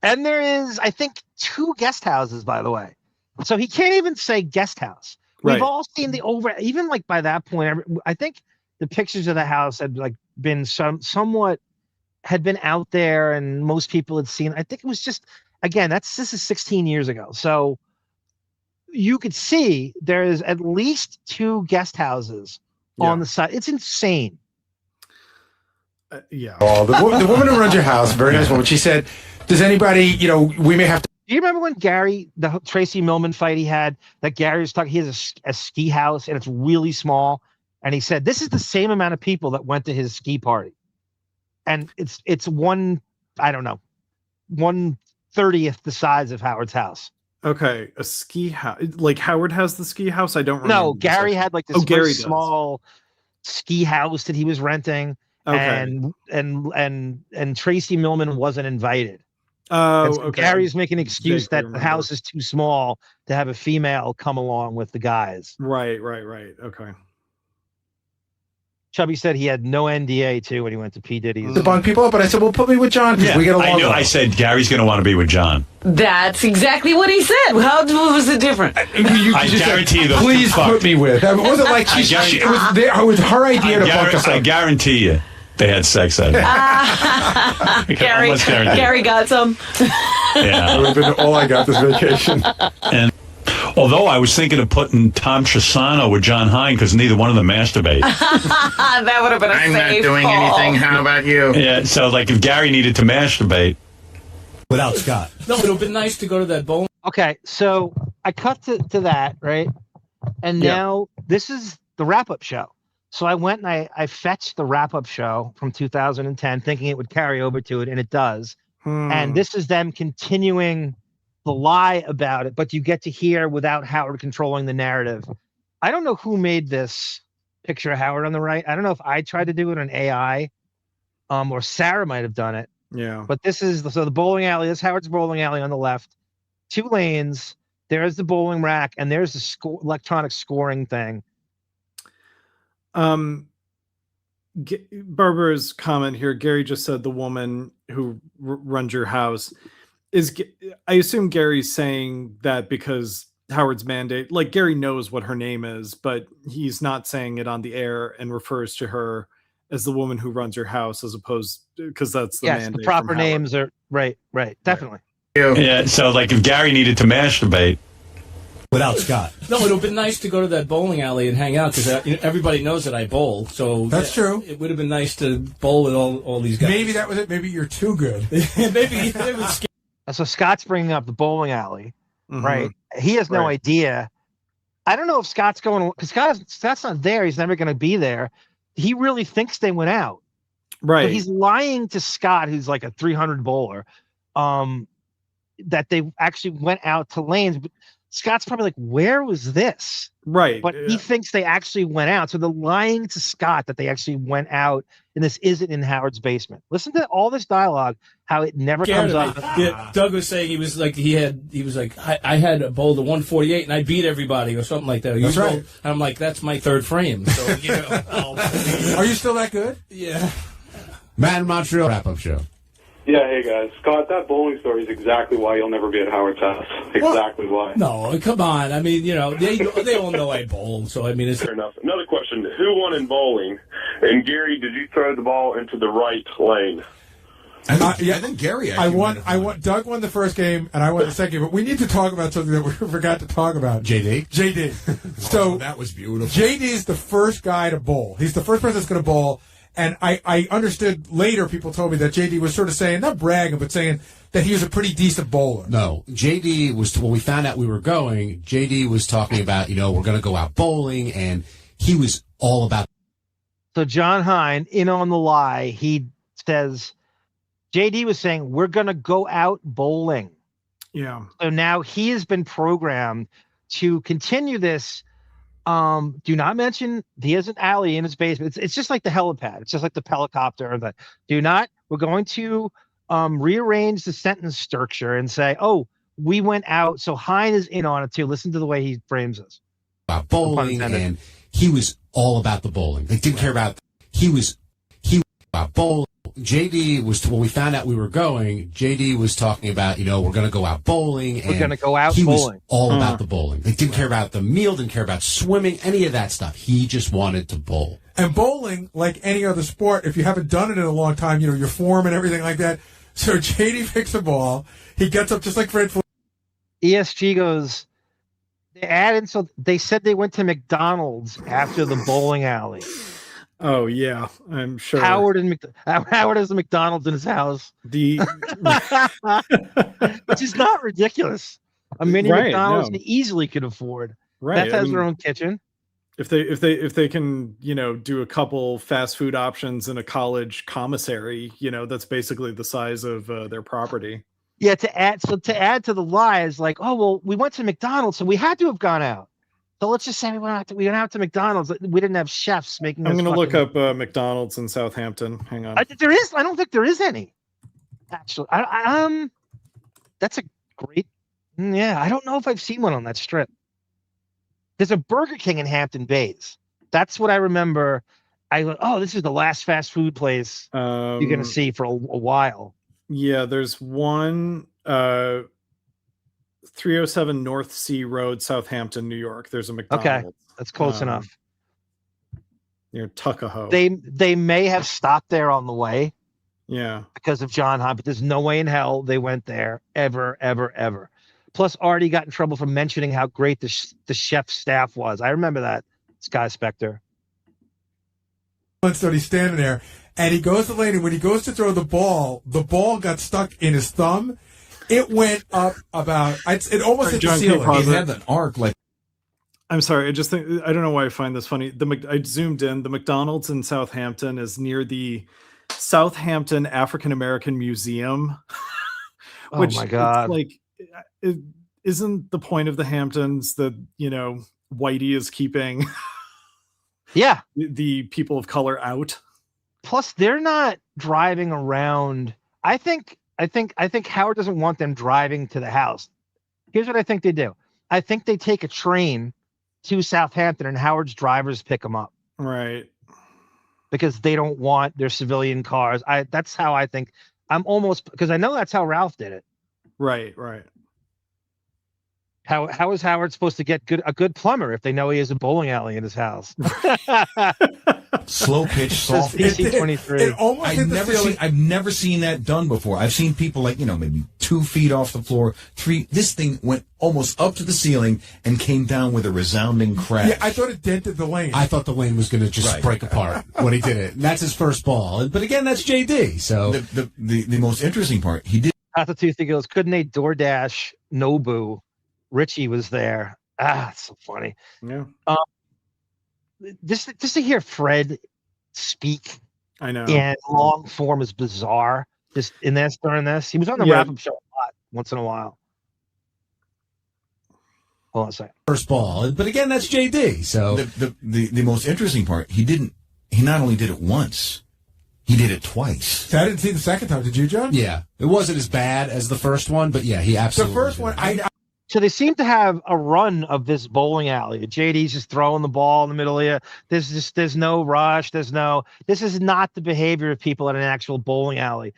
And there is, I think, 2 guest houses, by the way. So he can't even say guest house. We've all seen even by that point, I think the pictures of the house had been somewhat had been out there, and most people had seen. I think it was just, again, this is 16 years ago. So you could see there is at least 2 guest houses on the side. It's insane. Yeah. Oh, the woman who runs your house, very nice woman. She said, "Does anybody, we may have to." Do you remember when the Tracy Millman fight he had? That Gary was talking. He has a ski house and it's really small, and he said this is the same amount of people that went to his ski party, and it's 1/30th the size of Howard's house. Okay, a ski house. Like Howard has the ski house? I don't remember. No, Gary had this very small ski house that he was renting, and Tracy Millman wasn't invited. Oh, so Gary's making an excuse that the house is too small to have a female come along with the guys. Right. Okay. Chubby said he had no NDA too when he went to P. Diddy's. To bug people up, but I said, well, put me with John because we get along. I knew. well. I said Gary's going to want to be with John. That's exactly what he said. How was it different? I guarantee you. Please put me with. It wasn't like it was her idea to fuck us up. I guarantee you. They had sex that day. Gary got some. Yeah. That would have been all I got this vacation. And although I was thinking of putting Tom Chisano with John Hine because neither one of them masturbate. That would have been a I'm not safe doing call. anything. How about you? Yeah, so like if Gary needed to masturbate. Without Scott. No, it would have been nice to go to that bowling. Okay, so I cut to that, right? And now this is the wrap-up show. So I went and I fetched the wrap-up show from 2010 thinking it would carry over to it, and it does. And this is them continuing the lie about it, but you get to hear without Howard controlling the narrative. I don't know who made this picture of Howard on the right. I don't know if I tried to do it on AI, or Sarah might have done it. Yeah. But this is the bowling alley. This is Howard's bowling alley on the left. 2 lanes. There's the bowling rack, and there's the electronic scoring thing. Barbara's comment here. Gary just said the woman who runs your house is. I assume Gary's saying that because Howard's mandate, like Gary knows what her name is, but he's not saying it on the air and refers to her as the woman who runs your house, as opposed because that's the mandate. The proper names are right, definitely. Yeah, so like if Gary needed to masturbate. Without Scott. No, it would have been nice to go to that bowling alley and hang out because everybody knows that I bowl. So that's true. It would have been nice to bowl with all these guys. Maybe that was it. Maybe you're too good. Maybe it was scary. So Scott's bringing up the bowling alley, right? He has no idea. I don't know if Scott's going because Scott's not there. He's never going to be there. He really thinks they went out, right? But he's lying to Scott, who's like a 300 bowler, that they actually went out to lanes. But Scott's probably like, where was this? Right. But he thinks they actually went out. So they're lying to Scott that they actually went out and this isn't in Howard's basement. Listen to all this dialogue, how it never comes up. Yeah, Doug was saying he was like, I had a bowl to 148 and I beat everybody or something like that. That's right. And I'm like, that's my third frame. So, Are you still that good? Yeah. Matt in Montreal wrap-up show. Yeah, hey guys. Scott, that bowling story is exactly why you'll never be at Howard's house. Exactly why. No, come on. I mean, they all know I bowl, so I mean, it's fair enough. Another question: who won in bowling? And Gary, did you throw the ball into the right lane? I think Gary. I won. Doug won the first game, and I won the second game. But we need to talk about something that we forgot to talk about. JD. So that was beautiful. JD is the first guy to bowl. He's the first person that's going to bowl. And I understood later, people told me that JD was sort of saying, not bragging, but saying that he was a pretty decent bowler. No, JD was, when we found out we were going, JD was talking about, we're going to go out bowling, and he was all about. So John Hine, in on the lie, he says, JD was saying, we're going to go out bowling. Yeah. So now he has been programmed to continue this. Do not mention he has an alley in his basement. It's just like the helipad. It's just like the helicopter. We're going to rearrange the sentence structure and say, oh, we went out. So Hine is in on it too. Listen to the way he frames this. About bowling, and he was all about the bowling. They didn't care about, he was about bowling. JD was, when we found out we were going, JD was talking about, we're going to go out bowling. We're going to go out he bowling. Was all about the bowling. They didn't care about the meal, didn't care about swimming, any of that stuff. He just wanted to bowl. And bowling, like any other sport, if you haven't done it in a long time, your form and everything like that. So JD picks a ball. He gets up just like Fred. ESG goes, they added, so they said they went to McDonald's after the bowling alley. Oh yeah, I'm sure. Howard has a McDonald's in his house. Which is not ridiculous. A mini McDonald's he easily could afford. Right. Beth has her own kitchen. If they can, do a couple fast food options in a college commissary, that's basically the size of their property. Yeah, to add to the lie is like, oh well, we went to McDonald's, so we had to have gone out. So let's just say we went out to McDonald's. We didn't have chefs making. I'm going to look up McDonald's in Southampton. Hang on. I don't think there is any. Actually, that's a great. Yeah, I don't know if I've seen one on that strip. There's a Burger King in Hampton Bays. That's what I remember I go, oh, this is the last fast food place you're gonna see for a while. Yeah, there's one 307 North Sea Road, Southampton, New York. There's a McDonald's. Okay, that's close enough. Near Tuckahoe. They may have stopped there on the way. Yeah. Because of John Hahn, but there's no way in hell they went there ever, ever, ever. Plus, Artie got in trouble for mentioning how great the chef's staff was. I remember that, Sky Spectre. So he's standing there, and he goes to lane, and when he goes to throw the ball got stuck in his thumb. It went up about, it almost hit the ceiling. It had an arc like. I'm sorry. I just think, I don't know why I find this funny. I zoomed in. The McDonald's in Southampton is near the Southampton African American Museum. Which, oh my God. Like, isn't the point of the Hamptons that, Whitey is keeping the people of color out? Plus, they're not driving around. I think Howard doesn't want them driving to the house. Here's what I think they do. I think they take a train to Southampton and Howard's drivers pick them up. Right. Because they don't want their civilian cars. That's how I think. I'm almost, because I know that's how Ralph did it. Right. How is Howard supposed to get a good plumber if they know he has a bowling alley in his house? Slow pitch, soft. PC-23. I've never seen that done before. I've seen people maybe 2 feet off the floor, 3. This thing went almost up to the ceiling and came down with a resounding crash. Yeah, I thought it dented the lane. I thought the lane was going to just break apart when he did it. And that's his first ball. But again, that's JD. So the most interesting part, he did. He goes, couldn't they DoorDash Nobu? Richie was there. It's so funny. Yeah. Just to hear Fred speak, I know, in long form is bizarre. Just during this, he was on the wrap-up show a lot once in a while. Hold on a second. First ball, but again, that's JD. So the most interesting part, he not only did it once, he did it twice. So I didn't see the second time. Did you, John? Yeah, it wasn't as bad as the first one, but yeah, he absolutely. The first one, So they seem to have a run of this bowling alley. JD's just throwing the ball in the middle of you. There's no rush. This is not the behavior of people at an actual bowling alley.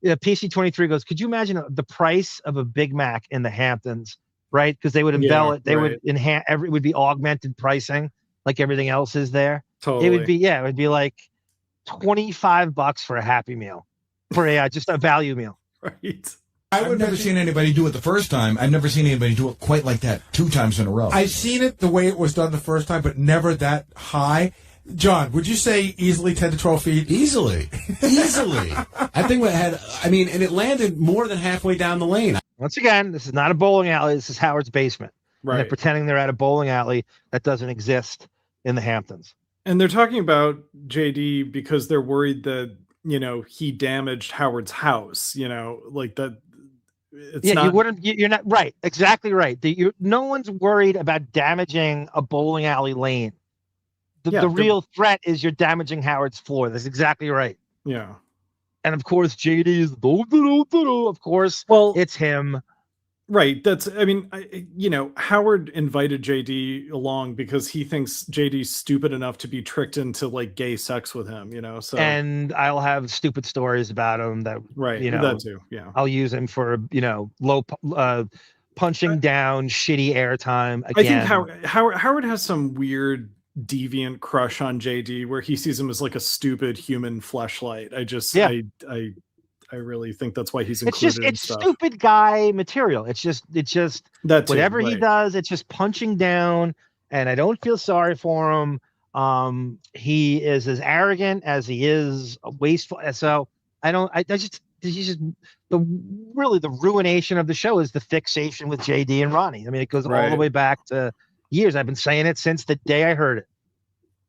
PC-23 goes, could you imagine the price of a Big Mac in the Hamptons, right? Because they would embellish it. They would enhance, it would be augmented pricing like everything else is there. Totally. It would be like $25 for a Happy Meal, for just a value meal. Right. I've never seen anybody do it the first time. I've never seen anybody do it quite like that 2 times in a row. I've seen it the way it was done the first time, but never that high. John, would you say easily 10 to 12 feet? Easily. I think and it landed more than halfway down the lane. Once again, this is not a bowling alley. This is Howard's basement. Right. And they're pretending they're at a bowling alley that doesn't exist in the Hamptons. And they're talking about JD because they're worried that, he damaged Howard's house, like that. You're not right. Exactly right. No one's worried about damaging a bowling alley lane. The real threat is you're damaging Howard's floor. That's exactly right. Yeah. And of course, JD is of course. Well, it's him. Right. Howard invited JD along because he thinks JD's stupid enough to be tricked into like gay sex with him, so. And I'll have stupid stories about him that, that too. Yeah. I'll use him for, low, punching down shitty airtime. Again. I think Howard has some weird deviant crush on JD where he sees him as like a stupid human fleshlight. I really think that's why he's included. It's stupid guy material. It's just that too, whatever he does, it's just punching down, and I don't feel sorry for him. He is as arrogant as he is wasteful. So he's just the ruination of the show is the fixation with JD and Ronnie. I mean, it goes all the way back to years. I've been saying it since the day I heard it.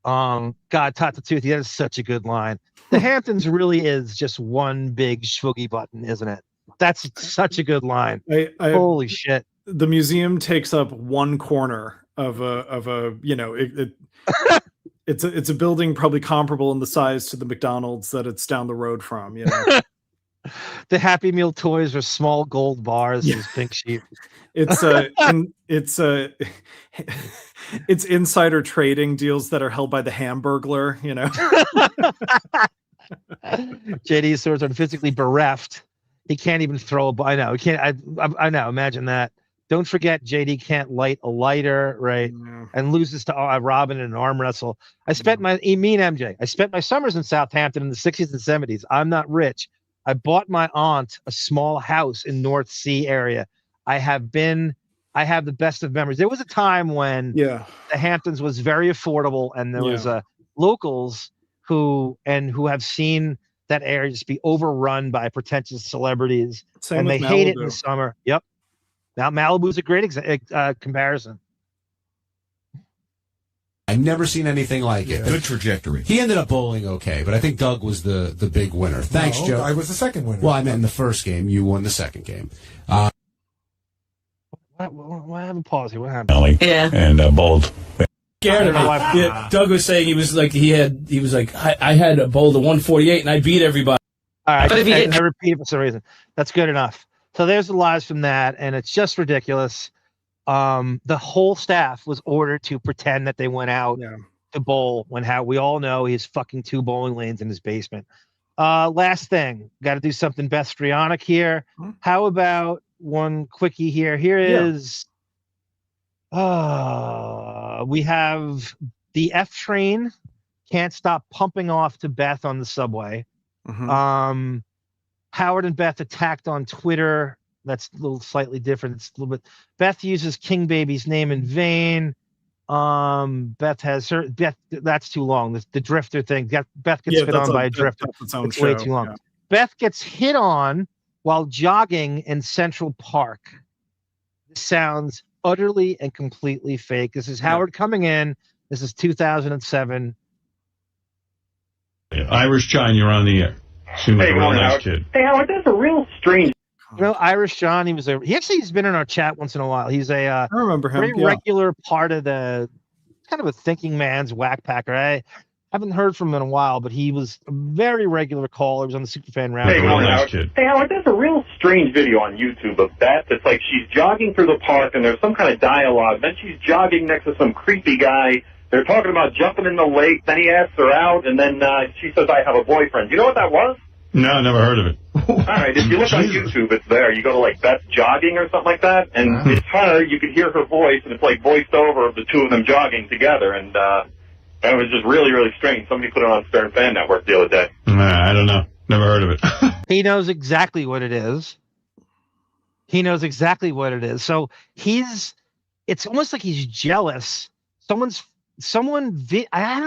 God, Tata Toothie, that is such a good line. The Hamptons really is just one big shwoogie button, isn't it? That's such a good line. Holy shit. The museum takes up one corner of a it's a building probably comparable in the size to the McDonald's that it's down the road from, The Happy Meal toys are small gold bars. These pink sheep. It's it's insider trading deals that are held by the Hamburglar, you know. JD is sort of physically bereft. He can't even throw a ball. I know. He can't. I know. Imagine that. Don't forget, JD can't light a lighter, right? And loses to Robin in an arm wrestle. I spent MJ. I spent my summers in Southampton in the 60s and 70s. I'm not rich. I bought my aunt a small house in North Sea area. I have the best of memories. There was a time when the Hamptons was very affordable, and there was locals who have seen that area just be overrun by pretentious celebrities, and they hate it in the summer. Yep. Now Malibu's a great comparison. I've never seen anything like it. Good trajectory. He ended up bowling okay, but I think Doug was the big winner. Thanks, Joe. I was the second winner. Well, I meant in the first game. You won the second game. What happened? Pause here. What happened? Yeah. And bowled. Scared of it. Yeah, Doug was saying he was like I had a bowl to 148 and I beat everybody. All right, I repeat it for some reason. That's good enough. So there's the lies from that, and it's just ridiculous. The whole staff was ordered to pretend that they went out to bowl when we all know he has fucking 2 bowling lanes in his basement. Last thing, got to do something Bethstrionic here. How about one quickie here? Here is we have the F train can't stop pumping off to Beth on the subway. Howard and Beth attacked on Twitter. That's a little slightly different. It's a little bit. Beth uses King Baby's name in vain. Beth has her. Beth, that's too long. The drifter thing. Beth gets hit on by a drifter. It's way too long. Yeah. Beth gets hit on while jogging in Central Park. This sounds utterly and completely fake. This is Howard coming in. This is 2007. Irish John, you're on the air. Seemed like a real nice kid. Hey, Howard, that's a real strange. You know, Irish John, he's been in our chat once in a while. He's I remember him. Very regular part of the kind of a thinking man's whack packer. I haven't heard from him in a while, but he was a very regular caller. He was on the Superfan Round. Hey, Howard, there's a real strange video on YouTube of Beth. It's like she's jogging through the park, and there's some kind of dialogue. Then she's jogging next to some creepy guy. They're talking about jumping in the lake. Then he asks her out, and then she says, I have a boyfriend. You know what that was? No, never heard of it. All right, if you look on YouTube, it's there. You go to, like, Beth jogging or something like that, and it's her. You can hear her voice, and it's, like, voiced over of the two of them jogging together, and it was just really, really strange. Somebody put it on Stern Fan Network the other day. I don't know. Never heard of it. He knows exactly what it is. So it's almost like he's jealous. I don't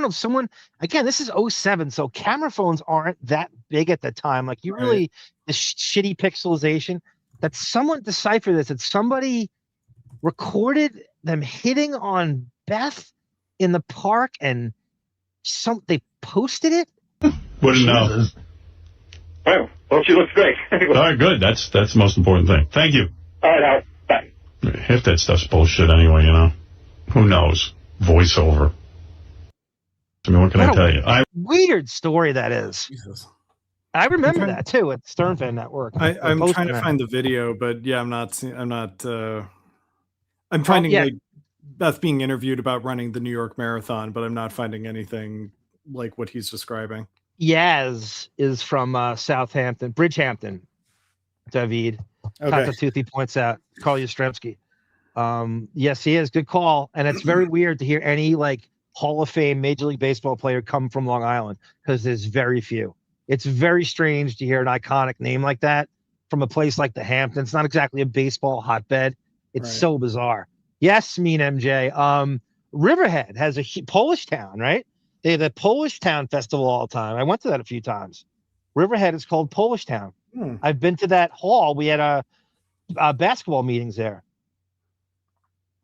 know, someone, again, this is 07, so camera phones aren't that big at the time. Like, you really, the shitty pixelization, that someone deciphered this, that somebody recorded them hitting on Beth in the park, and they posted it? Wouldn't know. Well, she looks great. All right, good. That's the most important thing. Thank you. All right, Howard. Bye. If that stuff's bullshit anyway, you know. Who knows? Voiceover. I mean, what can I tell you? Weird story that is. Jesus. I remember that too at Stern Fan Network. I'm trying to find the video, but yeah, I'm finding like Beth being interviewed about running the New York Marathon, but I'm not finding anything like what he's describing. Yaz is from Southampton, Bridgehampton. David. Okay. Toothie points out Carl Yastrzemski. Yes, he is. Good call. And it's very weird to hear any like Hall of Fame Major League Baseball player come from Long Island, because there's very few. It's very strange to hear an iconic name like that from a place like the Hamptons. It's not exactly a baseball hotbed. It's so bizarre. Yes, Mean MJ. Riverhead has a Polish town, right? They have the Polish Town Festival all the time. I went to that a few times. Riverhead is called Polish Town. I've been to that hall. We had basketball meetings there.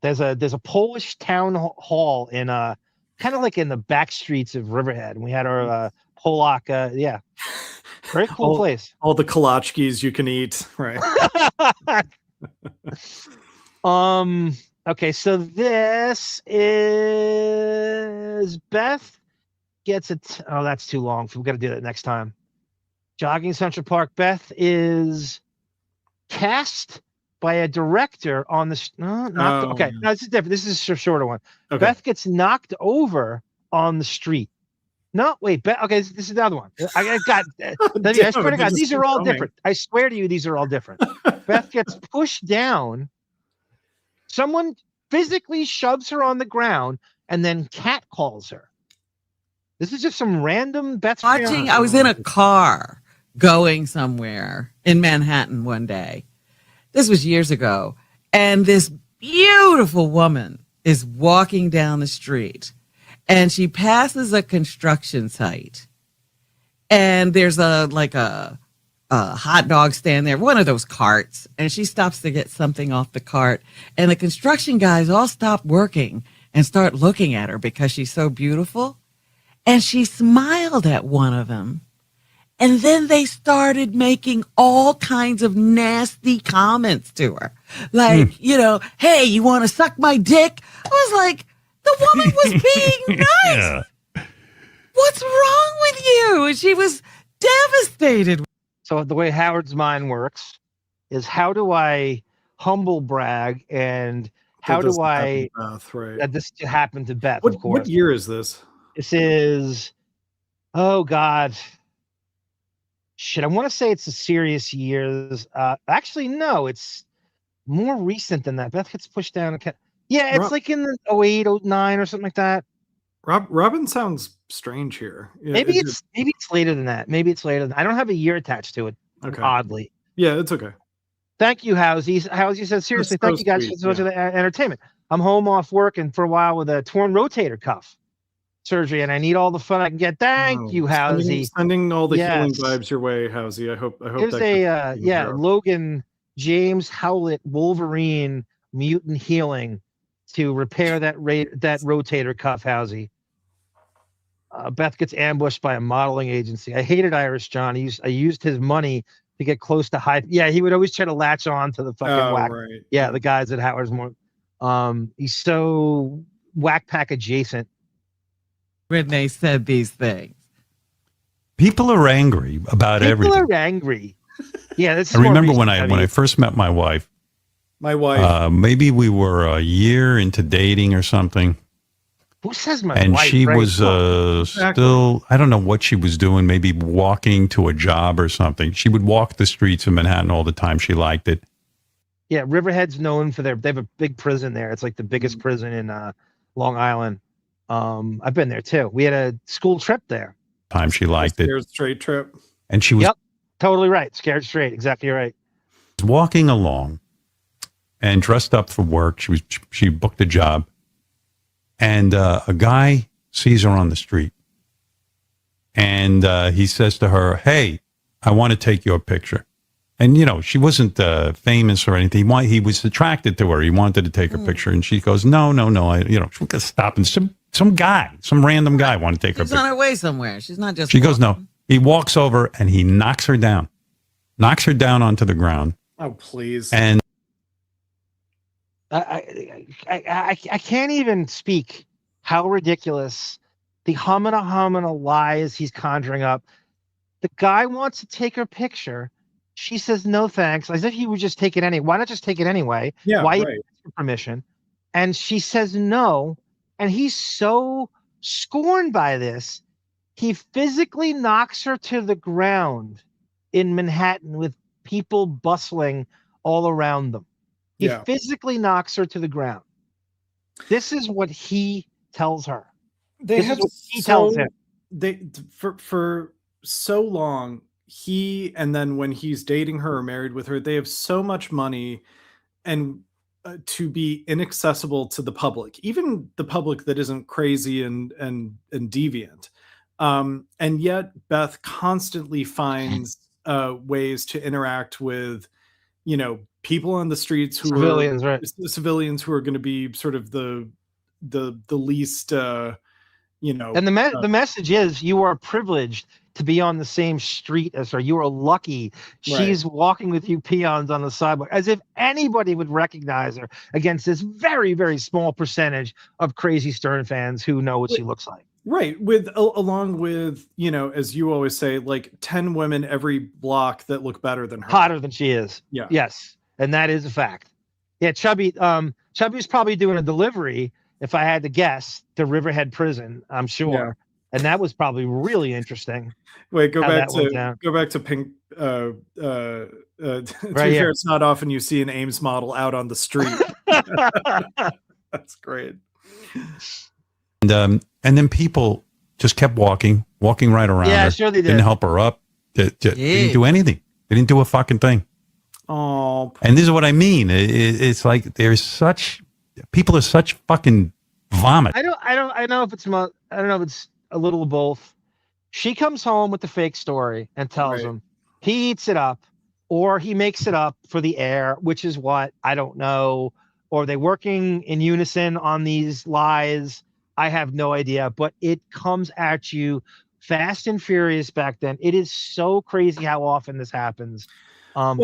There's a Polish town hall in kind of like in the back streets of Riverhead, and we had our Polak. Very cool place. All the kolachkis you can eat, right? Okay, so this is Beth gets it. Oh, that's too long. We've got to do that next time. Jogging Central Park. Beth is cast by a director on the okay. No, this is different. This is a shorter one. Okay. Beth gets knocked over on the street. No, wait, Beth. Okay, this is the other one. I swear to God, these are all different. I swear to you, these are all different. Beth gets pushed down. Someone physically shoves her on the ground and then catcalls her. This is just some random Bethstrionic. I was in a car going somewhere in Manhattan one day. This was years ago. And this beautiful woman is walking down the street and she passes a construction site. And there's a hot dog stand there, one of those carts. And she stops to get something off the cart. And the construction guys all stop working and start looking at her because she's so beautiful. And she smiled at one of them. And then they started making all kinds of nasty comments to her. Like, hey, you want to suck my dick? I was like, the woman was being nice. Yeah. What's wrong with you? And she was devastated. So the way Howard's mind works is, how do I humble brag, and how do I that this happened to Beth? Of course. What year is this? This is, oh God, shit. I want to say it's the serious years. Actually, no, it's more recent than that. Beth gets pushed down. Yeah, it's like in the 08, 09 or something like that. Robin sounds strange here. Yeah, maybe it's later than that. Maybe it's later. I don't have a year attached to it. Okay. Oddly. Yeah, it's okay. Thank you, Howsey. Howsey said, seriously, thank you guys for so much of the entertainment. I'm home off work and for a while with a torn rotator cuff surgery, and I need all the fun I can get. Thank you, Howsey. Sending all the healing vibes your way, Howsey. I hope Here's Logan James Howlett Wolverine mutant healing to repair that rotator cuff, Howsey. Beth gets ambushed by a modeling agency. I hated Irish John. I used his money to get close to high. Yeah, he would always try to latch on to the fucking whack. Right. Yeah, the guys at Howard's more. He's so whack pack adjacent. When they said these things, people are angry about everything. People are angry. Yeah, this is I remember when I first met my wife. Maybe we were a year into dating or something. Who says my and wife? And she was still, I don't know what she was doing, maybe walking to a job or something. She would walk the streets of Manhattan all the time. She liked it. Yeah, Riverhead's known for they have a big prison there. It's like the biggest prison in Long Island. I've been there too. We had a school trip there. Time she liked it. Scared Straight trip. And she was totally right. Scared Straight, exactly right. Walking along and dressed up for work. She booked a job. And a guy sees her on the street, and he says to her, "Hey, I want to take your picture." And she wasn't famous or anything. He was attracted to her. He wanted to take her picture, and she goes, "No, she could stop." And some random guy wanted to take her picture. She's on her way somewhere. She's not just. She goes, "No." He walks over and he knocks her down onto the ground. Oh, please! And I can't even speak how ridiculous the homina lies he's conjuring up. The guy wants to take her picture. She says no thanks, as if he would just take it anyway. Why not just take it anyway? Yeah, why right. you ask for permission? And she says no, and he's so scorned by this, he physically knocks her to the ground in Manhattan with people bustling all around them. He physically knocks her to the ground. This is what he tells her. Tells him. For so long, and then when he's dating her or married with her, they have so much money and to be inaccessible to the public, even the public that isn't crazy and deviant. And yet Beth constantly finds ways to interact with, people on the streets who civilians who are going to be sort of the least, And the message is, you are privileged to be on the same street as her. You are lucky. She's walking with you peons on the sidewalk, as if anybody would recognize her against this very, very small percentage of crazy Stern fans who know what she looks like. Right. Along with, as you always say, like 10 women every block that look better than her. Hotter than she is. Yeah. Yes. And that is a fact. Yeah. Chubby's probably doing a delivery, if I had to guess, to Riverhead Prison, I'm sure. Yeah. And that was probably really interesting. Wait, go back to Pink. To be fair, it's not often you see an Ames model out on the street. That's great. And then people just kept walking right around her. Sure they did. Didn't help her up. Didn't do anything. They didn't do a fucking thing. Oh. And this is what I mean. It's like people are such fucking vomit. I don't know if it's a little of both. She comes home with the fake story and tells him. He eats it up, or he makes it up for the air, which is what I don't know. Or are they working in unison on these lies? I have no idea, but it comes at you fast and furious back then. It is so crazy how often this happens. A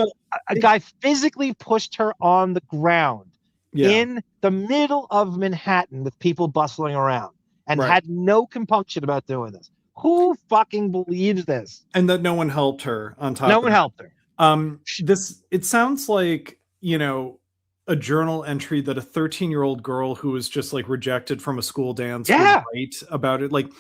guy physically pushed her on the ground in the middle of Manhattan with people bustling around and had no compunction about doing this. Who fucking believes this? And that no one helped her on top. No one helped her. It sounds like, a journal entry that a 13-year-old girl who was just like rejected from a school dance would write about it. Like,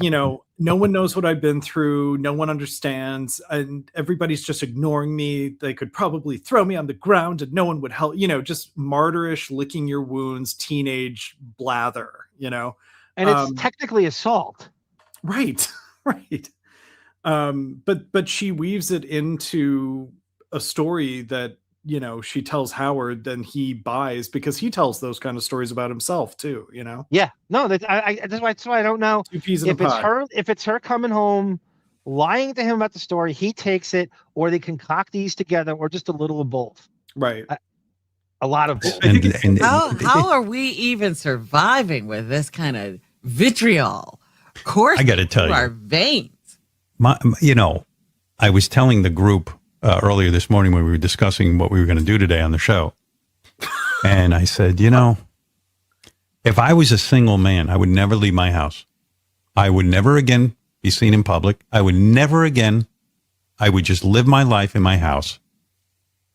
no one knows what I've been through. No one understands. And everybody's just ignoring me. They could probably throw me on the ground and no one would help, just martyrish, licking your wounds, teenage blather, And it's technically assault. Right. Right. But she weaves it into a story that, she tells Howard, then he buys, because he tells those kind of stories about himself too, Yeah, no, that's why I don't know if it's her coming home, lying to him about the story, he takes it, or they concoct these together, or just a little of both. Right. A lot of both. How are we even surviving with this kind of vitriol? Of course, I got to tell you, our veins. I was telling the group earlier this morning when we were discussing what we were going to do today on the show. And I said, if I was a single man, I would never leave my house. I would never again be seen in public. I would just live my life in my house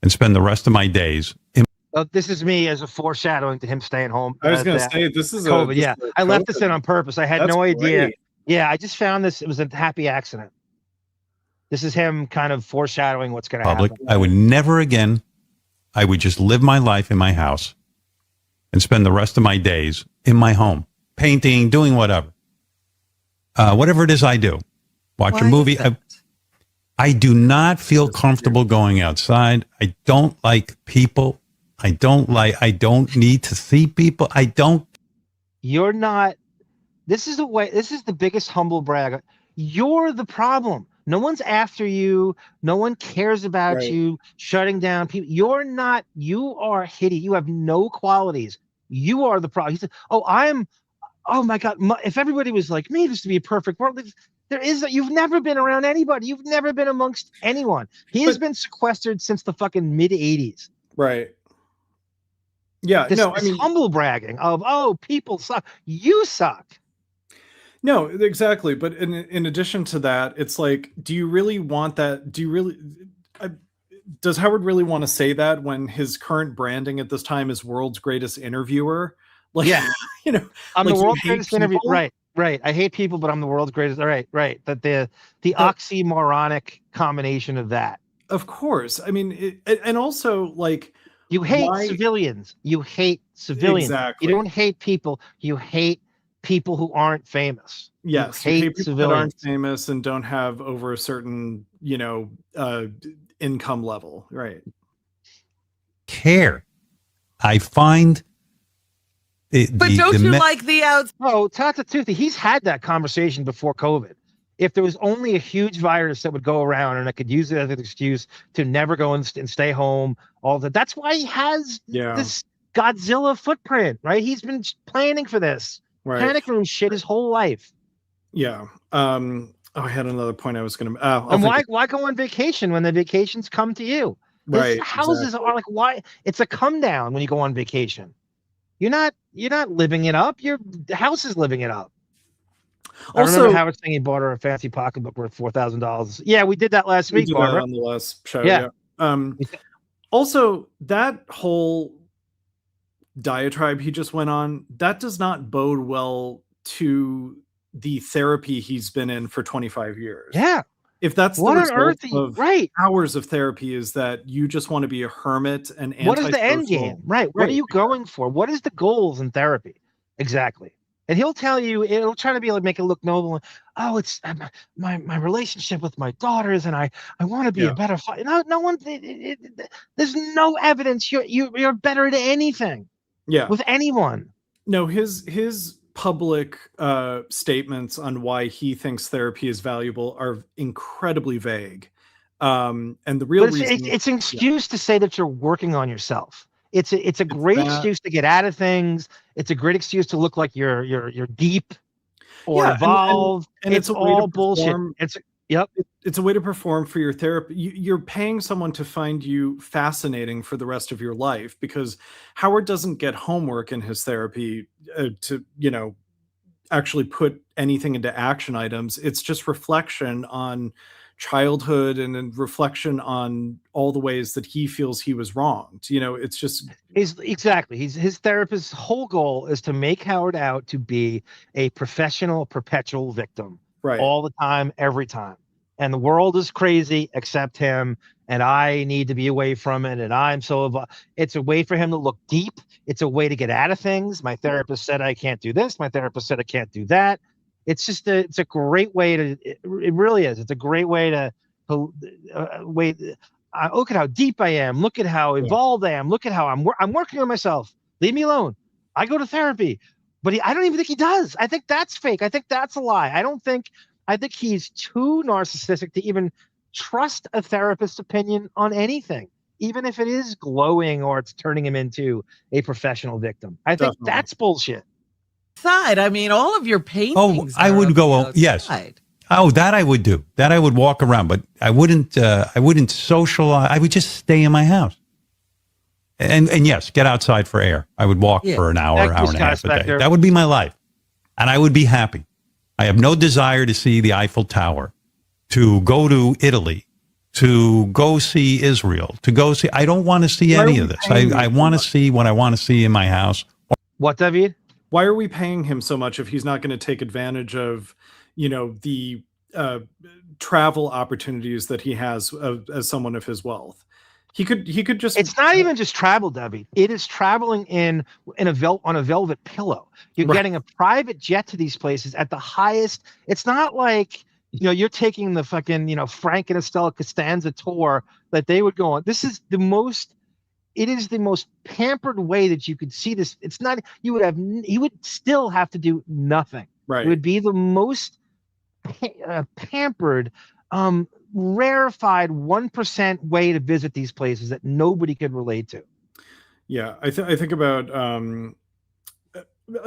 and spend the rest of my days in. This is me as a foreshadowing to him staying home. I was going to say, this is COVID. I left this in on purpose. I had no idea. Great. Yeah, I just found this. It was a happy accident. This is him kind of foreshadowing what's going to happen. I would never again. I would just live my life in my house and spend the rest of my days in my home, painting, doing whatever. Whatever it is I do. Watch a movie. I do not feel comfortable going outside. I don't like people. I don't need to see people. You're not. This is the biggest humble brag. You're the problem. No one's after you. No one cares about you shutting down people. You are hideous. You have no qualities. You are the problem. He said, oh my God. If everybody was like me, this would be a perfect world. You've never been around anybody. You've never been amongst anyone. He has been sequestered since the fucking mid 80s. Right. Yeah. This humble bragging of, people suck. You suck. No, exactly. But in addition to that, it's like, do you really want that? Does Howard really want to say that when his current branding at this time is world's greatest interviewer? Like, I'm the world's greatest interviewer. Right. I hate people, but I'm the world's greatest. Right. That the oxymoronic combination of that. Of course. I mean, and also like, you hate civilians. You hate civilians. Exactly. You don't hate people. You hate people who aren't famous. Yes, you hate people civilians that aren't famous and don't have over a certain, income level. Right. Care. I find. But don't you like the outs? Oh, Tata Tuthi, he's had that conversation before COVID. If there was only a huge virus that would go around and I could use it as an excuse to never go and stay home, all that. That's why he has this Godzilla footprint, right? He's been planning for this. Right. Panic room shit his whole life. Yeah. I had another point I was going to. And why go on vacation when the vacations come to you? Right. Houses are like, why? It's a come down when you go on vacation. You're not living it up. The house is living it up. I remember Howard saying he bought her a fancy pocketbook worth $4,000. Yeah, we did that last week, Barbara. On the last show. Yeah. Also, that whole diatribe he just went on, that does not bode well to the therapy he's been in for 25 years. Yeah. If that's what the on earth of right hours of therapy is that you just want to be a hermit and what is the end game? Right. What are you going for? What is the goals in therapy? Exactly. And he'll tell you, it'll try to be like, make it look noble. Oh, it's my relationship with my daughters, and I want to be a better father. No one. There's no evidence you're better at anything. Yeah. With anyone. No, his public statements on why he thinks therapy is valuable are incredibly vague. And the real reason it's an excuse to say that you're working on yourself. It's a great excuse to get out of things. It's a great excuse to look like you're deep or evolved. And it's all bullshit. It's a way to perform for your therapy. You're paying someone to find you fascinating for the rest of your life, because Howard doesn't get homework in his therapy to actually put anything into action items. It's just reflection on childhood and then reflection on all the ways that he feels he was wronged. It's just his therapist's whole goal is to make Howard out to be a professional perpetual victim, right, all the time, every time. And the world is crazy except him, and I need to be away from it, and it's a way for him to look deep. It's a way to get out of things. My therapist said I can't do this. My therapist said I can't do that. It's just it's a great way to, it really is. It's a great way to wait. Look at how deep I am. Look at how evolved I am. Look at how I'm working on myself. Leave me alone. I go to therapy, but I don't even think he does. I think that's fake. I think that's a lie. I think he's too narcissistic to even trust a therapist's opinion on anything, even if it is glowing or it's turning him into a professional victim. I think that's bullshit. I mean, all of your paintings. I would go. Yes. Oh, that I would do. That I would walk around, but I wouldn't socialize. I would just stay in my house. And yes, get outside for air. I would walk for an hour and a half a day. That would be my life, and I would be happy. I have no desire to see the Eiffel Tower, to go to Italy, to go see Israel, I don't want to see any of this. I want to see what I want to see in my house. What, David? Why are we paying him so much if he's not going to take advantage of, the travel opportunities that he has as someone of his wealth? He could just. It's not even just travel, David. It is traveling on a velvet pillow. You're getting a private jet to these places at the highest. It's not like you're taking the fucking Frank and Estella Costanza tour that they would go on. This is the most. It is the most pampered way that you could see this. It's not. He would still have to do nothing. Right. It would be the most pampered, rarefied 1% way to visit these places that nobody could relate to. Yeah, I think about.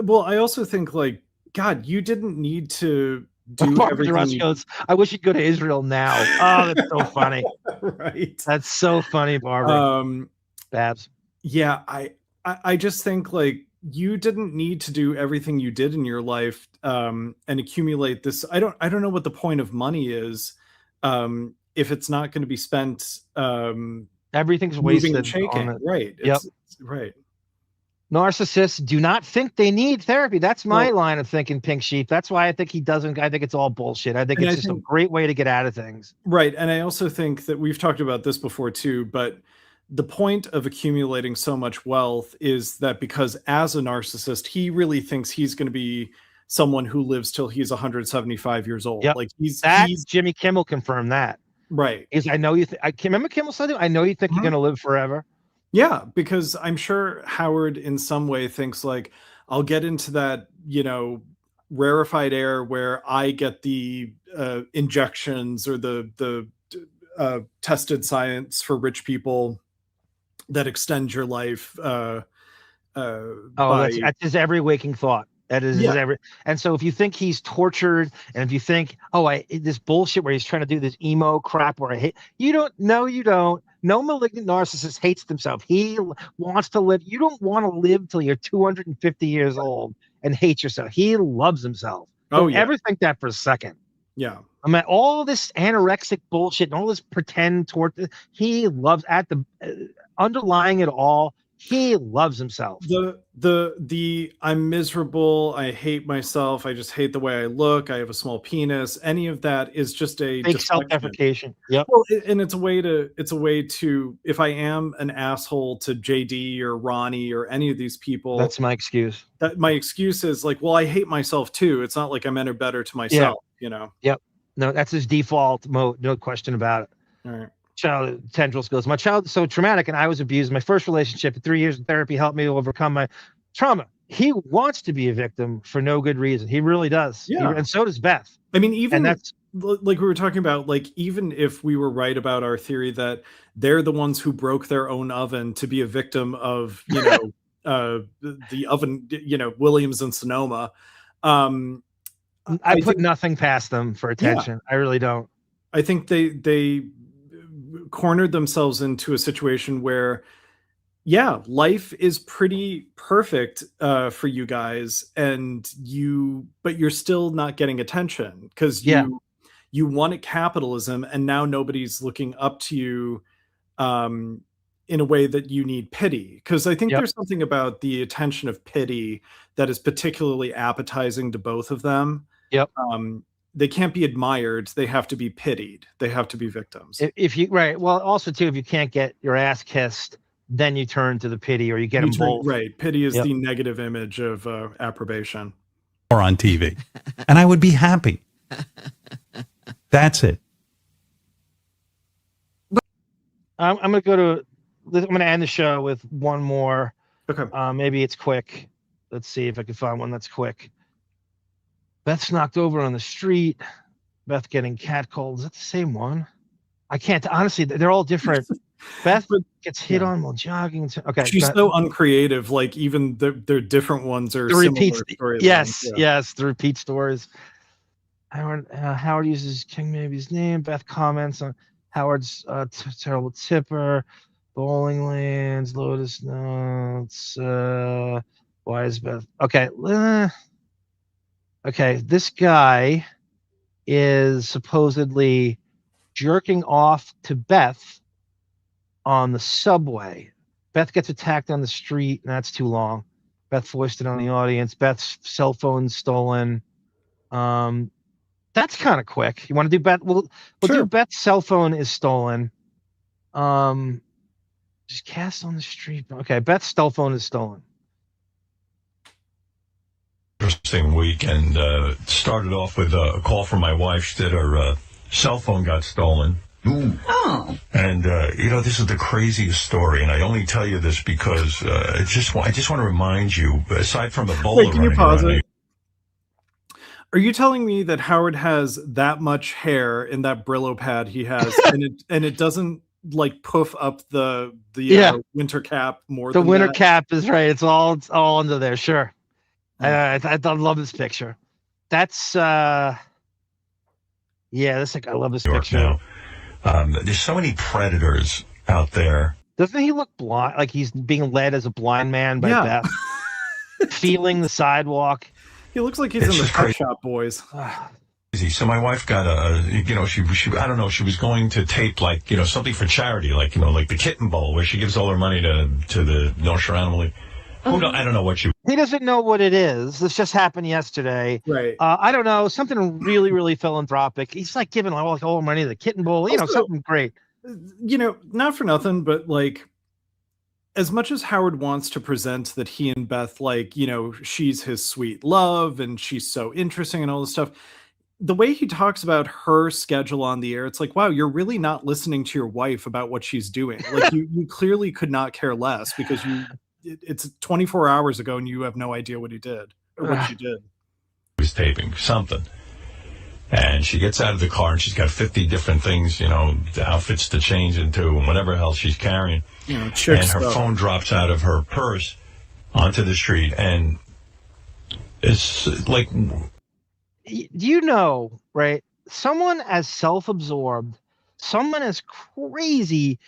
Well, I also think like, God, you didn't need to do everything. Goes, I wish you'd go to Israel now. Oh, that's so funny. Right. That's so funny, Barbara. Babs. Yeah, I just think like you didn't need to do everything you did in your life and accumulate this. I don't know what the point of money is if it's not going to be spent. Everything's wasted and shaking. Right. Yep. Right. Narcissists do not think they need therapy. That's my line of thinking, Pink Sheep. That's why I think he doesn't. I think it's all bullshit. I think it's just a great way to get out of things. Right. And I also think that we've talked about this before too, but the point of accumulating so much wealth is that because as a narcissist, he really thinks he's going to be someone who lives till he's 175 years old. Yep. Like Jimmy Kimmel confirmed that. Right. I know you. I remember Kimmel said, "I know you think you're going to live forever." Yeah, because I'm sure Howard in some way thinks like, I'll get into that, rarefied air where I get the injections or the tested science for rich people that extends your life. That's his every waking thought. That is his every. And so if you think he's tortured, and if you think, this bullshit where he's trying to do this emo crap where I hate, you don't. No malignant narcissist hates themselves. He wants to live. You don't want to live till you're 250 years old and hate yourself. He loves himself. Oh, Don't yeah. ever think that for a second. Yeah. I mean, all this anorexic bullshit and all this pretend toward he loves underlying it all. He loves himself. The I'm miserable. I hate myself. I just hate the way I look. I have a small penis. Any of that is just a Fake deflection. self-deprecation. Yep. Well, and it's a way to, if I am an asshole to JD or Ronnie or any of these people, That's my excuse. that my excuse is like, well, I hate myself too. It's not like I'm any better to myself, you know? Yep. No, that's his default mode. No question about it. All right. Child tendrils goes. My child is so traumatic, and I was abused. My first relationship, 3 years in therapy, helped me overcome my trauma. He wants to be a victim for no good reason. He really does. Yeah. And so does Beth. I mean, even And that's like we were talking about, like, even if we were right about our theory that they're the ones who broke their own oven to be a victim of, you know, the oven, you know, Williams and Sonoma. I put nothing past them for attention. I really don't. I think they cornered themselves into a situation where, yeah, life is pretty perfect for you guys, but you're still not getting attention because you wanted capitalism, and now nobody's looking up to you in a way that you need pity. Because I think there's something about the attention of pity that is particularly appetizing to both of them. Yep. They can't be admired. They have to be pitied. They have to be victims. If you Well, also too, if you can't get your ass kissed, then you turn to the pity, or you get them both. Right. Pity is the negative image of approbation. Or on TV. And I would be happy. That's it. I'm going to end the show with one more. Okay. Maybe it's quick. Let's see if I can find one that's quick. Beth's knocked over on the street. Beth getting catcalled. Is that the same one? I can't. Honestly, they're all different. Beth gets hit on while jogging. Okay. She's so uncreative. Like, even their different ones are repeat. storylines. Yes, the repeat stories. Howard uses King Maybe's name. Beth comments on Howard's terrible tipper. Bowling lands. Lotus notes. Why is Beth? Okay. Okay, this guy is supposedly jerking off to Beth on the subway. Beth gets attacked on the street, and that's too long. Beth foisted on the audience. Beth's cell phone stolen. That's kind of quick. You want to do Beth? We'll do Beth's cell phone is stolen. Just cast on the street. Okay, Beth's cell phone is stolen. Interesting week, and started off with a call from my wife. She said her cell phone got stolen. Ooh. Oh. And this is the craziest story, and I only tell you this because I just want to remind you, aside from a bowler. Wait, can you pause it? Are you telling me that Howard has that much hair in that Brillo pad he has, and it doesn't like poof up the winter cap more? The than winter that? cap is right. It's all under there. Sure. I love this picture. That's I love this picture. Now. There's so many predators out there. Doesn't he look blind? Like he's being led as a blind man by Beth, feeling the sidewalk. He looks like he's in the Pet Shop Boys. So my wife got she I don't know, she was going to tape like, something for charity, like, like the Kitten Bowl, where she gives all her money to the North Shore Animal League. I don't know what he doesn't know what it is. This just happened yesterday. Right. I don't know. Something really, really philanthropic. He's like giving all the money to the Kitten Bowl. Something great. Not for nothing, but like, as much as Howard wants to present that he and Beth, like, she's his sweet love and she's so interesting and all this stuff, the way he talks about her schedule on the air, it's like, wow, you're really not listening to your wife about what she's doing. Like, you clearly could not care less because it's 24 hours ago and you have no idea what he did or what she did. He was taping something, and she gets out of the car and she's got 50 different things, the outfits to change into and whatever else she's carrying. And her phone drops out of her purse onto the street, and it's like, right? Someone as self-absorbed, someone as crazy,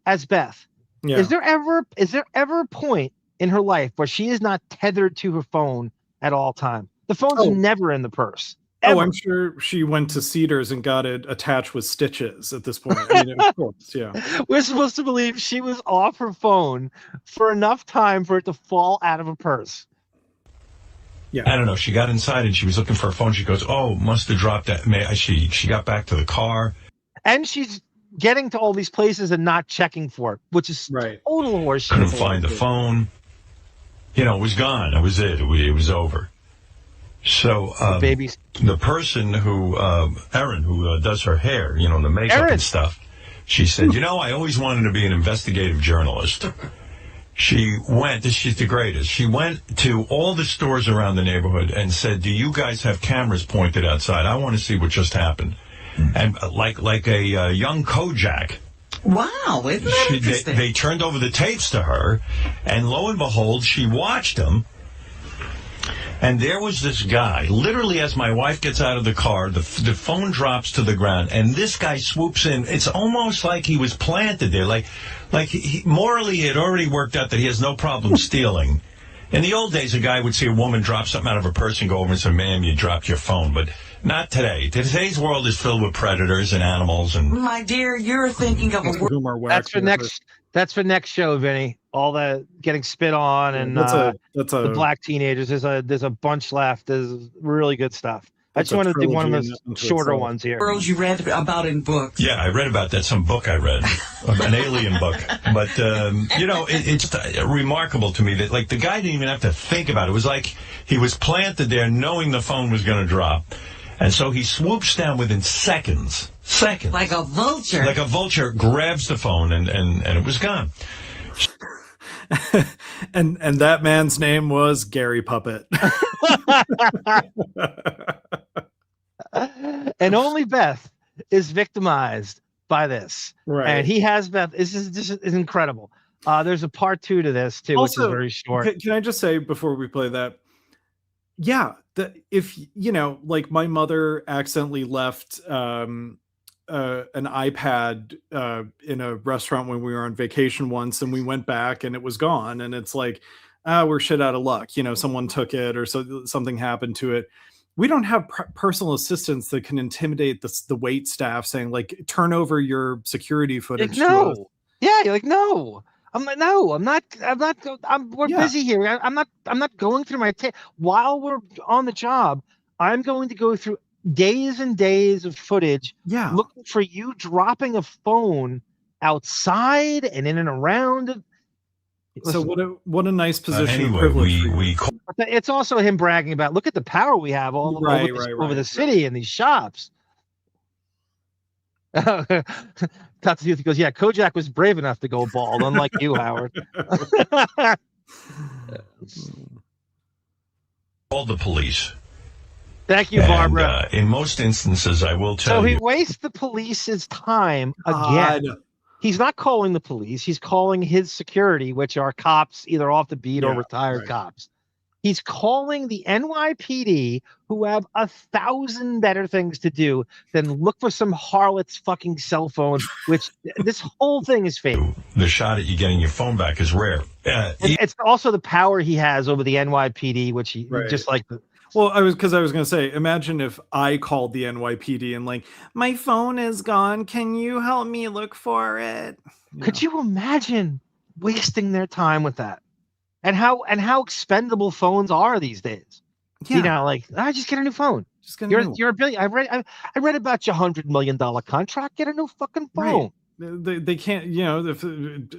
as Beth. Yeah. Is there ever a point in her life where she is not tethered to her phone at all time? The phone's never in the purse. Oh, Ever. I'm sure she went to Cedars and got it attached with stitches at this point. I mean, of course, yeah. We're supposed to believe she was off her phone for enough time for it to fall out of a purse. Yeah. I don't know. She got inside and she was looking for her phone. She goes, "Oh, must have dropped that." She got back to the car. And she's getting to all these places and not checking for it, which is total horseshit. Couldn't find the phone. It was gone. That was it. It was over. So the person who, Erin, who does her hair, the makeup and stuff, she said, I always wanted to be an investigative journalist. She's the greatest. She went to all the stores around the neighborhood and said, "Do you guys have cameras pointed outside? I want to see what just happened." And like a young Kojak. Wow, isn't that interesting? They turned over the tapes to her, and lo and behold, she watched them. And there was this guy, literally as my wife gets out of the car, the phone drops to the ground, and this guy swoops in. It's almost like he was planted there. Morally, it already worked out that he has no problem stealing. In the old days, a guy would see a woman drop something out of her purse and go over and say, "Ma'am, you dropped your phone." But not today. Today's world is filled with predators and animals. And my dear, you're thinking of a That's for next show, Vinny. All the getting spit on and the black teenagers. There's a bunch left. There's really good stuff. I just wanted to do one of those shorter ones here. Girls you read about in books. Yeah, I read about that. Some book I read, an alien book. But it's remarkable to me that the guy didn't even have to think about it. It was like he was planted there, knowing the phone was going to drop, and so he swoops down within seconds, like a vulture. Like a vulture grabs the phone, and it was gone. and that man's name was Gary Puppet. And only Beth is victimized by this. Right. And he has Beth. This is incredible. There's a part 2 to this too, also, which is very short. Can I just say before we play that? Yeah, if my mother accidentally left an iPad in a restaurant when we were on vacation once, and we went back and it was gone, and it's like, we're shit out of luck. Someone took it or something happened to it. We don't have personal assistants that can intimidate the wait staff saying turn over your security footage. No. Yeah, you're like, no. I'm like, no, I'm not. We're busy here. I'm not going through my tape while we're on the job. I'm going to go through days and days of footage. Yeah, looking for you dropping a phone outside and in and around. So what a nice position. Anyway, it's also him bragging about, look at the power we have all over the city and these shops. Tatsuya goes, yeah, Kojak was brave enough to go bald, unlike you, Howard. Called the police. Thank you, Barbara. In most instances, I will tell you. So he wastes the police's time again. He's not calling the police. He's calling his security, which are cops, either off the beat or retired cops. He's calling the NYPD, who have 1,000 better things to do than look for some harlot's fucking cell phone, which this whole thing is fake. The shot at you getting your phone back is rare. It's also the power he has over the NYPD, which he just like the. Well, I was going to say, imagine if I called the NYPD and my phone is gone. Can you help me look for it? Could you imagine wasting their time with that? And how expendable phones are these days? Yeah. Just get a new phone. Just get you're a billion. I read about your $100 million contract. Get a new fucking phone. Right. They can't. If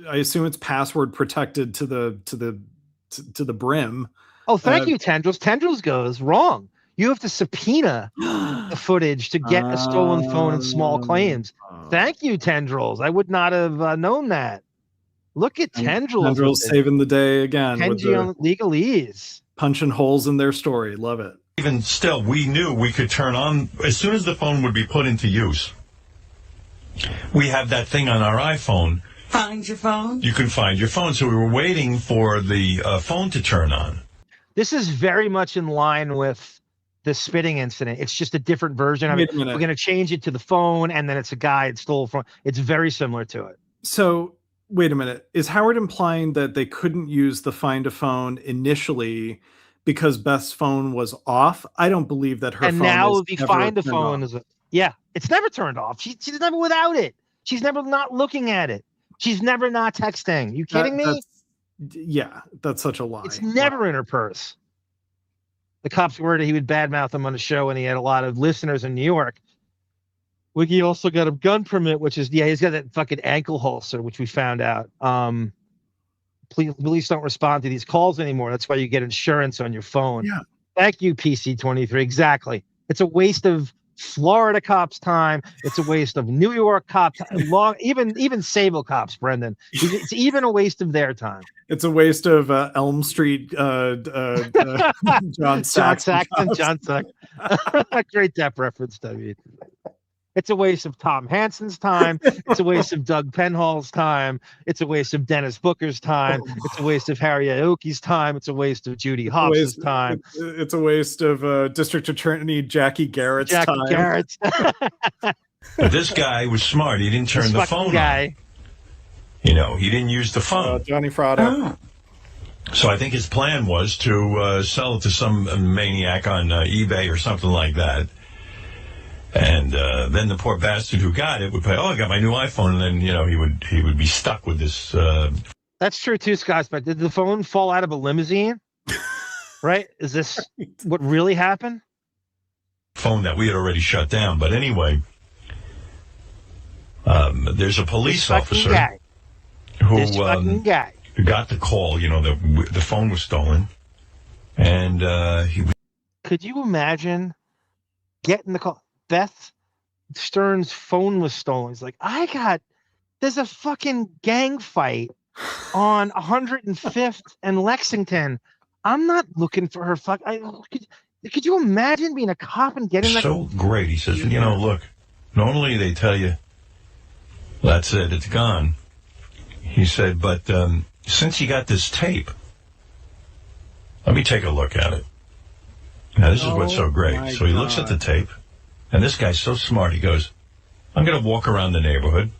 I assume it's password protected to the brim. Oh, thank you, Tendrils. Tendrils goes wrong. You have to subpoena the footage to get a stolen phone and small claims. Thank you, Tendrils. I would not have known that. Look at Tendrils. Tendrils saving the day again. Kenji on legalese. Punching holes in their story. Love it. Even still, we knew we could turn on, as soon as the phone would be put into use. We have that thing on our iPhone. Find your phone? You can find your phone. So we were waiting for the phone to turn on. This is very much in line with the spitting incident. It's just a different version of it. We're going to change it to the phone, and then it's a guy that stole from. It's very similar to it. So wait a minute. Is Howard implying that they couldn't use the Find a Phone initially because Beth's phone was off. I don't believe that her and phone now is if you ever find the turned phone, off. it's never turned off. She's never without it. She's never not looking at it. She's never not texting. You kidding me? That's such a lie. It's never in her purse. The cops were worried he would badmouth him on the show, and he had a lot of listeners in New York. Wiggy also got a gun permit, which is he's got that fucking ankle holster, which we found out. Police don't respond to these calls anymore. That's why you get insurance on your phone. Yeah. Thank you, PC23. Exactly. It's a waste of Florida cops' time. It's a waste of New York cops. Even Sable cops, Brendan. It's even a waste of their time. It's a waste of Elm Street. John Saxon. Great Depp reference, David. It's a waste of Tom Hansen's time. It's a waste of Doug Penhall's time. It's a waste of Dennis Booker's time. It's a waste of Harry Aoki's time. It's a waste of Judy Hopps' time. It's a waste of District Attorney Jackie Garrett's time. This guy was smart. He didn't turn the phone on. He didn't use the phone. Johnny Fraudo. So I think his plan was to sell it to some maniac on eBay or something like that. And then the poor bastard who got it would say, I got my new iPhone. And then, he would be stuck with this. That's true, too, Scott. But did the phone fall out of a limousine? Right? Is this what really happened? Phone that we had already shut down. But anyway, there's a police officer who got the call. The phone was stolen. And Could you imagine getting the call? Beth Stern's phone was stolen. He's like, there's a fucking gang fight on 105th and Lexington. I'm not looking for her. Could you imagine being a cop and getting that? So great. He says, look, normally they tell you, that's it, it's gone. He said, but since you got this tape, let me take a look at it. Now, this is what's so great. So he looks at the tape. And this guy's so smart. He goes, I'm going to walk around the neighborhood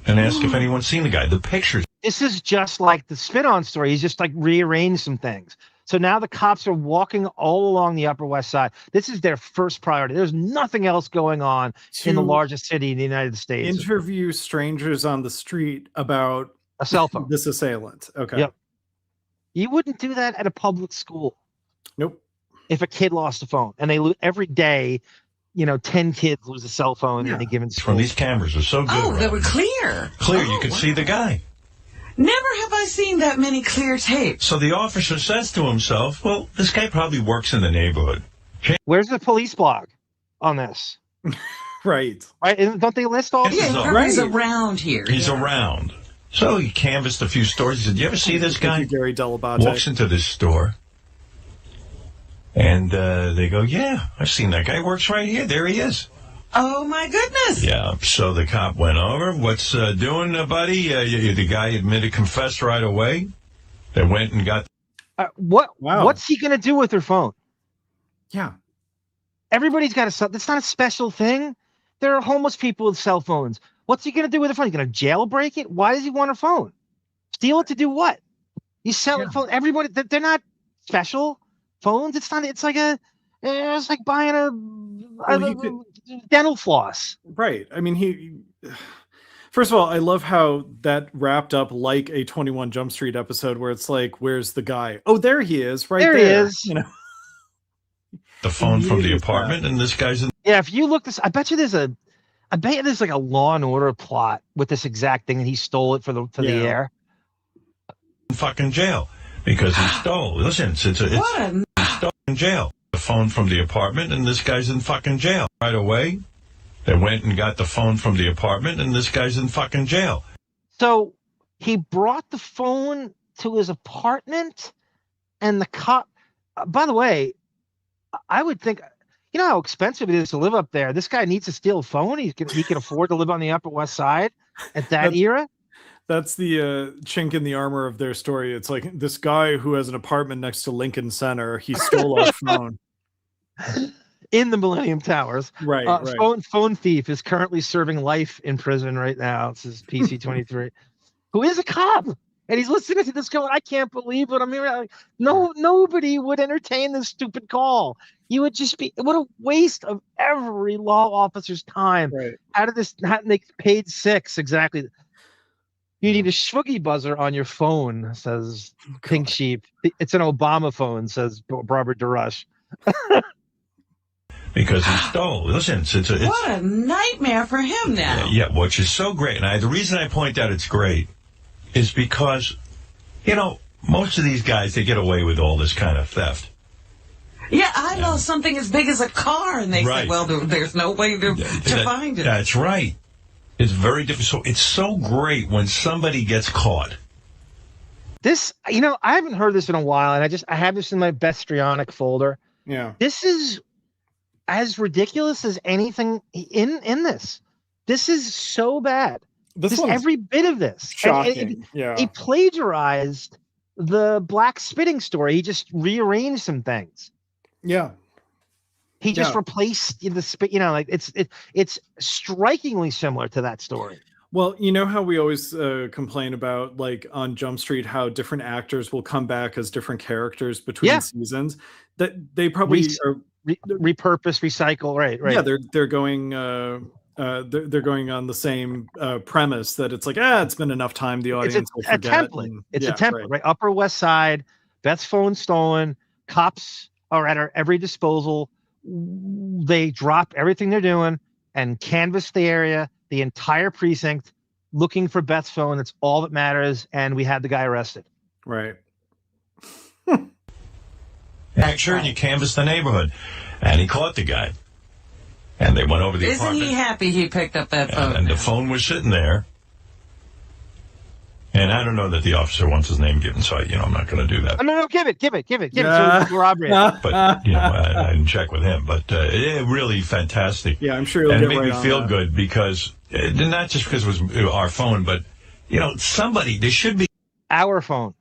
and ask if anyone's seen the guy. The pictures. This is just like the spin-on story. He's just rearranged some things. So now the cops are walking all along the Upper West Side. This is their first priority. There's nothing else going on in the largest city in the United States. Interview strangers on the street about a cell phone. This assailant. Okay. Yep. You wouldn't do that at a public school. Nope. If a kid lost a phone, and they every day. 10 kids lose a cell phone in a given school. From these cameras are so good. They were clear. You could see the guy. Never have I seen that many clear tapes. So the officer says to himself, well, this guy probably works in the neighborhood. Where's the police blog on this? Right. Don't they list all? He's around here. He's around. So he canvassed a few stores. He said, you ever see this guy? Gary Delabate. Walks into this store. And they go, yeah, I've seen that guy. Works right here. There he is. Oh, my goodness. Yeah. So the cop went over. What's doing, buddy? The guy admitted, confessed right away. They went and got... What's he going to do with her phone? Yeah. Everybody's got a... That's not a special thing. There are homeless people with cell phones. What's he going to do with her phone? He's going to jailbreak it? Why does he want her phone? Steal it to do what? You sell it phone. Everybody... They're not special phones. It's not. It's like buying a dental floss. Right. I mean, first of all, I love how that wrapped up like a 21 Jump Street episode where it's like, where's the guy? Oh, there he is. Right there. He is. The phone from the apartment, and this guy's in. Yeah. If you look this, I bet there's like a Law and Order plot with this exact thing, and he stole it for the air. Fucking jail because he stole. Listen, it's in jail. The phone from the apartment, and this guy's in fucking jail. Right away, they went and got the phone from the apartment, and this guy's in fucking jail. So he brought the phone to his apartment, and the cop... by the way, I would think... You know how expensive it is to live up there? This guy needs to steal a phone? He can afford to live on the Upper West Side at that era? That's the chink in the armor of their story. It's like this guy who has an apartment next to Lincoln Center. He stole our phone in the Millennium Towers. Right. Phone thief is currently serving life in prison right now. This is PC23, who is a cop. And he's listening to this going, I can't believe what I'm hearing. Like, no, nobody would entertain this stupid call. You would just be, what a waste of every law officer's time. Right. How did this not make page 6 exactly? You need a Schwoogie buzzer on your phone, says Pink Sheep. It's an Obama phone, says Barbara DeRush. Because he stole. Listen, it's what a nightmare for him now. Yeah, which is so great. And the reason I point out it's great is because, most of these guys, they get away with all this kind of theft. Yeah, I lost something as big as a car, and they say, well, there's no way to find it. That's right. It's very different. So it's so great when somebody gets caught. This, I haven't heard this in a while, and I have this in my Bethstrionic folder. Yeah. This is as ridiculous as anything in this. This is so bad. This is every bit of this. Shocking. He plagiarized the black spitting story. He just rearranged some things. Yeah. He just replaced the spit. It's strikingly similar to that story. Well, you know how we always complain about, like, on Jump Street, how different actors will come back as different characters between seasons. That they probably are repurpose, recycle. Right. Yeah, they're going. They're going on the same premise that it's like, it's been enough time. The audience will forget. A template. It's a template, right? Upper West Side, Beth's phone stolen. Cops are at our every disposal. They drop everything they're doing and canvass the area, the entire precinct, looking for Beth's phone. That's all that matters. And we had the guy arrested. Right. Sure, and you canvassed the neighborhood, and he caught the guy. And they went over the apartment. Isn't he happy he picked up that phone? And the phone was sitting there. And I don't know that the officer wants his name given, so I'm not going to do that. No, give it. So we're obligated. But I didn't check with him. But really fantastic. Yeah, I'm sure. And it made me feel good because not just because it was our phone, but somebody. There should be our phone.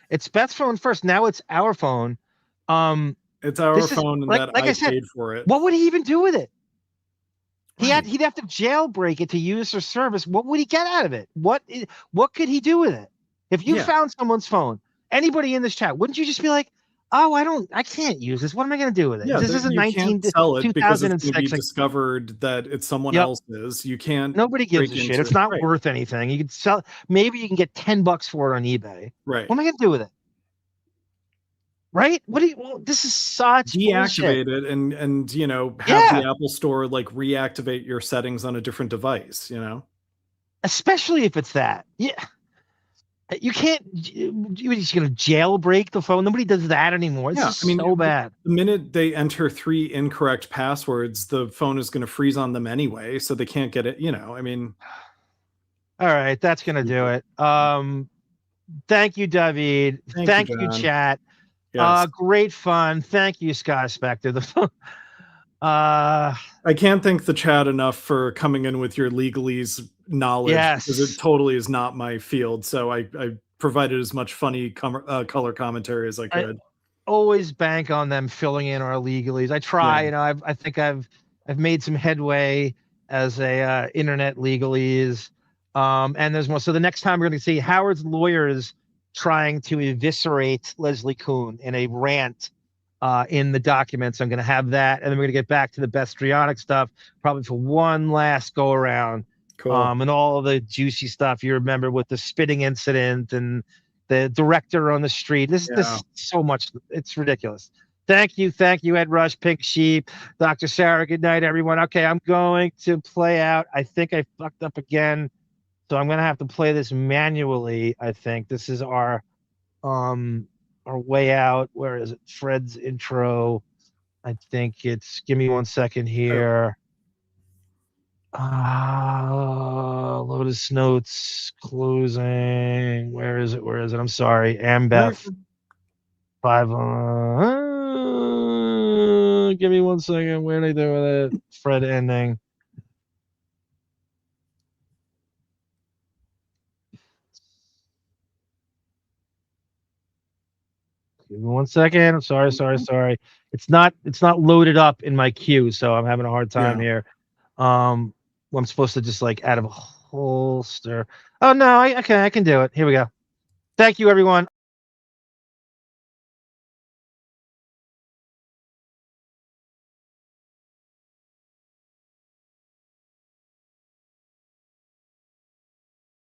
It's Beth's phone first. Now it's our phone. It's our phone, and that I said, paid for it. What would he even do with it? He'd have to jailbreak it to use their service. What would he get out of it? What could he do with it? If you found someone's phone, anybody in this chat, wouldn't you just be like, "Oh, I can't use this. What am I going to do with it? Yeah, this isn't 2006. Because it's going to be discovered that it's someone else's. You can't. Nobody gives a shit. It's not worth anything. You could sell. Maybe you can get $10 for it on eBay. Right. What am I going to do with it? Right? This is such deactivate it and have the Apple Store like reactivate your settings on a different device, Especially if it's that. Yeah. You can't. You're just going to jailbreak the phone. Nobody does that anymore. It's so bad. The minute they enter 3 incorrect passwords, the phone is going to freeze on them anyway, so they can't get it. All right, that's going to do it. Thank you, David. Thank you, chat. Yes. Great fun. Thank you, Scott Spector. I can't thank the chat enough for coming in with your legalese knowledge because it totally is not my field. So I provided as much funny color commentary as I could. I always bank on them filling in our legalese. I try. I think I've made some headway as a internet legalese. And there's more. So the next time we're going to see Howard's lawyers trying to eviscerate Leslie Kuhn in a rant in the documents. I'm going to have that, and then we're going to get back to the Bethstrionic stuff, probably for one last go around. Cool. And all the juicy stuff you remember with the spitting incident and the director on the street. This so much. It's ridiculous. Thank you, Ed Rush, Pink Sheep, Dr. Sarah. Good night, everyone. Okay, I'm going to play out. I think I fucked up again. So I'm going to have to play this manually, I think. This is our way out. Where is it? Fred's intro. I think it's, give me 1 second here. Lotus notes, closing. Where is it? I'm sorry. Ambeth. 5. Give me 1 second. Where did I do with it? Fred ending. Give me 1 second. I'm sorry. It's not loaded up in my queue, so I'm having a hard time here. I'm supposed to just out of holster. Oh no, I can do it. Here we go. Thank you, everyone.